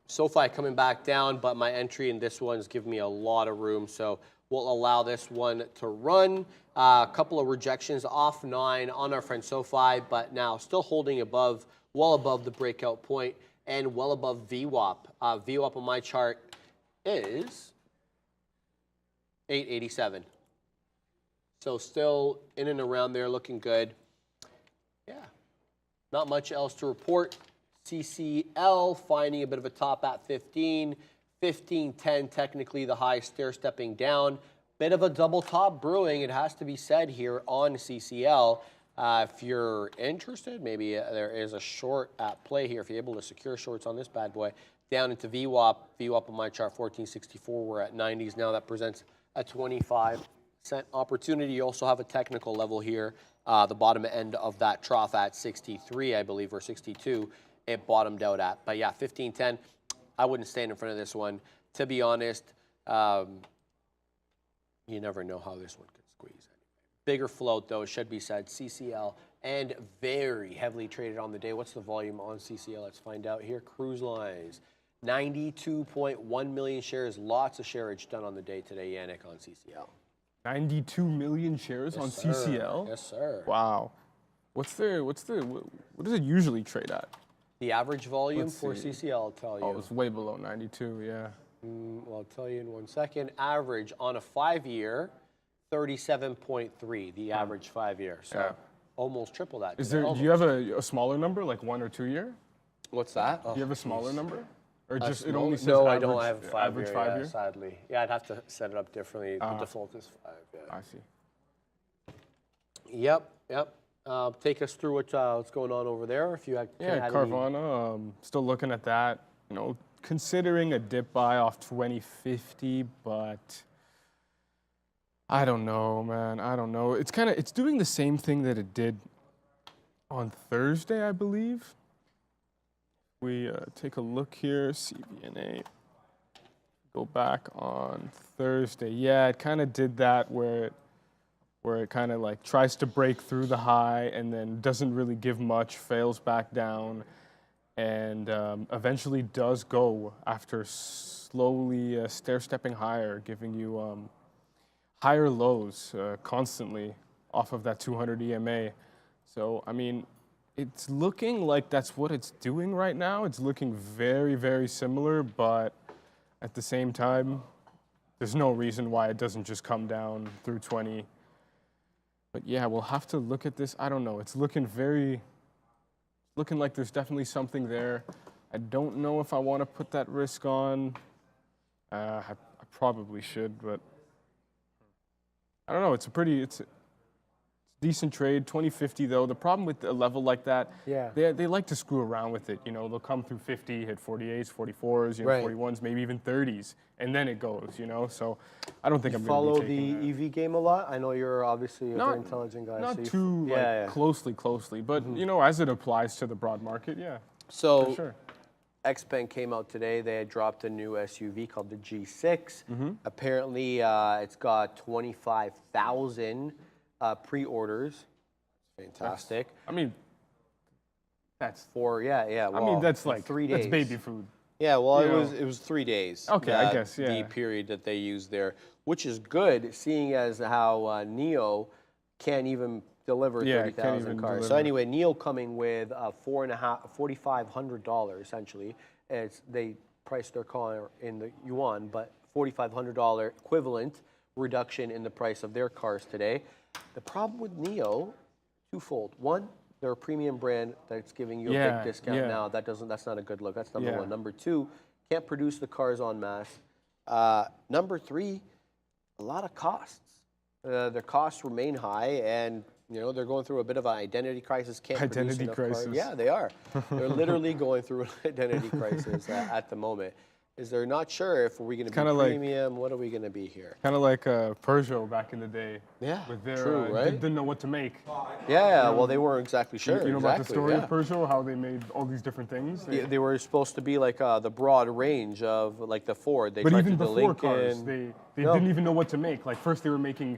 SoFi coming back down, but my entry in this one is giving me a lot of room, so we'll allow this one to run. A couple of rejections off 9 on our friend SoFi, but now still holding well above the breakout point and well above VWAP. VWAP on my chart is 887. So still in and around there, looking good. Yeah, not much else to report. CCL finding a bit of a top at 15. 15.10, technically the high, stair-stepping down. Bit of a double top brewing, it has to be said here on CCL. If you're interested, maybe there is a short at play here. If you're able to secure shorts on this bad boy, down into VWAP. VWAP on my chart, 1464. We're at 90s now. That presents a 25-cent opportunity. You also have a technical level here. The bottom end of that trough at 63, I believe, or 62, it bottomed out at. But yeah, 15.10. I wouldn't stand in front of this one. To be honest, you never know how this one could squeeze. Bigger float, though, should be said. CCL and very heavily traded on the day. What's the volume on CCL? Let's find out here. Cruise lines, 92.1 million shares. Lots of shareage done on the day today, Yannick, on CCL. 92 million shares on Sir. CCL? Yes, sir. Wow. What does it usually trade at? The average volume Let's for see. CCL, I'll tell you. Oh, it's way below 92, yeah. Well, I'll tell you in 1 second. Average on a 5-year, 37.3, the average 5-year. So Yeah. almost triple that. Is there? Do you have a smaller number, like 1 or 2 year? What's that? Do you have a smaller number? Or just it No, only says no, average, I don't have a 5-year, average 5-year? sadly. Yeah, I'd have to set it up differently. The default is 5, yeah. I see. Yep. Take us through what's going on over there. If you had, Yeah, Carvana, still looking at that. You know, considering a dip buy off 2050, but I don't know, man. I don't know. It's doing the same thing that it did on Thursday, I believe. We take a look here, CVNA. Go back on Thursday. Yeah, it kind of did that where it kind of like tries to break through the high and then doesn't really give much, fails back down, and eventually does go after slowly stair-stepping higher, giving you higher lows constantly off of that 200 EMA. So, I mean, it's looking like that's what it's doing right now. It's looking very, very similar, but at the same time, there's no reason why it doesn't just come down through 20. But yeah, we'll have to look at this. I don't know. It's looking like there's definitely something there. I don't know if I want to put that risk on. I probably should, but I don't know. It's a decent trade. 2050 though. The problem with a level like that, they like to screw around with it. You know, they'll come through 50, hit 48s, 44s, you know, 41s, maybe even 30s, and then it goes. You know, so I don't think I'm going to be taking follow the EV game a lot. I know you're obviously a very intelligent guy. Not so too closely, but you know, as it applies to the broad market, yeah. So for sure. Xpeng came out today. They had dropped a new SUV called the G6. Apparently, it's got 25,000 pre-orders. Fantastic. That's for well, that's like 3 days. That's baby food. Yeah, well, You it was 3 days. Okay, I guess, yeah. The period that they used there, which is good, seeing as how NIO can't even deliver 30,000 cars. So anyway, NIO coming with $4,500 essentially. They priced their car in the yuan, but $4,500 equivalent reduction in the price of their cars today. The problem with NIO, twofold. One, they're a premium brand that's giving you a big discount now. That's not a good look. That's number one. Number two, can't produce the cars en masse. Number three, a lot of costs. Their costs remain high, and you know they're going through a bit of an identity crisis. Can't produce enough cars. Yeah, they are. They're literally going through an identity crisis at the moment. They're not sure if we're going to be premium. What are we going to be here? Kind of like Peugeot back in the day. Yeah, with their, true, right? Didn't know what to make. Yeah, well, they weren't exactly sure. You know about the story of Peugeot, how they made all these different things? They were supposed to be like the broad range of like the Ford. But even before cars, they didn't even know what to make. Like first they were making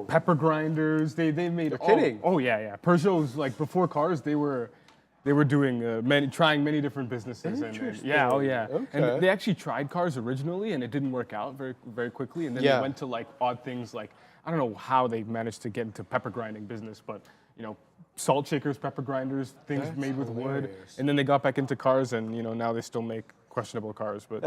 pepper grinders. They made. You're kidding? Oh yeah. Peugeot's like before cars, they were doing trying many different businesses. Interesting. And they actually tried cars originally, and it didn't work out very, very quickly. And then they went to like odd things, like I don't know how they managed to get into pepper grinding business, but you know, salt shakers, pepper grinders, things made with wood. And then they got back into cars, and you know now they still make questionable cars. But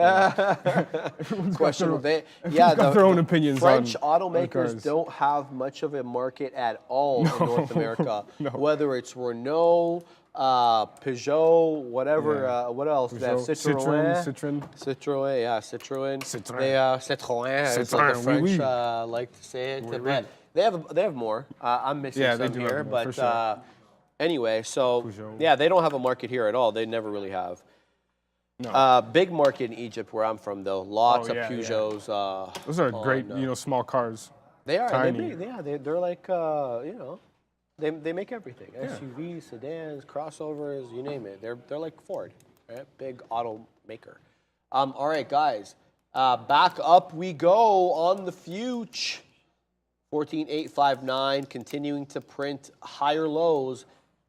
questionable. They've got their own opinions. French on automakers don't have much of a market at all in North America. Whether it's Renault, Peugeot, whatever. What else? They have Citroën. Citroën. Citroën. It's like the French like to say it. But they have more. I'm missing some here, but sure. Anyway, so Peugeot. They don't have a market here at all. They never really have. No. Big market in Egypt where I'm from, though. Lots of Peugeots. Those are great, small cars. They are. Tiny. They're like, they make everything. SUVs, sedans, crossovers, you name it. They're like Ford, right? Big automaker. All right, guys. Back up we go on the future. 14,859, continuing to print higher lows.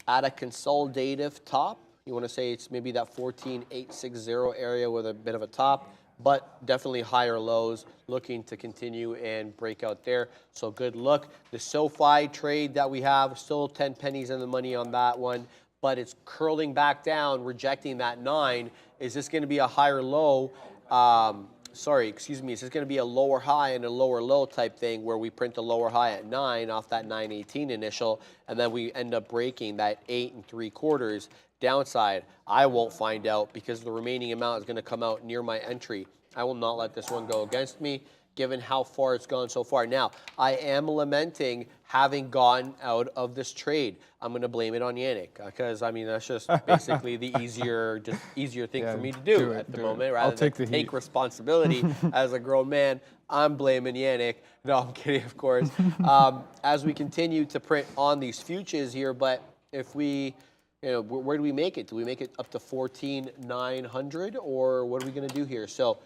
at a consolidative top. You want to say it's maybe that 14,860 area with a bit of a top, but definitely higher lows, looking to continue and break out there. So good look. The SoFi trade that we have, still 10 pennies in the money on that one, but it's curling back down, rejecting that 9. Is this going to be a higher low? Sorry, excuse me. Is this going to be a lower high and a lower low type thing where we print a lower high at 9 off that 918 initial, and then we end up breaking that 8 3/4 downside? I won't find out because the remaining amount is going to come out near my entry. I will not let this one go against me, given how far it's gone so far. Now, I am lamenting having gone out of this trade. I'm going to blame it on Yannick because, I mean, that's just basically the easier thing for me to do at the moment, rather than take responsibility as a grown man. I'm blaming Yannick. No, I'm kidding, of course. As we continue to print on these futures here, but if we, you know, where do we make it? Do we make it up to 14,900, or what are we going to do here? So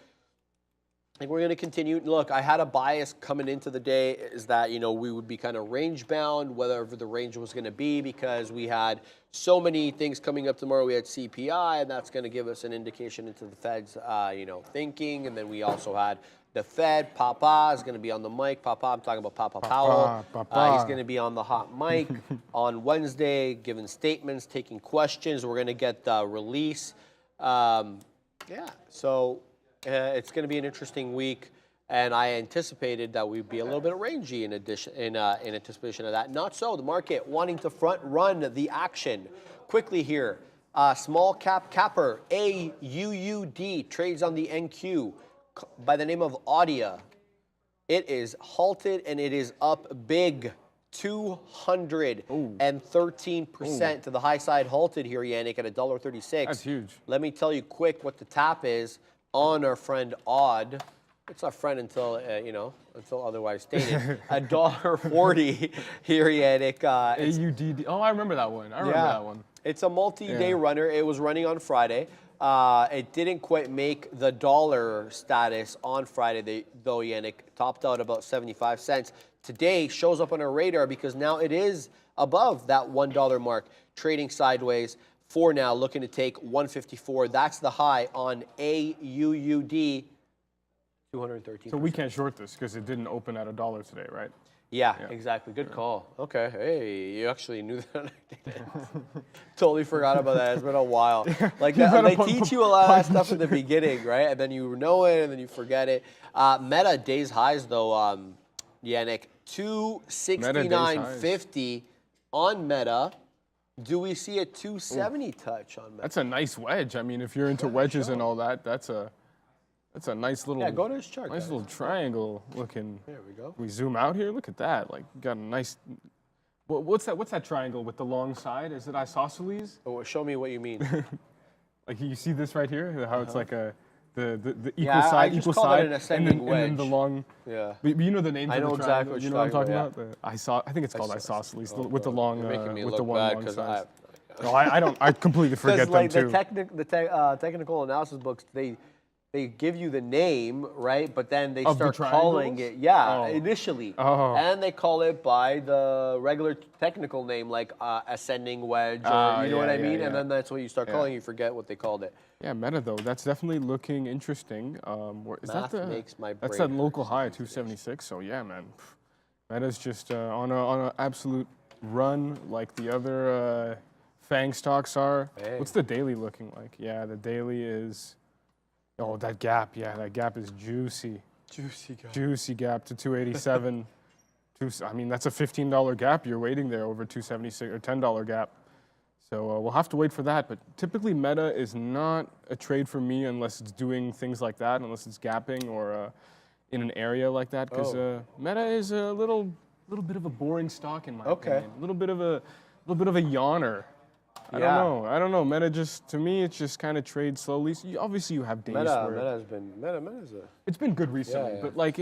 I think we're going to continue. Look, I had a bias coming into the day is that, you know, we would be kind of range bound, whatever the range was going to be, because we had so many things coming up tomorrow. We had CPI, and that's going to give us an indication into the Fed's, you know, thinking. And then we also had the Fed. Papa is going to be on the mic. Papa, I'm talking about Papa Powell. He's going to be on the hot mic on Wednesday, giving statements, taking questions. We're going to get the release. Yeah, so it's going to be an interesting week, and I anticipated that we'd be a little bit rangy in anticipation of that. Not so. The market wanting to front run the action. Quickly here, small cap capper, AUUD, trades on the NQ by the name of Audia. It is halted, and it is up big. 213% to the high side halted here, Yannick, at $1.36. That's huge. Let me tell you quick what the tap is on our friend Odd. It's our friend until, you know, until otherwise stated. $1.40 here, Yannick. AUDD. Oh, I remember that one. I remember that one. It's a multi-day runner. It was running on Friday. It didn't quite make the dollar status on Friday, though, Yannick. Topped out about 75 cents. Today shows up on our radar because now it is above that $1 mark, trading sideways. For now, looking to take 154. That's the high on AUUD, 213. So we can't short this because it didn't open at $1 today, right? Yeah, exactly. Good call. Okay. Hey, you actually knew that. Totally forgot about that. It's been a while. Like they teach you a lot of that stuff in the beginning, right? And then you know it, and then you forget it. Meta days highs though, Yannick, 269.50 on Meta. Do we see a 270 touch on Meta? That's a nice wedge. I mean, if you're into wedges and all that, that's a nice little go to his chart. Nice little triangle looking. There we go. We zoom out here. Look at that. Like, got a nice. What's that triangle with the long side? Is it isosceles? Oh, show me what you mean. Like you see this right here, how it's like the equal Yeah, side, I just equal call side, it an ascending and then the wedge. long. Yeah. But you know the names I of know the exactly triangle. what You you're know what I'm talking talking about? I think it's called isosceles with the long, You're making me with look the one bad long 'cause side. No, I don't. I completely forget like them too. the technical analysis books, they give you the name, right? But then they Of the start calling triangles? it, initially. Oh. And they call it by the regular technical name, like ascending wedge, or you know what I mean? And then that's what you start calling. You forget what they called it. Yeah, Meta though, that's definitely looking interesting. Is Math that makes my that's brain that local high at 276. So yeah, man, Meta's just on an absolute run like the other FANG stocks are. Hey. What's the daily looking like? Yeah, the daily is. Oh, that gap. Yeah, that gap is juicy. Juicy gap to 287. I mean, that's a $15 gap. You're waiting there over 276 or $10 gap. So we'll have to wait for that. But typically, Meta is not a trade for me unless it's doing things like that, unless it's gapping or in an area like that. Because Meta is a little bit of a boring stock in my opinion. A little bit of a yawner. I don't know. Meta just, to me, it's just kind of trade slowly. So obviously, you have days where it's been good recently, but like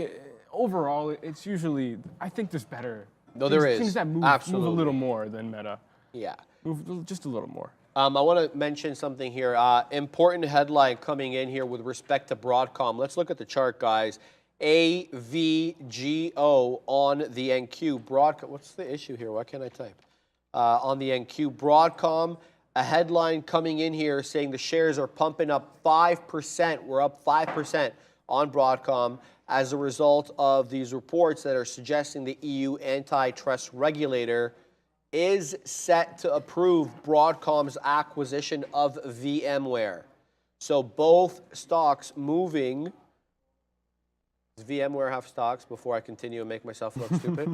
overall, it's usually, I think there's better. No, there is. Things that move a little more than Meta. Yeah. Move just a little more. I want to mention something here. Important headline coming in here with respect to Broadcom. Let's look at the chart, guys. AVGO on the NQ. Broadcom. What's the issue here? Why can't I type? on the NQ. Broadcom, a headline coming in here saying the shares are pumping up 5%. We're up 5% on Broadcom as a result of these reports that are suggesting the EU antitrust regulator is set to approve Broadcom's acquisition of VMware. So both stocks moving. Does VMware have stocks before I continue and make myself look stupid?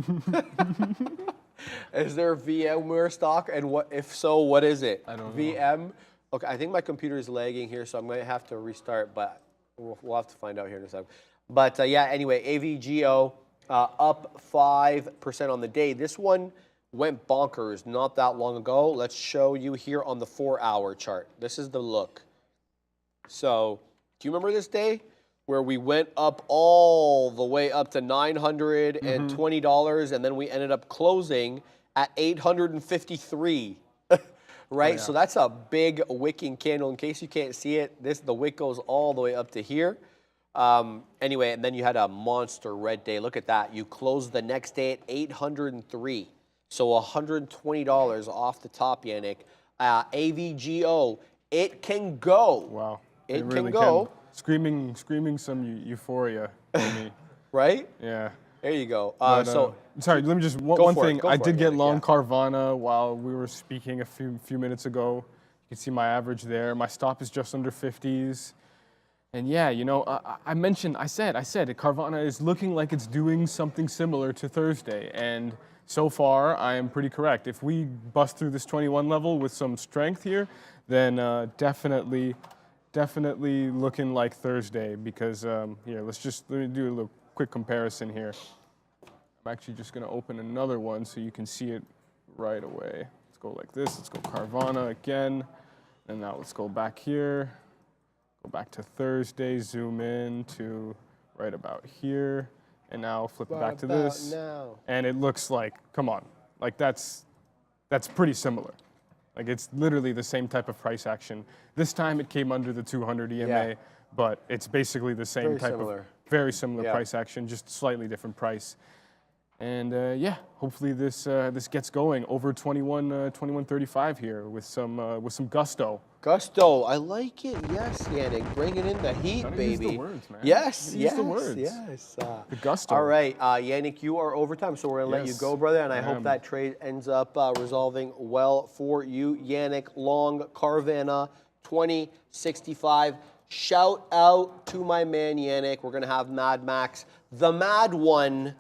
Is there a VMware stock? And what, if so, what is it? I don't know. Okay, I think my computer is lagging here, so I'm going to have to restart, but we'll have to find out here in a second. But yeah, anyway, AVGO up 5% on the day. This one went bonkers not that long ago. Let's show you here on the 4-hour chart. This is the look. So, do you remember this day where we went up all the way up to $920 and then we ended up closing at $853? Right? Oh, yeah. So that's a big wicking candle. In case you can't see it, the wick goes all the way up to here. Anyway, and then you had a monster red day. Look at that. You closed the next day at $803. So $120 off the top, Yannick. AVGO, it can go. Wow. It really can go. Screaming some euphoria for me. Right? Yeah. There you go. Sorry, let me just, one thing. I did get long Carvana while we were speaking a few minutes ago. You can see my average there. My stop is just under 50s. And yeah, you know, I said Carvana is looking like it's doing something similar to Thursday. And so far, I am pretty correct. If we bust through this 21 level with some strength here, then definitely looking like Thursday. Because here, let me do a little quick comparison here. I'm actually just going to open another one so you can see it right away. Let's go like this. Let's go Carvana again. And now let's go back here. Go back to Thursday, zoom in to right about here, and now flip it back to this. Now. And it looks like, come on, like that's pretty similar. Like it's literally the same type of price action. This time it came under the 200 EMA, but it's basically the same very similar price action, just slightly different price. And yeah, hopefully this gets going over 21.35 here with some gusto. Gusto, I like it. Yes, Yannick, bringing in the heat, baby. Use the words, man. Yes, use the words. Yes. The gusto. All right, Yannick, you are overtime, so we're gonna let you go, brother. And I hope that trade ends up resolving well for you, Yannick. Long Carvana 2065. Shout out to my man Yannick. We're gonna have Mad Max, the Mad One,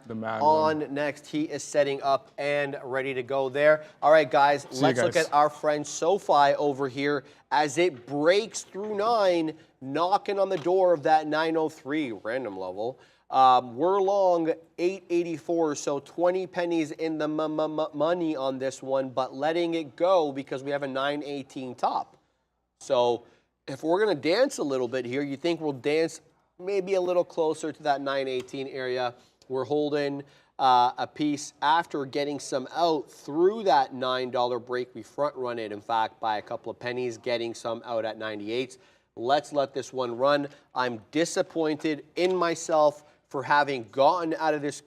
next. He is setting up and ready to go there. All right, guys, let's look at our friend SoFi over here as it breaks through 9, knocking on the door of that 903 random level. We're long 884, so 20 pennies in the money on this one, but letting it go because we have a 918 top. So if we're going to dance a little bit here, you think we'll dance maybe a little closer to that 918 area. We're holding a piece after getting some out through that $9 break. We front run it, in fact, by a couple of pennies, getting some out at 98. Let's let this one run. I'm disappointed in myself for having gotten out of this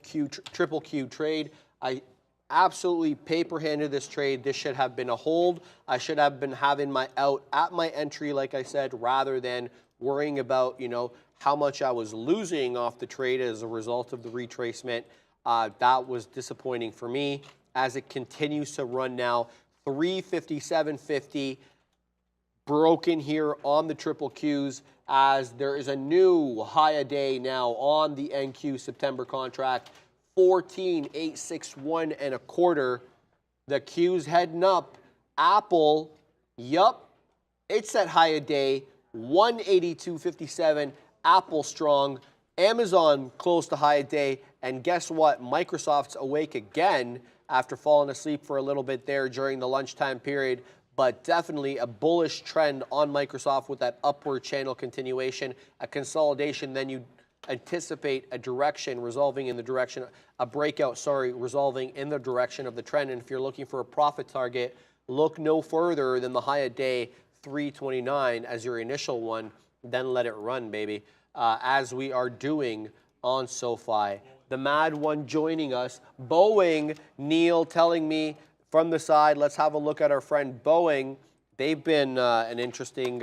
triple Q trade. I absolutely paper-handed this trade. This should have been a hold. I should have been having my out at my entry, like I said, rather than worrying about, you know, how much I was losing off the trade as a result of the retracement. That was disappointing for me as it continues to run now. 357.50 broken here on the triple Qs as there is a new high a day now on the NQ September contract. 14,861 and a quarter. The Q's heading up. Apple, yup, it's that high a day. 182.57. Apple strong. Amazon close to high a day. And guess what? Microsoft's awake again after falling asleep for a little bit there during the lunchtime period. But definitely a bullish trend on Microsoft with that upward channel continuation. A consolidation, then you anticipate a direction resolving in the direction, a breakout, resolving in the direction of the trend. And if you're looking for a profit target, look no further than the high a day 329 as your initial one, then let it run, baby, as we are doing on SoFi. The Mad One joining us. Boeing, Neil telling me From the side, let's have a look at our friend Boeing. They've been an interesting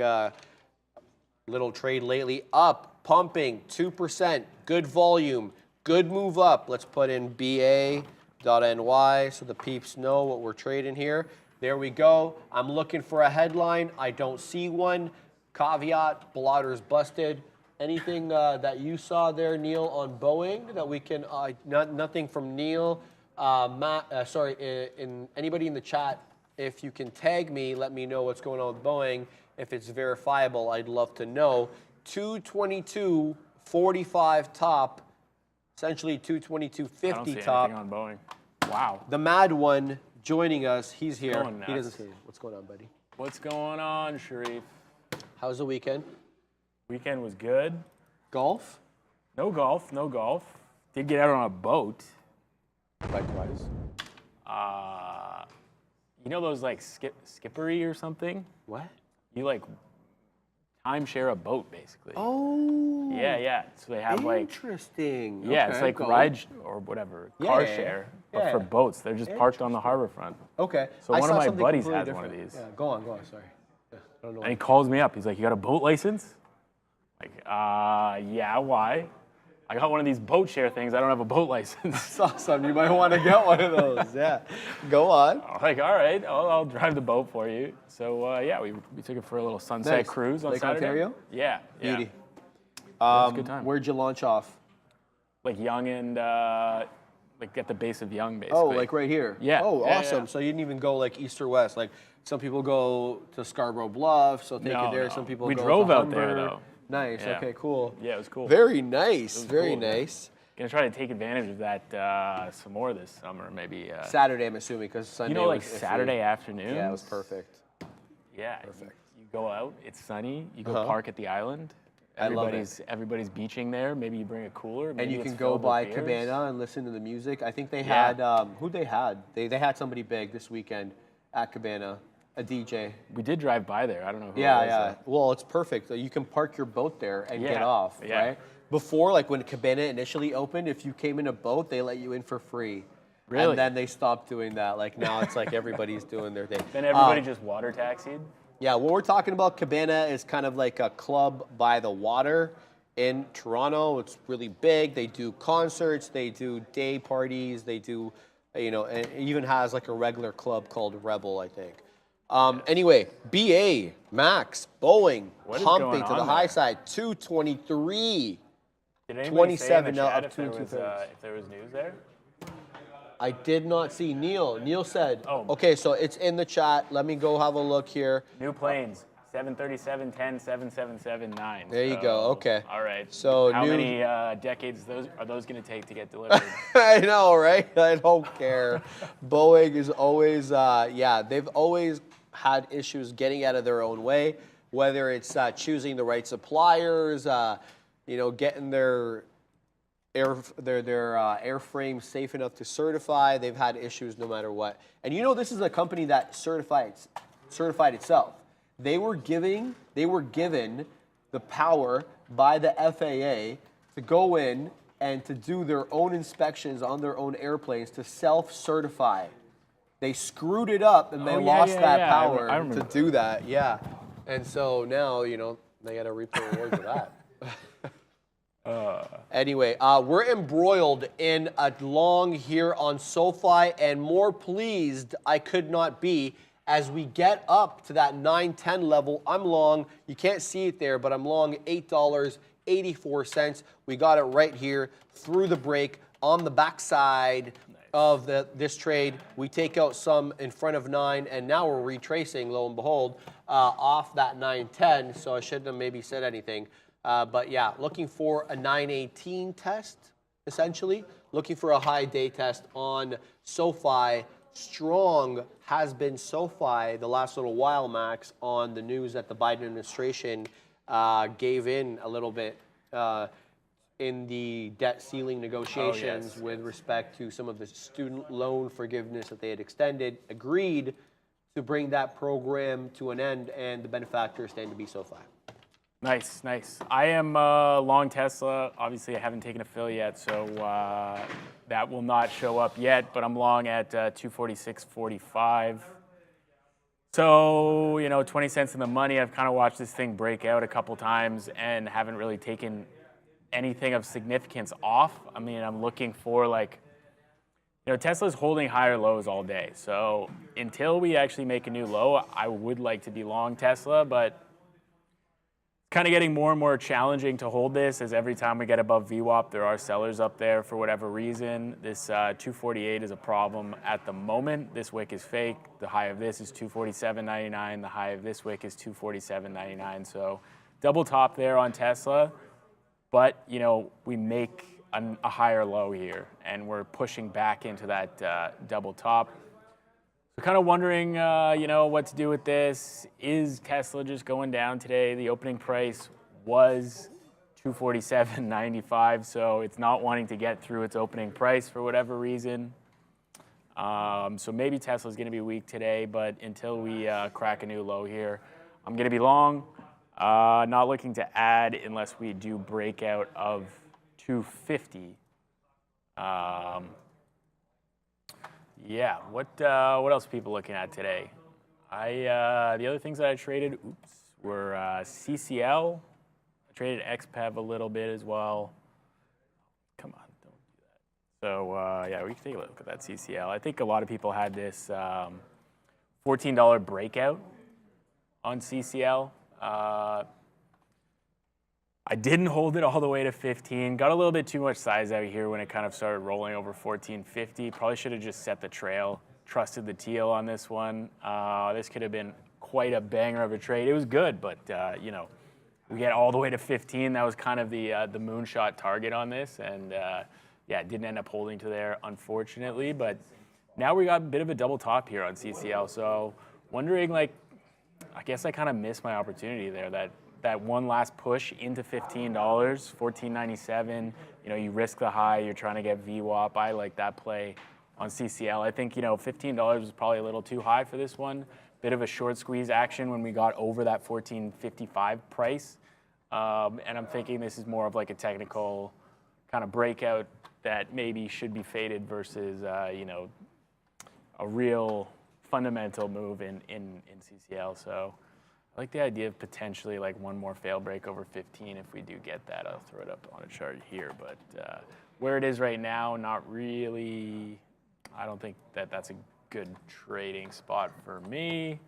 little trade lately. Up, pumping, 2%, good volume, good move up. Let's put in BA.NY so the peeps know what we're trading here. There we go. I'm looking for a headline. I don't see one. Caveat, blotter's busted. Anything that you saw there, Neil, on Boeing that we can, nothing from Neil. Anybody in the chat, if you can tag me, let me know what's going on with Boeing. If it's verifiable, I'd love to know. 222.45 top, essentially 222.50 top. I don't see anything on Boeing. Wow. The mad one joining us, he's here. Going He nuts. doesn't see it. What's going on, buddy? What's going on, Sharif? How's the weekend? Weekend was good. Golf? No golf, no golf. Did get out on a boat. Likewise. You know those like skippery or something? What? You like timeshare a boat basically. Oh. Yeah. So they have like interesting. yeah, Okay, it's like go. ride or whatever car Yeah. share, but Yeah. for boats. They're just parked on the harbor front. Okay. So I one of saw my something buddies completely has one of different. these. Yeah, go on. Sorry. Yeah, I don't know. And he calls me up. He's like, "You got a boat license?" Like, yeah. Why? I got one of these boat share things. I don't have a boat license. That's awesome. You might want to get one of those. Yeah. Go on. I'm like, all right, I'll drive the boat for you. So yeah, we took it for a little sunset Nice. cruise on Lake Saturday. Ontario? Yeah. Beauty. It was a good time. Where'd you launch off? Like Young and like at the base of Young, basically. Oh, like right here? Yeah. Oh, Yeah, awesome. yeah. So you didn't even go like east or west. Like some people go to Scarborough Bluff, so take No, it there. no. Some people We go drove to out there, Humber. though. Nice. Yeah. Okay, cool. Yeah, it was cool. Very nice. Very cool, yeah. nice. Gonna try to take advantage of that some more this summer, maybe. Saturday, I'm assuming, because Sunday you know, like was iffy. Saturday afternoon. Yeah, it was perfect. Yeah. Perfect. You go out. It's sunny. You go park at the island. I love it. Everybody's beaching there. Maybe you bring a cooler. Maybe And you it's can go filled with by beers. Cabana and listen to the music. I think they Yeah. had, who'd they had? They had somebody big this weekend at Cabana, a DJ. We did drive by there. I don't know who Yeah, it was. yeah. Well, it's perfect. You can park your boat there and get Yeah, off, yeah. right? Before, like when Cabana initially opened, if you came in a boat, they let you in for free. Really? And then they stopped doing that. Like now it's like everybody's doing their thing. Then everybody just water taxied. Yeah, what we're talking about, Cabana is kind of like a club by the water in Toronto. It's really big. They do concerts, they do day parties, they do, you know, and it even has like a regular club called Rebel, I think. Anyway, BA, Max, Boeing, What is pumping going to the on high there? side, 223. Did anybody 27 say in the now, chat up if there 2 was, two-thirds. if there was news there? I did not see Neil. Neil said, Oh. okay, so it's in the chat. Let me go have a look here. New planes, 737, 10, 777, 9. There you go, okay. All right. So how new- many decades are those going to take to get delivered? I know, right? I don't care. Boeing is always, they've always had issues getting out of their own way, whether it's choosing the right suppliers, getting their airframe safe enough to certify. They've had issues no matter what. And you know, this is a company that certified itself. They were given the power by the FAA to go in and to do their own inspections on their own airplanes to self-certify. They screwed it up and they lost that power I to remember do that. Yeah. And so now, they got to reap the rewards of that. Anyway, we're embroiled in a long here on SoFi, and more pleased I could not be as we get up to that 910 level. I'm long. You can't see it there, but I'm long $8.84. We got it right here through the break on the backside of this trade. We take out some in front of 9, and now we're retracing, lo and behold, off that 910. So I shouldn't have maybe said anything. But yeah, looking for a 918 test, essentially. Looking for a high day test on SoFi. Strong has been SoFi the last little while, Max, on the news that the Biden administration gave in a little bit in the debt ceiling negotiations with respect to some of the student loan forgiveness that they had extended, agreed to bring that program to an end, and the benefactors stand to be SoFi. Nice, nice. I am long Tesla. Obviously, I haven't taken a fill yet, so that will not show up yet, but I'm long at 246.45. So, 20 cents in the money. I've kind of watched this thing break out a couple times and haven't really taken anything of significance off. I mean, I'm looking for Tesla's holding higher lows all day. So until we actually make a new low, I would like to be long Tesla, but kind of getting more and more challenging to hold this, as every time we get above VWAP, there are sellers up there for whatever reason. This 248 is a problem at the moment. This wick is fake. The high of this is 247.99. The high of this wick is 247.99. So double top there on Tesla. But, we make a higher low here, and we're pushing back into that double top. So kind of wondering, what to do with this. Is Tesla just going down today? The opening price was 247.95, so it's not wanting to get through its opening price for whatever reason. So maybe Tesla's going to be weak today, but until we crack a new low here, I'm going to be long. Not looking to add unless we do breakout of 250. Yeah, what else are people looking at today? The other things that I traded, were CCL. I traded XPEV a little bit as well. Come on, don't do that. So yeah, we can take a look at that CCL. I think a lot of people had this $14 breakout on CCL. I didn't hold it all the way to 15. Got a little bit too much size out here when it kind of started rolling over 14.50. Probably should have just set the trail, trusted the teal on this one. This could have been quite a banger of a trade. It was good, but we get all the way to 15. That was kind of the moonshot target on this, and yeah, it didn't end up holding to there, unfortunately. But now we got a bit of a double top here on CCL. So wondering, I guess I kind of missed my opportunity there. That one last push into $15, $14.97. You risk the high. You're trying to get VWAP. I like that play on CCL. I think $15 was probably a little too high for this one. Bit of a short squeeze action when we got over that $14.55 price. And I'm thinking this is more of a technical kind of breakout that maybe should be faded versus a real fundamental move in CCL. So I like the idea of potentially one more fail break over 15. If we do get that, I'll throw it up on a chart here. But where it is right now, not really. I don't think that's a good trading spot for me.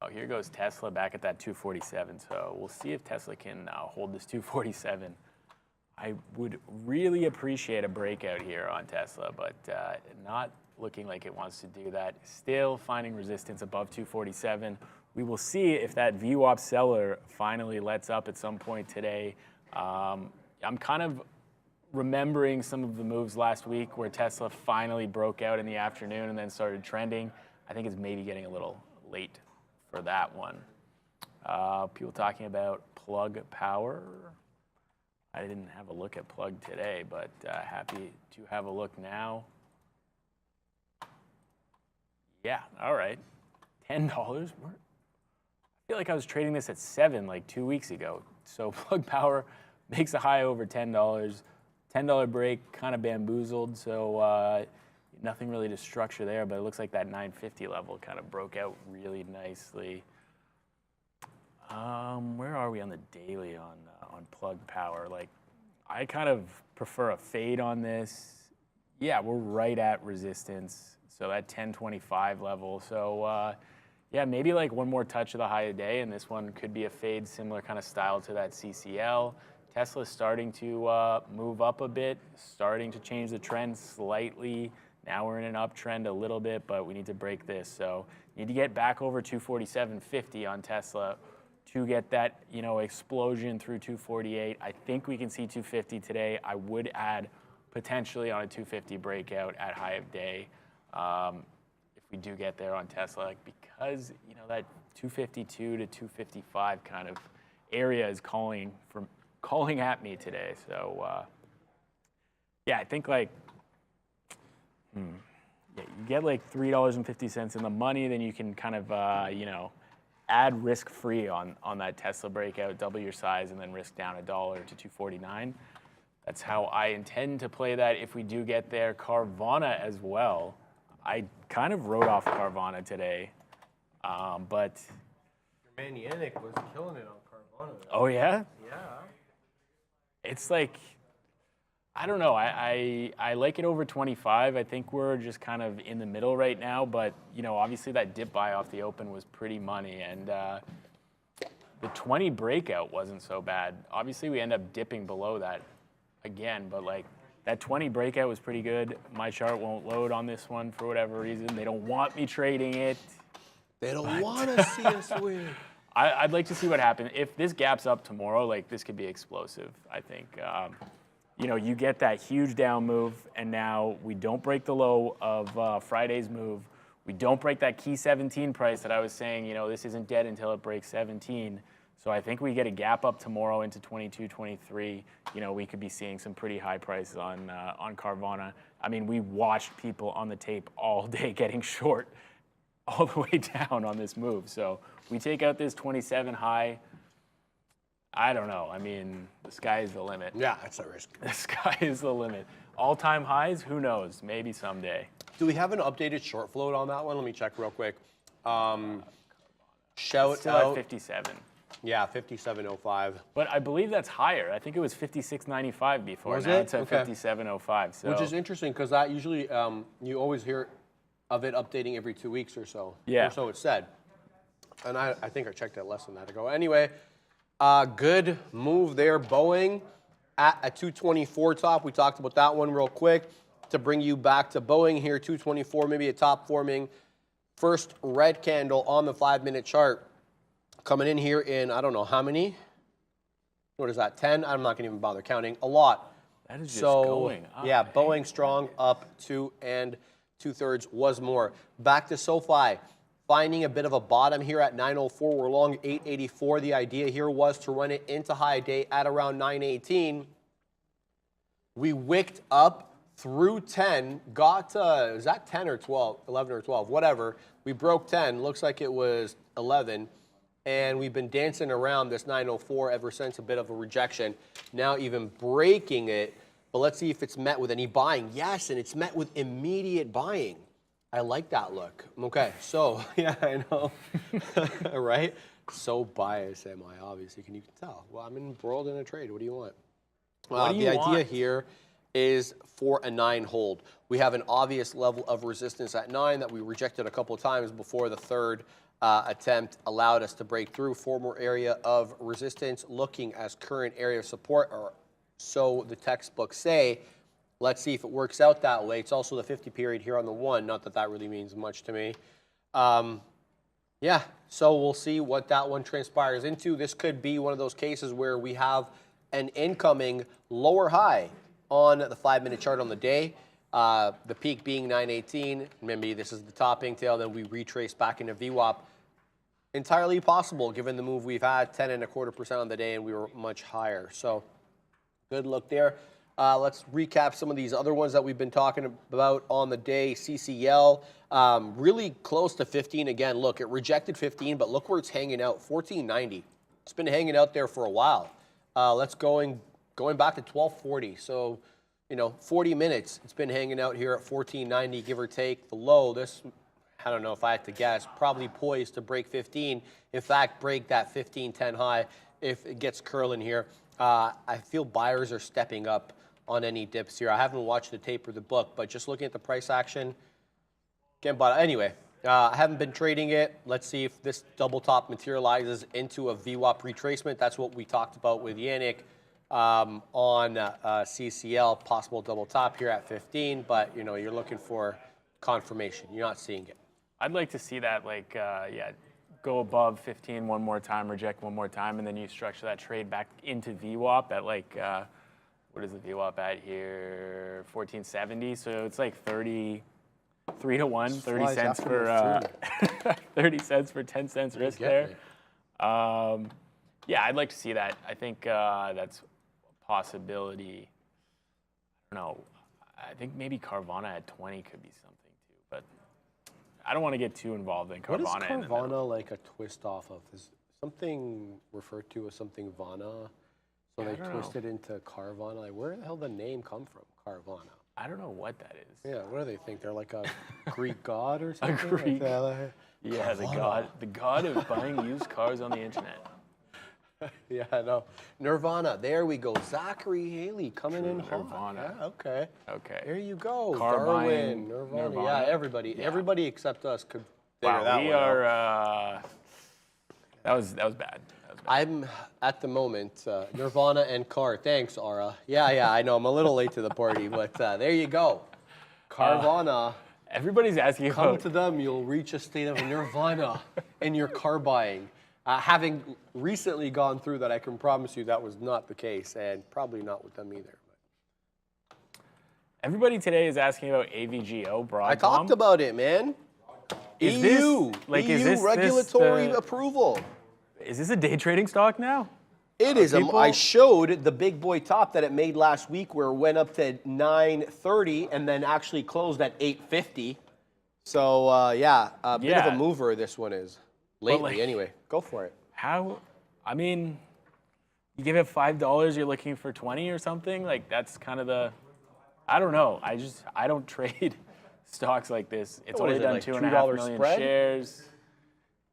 Oh, here goes Tesla back at that 247. So we'll see if Tesla can hold this 247. I would really appreciate a breakout here on Tesla, but not looking like it wants to do that. Still finding resistance above 247. We will see if that VWAP seller finally lets up at some point today. I'm kind of remembering some of the moves last week where Tesla finally broke out in the afternoon and then started trending. I think it's maybe getting a little late for that one. People talking about plug power. I didn't have a look at plug today, but happy to have a look now. Yeah, all right. $10. I feel like I was trading this at 7 2 weeks ago. So plug power makes a high over $10. $10 break, kind of bamboozled. So nothing really to structure there, but it looks like that 950 level kind of broke out really nicely. Where are we on the daily on plug power? I kind of prefer a fade on this. Yeah, we're right at resistance. So that 1025 level. So yeah, maybe one more touch of the high of day, and this one could be a fade, similar kind of style to that CCL. Tesla's starting to move up a bit, starting to change the trend slightly. Now we're in an uptrend a little bit, but we need to break this. So need to get back over 247.50 on Tesla to get that explosion through 248. I think we can see 250 today. I would add potentially on a 250 breakout at high of day. If we do get there on Tesla, because that 252 to 255 kind of area is calling at me today. So yeah, I think yeah, you get $3.50 in the money, then you can kind of add risk free on that Tesla breakout, double your size, and then risk down $1 to 249. That's how I intend to play that if we do get there. Carvana as well. I kind of wrote off Carvana today, but Your man Yannick was killing it on Carvana. oh yeah, Yeah. it's like, I don't know. I like it over 25. I think we're just kind of in the middle right now. But obviously that dip buy off the open was pretty money, and the 20 breakout wasn't so bad. Obviously we end up dipping below that again, but like that 20 breakout was pretty good. My chart won't load on this one for whatever reason. They don't want me trading it. They don't want to see us win. I'd like to see what happens. If this gaps up tomorrow, like this could be explosive, I think. You get that huge down move, and now we don't break the low of Friday's move. We don't break that key 17 price that I was saying, this isn't dead until it breaks 17. So I think we get a gap up tomorrow into 22, 23. We could be seeing some pretty high prices on Carvana. I mean, we watched people on the tape all day getting short all the way down on this move. So we take out this 27 high. I don't know. I mean, the sky is the limit. Yeah, that's a risk. The sky is the limit. All-time highs, who knows? Maybe someday. Do we have an updated short float on that one? Let me check real quick. Shout Still out. at 57. Yeah, 57.05. But I believe that's higher. I think it was 56.95 before. Was now it? it's at Okay. 57.05. So. Which is interesting because that usually you always hear of it updating every 2 weeks or so. Yeah. Or so it's said. And I think I checked that less than that ago. Anyway, good move there. Boeing at a 224 top. We talked about that one real quick to bring you back to Boeing here. 224, maybe a top forming. First red candle on the 5-minute chart. Coming in here in, I don't know how many. What is that, 10? I'm not going to even bother counting. A lot. That is just going up. Yeah, Boeing strong, up 2 2/3 was more. Back to SoFi. Finding a bit of a bottom here at 904. We're long 884. The idea here was to run it into high day at around 918. We wicked up through 10, got to, was that 10 or 12? 11 or 12, whatever. We broke 10. Looks like it was 11. And we've been dancing around this 904 ever since, a bit of a rejection. Now even breaking it. But let's see if it's met with any buying. Yes, and it's met with immediate buying. I like that look. Okay, so, yeah, I know. Right? So biased am I, obviously. You can tell. Well, I'm embroiled in a trade. What do you want? What do you the want? idea here is for a 9 hold. We have an obvious level of resistance at 9 that we rejected a couple of times before the third attempt allowed us to break through. Former area of resistance looking as current area of support, or so the textbooks say. Let's see if it works out that way. It's also the 50 period here on the 1. Not that that really means much to me. Yeah, so we'll see what that one transpires into. This could be one of those cases where we have an incoming lower high on the 5-minute chart on the day. The peak being 918. Maybe this is the topping tail. Then we retrace back into VWAP. Entirely possible given the move we've had, 10.25% on the day, and we were much higher. So good look there. Let's recap some of these other ones that we've been talking about on the day. CCL, really close to 15 again. Look, it rejected 15, but look where it's hanging out, 1490. It's been hanging out there for a while. Let's going back to 1240. So, 40 minutes. It's been hanging out here at 1490, give or take. The low, this, I don't know if I had to guess, probably poised to break 15. In fact, break that 1510 high if it gets curling here. I feel buyers are stepping up on any dips here. I haven't watched the tape or the book, but just looking at the price action, can't buy it. Anyway, I haven't been trading it. Let's see if this double top materializes into a VWAP retracement. That's what we talked about with Yannick on CCL, possible double top here at 15, but you're looking for confirmation. You're not seeing it. I'd like to see that, go above 15 one more time, reject one more time, and then you structure that trade back into VWAP at what is the VWAP at here? 1470. So it's like 33 to 1, 30 cents for 30 cents for 10 cents risk there. Yeah, I'd like to see that. I think that's a possibility. I don't know. I think maybe Carvana at 20 could be something too, but I don't want to get too involved in Carvana. What is in the middle. Carvana like a twist off of? Is something referred to as something Vana? So they twisted into Carvana. Like, where the hell did the name come from? Carvana. I don't know what that is. Yeah, what do they think? They're like a Greek god or something? A Greek. Like that? Yeah, the god of buying used cars on the internet. Yeah, I know. Nirvana. There we go. Zachary Haley coming in hot. Nirvana. Yeah, okay. Okay. There you go. Car Darwin, buying, Nirvana. Yeah, everybody. Yeah. Everybody except us could figure Wow, that we one are. out. That was bad. That was bad. I'm at the moment Nirvana and Car. Thanks, Aura. Yeah, I know. I'm a little late to the party, but there you go. Carvana. Everybody's asking Come about. to them, you'll reach a state of nirvana in your car buying. Having recently gone through that, I can promise you that was not the case, and probably not with them either. Everybody today is asking about AVGO Broadcom. I talked about it, man. Is EU, this, like, EU is this regulatory the- approval. Is this a day trading stock now? It is. people- I showed the big boy top that it made last week, where it went up to 930 and then actually closed at 850. So yeah, a bit of Yeah. a mover. This one is lately, like- anyway. Go for it. How? I mean, you give it $5, you're looking for 20 or something. Like that's kind of the. I don't know. I don't trade stocks like this. It's What only is it, done like $2.5 $2 million spread? shares.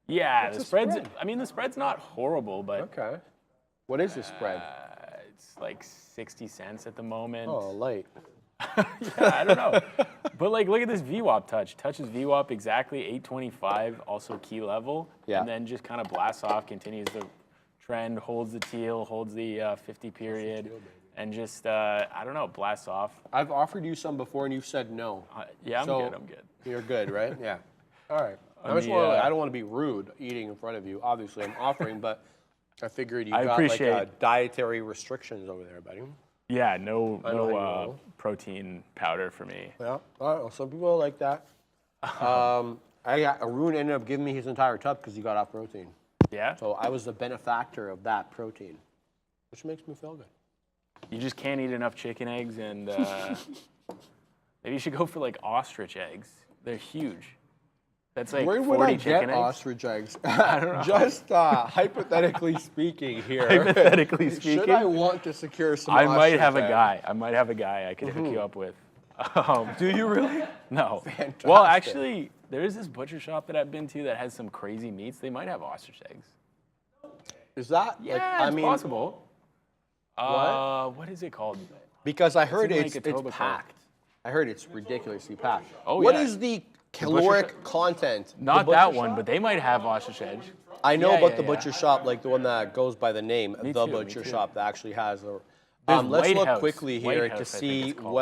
Yeah, What's the the spread's. spread? I mean, the spread's not horrible, but Okay. What is the spread? it's like 60 cents at the moment. Oh, light. Yeah, I don't know. But like, look at this VWAP touch. Touches VWAP exactly 825, also key level. Yeah. And then just kind of blasts off, continues the trend, holds the teal, holds the 50 period, and just, I don't know, blasts off. I've offered you some before and you've said no. Yeah, I'm So- good. I'm good. You're good, right? Yeah. All right. I don't want to be rude eating in front of you. Obviously, I'm offering, but I figured you I got like appreciate- dietary restrictions over there, buddy. Yeah, no I know how you roll. protein powder for me. Yeah. All right. Well, some people like that. Arun ended up giving me his entire tub because he got off protein. Yeah? So I was the benefactor of that protein, which makes me feel good. You just can't eat enough chicken eggs, and maybe you should go for like ostrich eggs. They're huge. That's like Where would 40 I chicken get eggs. ostrich eggs? I don't know. Just hypothetically speaking here. Hypothetically Should speaking, I want to secure some I might ostrich have a eggs? guy. I might have a guy I could hook you up with. Do you really? No. Fantastic. Well, actually, there is this butcher shop that I've been to that has some crazy meats. They might have ostrich eggs. Is that? Yeah, like, it's I mean, possible. What is it called? because I heard in, it's like, Etobicoke. packed. I heard it's ridiculously packed. Oh, What yeah. is the caloric content? Not The that butcher one, shop? but they might have ostrich eggs. I know Yeah, about yeah, the yeah. butcher shop, like the one that goes by the name, Me the too, butcher me too. shop that actually has the. There's Let's White look House. quickly White here House, to I think see it's called.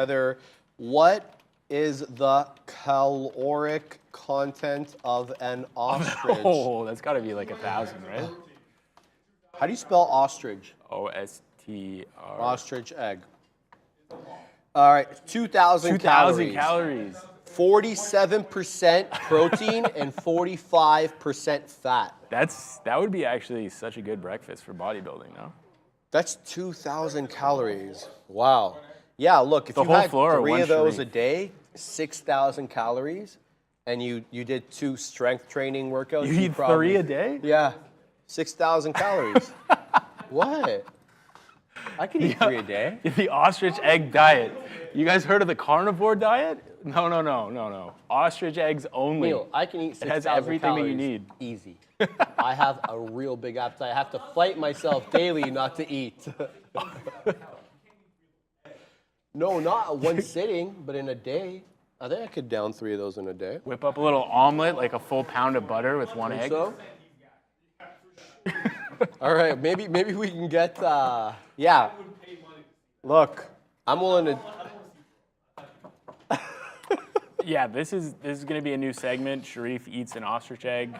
what is the caloric content of an ostrich. Oh, that's got to be like 1,000, right? How do you spell ostrich? OSTR. Ostrich egg. All right, 2,000 2,000 calories. calories. 47% protein and 45% fat. That would be actually such a good breakfast for bodybuilding, no? That's 2,000 calories. Wow. Yeah, look, if The you whole had floor or 3 one of those Sharif? a day, 6,000 calories, and you did 2 strength training workouts. You you'd eat probably- 3 a day? Yeah, 6,000 calories. What? I could eat 3 a day. The ostrich egg diet. You guys heard of the carnivore diet? No. Ostrich eggs only. Neil, I can eat 6,000 It has everything that you calories need. Easy. I have a real big appetite. I have to fight myself daily not to eat. No, not one sitting, but in a day. I think I could down 3 of those in a day. Whip up a little omelet, like a full pound of butter with 1 egg. So? All right, maybe we can get, yeah. Look, I'm willing to. Yeah, this is going to be a new segment. Sharif eats an ostrich egg.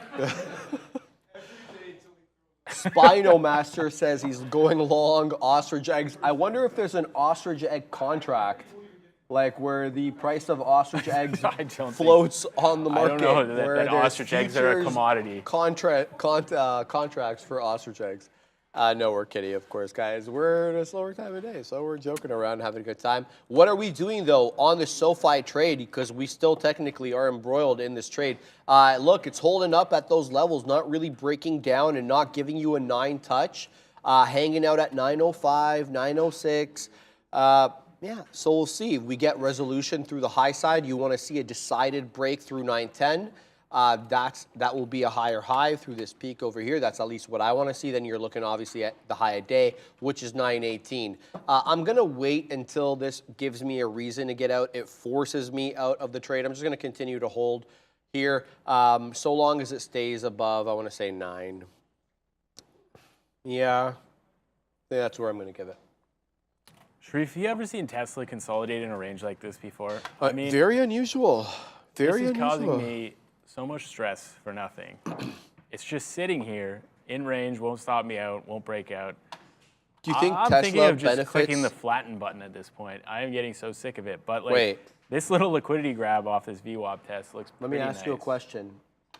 Spinomaster says he's going long ostrich eggs. I wonder if there's an ostrich egg contract, like where the price of ostrich eggs I don't think- floats on the I market. don't know that where there's ostrich eggs are a futures commodity. Contracts for ostrich eggs. No, we're kidding, of course, guys. We're in a slower time of day, so we're joking around, having a good time. What are we doing, though, on the SoFi trade? Because we still technically are embroiled in this trade. Look, it's holding up at those levels, not really breaking down and not giving you a 9 touch, hanging out at 905, 906. Yeah, so we'll see. If we get resolution through the high side, you want to see a decided break through 910. That will be a higher high through this peak over here. That's at least what I want to see. Then you're looking obviously at the high of day, which is 918. I'm going to wait until this gives me a reason to get out. It forces me out of the trade. I'm just going to continue to hold here so long as it stays above, I want to say 9. Yeah, I think that's where I'm going to give it. Sharif, have you ever seen Tesla consolidate in a range like this before? I mean, very unusual. Very this is unusual. causing me so much stress for nothing. It's just sitting here in range, won't stop me out, won't break out. Do you think I'm Tesla thinking of just benefits? clicking the flatten button at this point. I am getting so sick of it. But like Wait. this little liquidity grab off this VWAP test looks Let me pretty ask you a nice. question.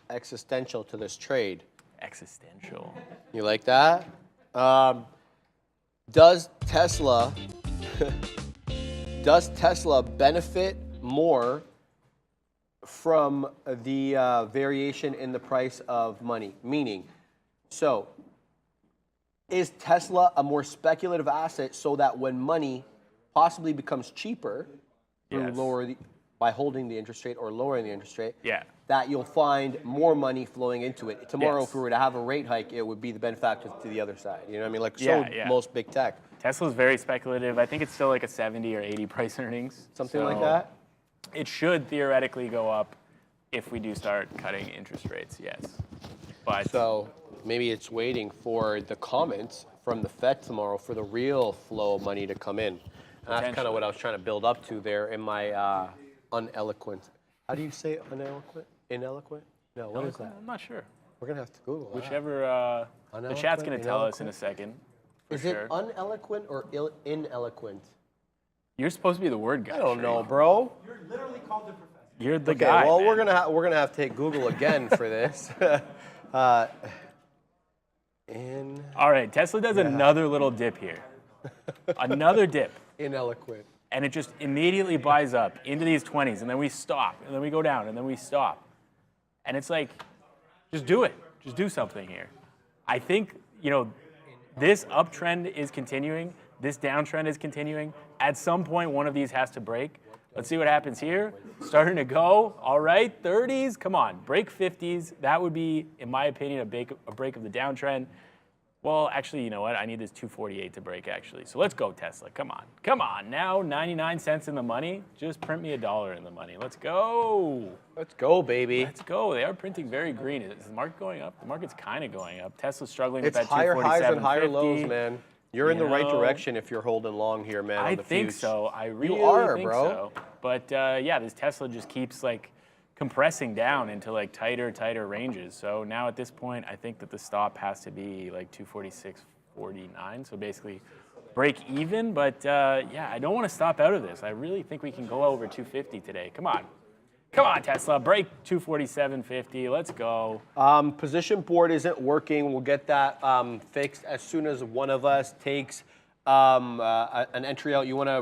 Existential to this trade. Existential. You like that? Does Tesla benefit more from the variation in the price of money? Meaning, so is Tesla a more speculative asset so that when money possibly becomes cheaper through Yes. by holding the interest rate or lowering the interest rate, Yeah. that you'll find more money flowing into it. Tomorrow, Yes. if we were to have a rate hike, it would be the benefactor to the other side. You know what I mean? Like, Yeah, so yeah. most big tech. Tesla's very speculative. I think it's still like a 70 or 80 price earnings. Something like So that? It should theoretically go up if we do start cutting interest rates, yes. But So maybe it's waiting for the comments from the Fed tomorrow for the real flow of money to come in. And that's kind of what I was trying to build up to there in my uneloquent. How do you say uneloquent? Ineloquent? No, what is that? I'm not sure. We're going to have to Google that. Whichever, the chat's going to tell us in a Uneloquent? second. For Is sure. it uneloquent or ineloquent? You're supposed to be the word guy. I don't know, Sharif. bro. You're the Okay, guy. well, man. we're gonna have to take Google again for this. All right, Tesla does another little dip here. Another dip. Ineloquent. And it just immediately buys up into these 20s, and then we stop, and then we go down, and then we stop. And it's like, just do it. Just do something here. I think, this uptrend is continuing. This downtrend is continuing. At some point, one of these has to break. Let's see what happens here. Starting to go. All right, 30s. Come on, break 50s. That would be, in my opinion, a break of the downtrend. Well, actually, you know what? I need this 248 to break, actually. So let's go, Tesla. Come on. Come on. Now, 99 cents in the money. Just print me $1 in the money. Let's go. Let's go, baby. Let's go. They are printing very green. Is the market going up? The market's kind of going up. Tesla's struggling It's with that higher highs and higher 247.50. lows, man. You're in the right know, direction if you're holding long here, man. I on the think fuse. so. I really are, think bro. so. But yeah, this Tesla just keeps like compressing down into like tighter ranges. So now at this point, I think that the stop has to be like 246.49. So basically break even. But yeah, I don't want to stop out of this. I really think we can go over 250 today. Come on. Come on, Tesla. Break 247.50. Let's go. Position board isn't working. We'll get that fixed as soon as one of us takes an entry out. You want to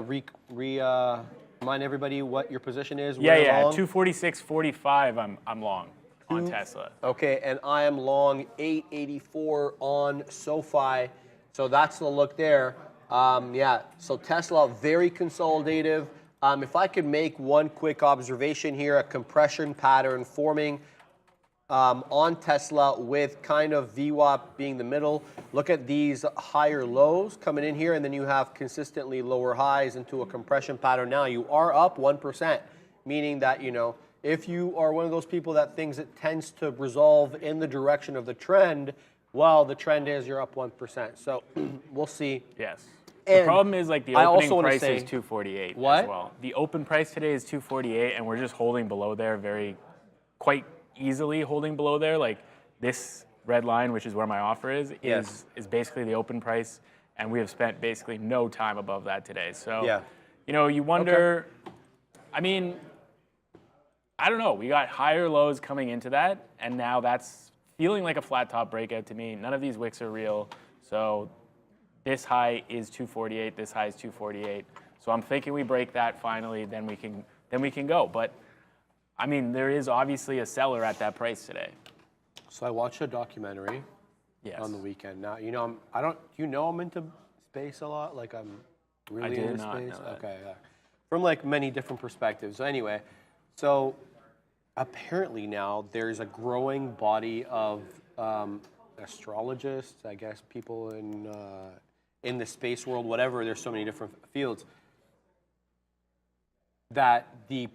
remind everybody what your position is? Yeah, Where yeah. long? 246.45. I'm long on Tesla. Okay, and I am long 884 on SoFi. So that's the look there. Yeah, so Tesla, very consolidative. If I could make one quick observation here, a compression pattern forming on Tesla with kind of VWAP being the middle. Look at these higher lows coming in here, and then you have consistently lower highs into a compression pattern. Now you are up 1%, meaning that, if you are one of those people that thinks it tends to resolve in the direction of the trend, well, the trend is you're up 1%. So we'll see. Yes. And the problem is like the I also opening wanna price say- is 248 What? as well. The open price today is 248, and we're just holding below there quite easily holding below there. Like this red line, which is where my offer is basically the open price, and we have spent basically no time above that today. So, Yeah. You wonder, I mean, I don't know. We got higher lows coming into that, and now that's feeling like a flat top breakout to me. None of these wicks are real. So this high is 248. This high is 248. So I'm thinking we break that finally, then we can go. But I mean, there is obviously a seller at that price today. So I watched a documentary on the weekend. Now, you know, I'm into space a lot. Like I'm really into space. Okay, yeah. From like many different perspectives. So anyway, so apparently now there's a growing body of astrologists, I guess, people in the space world, whatever. There's so many different fields that the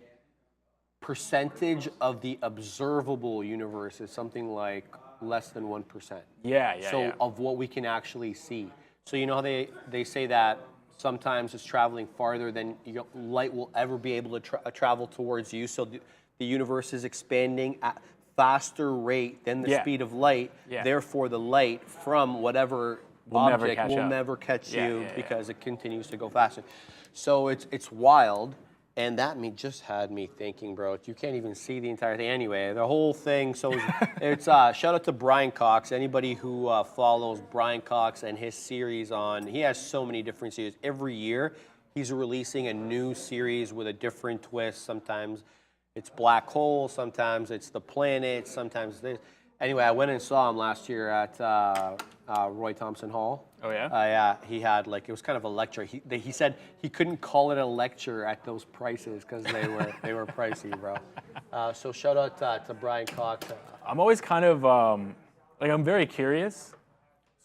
percentage of the observable universe is something like less than 1%. So of what we can actually see. So you know how they say that sometimes it's traveling farther than light will ever be able to travel towards you. So the universe is expanding at faster rate than the speed of light. Therefore, the light from whatever object will never catch you because it continues to go faster. So it's wild. And that just had me thinking, bro, you can't even see the entire thing. Anyway, the whole thing, so it's shout out to Brian Cox. Anybody who follows Brian Cox and his series he has so many different series. Every year, he's releasing a new series with a different twist. Sometimes it's black hole, sometimes it's the planet, sometimes this. Anyway, I went and saw him last year at Roy Thompson Hall. Oh, yeah? Yeah, he had it was kind of a lecture. He said he couldn't call it a lecture at those prices because they were pricey, bro. So shout out to Brian Cox. I'm always kind of, I'm very curious.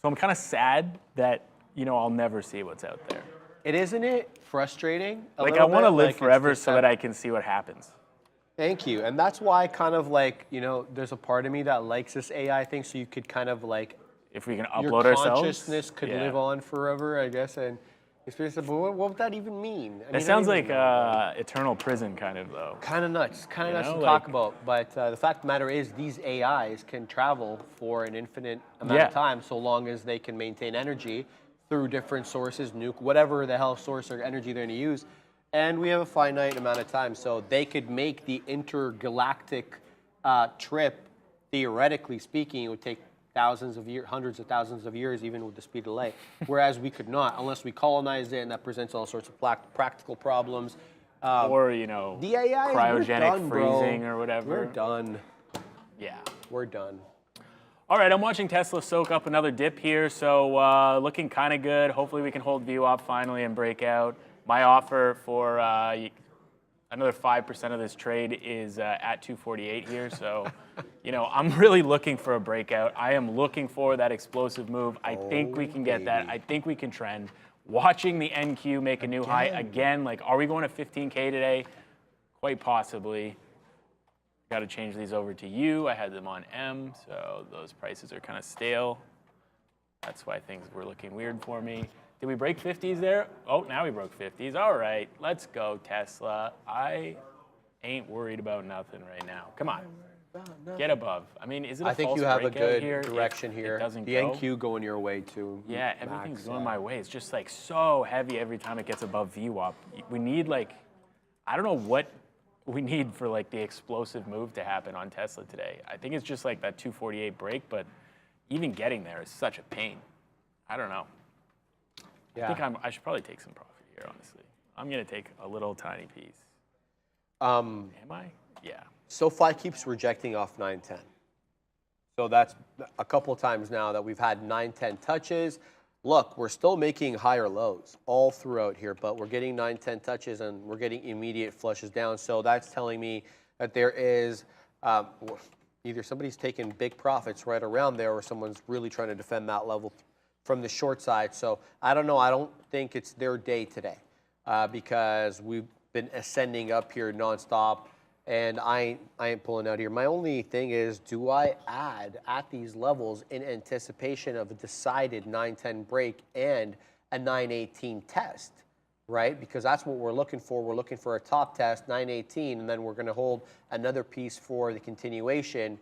So I'm kind of sad that, I'll never see what's out there. Isn't it frustrating? I want to live forever so that I can see what happens. Thank you. And that's why kind of there's a part of me that likes this AI thing, so you could kind of if we can upload ourselves, your consciousness could live on forever, I guess. And but what would that even mean? It sounds like eternal prison kind of, though. Kind of nuts. Kind of nuts to talk about. But the fact of the matter is these AIs can travel for an infinite amount of time so long as they can maintain energy through different sources, nuke, whatever the hell source or energy they're going to use. And we have a finite amount of time. So they could make the intergalactic trip, theoretically speaking, it would take thousands of years, hundreds of thousands of years, even with the speed of light. Whereas we could not, unless we colonize it, and that presents all sorts of practical problems. Or, the AI, cryogenic freezing or whatever. We're done. Yeah. We're done. All right, I'm watching Tesla soak up another dip here, so looking kind of good. Hopefully we can hold view up finally and break out. My offer for another 5% of this trade is at 248 here. So, I'm really looking for a breakout. I am looking for that explosive move. I think we can get that. I think we can trend. Watching the NQ make a new high again. Are we going to 15K today? Quite possibly. Got to change these over to U. I had them on M, so those prices are kind of stale. That's why things were looking weird for me. Did we break 50s there? Oh, now we broke 50s. All right, let's go, Tesla. I ain't worried about nothing right now. Come on, get above. I mean, is it a I think false you have a good here direction here. The NQ going your way, too. Yeah, everything's going my way. It's just so heavy every time it gets above VWAP. We need I don't know what we need for the explosive move to happen on Tesla today. I think it's just that 248 break, but even getting there is such a pain. I don't know. Yeah. I think I should probably take some profit here, honestly. I'm going to take a little tiny piece. Am I? Yeah. SoFi keeps rejecting off 910. So that's a couple times now that we've had 910 touches. Look, we're still making higher lows all throughout here, but we're getting 910 touches and we're getting immediate flushes down. So that's telling me that there is either somebody's taking big profits right around there or someone's really trying to defend that level from the short side. So I don't know. I don't think it's their day today because we've been ascending up here nonstop, and I ain't pulling out here. My only thing is, do I add at these levels in anticipation of a decided 910 break and a 918 test, right? Because that's what we're looking for. We're looking for a top test, 918, and then we're going to hold another piece for the continuation.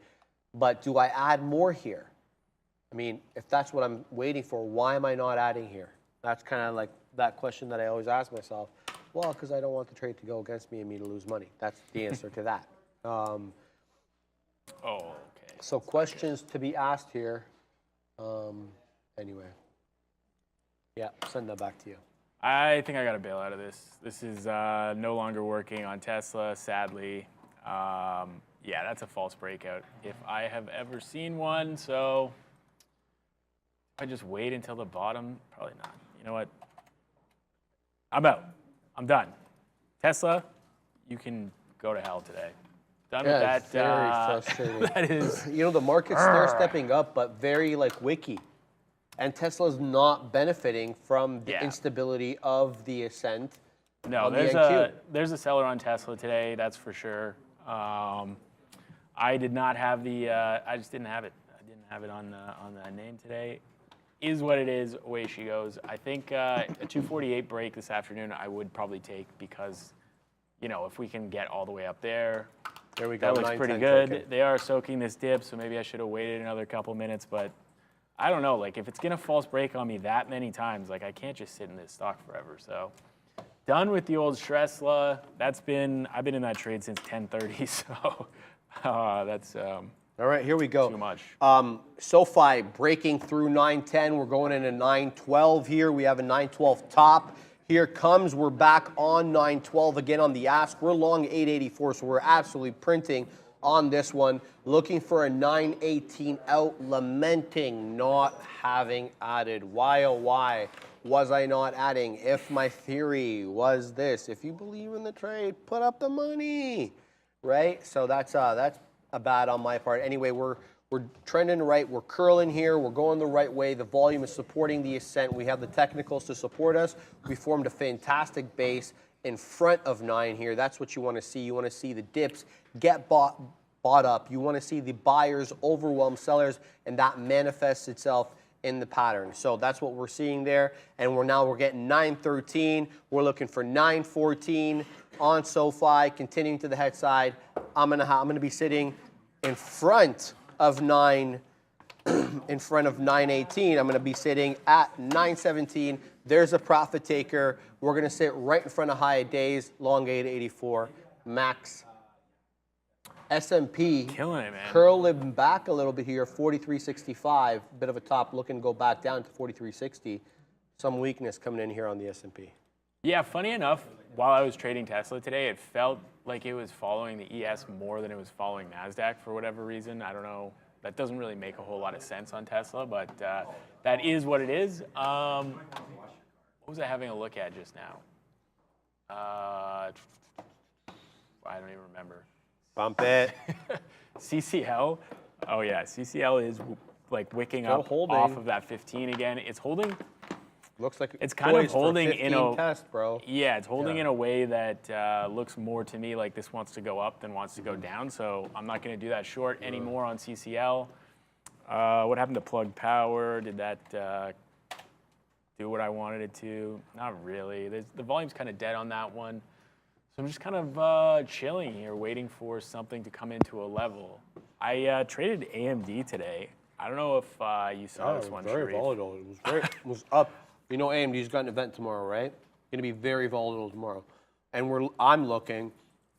But do I add more here? I mean, if that's what I'm waiting for, why am I not adding here? That's kind of that question that I always ask myself. Well, because I don't want the trade to go against me and me to lose money. That's the answer to that. Okay. So questions to be asked here. Anyway. Yeah, send that back to you. I think I got to bail out of this. This is no longer working on Tesla, sadly. Yeah, that's a false breakout if I have ever seen one. So if I just wait until the bottom, probably not. You know what? I'm out. I'm done. Tesla, you can go to hell today. Done with that. It's very frustrating. That is. You know, the market's stair stepping up, but very like wiki. And Tesla's not benefiting from the instability of the ascent. No, there's a seller on Tesla today, that's for sure. I did not have the, I just didn't have it. I didn't have it on the name today. Is what it is, away she goes. I think a 248 break this afternoon I would probably take because, you know, if we can get all the way up there, there we go. That looks pretty good. Okay. They are soaking this dip, so maybe I should have waited another couple minutes, but I don't know, like if it's gonna false break on me that many times, like I can't just sit in this stock forever. So done with the old Shresla. I've been in that trade since 10:30, so that's all right, here we go. Too much. SoFi breaking through 910. We're going into 912 here. We have a 912 top. Here comes, we're back on 912 again on the ask. We're long 884, so we're absolutely printing on this one. Looking for a 918 out, lamenting not having added. Why, oh why was I not adding? If my theory was this, if you believe in the trade, put up the money, right? So that's a bad on my part. Anyway, we're trending right. We're curling here. We're going the right way. The volume is supporting the ascent. We have the technicals to support us. We formed a fantastic base in front of 9 here. That's what you want to see. You want to see the dips get bought up. You want to see the buyers overwhelm sellers, and that manifests itself in the pattern. So that's what we're seeing there. And we're getting 913. We're looking for 914 on SoFi, continuing to the head side. I'm gonna be sitting in front of 918. I'm gonna be sitting at 917. There's a profit taker. We're gonna sit right in front of high days, long 884, max. S&P killing it, man. Curling back a little bit here, 43.65. Bit of a top, looking to go back down to 43.60. Some weakness coming in here on the S&P. Yeah, funny enough, while I was trading Tesla today, it felt like it was following the ES more than it was following NASDAQ for whatever reason. I don't know. That doesn't really make a whole lot of sense on Tesla, but that is what it is. What was I having a look at just now? I don't even remember. Bump it. CCL. Oh, yeah. CCL is like wicking up off of that 15 again. It's holding. Looks like it's kind of holding in a test, bro. Yeah, it's holding in a way that looks more to me like this wants to go up than wants to go down. So I'm not going to do that short anymore on CCL. What happened to plug power? Did that do what I wanted it to? Not really. The volume's kind of dead on that one. So I'm just kind of chilling here, waiting for something to come into a level. I traded AMD today. I don't know if you saw this one, very volatile. It was great. It was up. You know AMD's got an event tomorrow, right? Going to be very volatile tomorrow. And I'm looking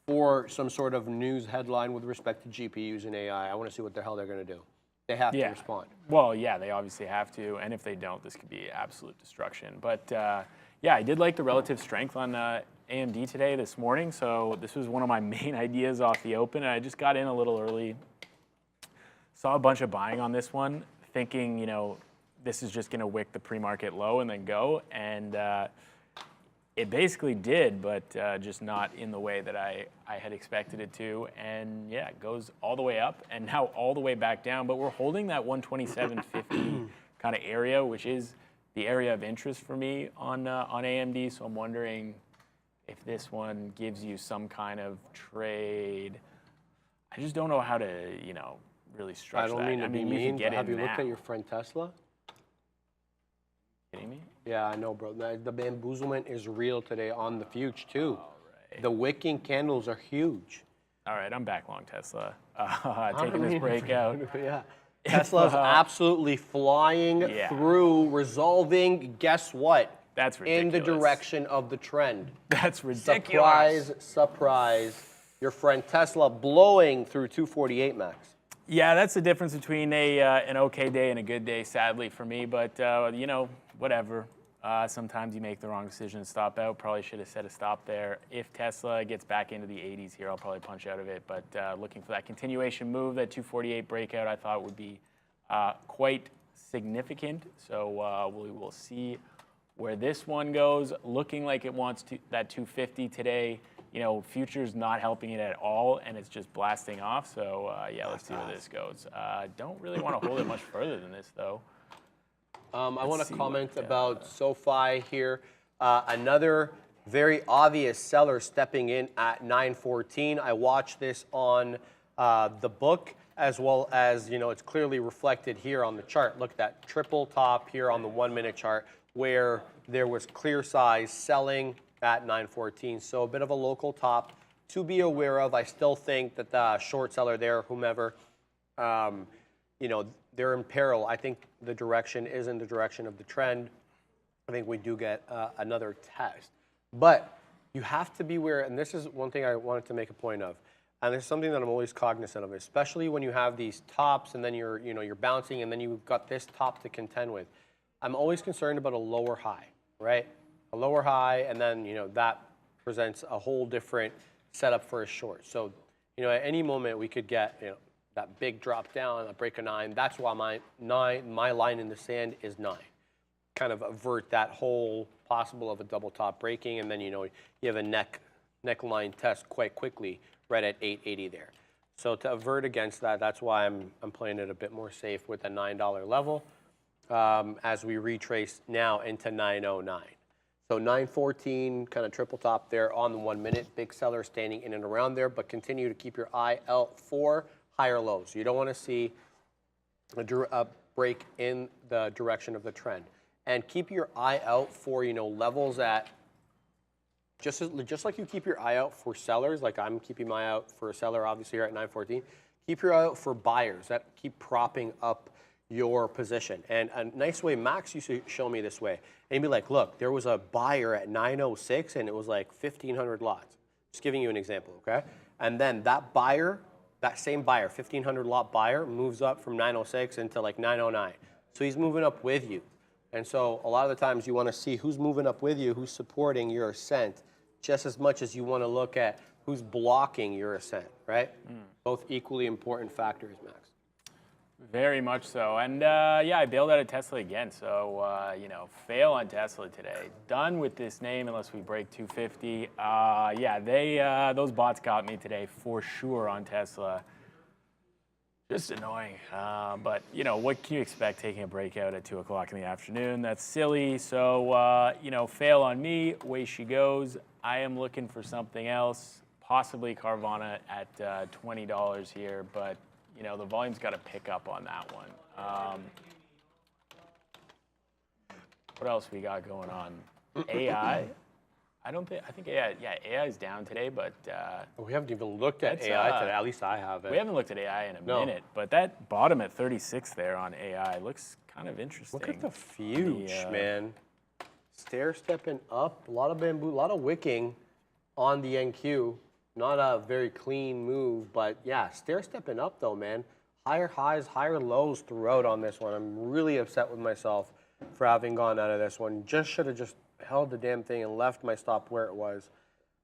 for some sort of news headline with respect to GPUs and AI. I want to see what the hell they're going to do. They have to respond. Well, yeah, they obviously have to. And if they don't, this could be absolute destruction. But yeah, I did like the relative strength on AMD today, this morning. So this was one of my main ideas off the open. And I just got in a little early. Saw a bunch of buying on this one, thinking, you know, this is just going to wick the pre-market low and then go. And it basically did, but just not in the way that I had expected it to. And yeah, it goes all the way up and now all the way back down. But we're holding that 127.50 kind of area, which is the area of interest for me on AMD. So I'm wondering if this one gives you some kind of trade. I just don't know how to, you know, really structure that. I don't mean to be mean, but have you looked at your friend Tesla? Kidding me? Yeah, I know, bro. The bamboozlement is real today on the future, too. Right. The wicking candles are huge. All right, I'm back long Tesla. Taking this breakout. Yeah. Tesla's absolutely flying through, resolving, guess what? That's ridiculous. In the direction of the trend. That's ridiculous. Surprise, surprise. Your friend Tesla blowing through 248 max. Yeah, that's the difference between an okay day and a good day, sadly for me. But, you know, whatever. Sometimes you make the wrong decision to stop out. Probably should have set a stop there. If Tesla gets back into the 80s here, I'll probably punch out of it. But looking for that continuation move, that 248 breakout, I thought would be quite significant. So we will see where this one goes. Looking like it wants that 250 today. Futures not helping it at all, and it's just blasting off. So yeah, let's see where this goes. Don't really want to hold it much further than this, though. I want to comment about SoFi here. Another very obvious seller stepping in at 914. I watched this on the book, as well as, it's clearly reflected here on the chart. Look at that triple top here on the 1 minute chart where there was clear size selling at 914. So a bit of a local top to be aware of. I still think that the short seller there, whomever, they're in peril. I think the direction is in the direction of the trend. I think we do get another test. But you have to be aware, and this is one thing I wanted to make a point of, and this is something that I'm always cognizant of, especially when you have these tops and then you're bouncing and then you've got this top to contend with. I'm always concerned about a lower high, right? A lower high, and then that presents a whole different setup for a short. So at any moment we could get that big drop down, a break of 9. That's why my line in the sand is 9. Kind of avert that whole possible of a double top breaking, and then you have a neckline test quite quickly right at 880 there. So to avert against that, that's why I'm playing it a bit more safe with a $9 level as we retrace now into 909. So 914, kind of triple top there on the 1 minute. Big seller standing in and around there, but continue to keep your eye out for higher lows. You don't want to see a break in the direction of the trend. And keep your eye out for levels at, just like you keep your eye out for sellers, like I'm keeping my eye out for a seller obviously here at 914, keep your eye out for buyers that keep propping up your position. And a nice way, Max used to show me this way. And he'd be like, look, there was a buyer at 906 and it was like 1,500 lots. Just giving you an example, okay? And then that buyer, that same buyer, 1,500 lot buyer, moves up from 906 into like 909. So he's moving up with you. And so a lot of the times you want to see who's moving up with you, who's supporting your ascent, just as much as you want to look at who's blocking your ascent, right? Both equally important factors, Max. Very much so. And yeah, I bailed out of Tesla again. So, fail on Tesla today. Done with this name unless we break 250. Yeah, those bots got me today for sure on Tesla. Just annoying. But, what can you expect taking a breakout at 2 o'clock in the afternoon? That's silly. So, fail on me. Away she goes. I am looking for something else, possibly Carvana at $20 here, but the volume's got to pick up on that one. What else we got going on? AI. I think AI is down today, but we haven't even looked at AI today. At least I haven't. We haven't looked at AI in a minute, but that bottom at 36 there on AI looks kind of interesting. Look at the fuge, man. Stair stepping up, a lot of bamboo, a lot of wicking on the NQ. Not a very clean move, but yeah, stair stepping up though, man. Higher highs, higher lows throughout on this one. I'm really upset with myself for having gone out of this one. Should have just held the damn thing and left my stop where it was.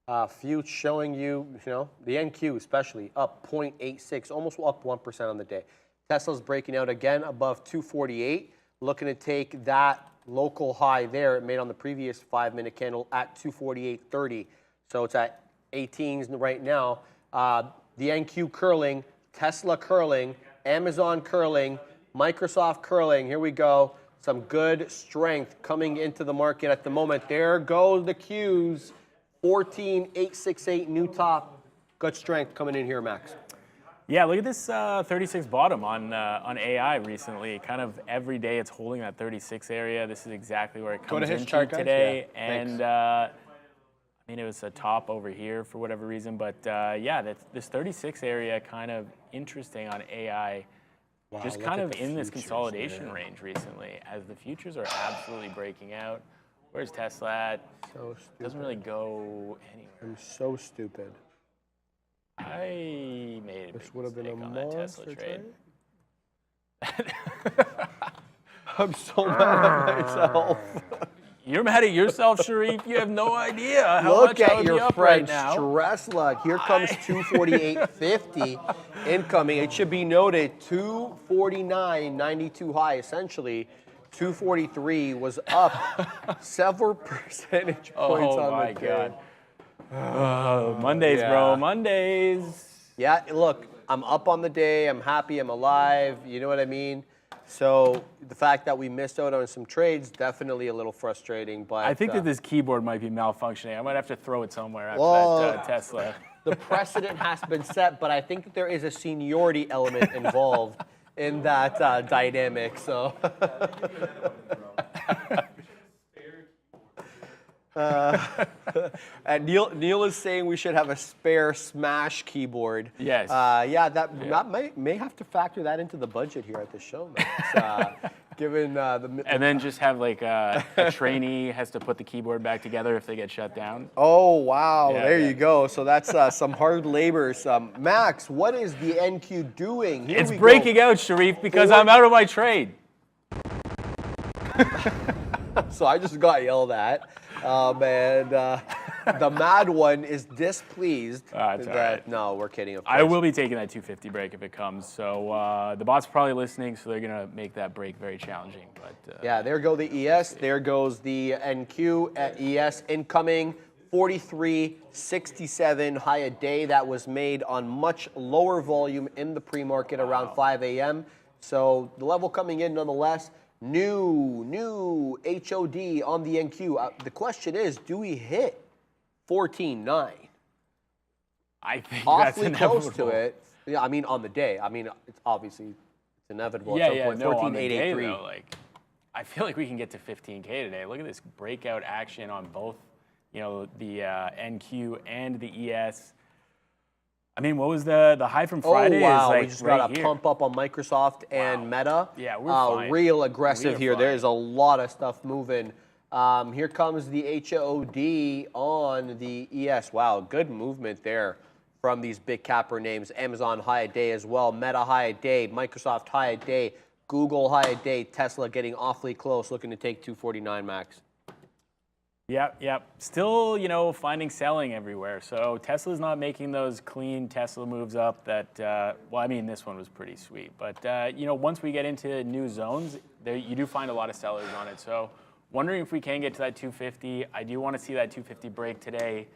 Fuge showing you, the NQ especially up 0.86, almost up 1% on the day. Tesla's breaking out again above 248, looking to take that local high there it made on the previous 5 minute candle at 248.30. So it's at 18s right now. The NQ curling, Tesla curling, Amazon curling, Microsoft curling. Here we go. Some good strength coming into the market at the moment. There goes the Qs. 14,868 new top. Good strength coming in here, Max. Yeah, look at this 36 bottom on AI recently. Kind of every day it's holding that 36 area. This is exactly where it comes into today. Yeah, and it was a top over here for whatever reason. But yeah, this 36 area kind of interesting on AI. Wow, just kind of in this consolidation range recently as the futures are absolutely breaking out. Where's Tesla at? So stupid. Doesn't really go anywhere. I'm so stupid. I made a mistake on that Tesla trade. I'm so mad at myself. You're mad at yourself, Sharif. You have no idea how Look much I at would be your up friend right now. Stress Luck. Here comes 248.50 incoming. It should be noted 249.92 high, essentially. 243 was up several percentage points on my the day. God. Mondays, bro. Mondays. Yeah, look, I'm up on the day. I'm happy. I'm alive. You know what I mean? So the fact that we missed out on some trades, definitely a little frustrating. But I think that this keyboard might be malfunctioning. I might have to throw it somewhere after that Tesla. The precedent has been set, but I think that there is a seniority element involved in that dynamic. So. And Neil is saying we should have a spare Smash keyboard. Yes. That may have to factor that into the budget here at the show, Max. Given the And then just have like a trainee has to put the keyboard back together if they get shut down. Oh wow, Yeah, there you go. So that's some hard labor. Max, what is the NQ doing? Here It's we breaking out, Sharif, because I'm out of my trade. So I just got yelled at. And the mad one is displeased. It's all right. No, we're kidding. Of course. I will be taking that 250 break if it comes. So the bot's probably listening, so they're going to make that break very challenging. But yeah, there go the ES. There goes the NQ at ES incoming. 43.67 high a day. That was made on much lower volume in the pre-market around 5 a.m. So the level coming in nonetheless. New HOD on the NQ. The question is, do we hit 14.9? I think Awfully that's close inevitable. to it. Yeah, I mean on the day. I mean, it's obviously inevitable Yeah, at some point. no, on the day, 14.883. though, like, I feel like we can get to 15K today. Look at this breakout action on both, the NQ and the ES. I mean, what was the high from Friday? Oh, wow. Is like We just right got a here. pump up on Microsoft and Meta. Yeah, we're fine. Real aggressive We're here. fine. There's a lot of stuff moving. Here comes the HOD on the ES. Wow, good movement there from these big capper names. Amazon high a day as well. Meta high a day. Microsoft high a day. Google high a day. Tesla getting awfully close, looking to take 249 max. Yep. Still, finding selling everywhere. So Tesla's not making those clean Tesla moves up that, this one was pretty sweet. But, once we get into new zones, you do find a lot of sellers on it. So wondering if we can get to that 250. I do want to see that 250 break today.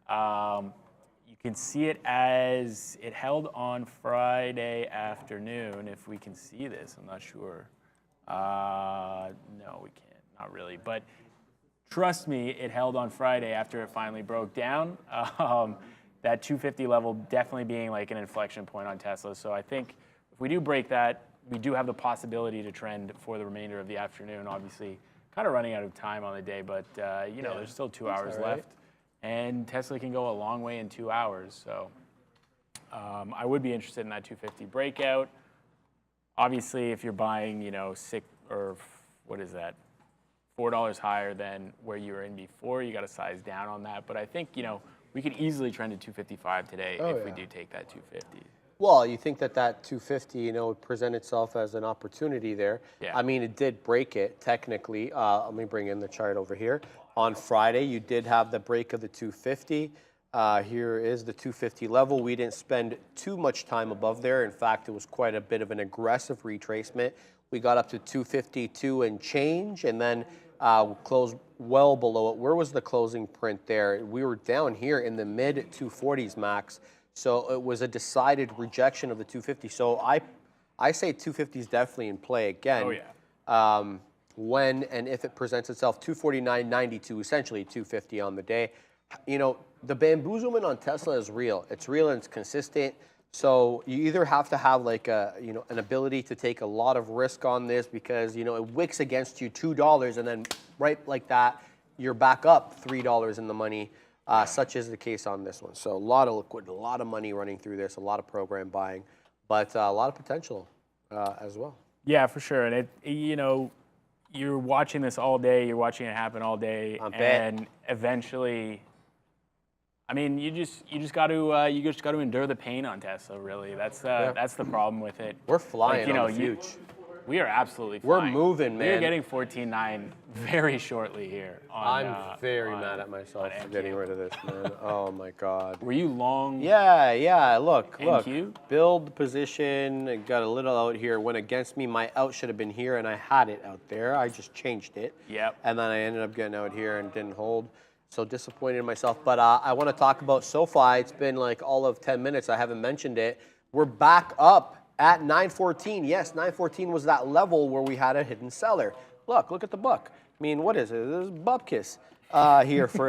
You can see it as it held on Friday afternoon. If we can see this, I'm not sure. No, we can't. Not really. But trust me, it held on Friday after it finally broke down. That 250 level definitely being like an inflection point on Tesla. So I think if we do break that, we do have the possibility to trend for the remainder of the afternoon. Obviously, kind of running out of time on the day, but there's still 2 hours left. And Tesla can go a long way in 2 hours. So I would be interested in that 250 breakout. Obviously, if you're buying, $4 higher than where you were in before, you got to size down on that. But I think, we could easily trend to 255 today if we do take that 250. Well, you think that 250, would present itself as an opportunity there. Yeah. I mean, it did break it technically. Let me bring in the chart over here. On Friday, you did have the break of the 250. Here is the 250 level. We didn't spend too much time above there. In fact, it was quite a bit of an aggressive retracement. We got up to 252 and change, and then closed well below it. Where was the closing print there? We were down here in the mid 240s max. So it was a decided rejection of the 250. So I say 250 is definitely in play again. Oh, yeah. When and if it presents itself, 249.92, essentially 250 on the day. The bamboozlement on Tesla is real. It's real and it's consistent. So you either have to have like an ability to take a lot of risk on this because, it wicks against you $2 and then right like that, you're back up $3 in the money. Such is the case on this one. So a lot of liquid, a lot of money running through this, a lot of program buying, but a lot of potential as well. Yeah, for sure. And you're watching this all day. You're watching it happen all day, and eventually, you just got to endure the pain on Tesla. Really, that's the problem with it. We're flying on the future. We are absolutely We're flying. moving, man. We're getting 14.9 very shortly here. I'm very mad at myself for getting rid of this, man. Oh my God. Were you long? Yeah. Look. NQ? Build position. It got a little out here. Went against me. My out should have been here, and I had it out there. I just changed it. Yep. And then I ended up getting out here and didn't hold. So disappointed in myself. But I want to talk about SoFi. It's been like all of 10 minutes. I haven't mentioned it. We're back up at 914. Yes, 914 was that level where we had a hidden seller. Look at the book. I mean, what is it? This is bupkis here for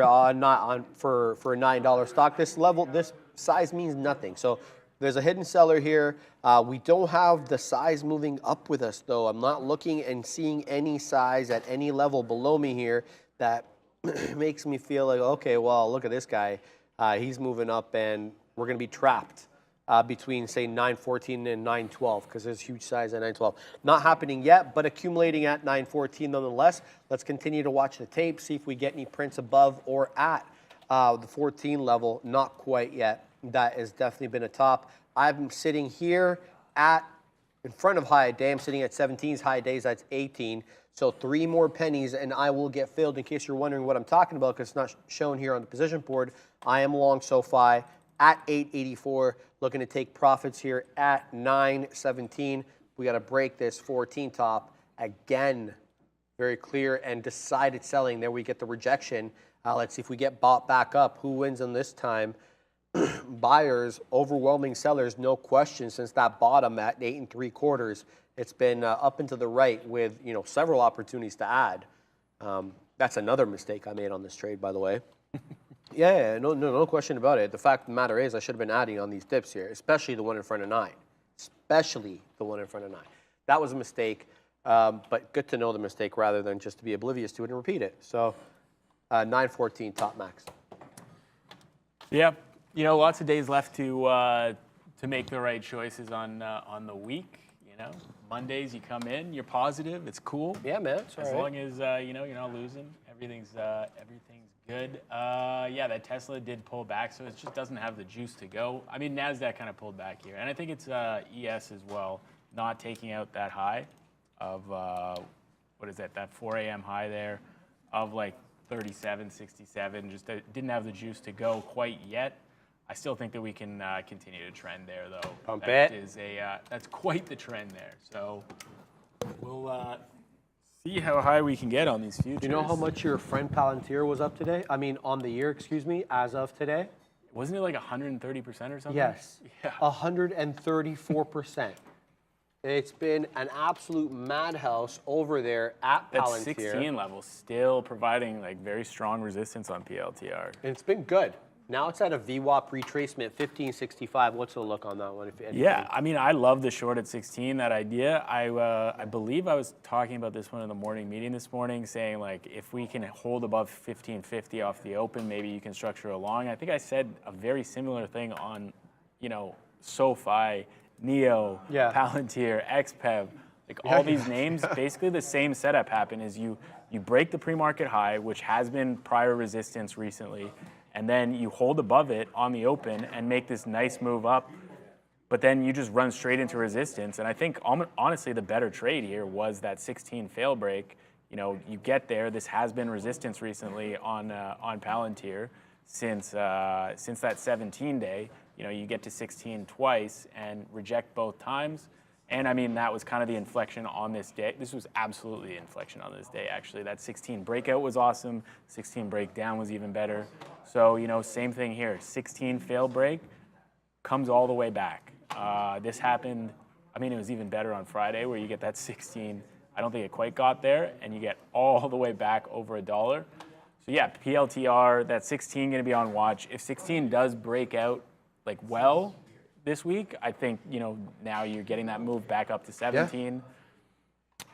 for a $9 stock. This level, this size means nothing. So there's a hidden seller here. We don't have the size moving up with us though. I'm not looking and seeing any size at any level below me here that makes me feel like, okay, well, look at this guy. He's moving up and we're going to be trapped between, say, 914 and 912 because there's huge size at 912. Not happening yet, but accumulating at 914 nonetheless. Let's continue to watch the tape, see if we get any prints above or at the 14 level. Not quite yet. That has definitely been a top. I'm sitting here in front of high day. I'm sitting at 17's high days. That's 18. So 3 more pennies and I will get filled. In case you're wondering what I'm talking about, because it's not shown here on the position board, I am long SoFi at 884, looking to take profits here at 917. We got to break this 14 top again. Very clear and decided selling. There we get the rejection. Let's see if we get bought back up. Who wins on this time? Buyers, overwhelming sellers, no question, since that bottom at 8 3/4. It's been up and to the right with several opportunities to add. That's another mistake I made on this trade, by the way. Yeah, no question about it. The fact of the matter is I should have been adding on these dips here, especially the one in front of 9. Especially the one in front of 9. That was a mistake, but good to know the mistake rather than just to be oblivious to it and repeat it. So 914 top max. Yeah, lots of days left to make the right choices on the week. Mondays you come in, you're positive, it's cool. Yeah, man. As long as you're not losing, everything's good. Yeah, that Tesla did pull back, so it just doesn't have the juice to go. I mean, NASDAQ kind of pulled back here, and I think it's ES as well, not taking out that high of what is that 4 a.m. high there of like 37.67. Just didn't have the juice to go quite yet. I still think that we can continue to trend there, though. Pump that it. is that's quite the trend there. So we'll see how high we can get on these futures. Do you know how much your friend Palantir was up today? I mean, on the year, excuse me, as of today? Wasn't it like 130% or something? Yes. Yeah. 134%. It's been an absolute madhouse over there at That Palantir. 16 level still providing like very strong resistance on PLTR. And it's been good. Now it's at a VWAP retracement, 1565. What's the look on that one? Yeah, I mean, I love the short at 16, that idea. I believe I was talking about this one in the morning meeting this morning, saying like if we can hold above 1550 off the open, maybe you can structure a long. I think I said a very similar thing on, SoFi, Neo, Palantir, XPEV, like all these names. Basically the same setup happened is you break the pre-market high, which has been prior resistance recently, and then you hold above it on the open and make this nice move up, but then you just run straight into resistance. And I think, honestly, the better trade here was that 16 fail break. You get there. This has been resistance recently on Palantir since that 17 day. You get to 16 twice and reject both times. And I mean, that was kind of the inflection on this day. This was absolutely the inflection on this day, actually. That 16 breakout was awesome. 16 breakdown was even better. So, same thing here. 16 fail break comes all the way back. This happened, I mean, it was even better on Friday where you get that 16. I don't think it quite got there, and you get all the way back over $1. So yeah, PLTR, that 16 going to be on watch. If 16 does break out this week, I think, now you're getting that move back up to 17.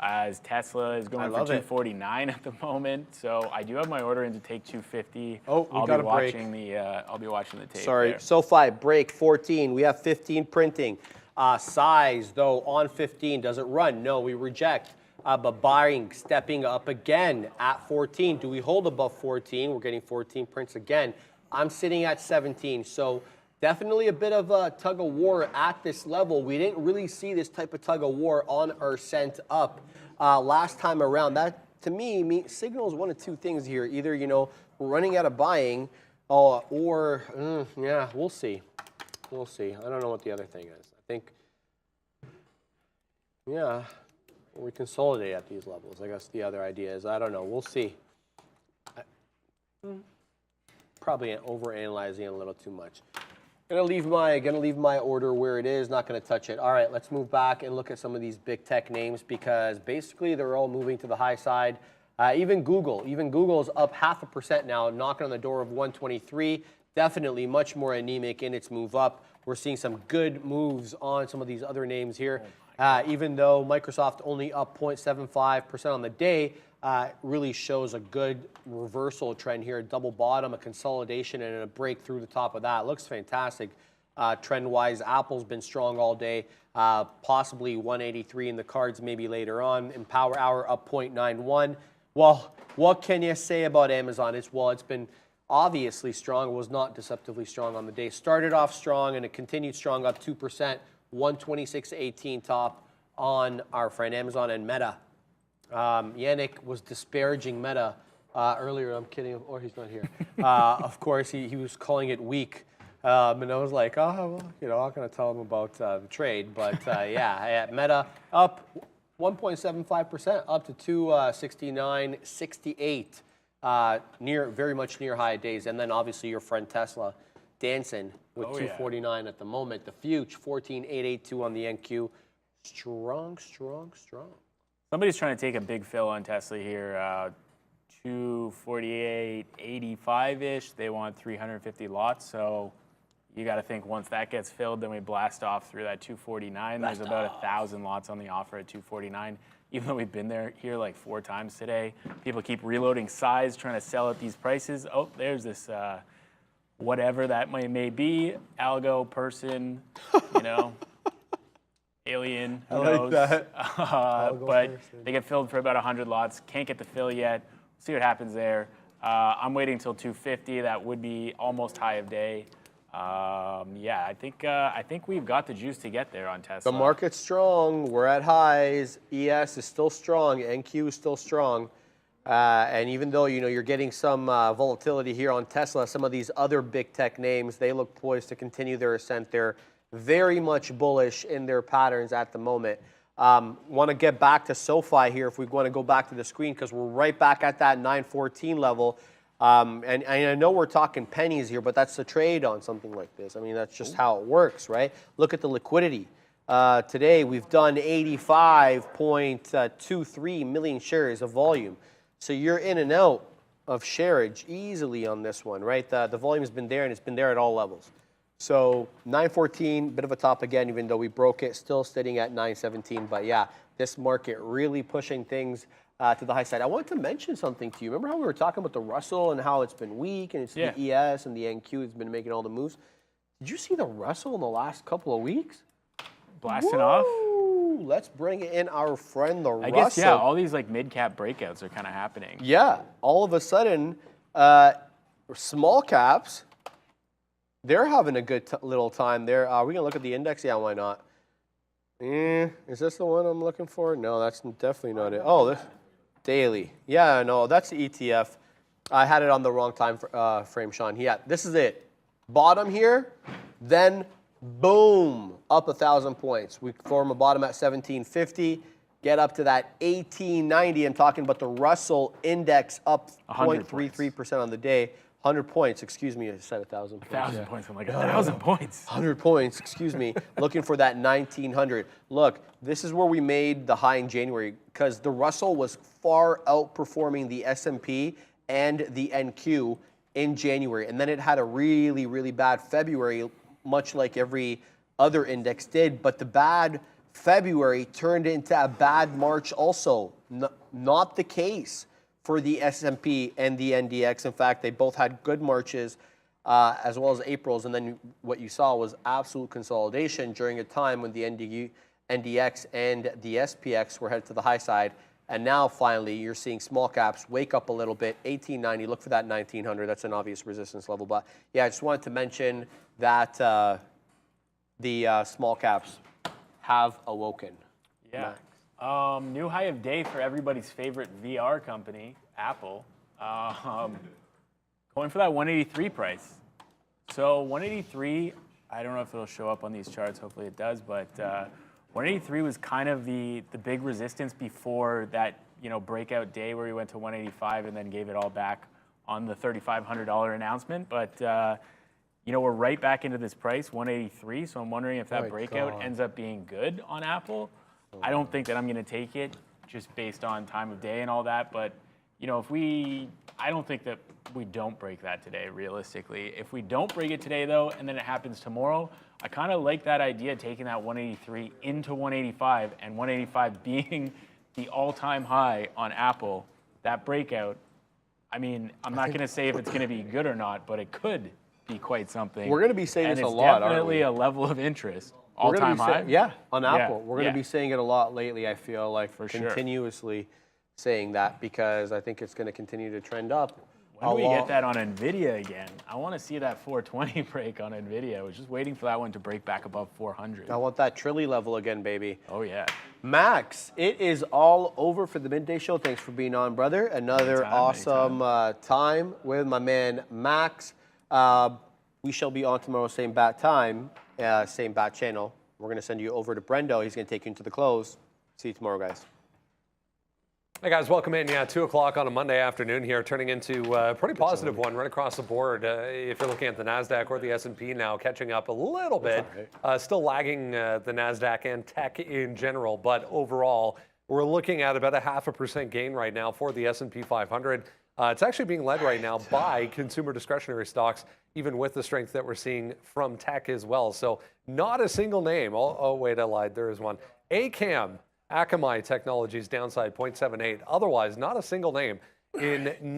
As Tesla is going for 249 at the moment. So I do have my order in to take 250. Oh, I'll be watching the tape. Sorry, there. SoFi break 14. We have 15 printing. Size though on 15, does it run? No, we reject. But buying, stepping up again at 14. Do we hold above 14? We're getting 14 prints again. I'm sitting at 17. So Definitely a bit of a tug of war at this level. We didn't really see this type of tug of war on our scent up last time around. That, to me, signals one of two things here. Either, we're running out of buying or yeah, we'll see. We'll see. I don't know what the other thing is. I think, yeah, we consolidate at these levels. I guess the other idea is, I don't know. We'll see. Probably overanalyzing it a little too much. Gonna leave my order where it is, not gonna touch it. All right, let's move back and look at some of these big tech names because basically they're all moving to the high side. Even Google's up 0.5% now, knocking on the door of 123. Definitely much more anemic in its move up. We're seeing some good moves on some of these other names here. Even though Microsoft only up 0.75% on the day, really shows a good reversal trend here, a double bottom, a consolidation, and a break through the top of that. Looks fantastic trend-wise. Apple's been strong all day, possibly 183 in the cards maybe later on. In Power Hour up 0.91. Well, what can you say about Amazon? It's been obviously strong. It was not deceptively strong on the day. Started off strong and it continued strong, up 2%, 126.18 top on our friend Amazon and Meta. Yannick was disparaging Meta earlier. I'm kidding, or he's not here. Of course, he was calling it weak. And I was like, oh, well, I'm not going to tell him about the trade. But yeah, Meta up 1.75%, up to 269.68, very much near high days. And then obviously your friend Tesla dancing with 249 at the moment. The Fuge 14.882 on the NQ. Strong, strong, strong. Somebody's trying to take a big fill on Tesla here. 248.85-ish. They want 350 lots. So you got to think once that gets filled, then we blast off through that 249. There's about 1,000 lots on the offer at 249. Even though we've been here like 4 times today, people keep reloading size, trying to sell at these prices. Oh, there's this whatever that may be, algo person, alien, who knows? That. But they get filled for about 100 lots. Can't get the fill yet. See what happens there. I'm waiting until 250. That would be almost high of day. Yeah, I think we've got the juice to get there on Tesla. The market's strong. We're at highs. ES is still strong. NQ is still strong. And even though you're getting some volatility here on Tesla, some of these other big tech names, they look poised to continue their ascent. They're very much bullish in their patterns at the moment. Want to get back to SoFi here if we want to go back to the screen because we're right back at that 914 level. And I know we're talking pennies here, but that's the trade on something like this. I mean, that's just how it works, right? Look at the liquidity. Today, we've done 85.23 million shares of volume. So you're in and out of shareage easily on this one, right? The volume has been there, and it's been there at all levels. So 914, bit of a top again, even though we broke it, still sitting at 917. But yeah, this market really pushing things to the high side. I wanted to mention something to you. Remember how we were talking about the Russell and how it's been weak, and it's the ES and the NQ has been making all the moves? Did you see the Russell in the last couple of weeks? Blasting off. Let's bring in our friend the Russell. I guess, yeah, all these like mid-cap breakouts are kind of happening. Yeah, all of a sudden, small caps, they're having a good little time there. Are we going to look at the index? Yeah, why not? Is this the one I'm looking for? No, that's definitely not it. Oh, this daily. Yeah, no, that's the ETF. I had it on the wrong time frame, Sean. Yeah, this is it. Bottom here, then boom, up 1,000 points. We form a bottom at 1750, get up to that 1890. I'm talking about the Russell index up 0.33% on the day. 100 points, excuse me, I said 1,000 points. 1,000 points, I'm like, 1,000 points. 100 points, excuse me, looking for that 1,900. Look, this is where we made the high in January because the Russell was far outperforming the S&P and the NQ in January. And then it had a really, really bad February, much like every other index did. But the bad February turned into a bad March also. Not the case for the S&P and the NDX. In fact, they both had good Marches as well as Aprils. And then what you saw was absolute consolidation during a time when the NDX and the SPX were headed to the high side. And now finally, you're seeing small caps wake up a little bit. 1890, look for that 1900. That's an obvious resistance level. But yeah, I just wanted to mention that the small caps have awoken. Yeah. New high of day for everybody's favorite VR company, Apple. Going for that 183 price. So 183, I don't know if it'll show up on these charts. Hopefully it does. But 183 was kind of the big resistance before that breakout day where we went to 185 and then gave it all back on the $3,500 announcement. But we're right back into this price, 183. So I'm wondering if that breakout ends up being good on Apple. I don't think that I'm going to take it just based on time of day and all that. But I don't think that we don't break that today, realistically. If we don't break it today, though, and then it happens tomorrow, I kind of like that idea, taking that 183 into 185, and 185 being the all-time high on Apple. That breakout, I mean, I'm not going to say if it's going to be good or not, but it could be quite something. We're going to be saying and this a lot, aren't we? definitely a level of interest. All-time high? Yeah, on Apple. Yeah, We're going to be saying it a lot lately, I feel like, For sure. continuously saying that, because I think it's going to continue to trend up. When do we get that on NVIDIA again? I want to see that 420 break on NVIDIA. I was just waiting for that one to break back above 400. I want that Trilly level again, baby. Oh, yeah. Max, it is all over for the Midday Show. Thanks for being on, brother. Another awesome time with my man, Max. We shall be on tomorrow, same bat time, same bat channel. We're going to send you over to Brendo. He's going to take you into the close. See you tomorrow, guys. Hey guys, welcome in. Yeah, 2 o'clock on a Monday afternoon here, turning into a pretty positive one right across the board. If you're looking at the NASDAQ or the S&P now, catching up a little bit, still lagging the NASDAQ and tech in general, but overall, we're looking at about a 0.5% gain right now for the S&P 500. It's actually being led right now by consumer discretionary stocks, even with the strength that we're seeing from tech as well. So not a single name. Oh wait, I lied. There is one. Akamai Technologies downside 0.78. Otherwise, not a single name in